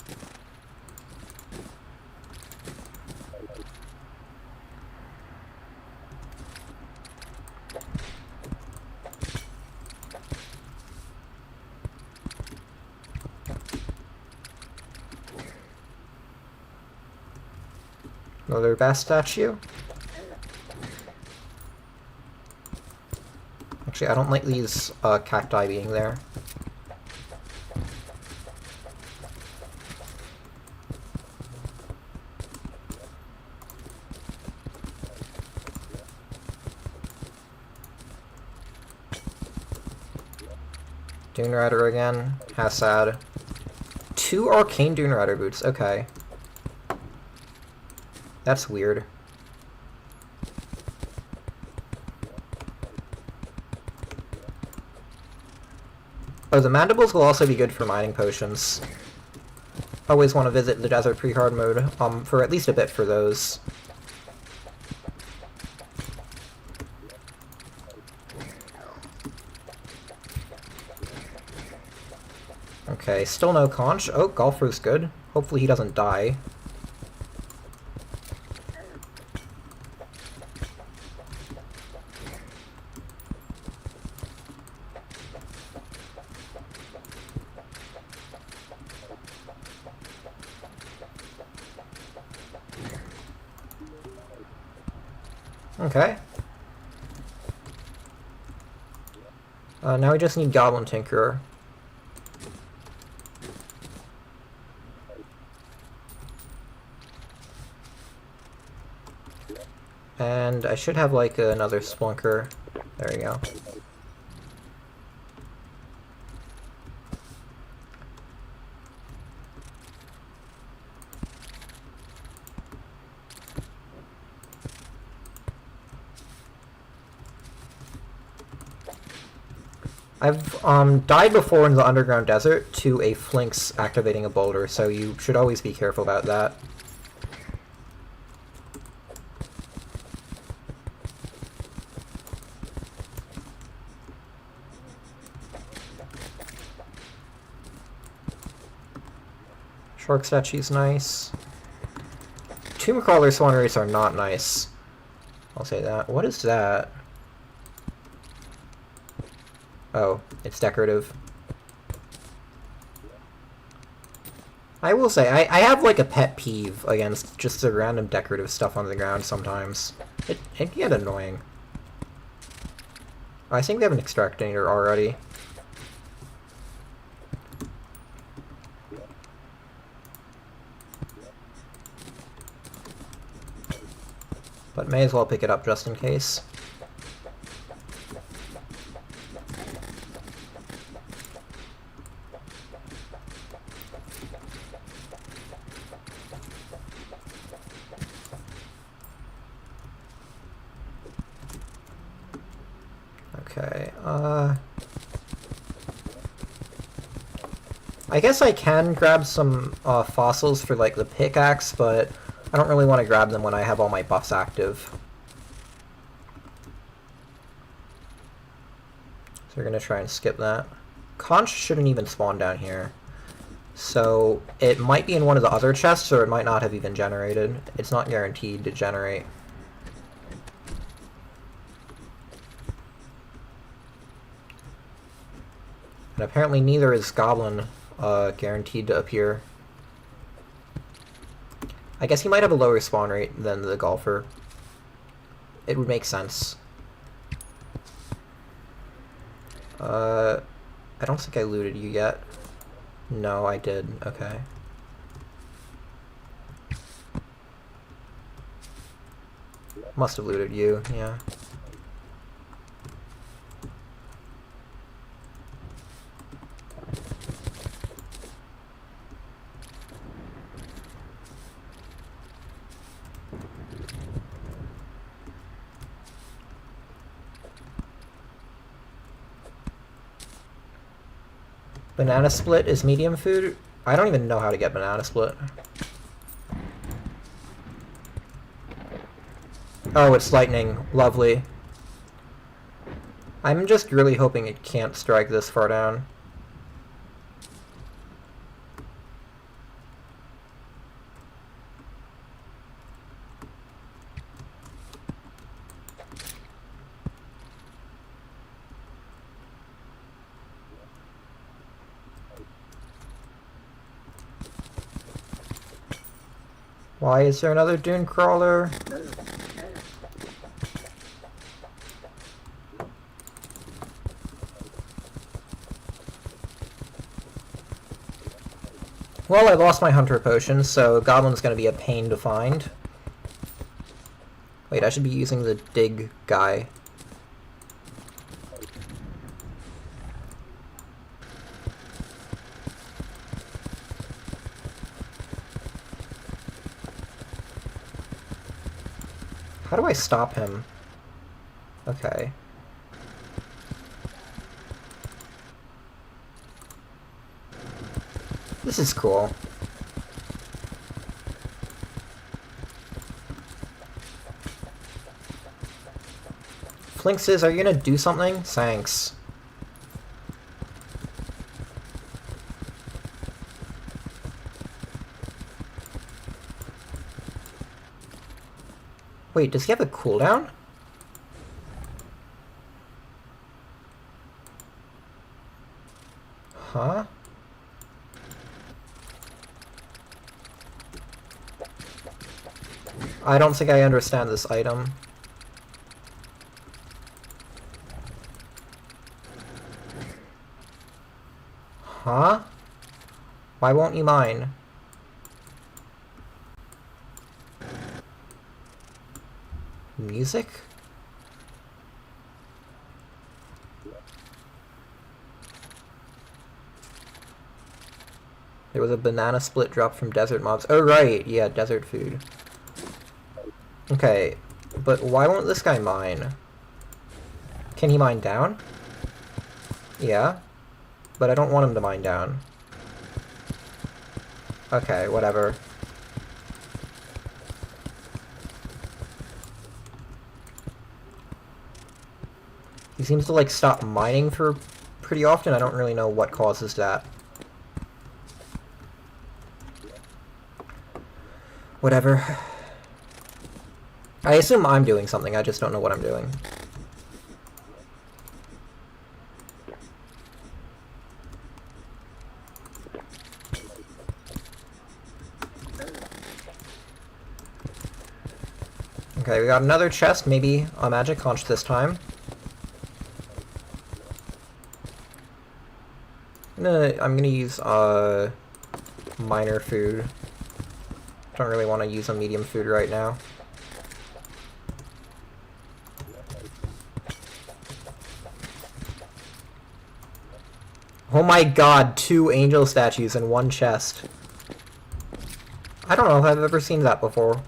Speaker 1: Another bass statue? Actually, I don't like these cacti being there. Dune Rider again. How sad. 2 Arcane Dune Rider boots, okay. That's weird. Oh, the mandibles will also be good for mining potions. Always want to visit the desert pre-hard mode, for at least a bit for those. Okay, still no conch. Oh, Golfer's good. Hopefully he doesn't die. Okay. Now we just need Goblin Tinkerer. And I should have like another Splunker. There we go. I've died before in the underground desert to a Flinx activating a boulder, so you should always be careful about that. Shark statue's nice. Tomb Crawler Swan Race are not nice. I'll say that. What is that? Oh, it's decorative. I will say, I have like a pet peeve against just the random decorative stuff on the ground sometimes. It can get annoying. I think we have an extractor already. But may as well pick it up just in case. Okay, I guess I can grab some fossils for like the pickaxe, but I don't really want to grab them when I have all my buffs active. So we're gonna try and skip that. Conch shouldn't even spawn down here. So it might be in one of the other chests, or it might not have even generated. It's not guaranteed to generate. And apparently neither is Goblin guaranteed to appear. I guess he might have a lower spawn rate than the Golfer. It would make sense. I don't think I looted you yet. No, I did. Okay. Must have looted you, yeah. Banana split is medium food? I don't even know how to get banana split. Oh, it's lightning. Lovely. I'm just really hoping it can't strike this far down. Why is there another dune crawler? Well, I lost my hunter potion, so Goblin's gonna be a pain to find. Wait, I should be using the dig guy. How do I stop him? Okay. This is cool. Flinxes, are you gonna do something? Thanks. Wait, does he have a cooldown? Huh? I don't think I understand this item. Huh? Why won't you mine? Music? There was a banana split drop from desert mobs. Oh right, yeah, desert food. Okay, but why won't this guy mine? Can he mine down? Yeah, but I don't want him to mine down. Okay, whatever. He seems to, like, stop mining for pretty often. I don't really know what causes that. Whatever. I assume I'm doing something, I just don't know what I'm doing. Okay, we got another chest, maybe a magic conch this time. I'm gonna use minor food. Don't really want to use a medium food right now. Oh my god, 2 angel statues in one chest. I don't know if I've ever seen that before.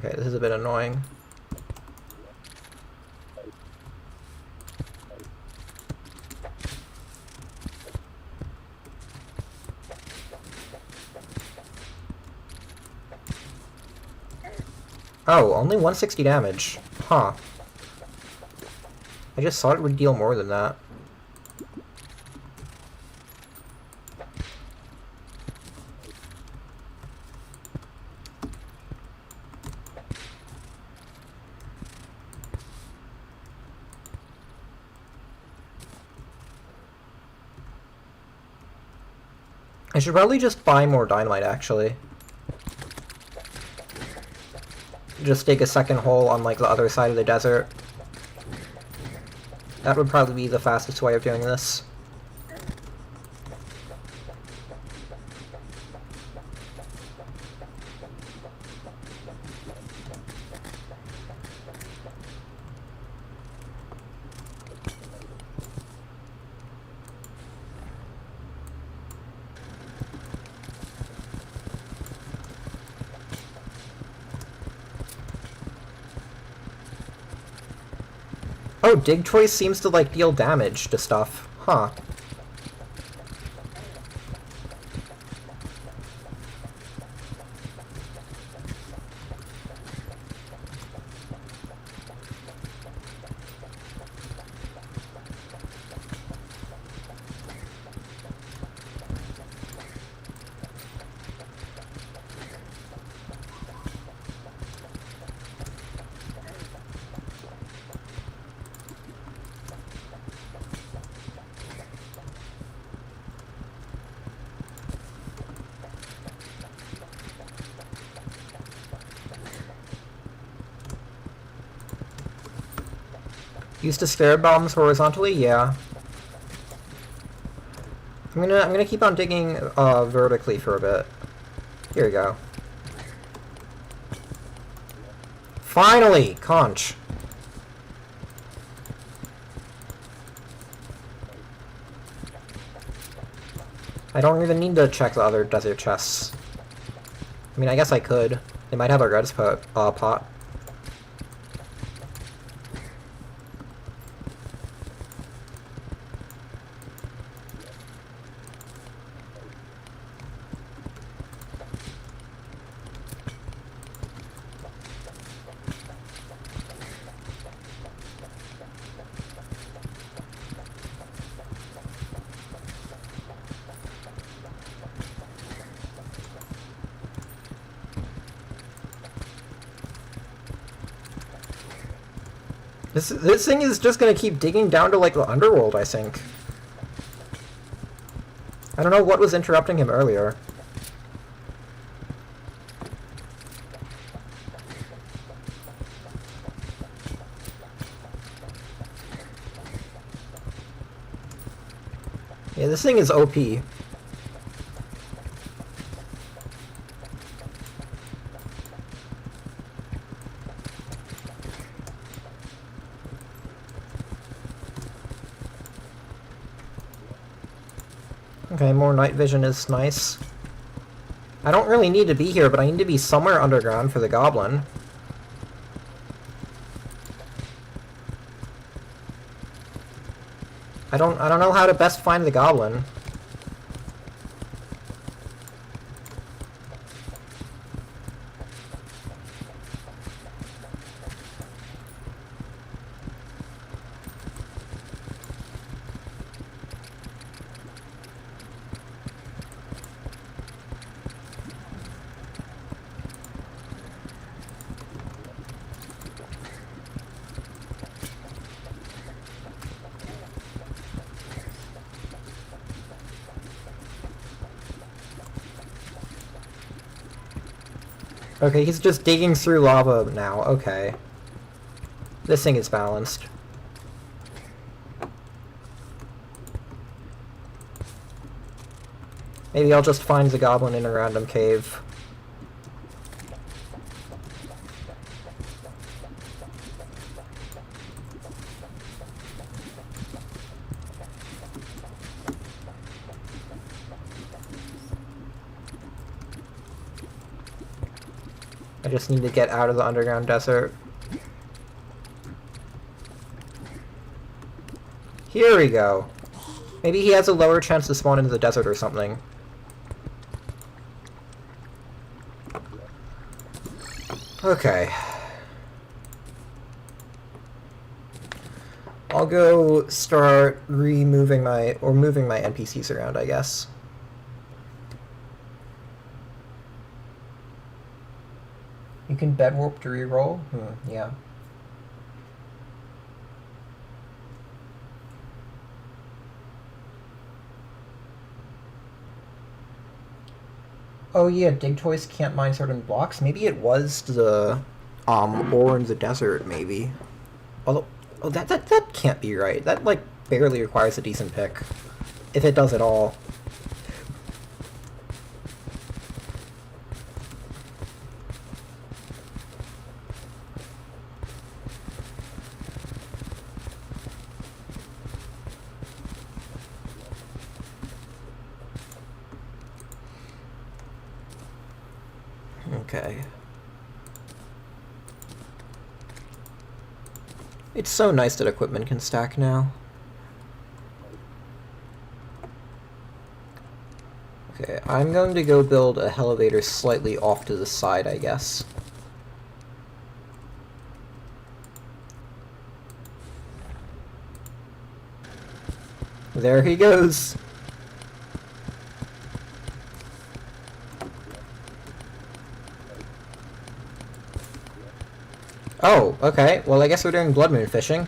Speaker 1: Okay, this is a bit annoying. Oh, only 160 damage. Huh. I just thought it would deal more than that. I should probably just buy more dynamite, actually. Just dig a second hole on, like, the other side of the desert. That would probably be the fastest way of doing this. Oh, dig choice seems to, like, deal damage to stuff. Huh. Used to spare bombs horizontally? Yeah. I'm gonna keep on digging vertically for a bit. Here we go. Finally! Conch. I don't even need to check the other desert chests. I mean, I guess I could. They might have a red's pot. This thing is just gonna keep digging down to, like, the underworld, I think. I don't know what was interrupting him earlier. Yeah, this thing is OP. Okay, more night vision is nice. I don't really need to be here, but I need to be somewhere underground for the goblin. I don't know how to best find the goblin. Okay, he's just digging through lava now. Okay. This thing is balanced. Maybe I'll just find the goblin in a random cave. I just need to get out of the underground desert. Here we go. Maybe he has a lower chance to spawn into the desert or something. Okay. I'll go start moving my NPCs around, I guess. You can bed warp to reroll? Yeah. Oh yeah, dig toys can't mine certain blocks. Maybe it was the ore in the desert, maybe. Although, oh, that can't be right. That like barely requires a decent pick, if it does at all. Okay. It's so nice that equipment can stack now. Okay, I'm going to go build a elevator slightly off to the side, I guess. There he goes! Oh, okay. Well, I guess we're doing blood moon fishing.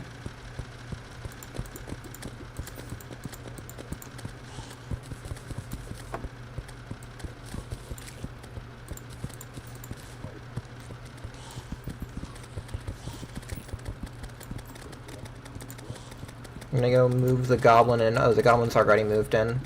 Speaker 1: I'm gonna go move the goblin in. Oh, the goblin's already moved in.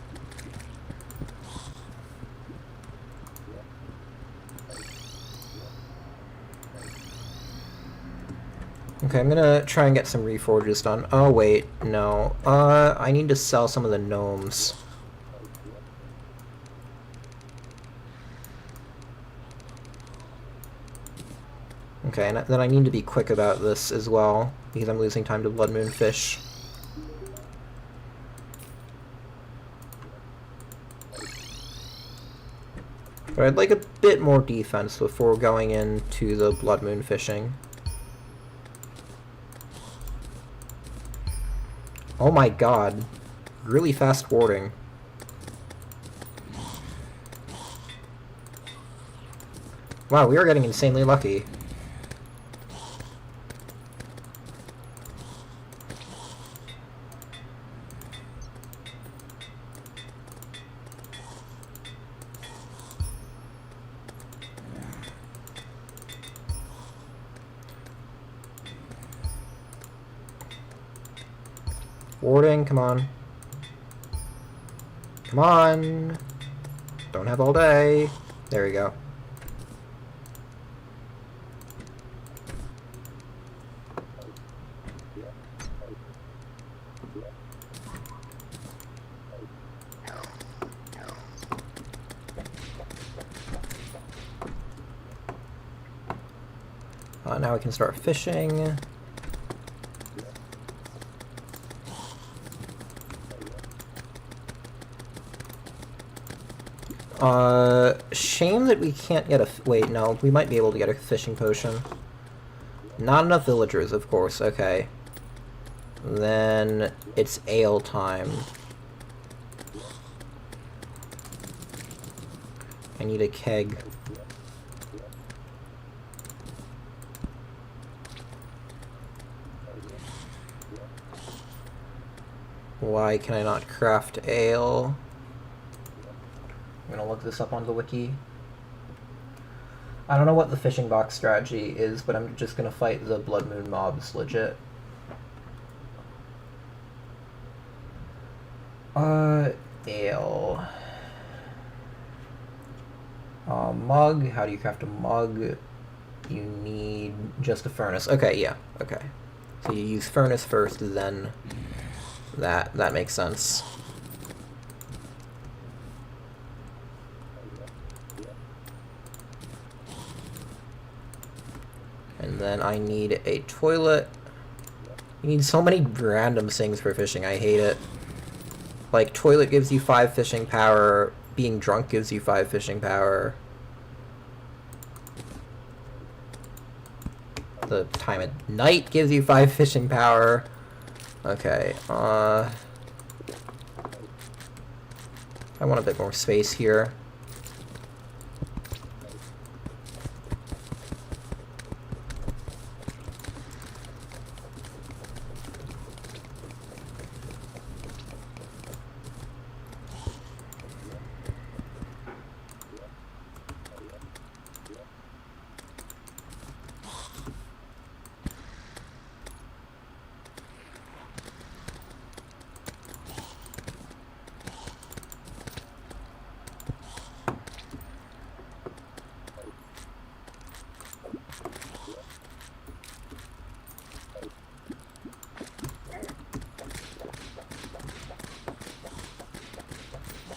Speaker 1: Okay, I'm gonna try and get some reforges done. Oh, wait, no. I need to sell some of the gnomes. Okay, and then I need to be quick about this as well, because I'm losing time to blood moon fish. But I'd like a bit more defense before going into the blood moon fishing. Oh my god. Really fast warding. Wow, we are getting insanely lucky. Warding, come on. Come on! Don't have all day. There we go. Now we can start fishing. Shame that we can't get a... Wait, no, we might be able to get a fishing potion. Not enough villagers, of course, okay. Then it's ale time. I need a keg. Why can I not craft ale? I'm gonna look this up on the wiki. I don't know what the fishing box strategy is, but I'm just gonna fight the blood moon mobs legit. Ale. Mug. How do you craft a mug? You need just a furnace. Okay, yeah, okay. So you use furnace first, then that makes sense. And then I need a toilet. You need so many random things for fishing, I hate it. Like, toilet gives you 5 fishing power, being drunk gives you 5 fishing power. The time at night gives you 5 fishing power. Okay, I want a bit more space here.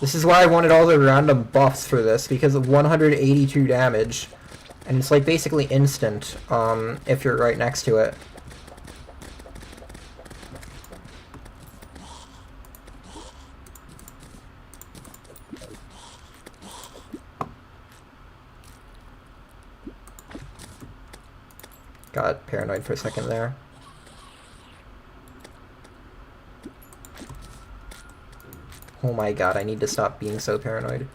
Speaker 1: This is why I wanted all the random buffs for this, because of 182 damage. And it's like basically instant, if you're right next to it. Got paranoid for a second there. Oh my god, I need to stop being so paranoid.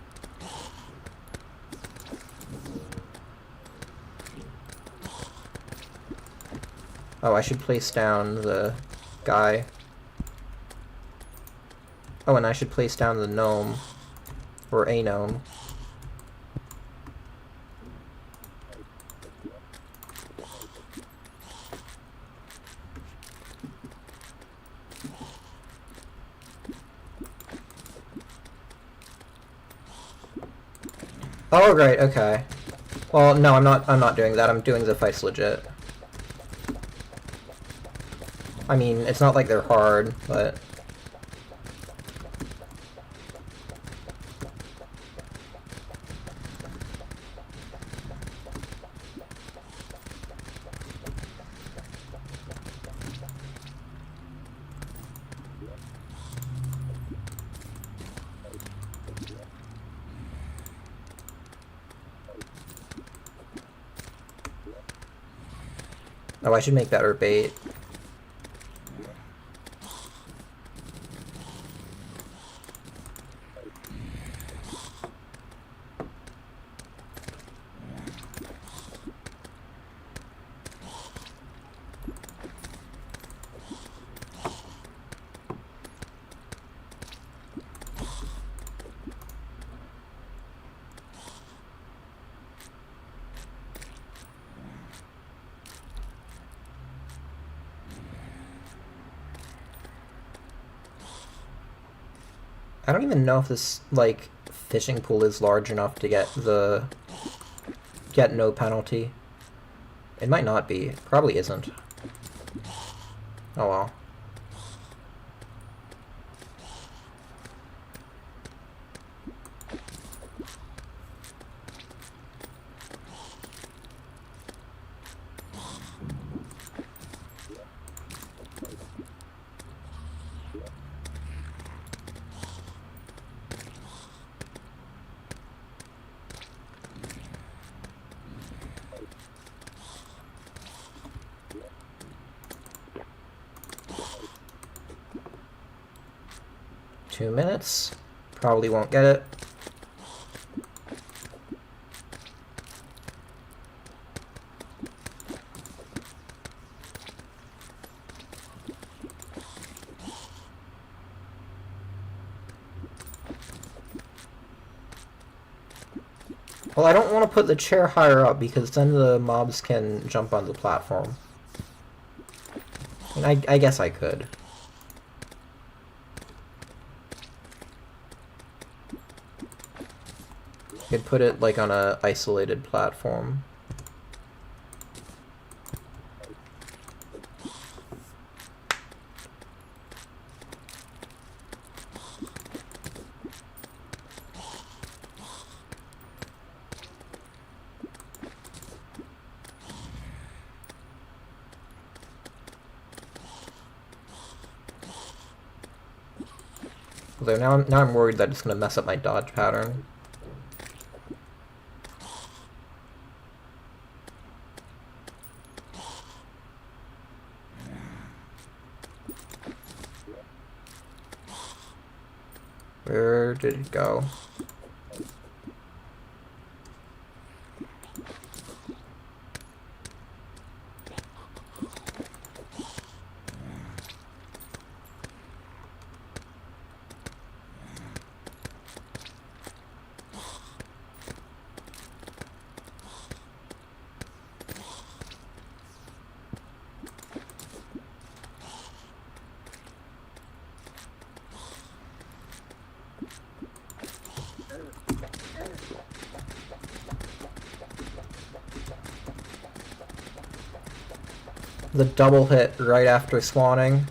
Speaker 1: Oh, I should place down the guy. Oh, and I should place down the gnome. Or a gnome. Oh, right, okay. Well, no, I'm not doing that. I'm doing the fights legit. I mean, it's not like they're hard, but... Oh, I should make better bait. I don't even know if this, like, fishing pool is large enough to get no penalty. It might not be. Probably isn't. Oh well. Two minutes. Probably won't get it. Well, I don't want to put the chair higher up because then the mobs can jump on the platform. I mean, I guess I could. I could put it like on a isolated platform. Although now I'm worried that it's gonna mess up my dodge pattern. Where did it go? The double hit right after spawning.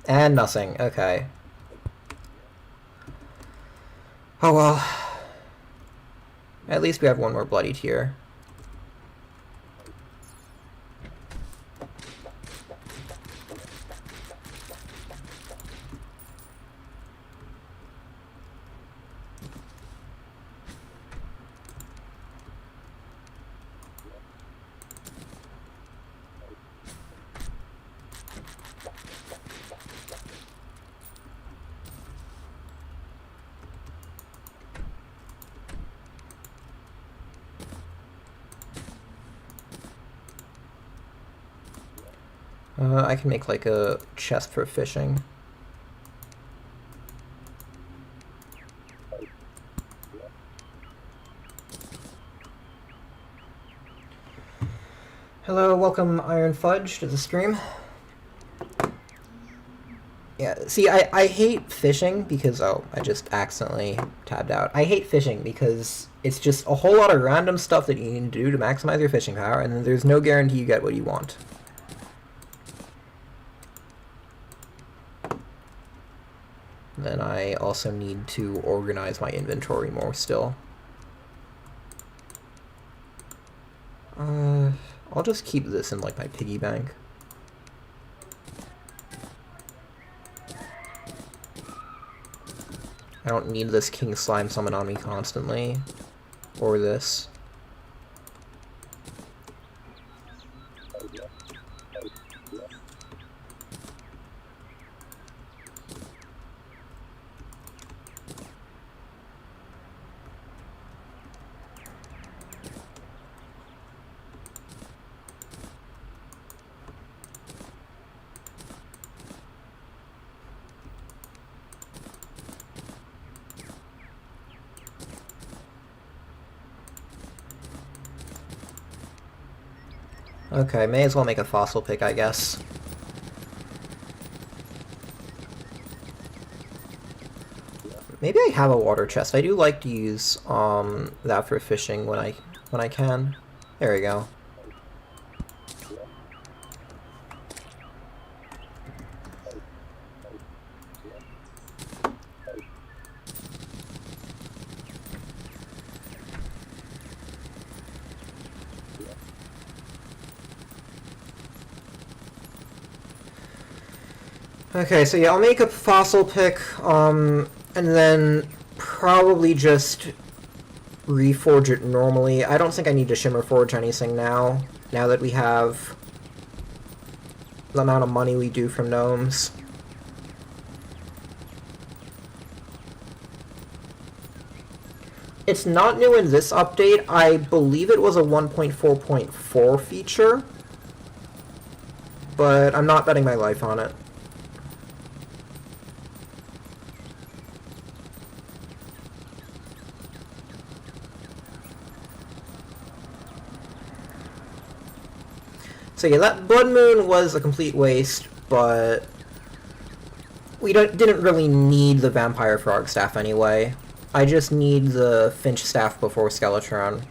Speaker 1: And nothing. Okay. Oh well. At least we have one more bloody tear. I can make like a chest for fishing. Hello, welcome Iron Fudge to the stream. Yeah, see, I hate fishing because, oh, I just accidentally tabbed out. I hate fishing because it's just a whole lot of random stuff that you need to do to maximize your fishing power, and then there's no guarantee you get what you want. Then I also need to organize my inventory more still. I'll just keep this in like my piggy bank. I don't need this king slime summon on me constantly. Or this. Okay, may as well make a fossil pick, I guess. Maybe I have a water chest. I do like to use that for fishing when I can. There we go. Okay, so yeah, I'll make a fossil pick, and then probably just reforge it normally. I don't think I need to shimmer forge anything now that we have the amount of money we do from gnomes. It's not new in this update. I believe it was a 1.4.4 feature, but I'm not betting my life on it. So yeah, that Blood Moon was a complete waste, but we didn't really need the Vampire Frog Staff anyway. I just need the Finch Staff before Skeletron.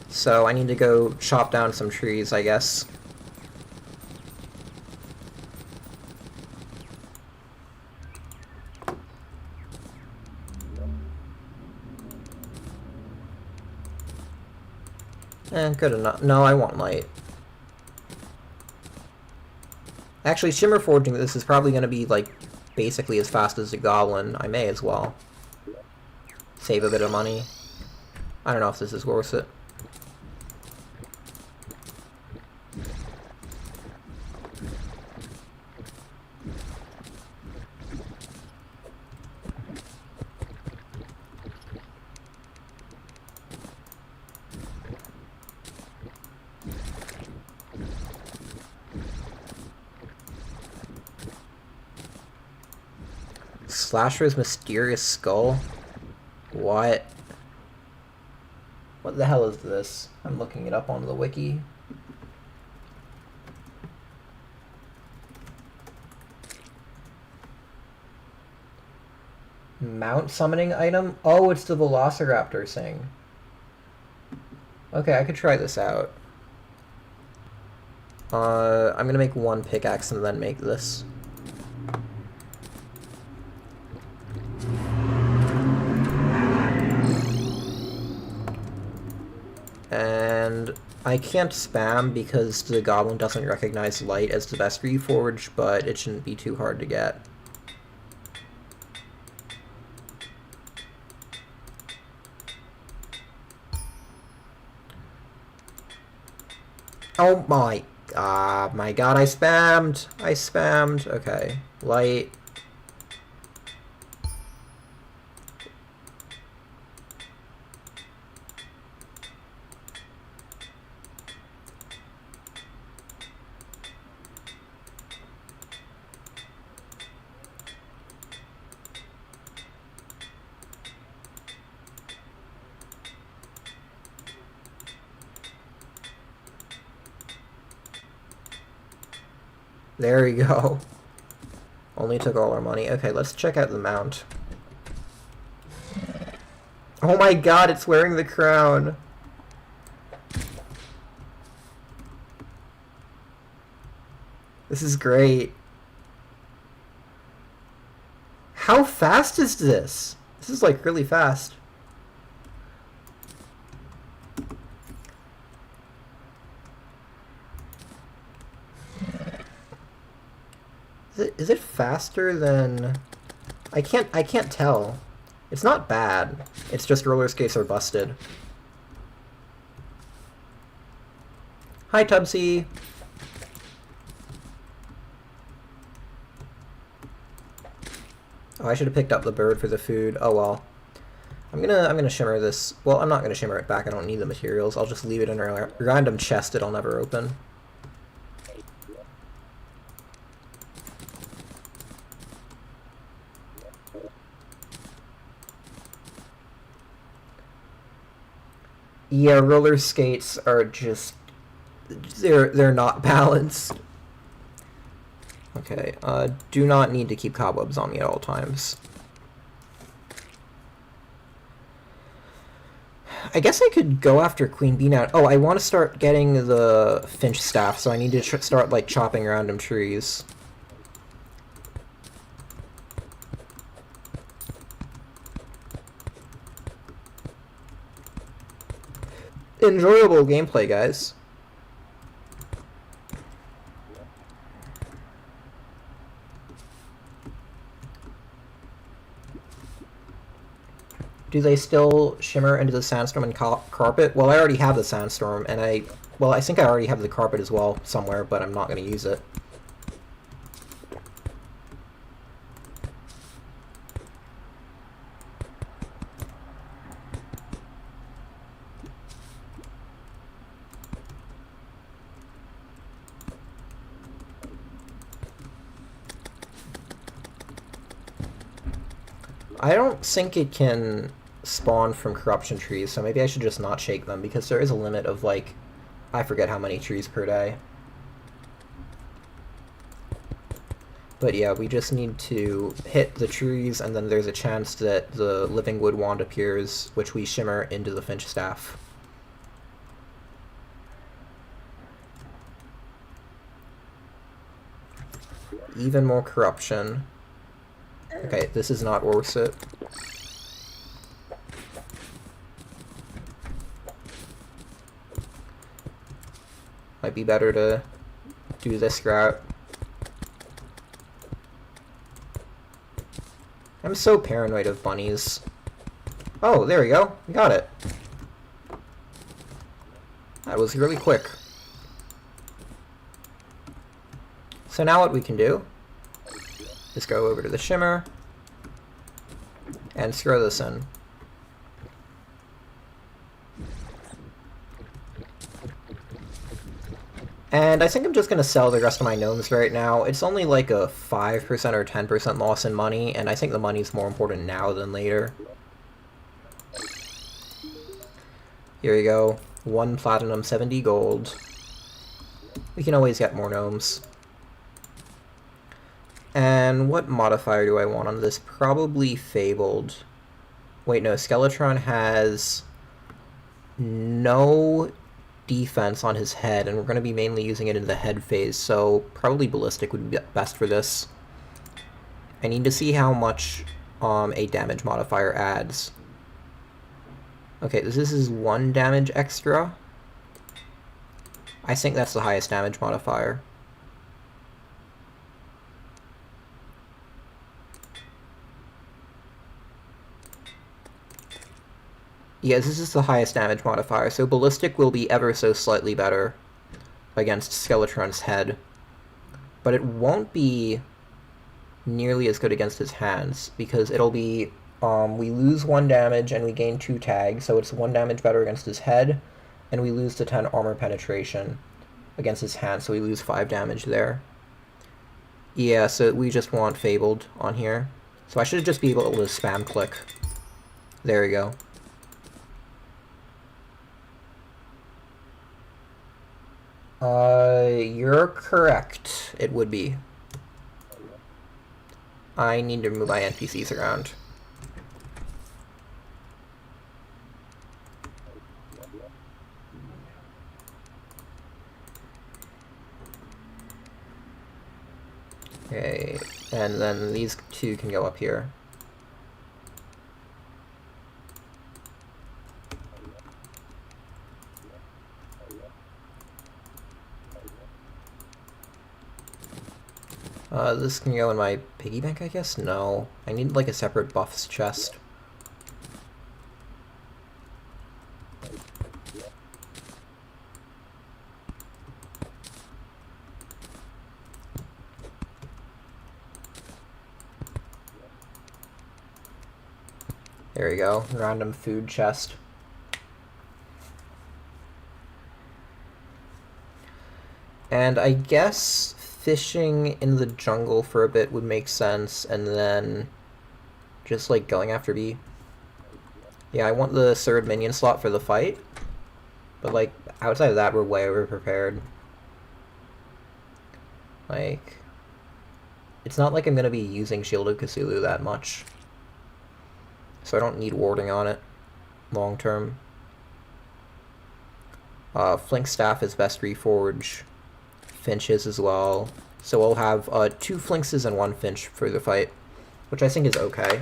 Speaker 1: So I need to go chop down some trees, I guess. Good enough. No, I want light. Actually, shimmer forging this is probably going to be, like, basically as fast as a goblin. I may as well save a bit of money. I don't know if this is worth it. Slasher's mysterious skull? What? What the hell is this? I'm looking it up on the wiki. Mount summoning item? Oh, it's the Velociraptor thing. Okay, I could try this out. I'm gonna make one pickaxe and then make this. And I can't spam because the goblin doesn't recognize light as the best reforge, but it shouldn't be too hard to get. Oh my god, I spammed. Okay, light. There we go. Only took all our money. Okay, let's check out the mount. Oh my god, it's wearing the crown. This is great. How fast is this? This is like really fast. Is it faster than... I can't tell. It's not bad. It's just roller skates are busted. Hi, Tubsy. Oh, I should have picked up the bird for the food. Oh well. I'm gonna shimmer this. Well, I'm not gonna shimmer it back. I don't need the materials. I'll just leave it in a random chest it'll never open. Yeah, roller skates are just... They're not balanced. Okay, do not need to keep cobwebs on me at all times. I guess I could go after Queen Bee now. Oh, I want to start getting the finch staff, so I need to start, like, chopping random trees. Enjoyable gameplay, guys. Do they still shimmer into the sandstorm and carpet? Well, I already have the sandstorm, and I think I already have the carpet as well somewhere, but I'm not going to use it. I don't think it can spawn from corruption trees, so maybe I should just not shake them, because there is a limit of, like, I forget how many trees per day. But yeah, we just need to hit the trees, and then there's a chance that the living wood wand appears, which we shimmer into the finch staff. Even more corruption. Okay, this is not worth it. Might be better to do this route. I'm so paranoid of bunnies. Oh, there we go. We got it. That was really quick. So now what we can do is go over to the shimmer and throw this in. And I think I'm just going to sell the rest of my gnomes right now. It's only like a 5% or 10% loss in money, and I think the money's more important now than later. Here we go. 1 platinum, 70 gold. We can always get more gnomes. And what modifier do I want on this? Probably Fabled. Wait, no, Skeletron has no defense on his head, and we're going to be mainly using it in the head phase, so probably ballistic would be best for this. I need to see how much a damage modifier adds. Okay, this is 1 damage extra. I think that's the highest damage modifier. Yes, this is the highest damage modifier, so ballistic will be ever so slightly better against Skeletron's head. But it won't be nearly as good against his hands, because it'll be, we lose 1 damage and we gain 2 tags, so it's 1 damage better against his head, and we lose to 10 armor penetration against his hand, so we lose 5 damage there. Yeah, so we just want Fabled on here. So I should just be able to spam click. There we go. You're correct. It would be. I need to move my NPCs around. Okay, and then these 2 can go up here. This can go in my piggy bank, I guess? No. I need, like, a separate buffs chest. There we go. Random food chest. And I guess fishing in the jungle for a bit would make sense, and then just, like, going after B. Yeah, I want the 3rd minion slot for the fight, but, like, outside of that, we're way over-prepared. Like, it's not like I'm going to be using Shield of Cthulhu that much, so I don't need warding on it long-term. Flink Staff is best reforge. Finches as well. So we'll have 2 Flinkses and 1 Finch for the fight, which I think is okay.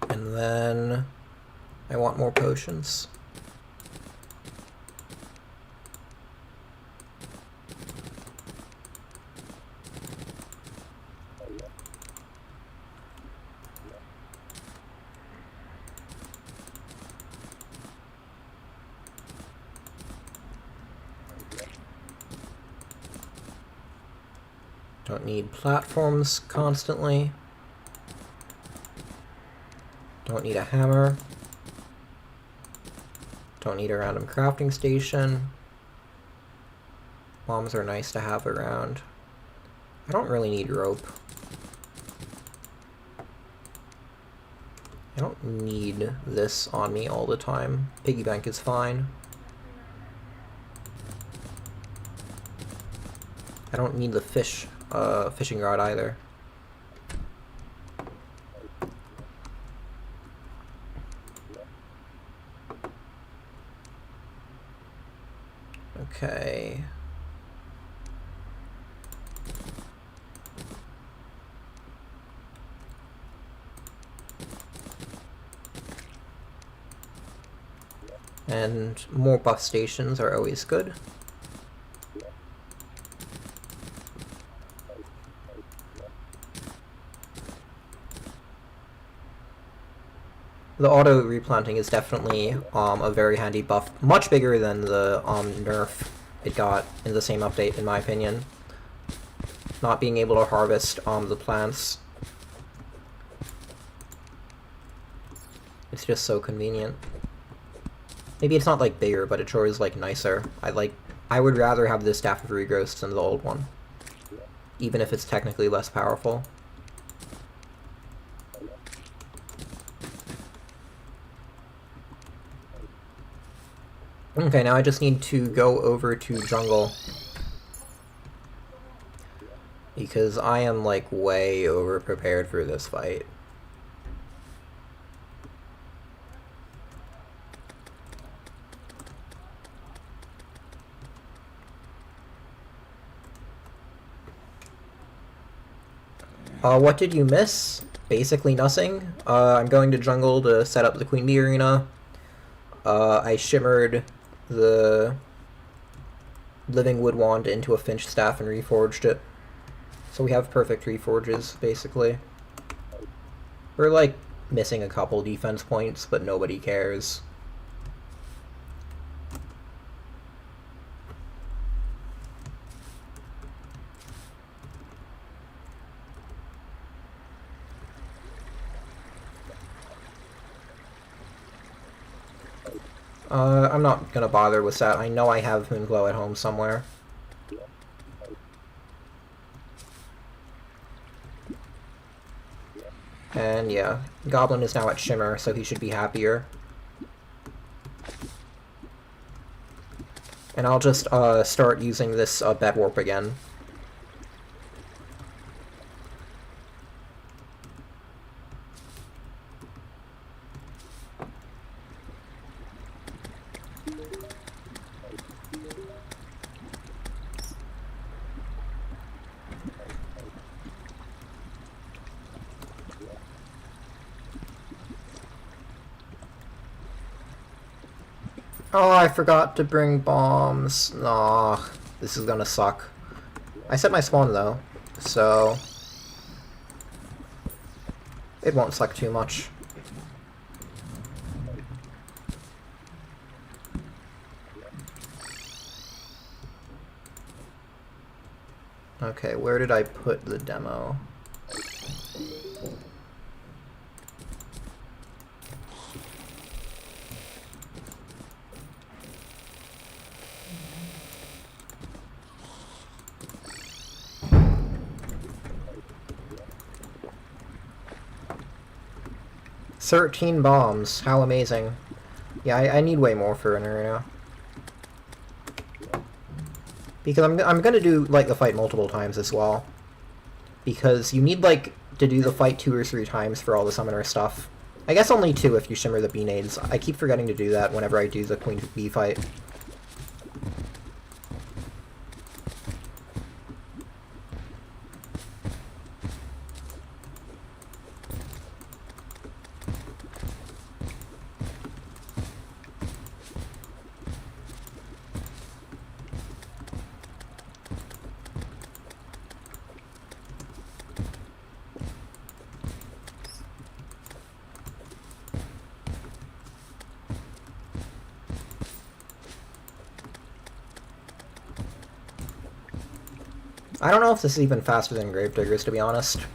Speaker 1: And then I want more potions. Don't need platforms constantly. Don't need a hammer. Don't need a random crafting station. Bombs are nice to have around. I don't really need rope. I don't need this on me all the time. Piggy bank is fine. I don't need the fishing rod either. Okay. And more buff stations are always good. The auto replanting is definitely a very handy buff, much bigger than the nerf it got in the same update, in my opinion. Not being able to harvest the plants. It's just so convenient. Maybe it's not like bigger, but it sure is like nicer. I would rather have this Staff of Regrowth than the old one, even if it's technically less powerful. Okay, now I just need to go over to jungle. Because I am, like, way over-prepared for this fight. What did you miss? Basically nothing. I'm going to jungle to set up the Queen Bee arena. I shimmered the living wood wand into a finch staff and reforged it. So we have perfect reforges, basically. We're, like, missing a couple defense points, but nobody cares. I'm not gonna bother with that. I know I have Moonglow at home somewhere. And yeah, Goblin is now at Shimmer, so he should be happier. And I'll just start using this Bed Warp again. Oh, I forgot to bring bombs. Aw, this is gonna suck. I set my spawn though, so it won't suck too much. Okay, where did I put the demo? "13 bombs. How amazing." Yeah, I need way more for an arena. Because I'm gonna do, like, the fight multiple times as well. Because you need, like, to do the fight 2 or 3 times for all the summoner stuff. I guess only 2 if you shimmer the bee nades. I keep forgetting to do that whenever I do the Queen Bee fight. I don't know if this is even faster than Gravediggers, to be honest.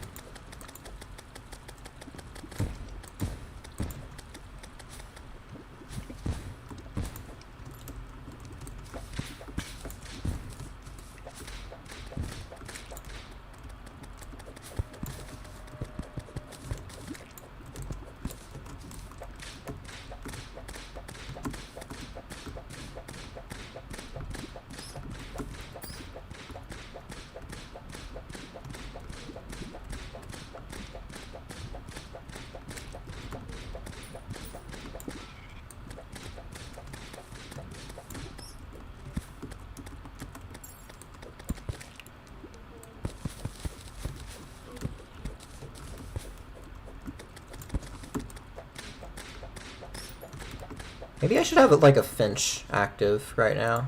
Speaker 1: Maybe I should have, like, a Finch active right now.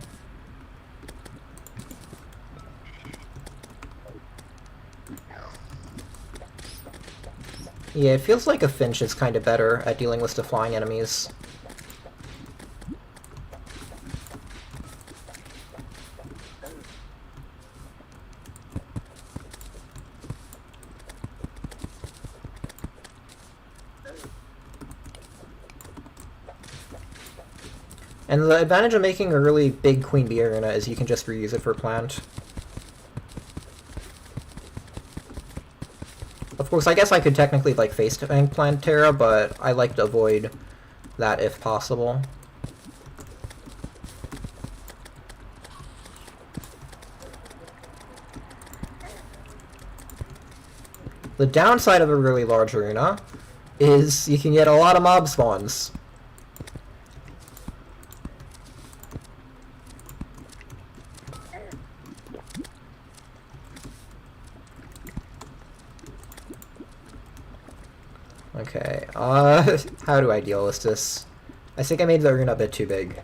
Speaker 1: Yeah, it feels like a Finch is kind of better at dealing with the flying enemies. And the advantage of making a really big Queen Bee arena is you can just reuse it for plant. Of course, I guess I could technically, like, face tank plant Terra, but I like to avoid that if possible. The downside of a really large arena is you can get a lot of mob spawns. Okay, how do I deal with this? I think I made the arena a bit too big.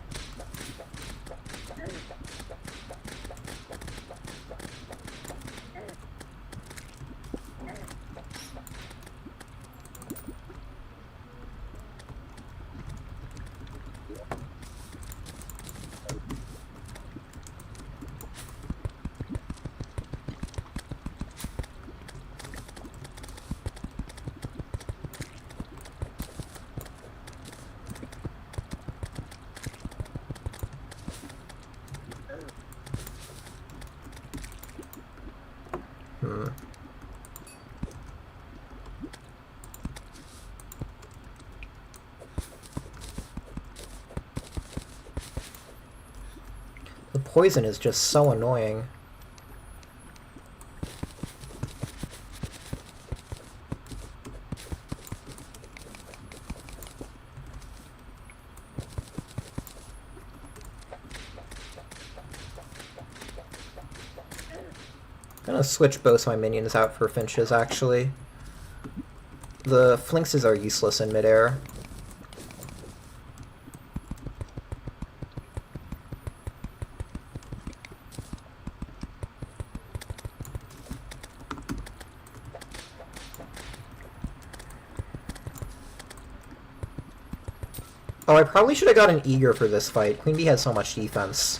Speaker 1: The poison is just so annoying. I'm gonna switch both my minions out for finches, actually. The flinxes are useless in midair. Oh, I probably should have got an eager for this fight. Queen Bee has so much defense.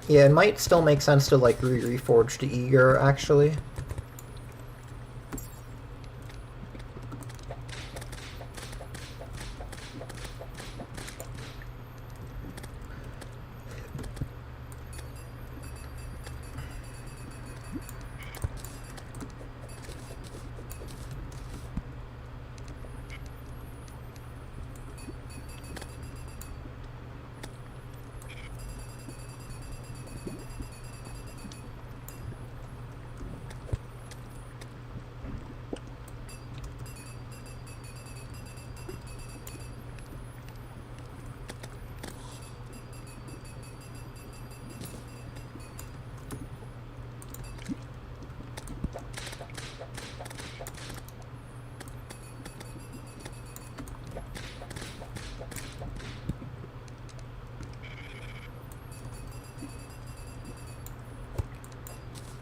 Speaker 1: Yeah, it might still make sense to, like, reforge the eager, actually.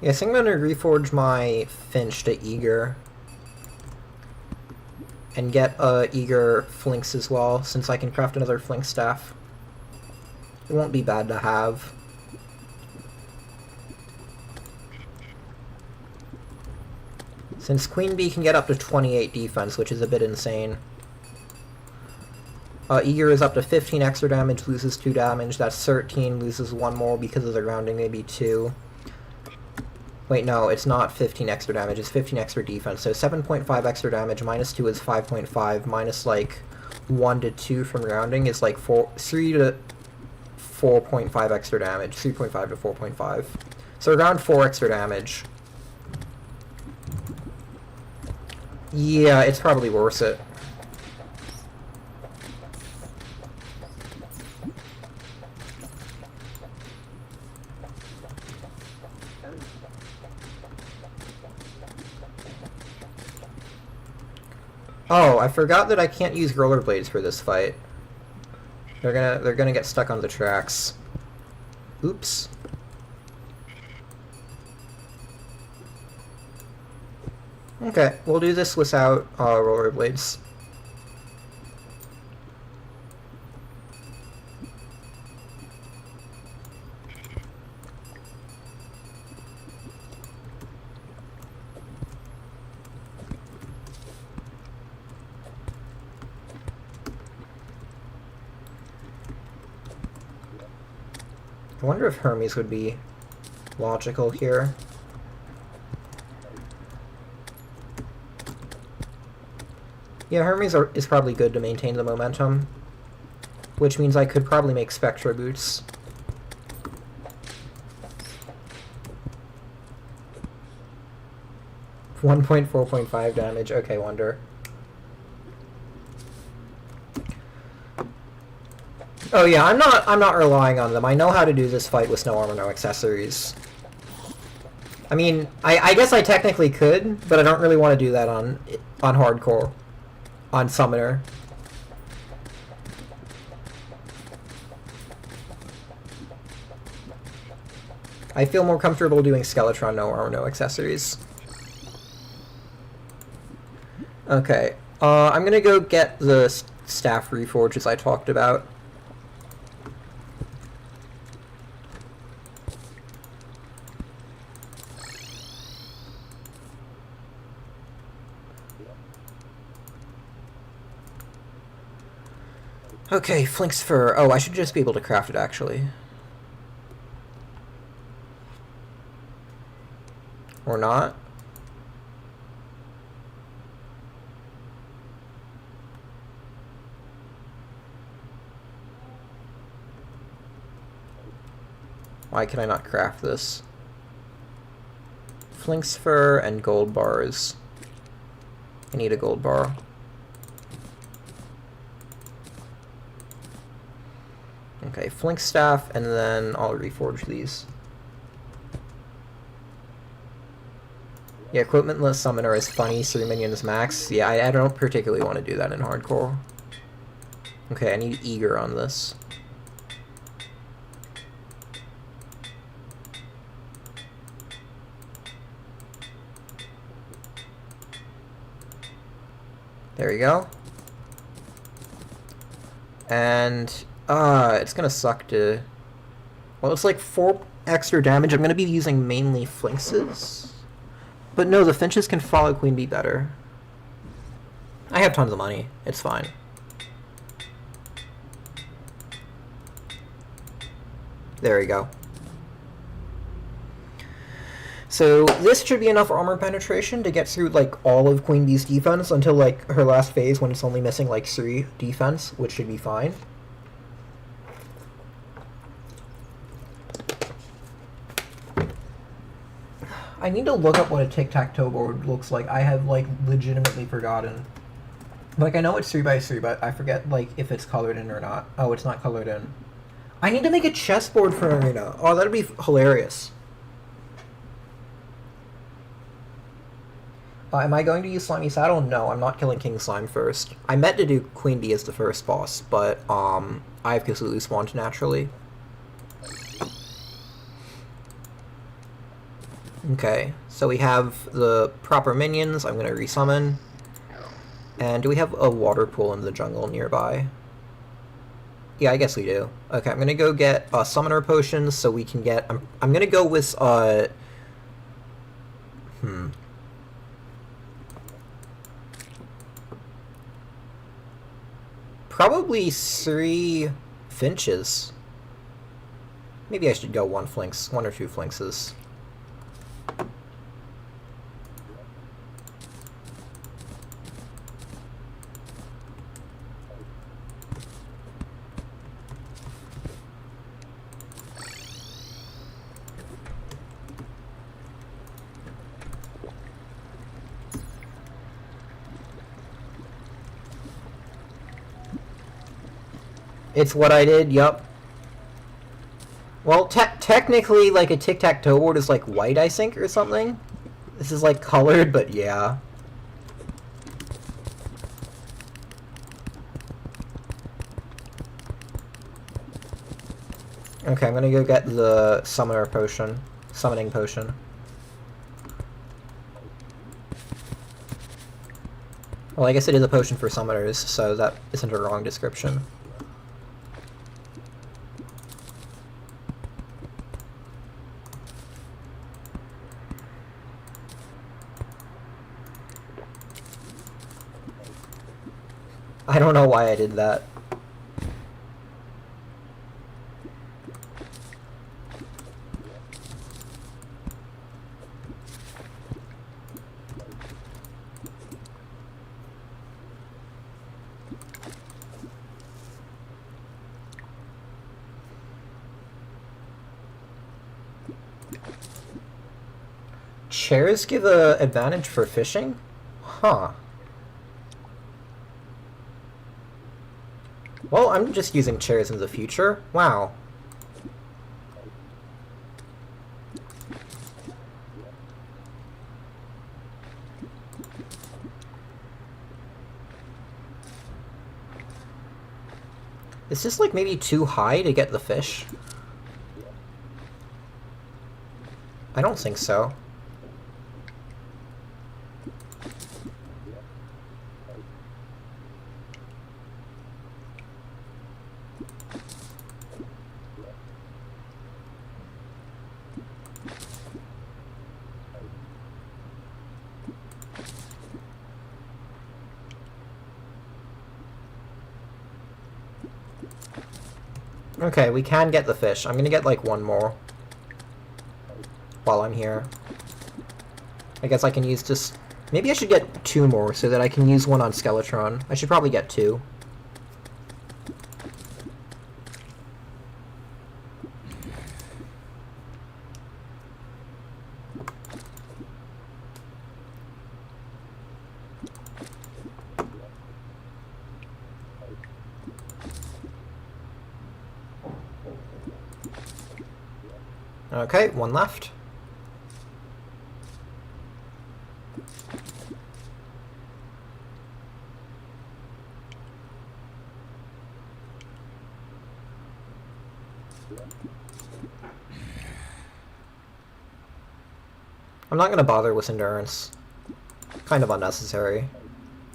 Speaker 1: Yeah, I think I'm gonna reforge my Finch to Eager. And get Eager Flinks as well, since I can craft another Flink staff. It won't be bad to have. Since Queen Bee can get up to 28 defense, which is a bit insane. Eager is up to 15 extra damage, loses 2 damage. That's 13, loses 1 more because of the rounding, maybe 2. Wait, no, it's not 15 extra damage, it's 15 extra defense. So 7.5 extra damage, minus 2 is 5.5, minus like 1 to 2 from rounding is like 3 to 4.5 extra damage. 3.5 to 4.5. So around 4 extra damage. Yeah, it's probably worth it. Oh, I forgot that I can't use rollerblades for this fight. They're gonna get stuck on the tracks. Oops. Okay, we'll do this without rollerblades. I wonder if Hermes would be logical here. Yeah, Hermes is probably good to maintain the momentum, which means I could probably make Spectra boots. $1.4.5 damage. Okay, Wonder. Oh yeah, I'm not relying on them. I know how to do this fight with no armor, no accessories. I mean, I guess I technically could, but I don't really want to do that on hardcore, on Summoner. I feel more comfortable doing Skeletron, no armor, no accessories. Okay, I'm gonna go get the staff reforged as I talked about. Okay, Flink's Fur. Oh, I should just be able to craft it, actually. Or not. Why can I not craft this? Flink's Fur and gold bars. I need a gold bar. Okay, Flink Staff, and then I'll reforge these. Yeah, Equipmentless Summoner is funny, 3 minions max. Yeah, I don't particularly want to do that in hardcore. Okay, I need Eager on this. There we go. And it's gonna suck to... Well, it's like 4 extra damage. I'm gonna be using mainly Flinxes. But no, the Finches can follow Queen Bee better. I have tons of money. It's fine. There we go. So this should be enough armor penetration to get through like all of Queen Bee's defense until like her last phase when it's only missing like 3 defense, which should be fine. I need to look up what a tic-tac-toe board looks like. I have like legitimately forgotten. Like I know it's 3x3, but I forget like if it's colored in or not. Oh, it's not colored in. I need to make a chessboard for Arena. Oh, that'd be hilarious. Am I going to use Slimy Saddle? No, I'm not killing King Slime first. I meant to do Queen Bee as the first boss, but I have Cthulhu spawned naturally. Okay, so we have the proper minions. I'm going to resummon. And do we have a water pool in the jungle nearby? Yeah, I guess we do. Okay, I'm going to go get summoner potions so we can get... I'm going to go with... Probably 3 Finches. Maybe I should go 1 Flinx, 1 or 2 Flinxes. It's what I did, yup. Well, technically, like, a tic-tac-toe board is, like, white, I think, or something. This is, like, colored, but yeah. Okay, I'm gonna go get the summoning potion. Well, I guess it is a potion for summoners, so that isn't a wrong description. I don't know why I did that. Chairs give a advantage for fishing? Huh. Well, I'm just using chairs in the future. Wow. Is this like maybe too high to get the fish? I don't think so. Okay, we can get the fish. I'm gonna get like one more while I'm here. I guess I can use just... Maybe I should get two more so that I can use one on Skeletron. I should probably get two. Okay, one left. I'm not going to bother with Endurance. Kind of unnecessary.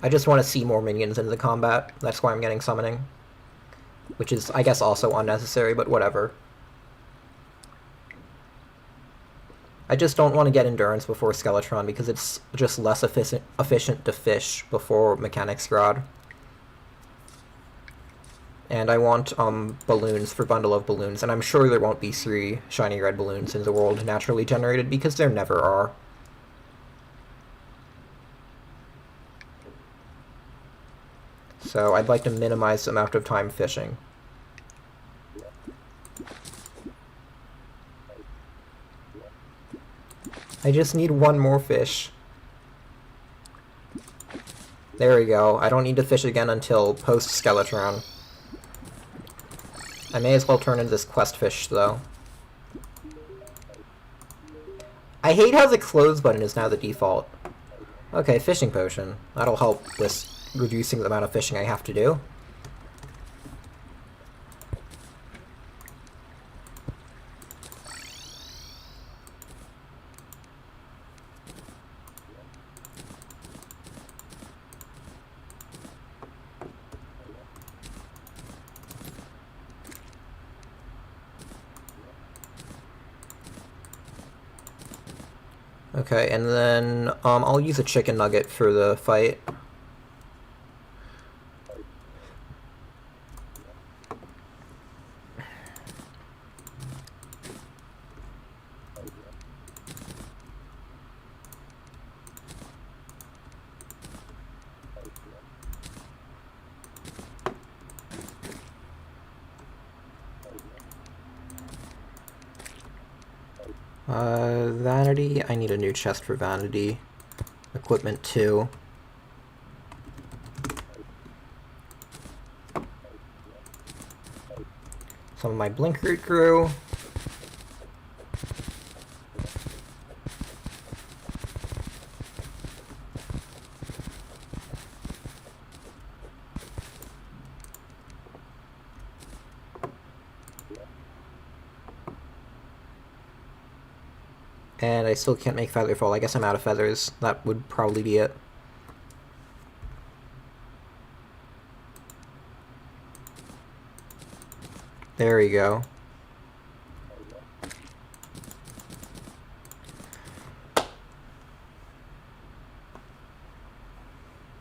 Speaker 1: I just want to see more minions into the combat. That's why I'm getting Summoning. Which is, I guess, also unnecessary, but whatever. I just don't want to get Endurance before Skeletron because it's just less efficient to fish before Mechanics Rod. And I want balloons for Bundle of Balloons, and I'm sure there won't be 3 shiny red balloons in the world naturally generated because there never are. So I'd like to minimize the amount of time fishing. I just need one more fish. There we go. I don't need to fish again until post-Skeletron. I may as well turn into this quest fish, though. I hate how the close button is now the default. Okay, fishing potion. That'll help with reducing the amount of fishing I have to do. Okay, and then I'll use a chicken nugget for the fight. Vanity, I need a new chest for Vanity. Equipment 2. Some of my blink root grew. And I still can't make Featherfall. I guess I'm out of feathers. That would probably be it. There we go.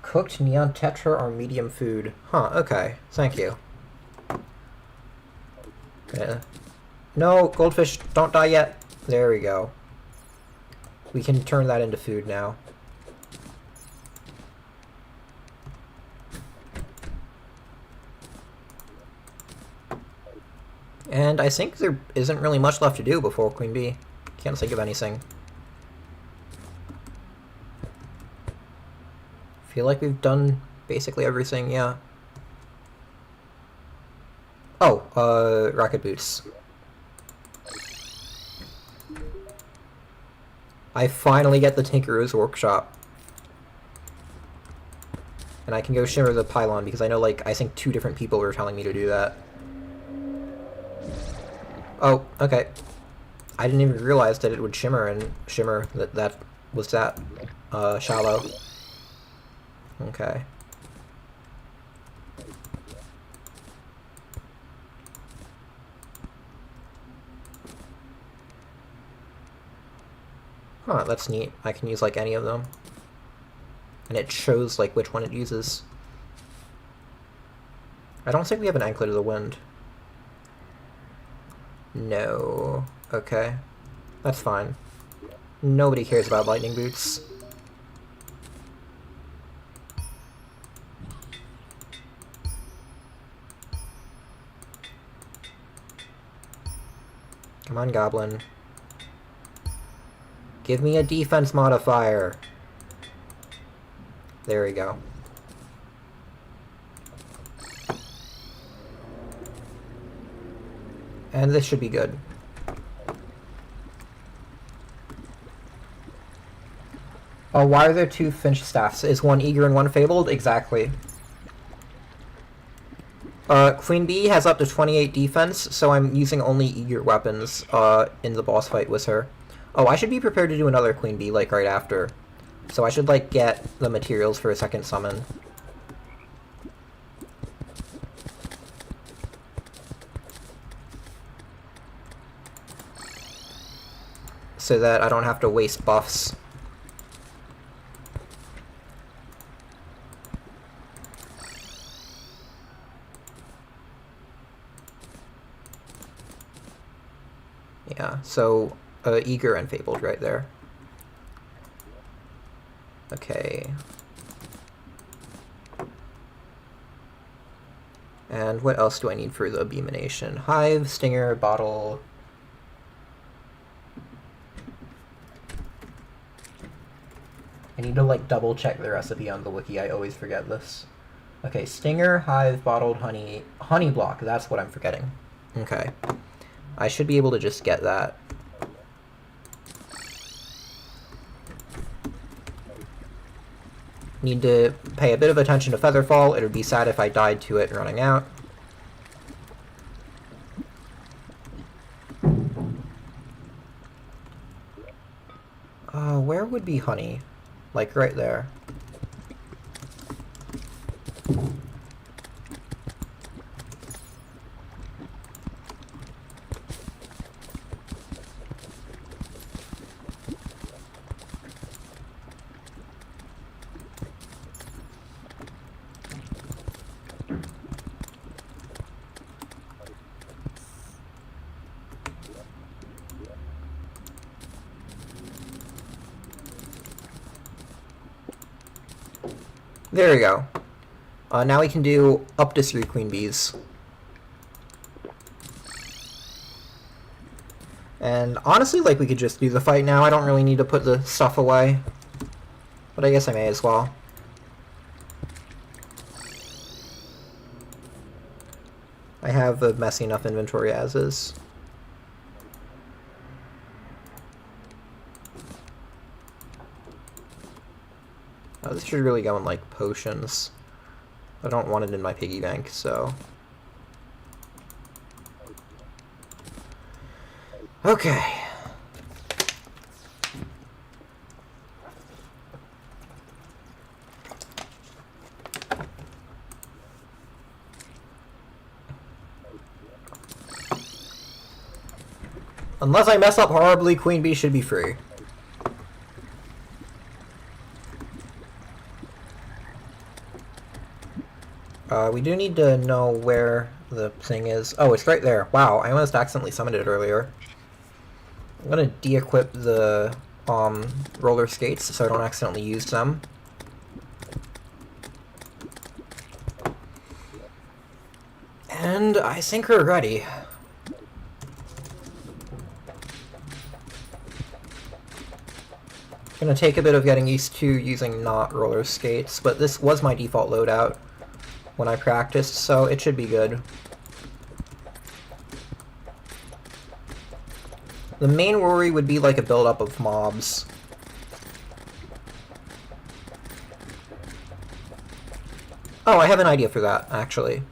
Speaker 1: Cooked neon tetra or medium food. Huh, okay. Thank you. No, goldfish, don't die yet. There we go. We can turn that into food now. And I think there isn't really much left to do before Queen Bee. Can't think of anything. feel like we've done basically everything, yeah. Oh, rocket boots. I finally get the Tinkerer's Workshop. And I can go shimmer the pylon because I know, like, I think 2 different people were telling me to do that. Oh, okay. I didn't even realize that it would shimmer and shimmer. That was that shallow. Okay. Huh, that's neat. I can use, like, any of them. And it shows, like, which one it uses. I don't think we have an Anklet of the Wind. No. Okay. That's fine. Nobody cares about lightning boots. Come on, Goblin. Give me a defense modifier. There we go. And this should be good. Oh, why are there 2 Finch staffs? Is one eager and one fabled? Exactly. Queen Bee has up to 28 defense, so I'm using only eager weapons in the boss fight with her. Oh, I should be prepared to do another Queen Bee, like, right after. So I should, like, get the materials for a second summon. So that I don't have to waste buffs. Yeah, so eager and fabled right there. Okay. And what else do I need for the Abeemination? Hive, Stinger, Bottle. I need to, like, double check the recipe on the wiki. I always forget this. Okay, Stinger, Hive, Bottled Honey. Honey Block, that's what I'm forgetting. Okay. I should be able to just get that. Need to pay a bit of attention to Featherfall. It would be sad if I died to it running out. Where would be honey? Like right there. There we go. Now we can do up to 3 Queen Bees. And honestly, like, we could just do the fight now. I don't really need to put the stuff away. But I guess I may as well. I have a messy enough inventory as is. Oh, this should really go in, like, potions. I don't want it in my piggy bank, so... Okay. Unless I mess up horribly, Queen Bee should be free. We do need to know where the thing is. Oh, it's right there. Wow, I almost accidentally summoned it earlier. I'm gonna de-equip the roller skates so I don't accidentally use them. And I think we're ready. Gonna take a bit of getting used to using not roller skates, but this was my default loadout when I practiced, so it should be good. The main worry would be like a buildup of mobs. Oh, I have an idea for that, actually.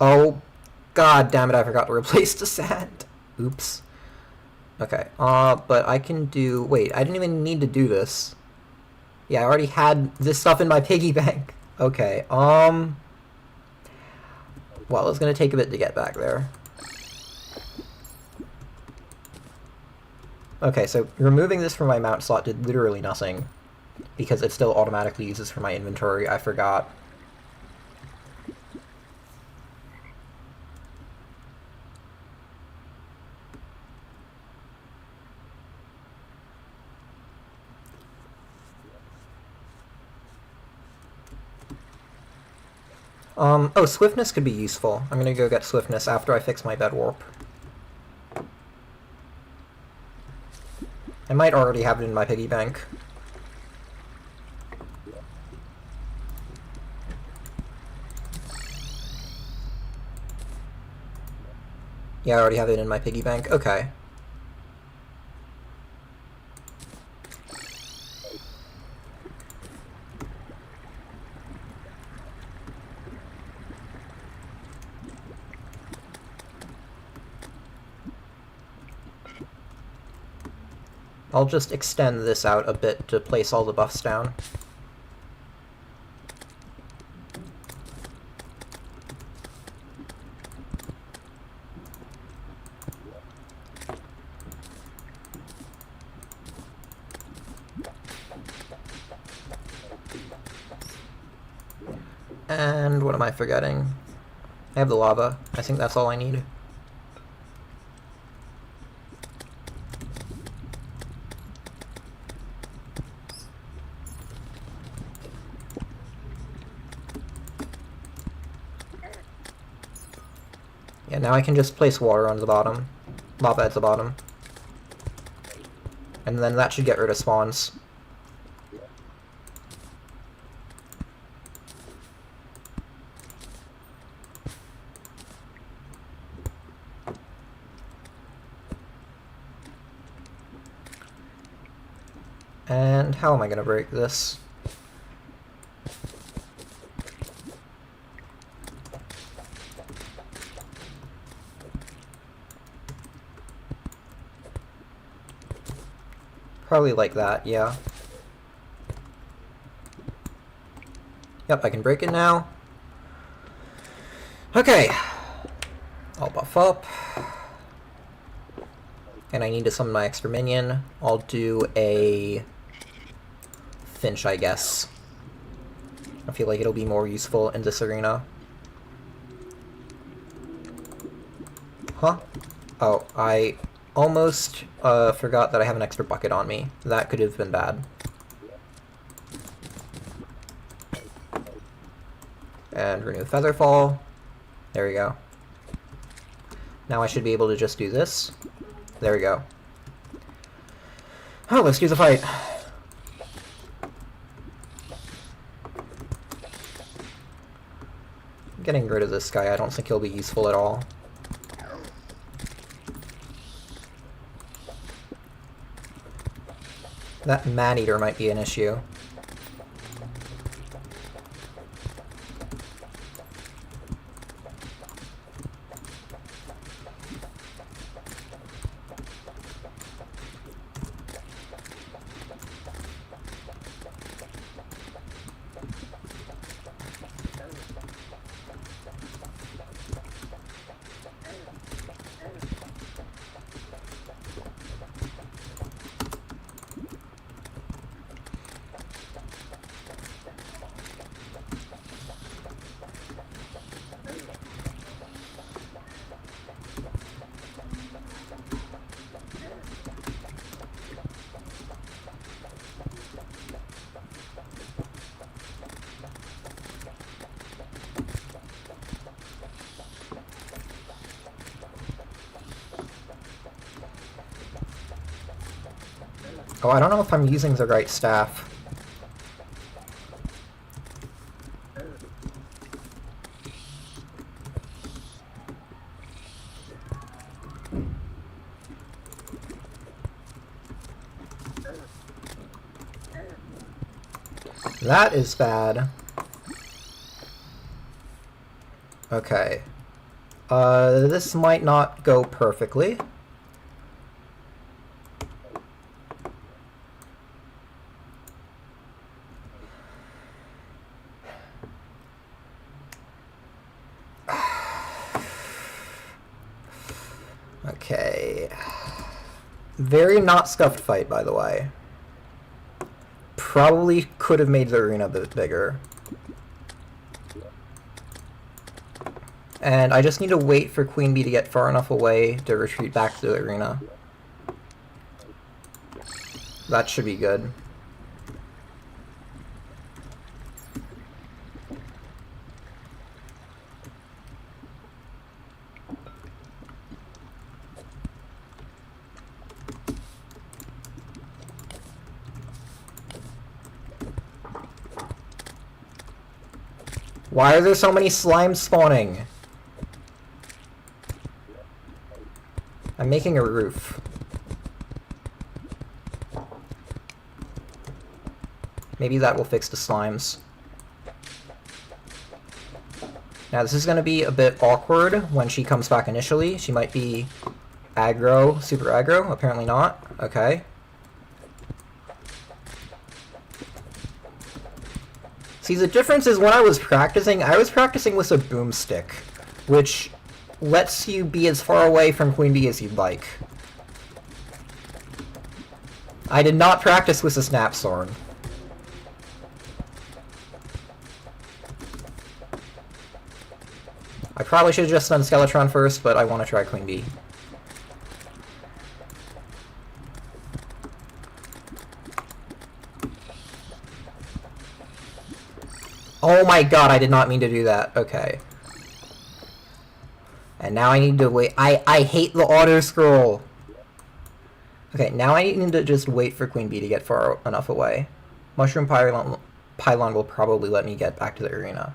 Speaker 1: Oh, god damn it, I forgot to replace the sand. Oops. Okay, but I can do... Wait, I didn't even need to do this. Yeah, I already had this stuff in my piggy bank. Okay, well, it's gonna take a bit to get back there. Okay, so removing this from my mount slot did literally nothing, because it still automatically uses for my inventory. I forgot. Oh, swiftness could be useful. I'm gonna go get swiftness after I fix my bed warp. I might already have it in my piggy bank. Yeah, I already have it in my piggy bank. Okay. I'll just extend this out a bit to place all the buffs down. And what am I forgetting? I have the lava. I think that's all I need. Yeah, now I can just place water on the bottom. Lava at the bottom. And then that should get rid of spawns. And how am I going to break this? Probably like that, yeah. Yep, I can break it now. Okay. I'll buff up. And I need to summon my extra minion. I'll do a Finch, I guess. I feel like it'll be more useful in this arena. Huh? Oh, I almost forgot that I have an extra bucket on me. That could have been bad. And renew Featherfall. There we go. Now I should be able to just do this. There we go. Oh, let's do the fight. Getting rid of this guy, I don't think he'll be useful at all. That man-eater might be an issue. Oh, I don't know if I'm using the right staff. That is bad. Okay. This might not go perfectly. Okay. Very not scuffed fight, by the way. Probably could have made the arena a bit bigger. And I just need to wait for Queen Bee to get far enough away to retreat back to the arena. That should be good. Why are there so many slimes spawning? I'm making a roof. Maybe that will fix the slimes. Now this is going to be a bit awkward when she comes back initially. She might be aggro, super aggro. Apparently not. Okay. See, the difference is when I was practicing with a boomstick, which lets you be as far away from Queen Bee as you'd like. I did not practice with a snap sword. I probably should have just done Skeletron first, but I want to try Queen Bee. Oh my god, I did not mean to do that. Okay. And now I need to wait. I hate the auto scroll. Okay, now I need to just wait for Queen Bee to get far enough away. Mushroom Pylon will probably let me get back to the arena.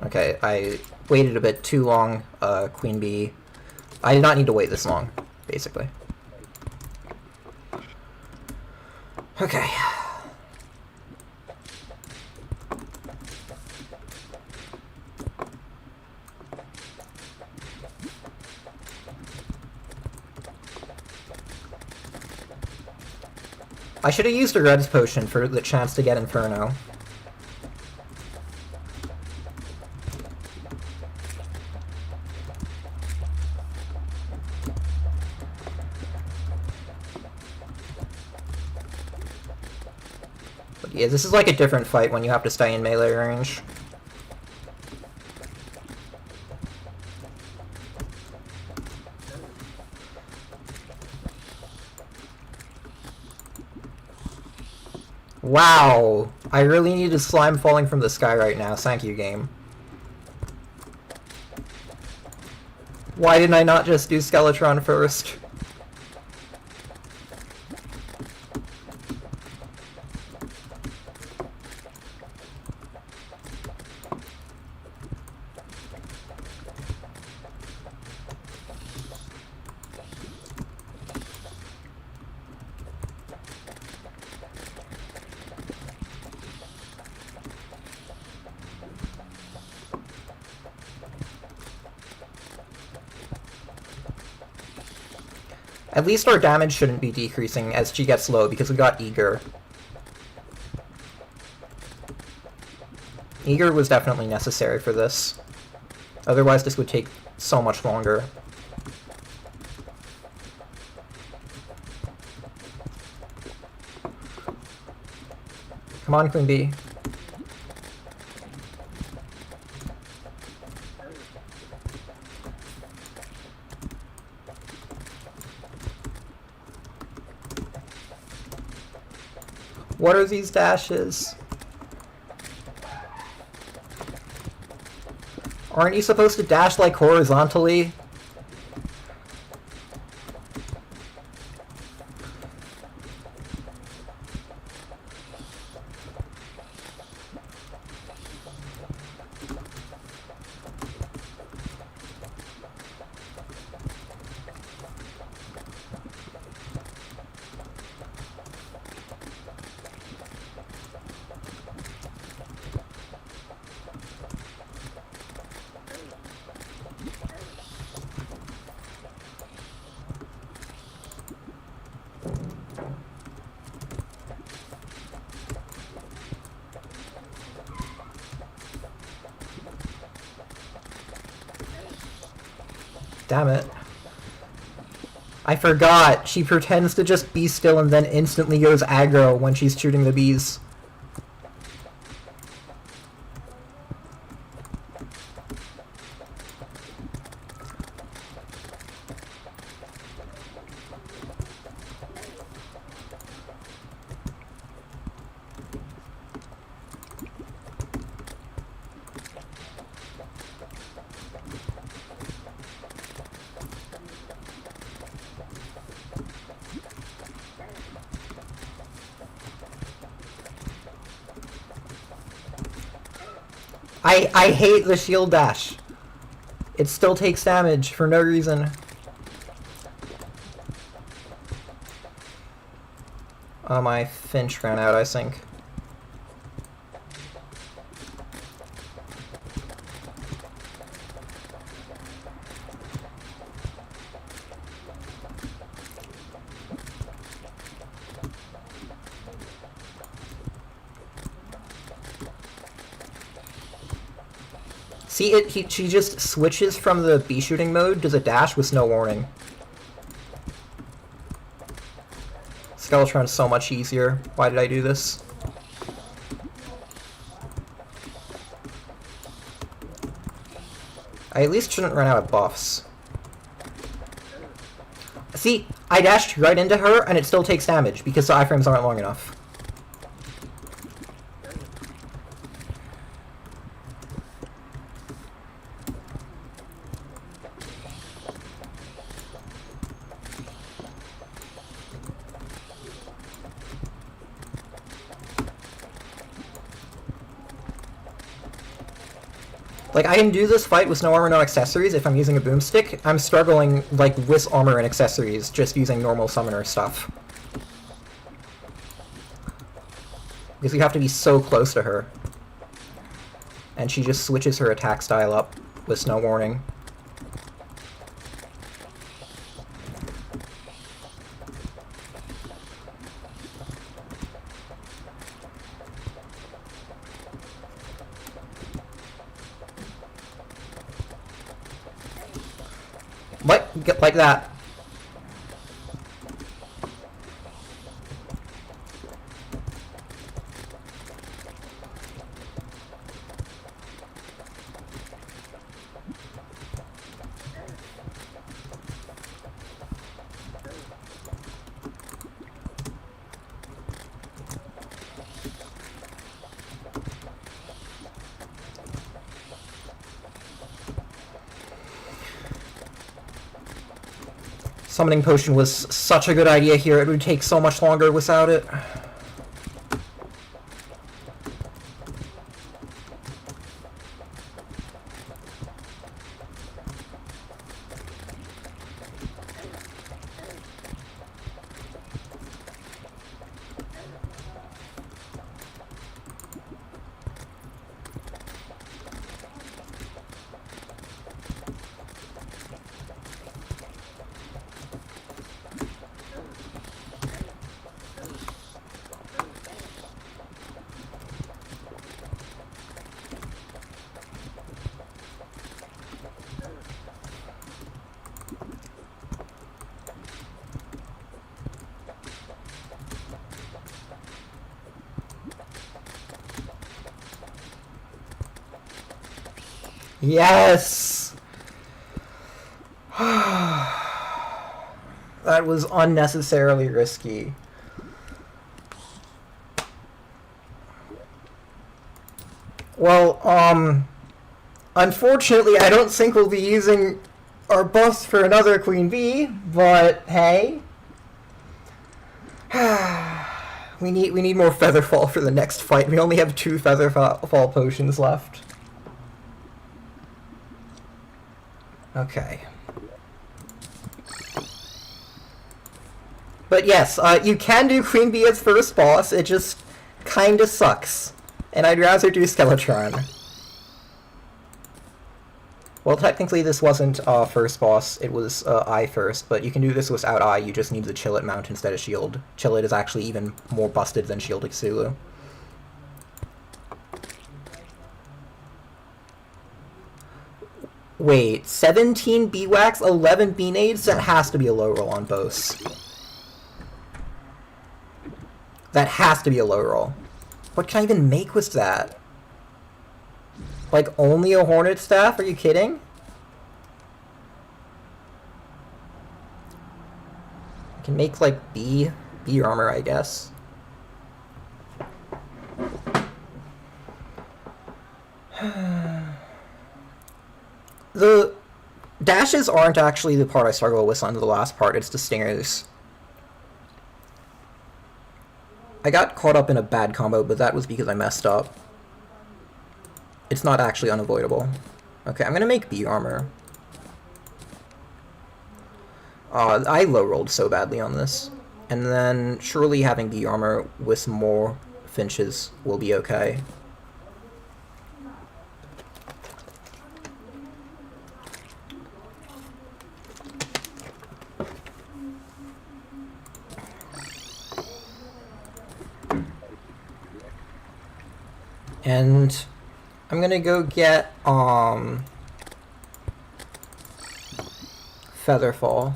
Speaker 1: Okay, I waited a bit too long, Queen Bee. I did not need to wait this long, basically. Okay. I should have used a Red's potion for the chance to get Inferno. Yeah, this is like a different fight when you have to stay in melee range. Wow! I really need a slime falling from the sky right now. Thank you, game. Why didn't I not just do Skeletron first? At least our damage shouldn't be decreasing as she gets low, because we got Eager. Eager was definitely necessary for this. Otherwise this would take so much longer. Come on, Queen Bee. What are these dashes? Aren't you supposed to dash like horizontally? Damn it. I forgot. She pretends to just be still and then instantly goes aggro when she's shooting the bees. I hate the shield dash. It still takes damage for no reason. Oh, my Finch ran out, I think. See, she just switches from the bee shooting mode to the dash with no warning. Skeletron's so much easier. Why did I do this? I at least shouldn't run out of buffs. See, I dashed right into her and it still takes damage because the iframes aren't long enough. Like, I can do this fight with no armor, no accessories if I'm using a boomstick. I'm struggling, like, with armor and accessories, just using normal summoner stuff. Because you have to be so close to her. And she just switches her attack style up with no warning. Like that. Summoning potion was such a good idea here. It would take so much longer without it. Yes! That was unnecessarily risky. Well, unfortunately, I don't think we'll be using our buffs for another Queen Bee, but hey. we need more Featherfall for the next fight. We only have 2 Featherfall potions left. Okay. But yes, you can do Queen Bee as first boss, it just kinda sucks. And I'd rather do Skeletron. Well, technically this wasn't first boss, it was I first, but you can do this without I, you just need the Chillet mount instead of Shield. Chillet is actually even more busted than Shield Xulu. Wait, 17 B-Wax, 11 B-Nades? That has to be a low roll on both. That has to be a low roll. What can I even make with that? Like, only a Hornet Staff? Are you kidding? I can make, like, B armor, I guess. The dashes aren't actually the part I struggle with on the last part, it's the stingers. I got caught up in a bad combo, but that was because I messed up. It's not actually unavoidable. Okay, I'm gonna make B armor. I low-rolled so badly on this. And then surely having B armor with more finches will be okay. And I'm gonna go get Featherfall.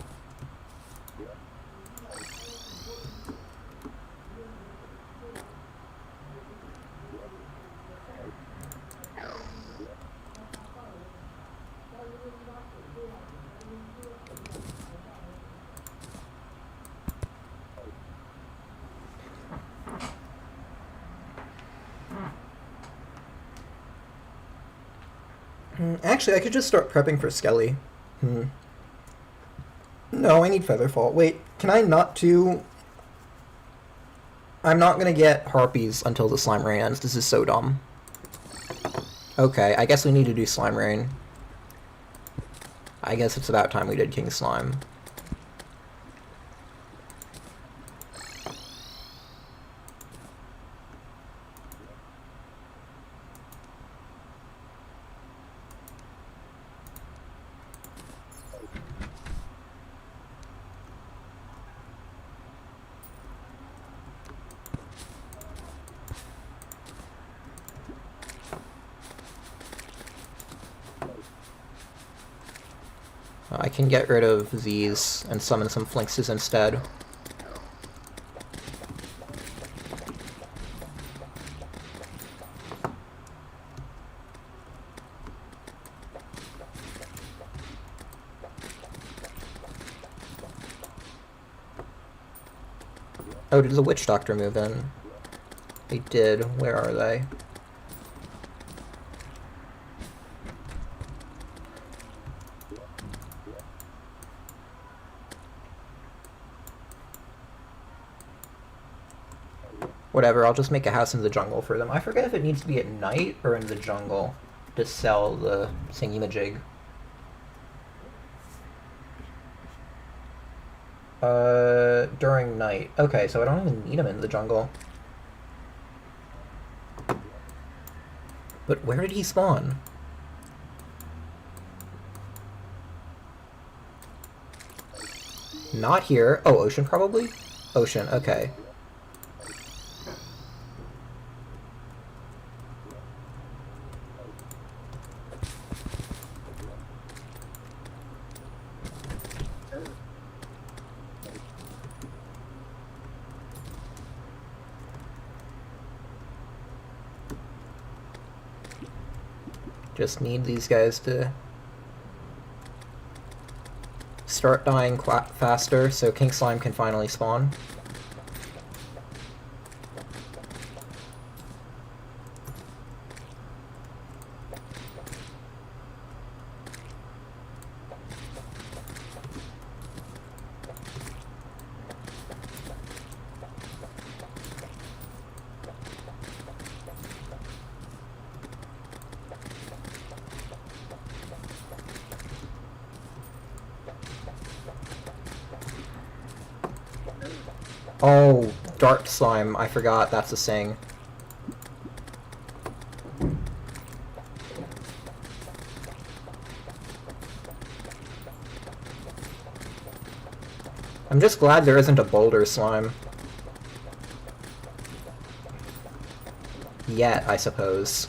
Speaker 1: Actually, I could just start prepping for Skelly. No, I need Featherfall. Wait, can I not do... I'm not gonna get Harpies until the Slime Rain ends. This is so dumb. Okay, I guess we need to do Slime Rain. I guess it's about time we did King Slime. I can get rid of these and summon some Flinxes instead. Oh, did the Witch Doctor move in? They did. Where are they? Whatever, I'll just make a house in the jungle for them. I forget if it needs to be at night or in the jungle to sell the thingy-majig. During night. Okay, so I don't even need them in the jungle. But where did he spawn? Not here. Oh, ocean probably? Ocean, okay. Just need these guys to start dying faster so King Slime can finally spawn. Oh, dart slime. I forgot that's a saying. I'm just glad there isn't a boulder slime. Yet, I suppose.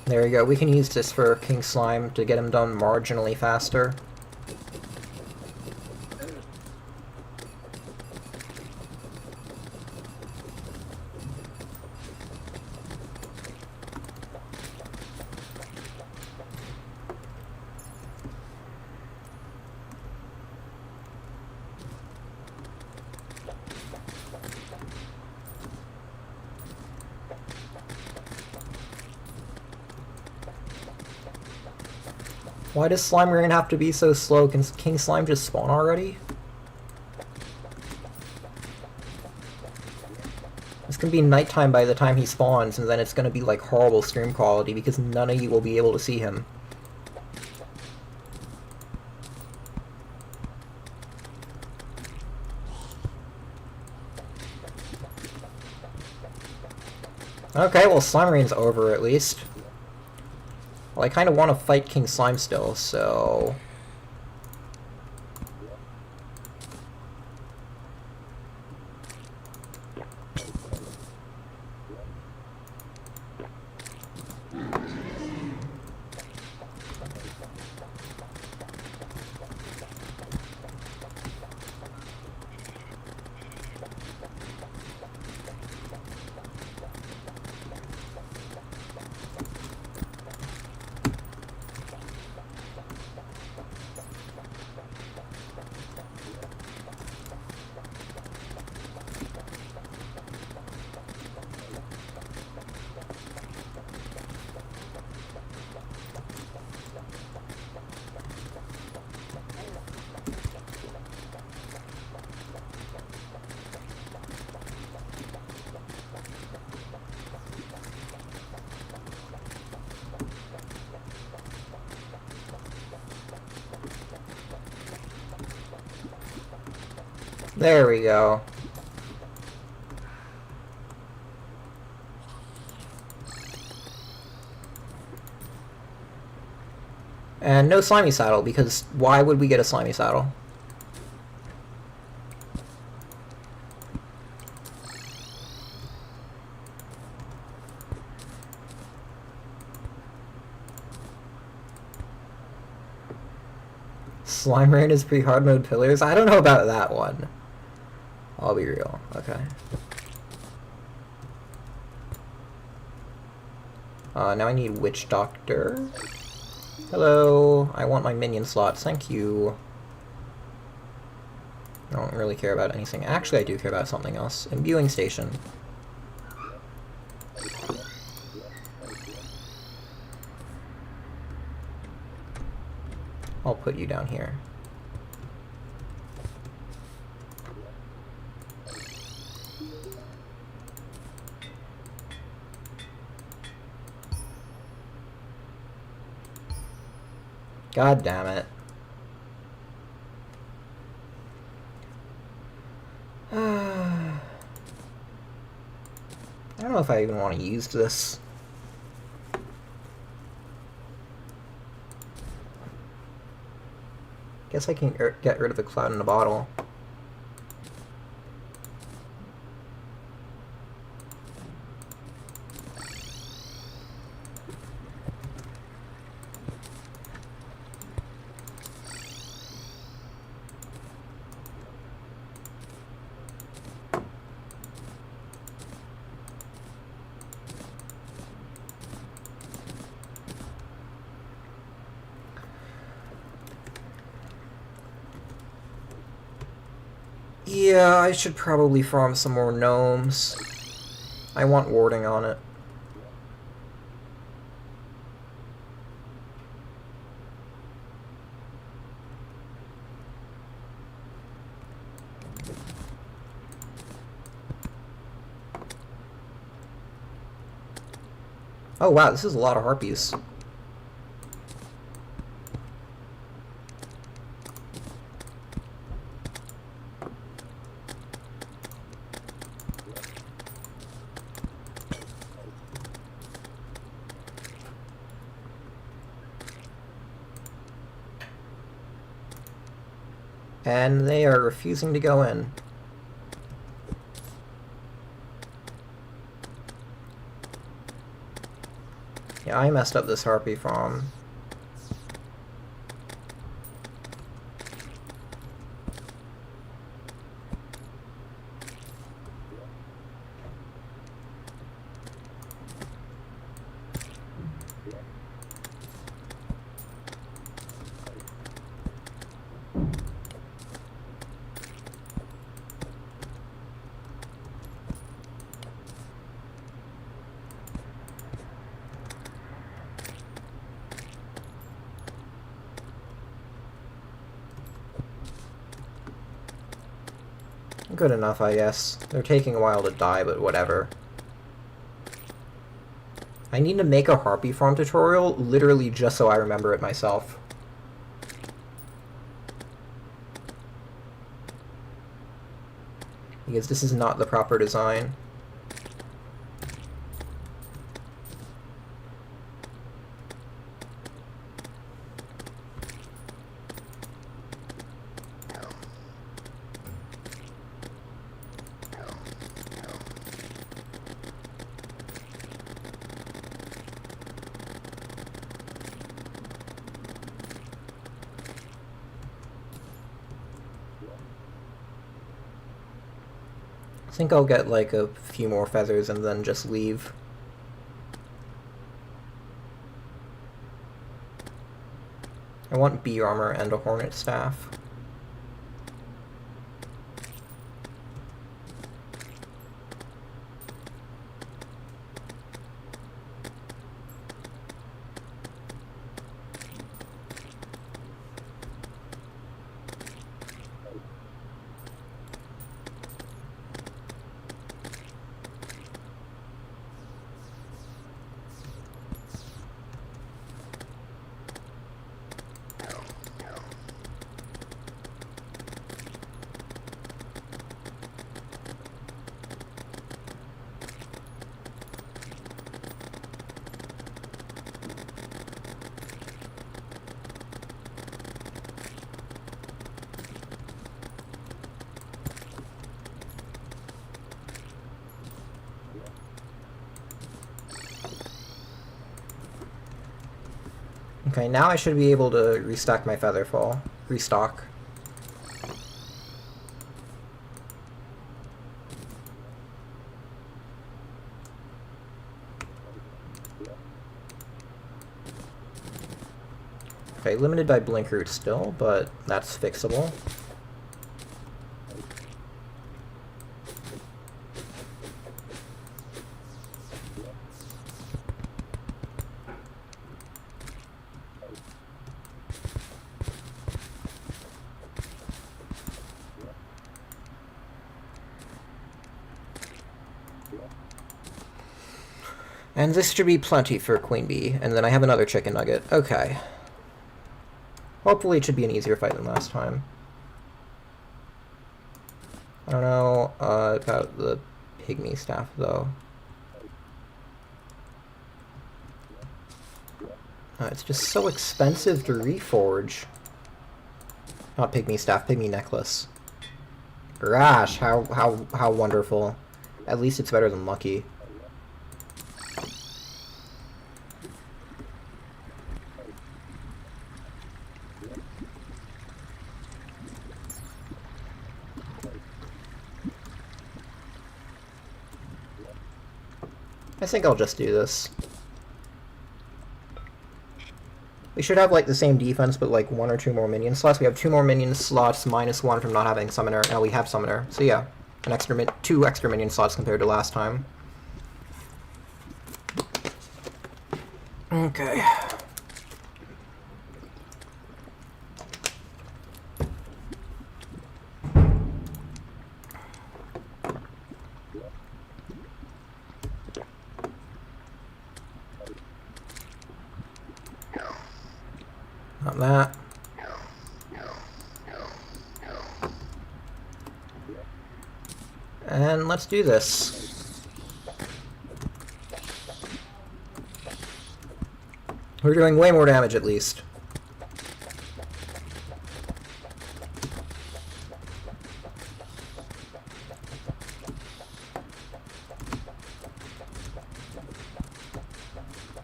Speaker 1: There we go, we can use this for King Slime to get him done marginally faster. Why does Slime Rain have to be so slow? Can King Slime just spawn already? It's gonna be nighttime by the time he spawns, and then it's gonna be like horrible stream quality because none of you will be able to see him. Okay, well Slime Rain's over at least. Well, I kind of want to fight King Slime still, so... There we go. And no slimy saddle, because why would we get a slimy saddle? Slime Rain is pre-hard mode pillars? I don't know about that one. I'll be real. Okay. Now I need Witch Doctor. Hello, I want my minion slots, thank you. I don't really care about anything. Actually, I do care about something else. Imbuing Station. I'll put you down here. God damn it. I don't know if I even want to use this. Guess I can get rid of the cloud in the bottle. Yeah, I should probably farm some more gnomes. I want warding on it. Oh wow, this is a lot of harpies. And they are refusing to go in. Yeah, I messed up this harpy farm. Good enough, I guess. They're taking a while to die, but whatever. I need to make a harpy farm tutorial, literally just so I remember it myself. Because this is not the proper design. I think I'll get like a few more feathers and then just leave. I want bee armor and a hornet staff. Okay, now I should be able to restock my featherfall. Restock. Okay, limited by blink root still, but that's fixable. And this should be plenty for Queen Bee, and then I have another chicken nugget. Okay. Hopefully it should be an easier fight than last time. I don't know about the pygmy staff, though. It's just so expensive to reforge. Not pygmy staff, pygmy necklace. Gosh, how wonderful. At least it's better than lucky. I think I'll just do this. We should have like the same defense, but like 1 or 2 more minion slots. We have 2 more minion slots, -1 from not having summoner. Now we have summoner. So yeah, 2 extra minion slots compared to last time. Okay. Not that. And let's do this. We're doing way more damage at least.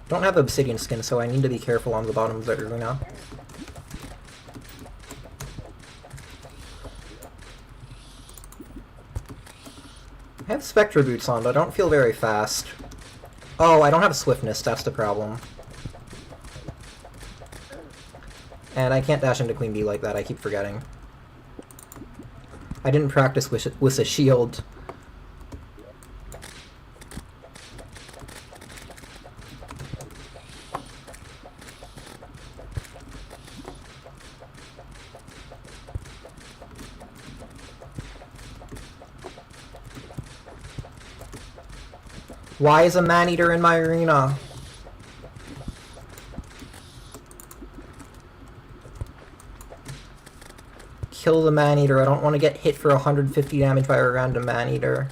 Speaker 1: Don't have obsidian skin, so I need to be careful on the bottom of the arena. I have Spectre boots on, but I don't feel very fast. Oh, I don't have swiftness, that's the problem. And I can't dash into Queen Bee like that, I keep forgetting. I didn't practice with a shield. Why is a man-eater in my arena? Kill the man-eater. I don't want to get hit for 150 damage by a random man-eater.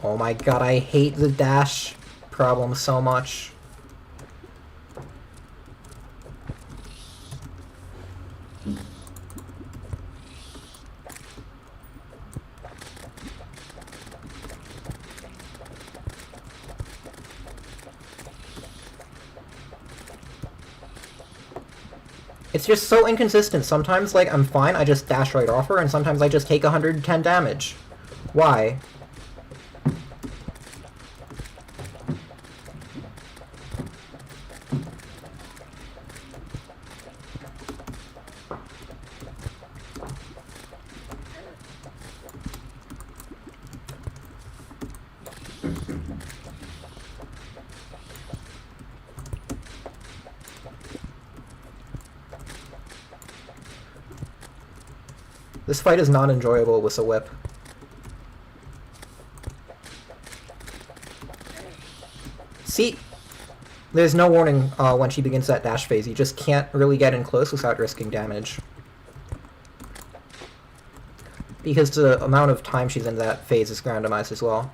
Speaker 1: Oh my god, I hate the dash problem so much. It's just so inconsistent. Sometimes, like, I'm fine, I just dash right off her, and sometimes I just take 110 damage. Why? This fight is not enjoyable with a whip. See? There's no warning when she begins that dash phase. You just can't really get in close without risking damage. Because the amount of time she's in that phase is randomized as well.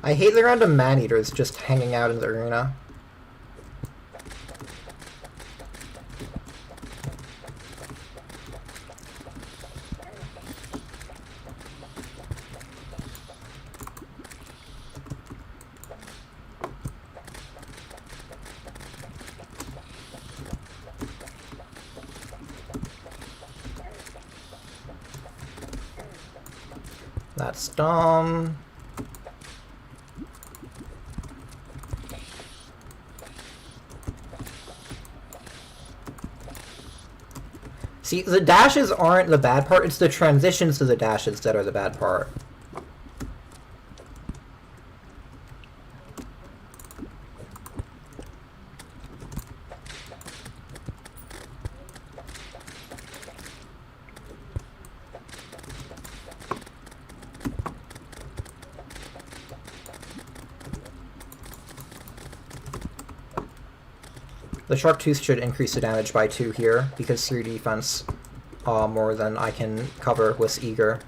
Speaker 1: I hate the random man-eaters just hanging out in the arena. That's dumb. See, the dashes aren't the bad part, it's the transitions to the dashes that are the bad part. The Shark Tooth should increase the damage by 2 here, because 3 defense more than I can cover with Eager.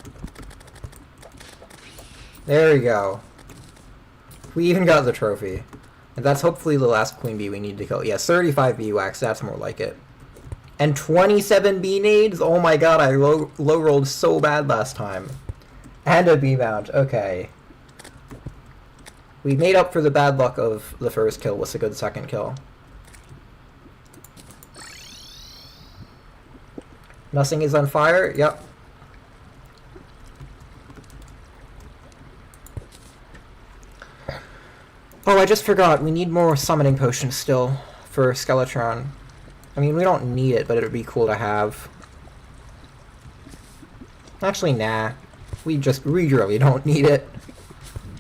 Speaker 1: There we go. We even got the trophy. And that's hopefully the last Queen Bee we need to kill. Yes, 35 bee wax, that's more like it. And 27 bee nades? Oh my god, I low rolled so bad last time. And a bee mount, okay. We made up for the bad luck of the first kill with a good second kill. Nothing is on fire? Yep. Oh, I just forgot. We need more summoning potions still for Skeletron. I mean, we don't need it, but it would be cool to have. Actually, nah. We really don't need it.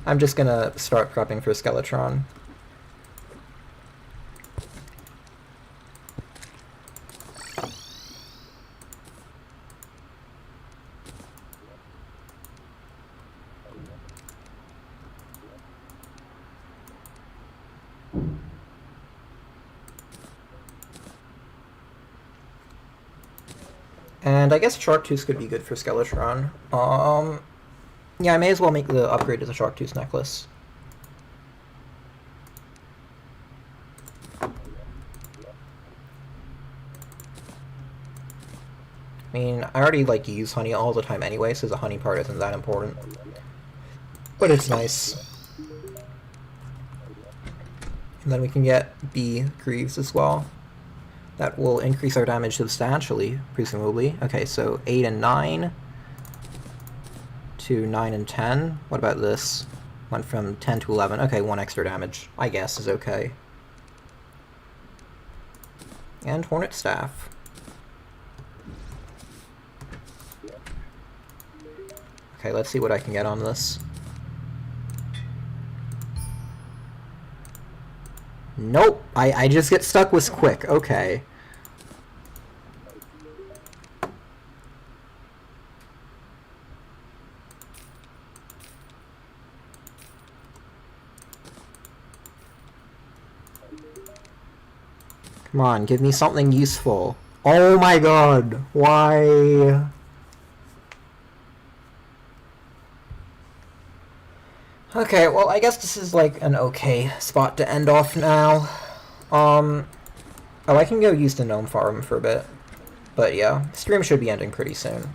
Speaker 1: I'm just gonna start prepping for Skeletron. And I guess Shark Tooth could be good for Skeletron. Yeah, I may as well make the upgrade to the Shark Tooth necklace. I mean, I already use honey all the time anyway, so the honey part isn't that important. But it's nice. And then we can get bee greaves as well. That will increase our damage substantially, presumably. Okay, so 8 and 9 to 9 and 10. What about this? Went from 10 to 11. Okay, 1 extra damage, I guess, is okay. And Hornet Staff. Okay, let's see what I can get on this. Nope! I just get stuck with Quick, okay. Come on, give me something useful. Oh my god, why? Okay, well, I guess this is an okay spot to end off now. Oh, I can go use the gnome farm for a bit. But yeah, stream should be ending pretty soon.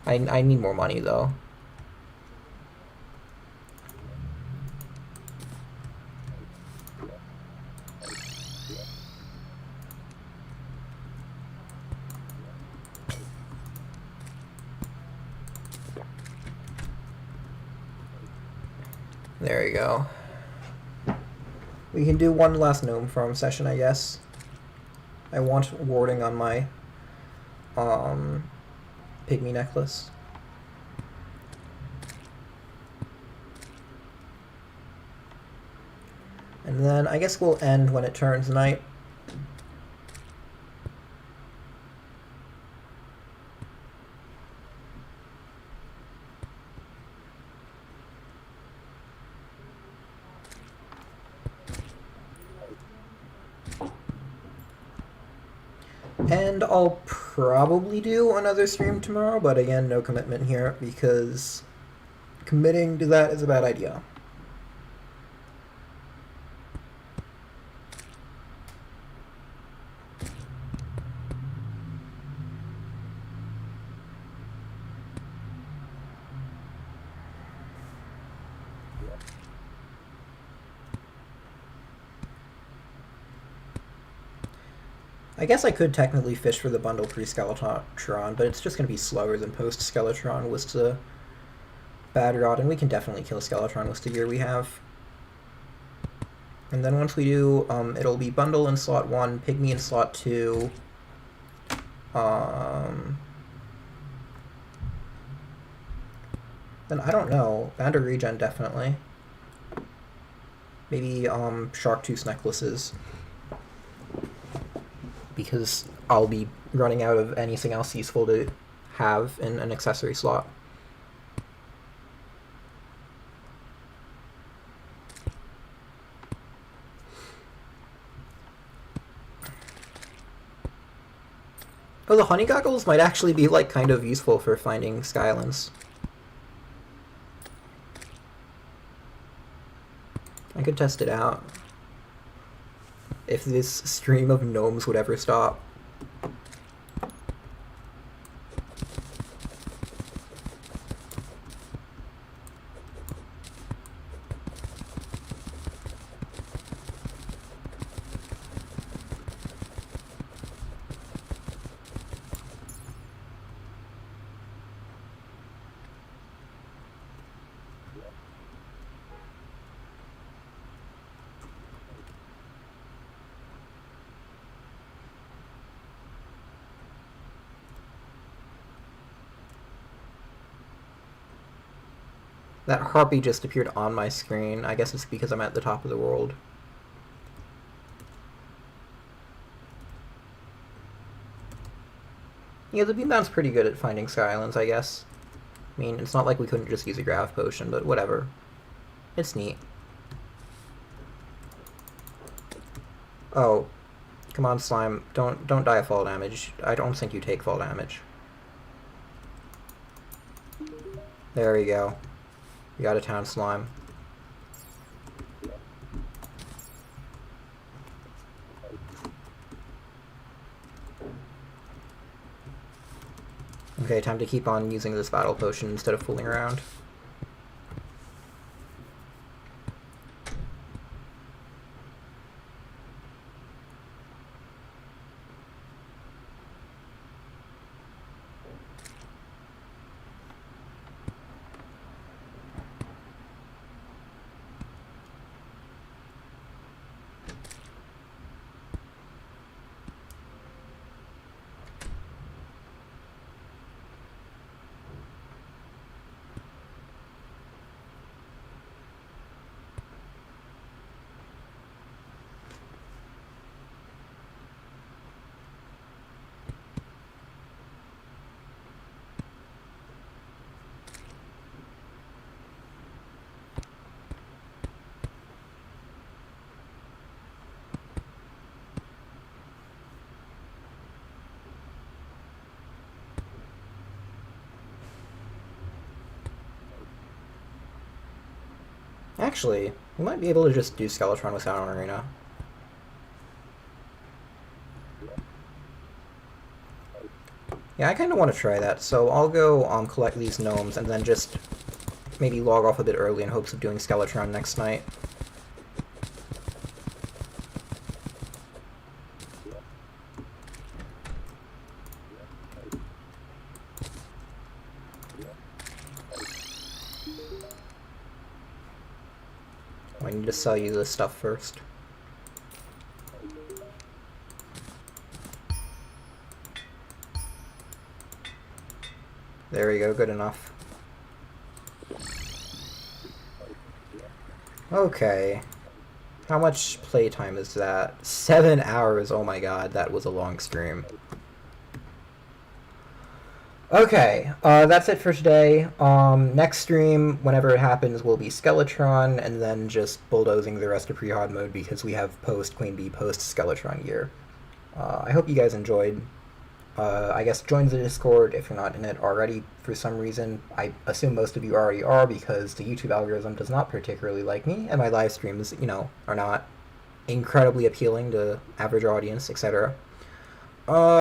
Speaker 1: I need more money, though. There you go. We can do one last gnome farm session, I guess. I want warding on my pygmy necklace. And then I guess we'll end when it turns night. And I'll probably do another stream tomorrow, but again, no commitment here, because committing to that is a bad idea. I guess I could technically fish for the bundle pre-Skeletron, but it's just going to be slower than post-Skeletron with the bad rod, and we can definitely kill Skeletron with the gear we have. And then once we do, it'll be bundle in slot 1, pygmy in slot 2, then I don't know, Band of Regen definitely. Maybe Shark Tooth necklaces, because I'll be running out of anything else useful to have in an accessory slot. Oh, the honey goggles might actually be like kind of useful for finding Skylands. I could test it out. If this stream of gnomes would ever stop. That harpy just appeared on my screen. I guess it's because I'm at the top of the world. Yeah, the beambound's pretty good at finding Skylands, I guess. I mean, it's not like we couldn't just use a grav potion, but whatever. It's neat. Oh. Come on, slime. Don't die of fall damage. I don't think you take fall damage. There we go. We got a town slime. Okay, time to keep on using this battle potion instead of fooling around. Actually, we might be able to just do Skeletron without an arena. Yeah, I kind of want to try that, so I'll go collect these gnomes and then just maybe log off a bit early in hopes of doing Skeletron next night. I need to sell you this stuff first. There we go, good enough. Okay. How much playtime is that? 7 hours, oh my god, that was a long stream. Okay, that's it for today. Next stream, whenever it happens, will be Skeletron, and then just bulldozing the rest of pre-hod mode because we have post-Queen Bee, post-Skeletron gear. I hope you guys enjoyed. I guess join the Discord if you're not in it already for some reason. I assume most of you already are because the YouTube algorithm does not particularly like me, and my live streams, you know, are not incredibly appealing to average audience, etc.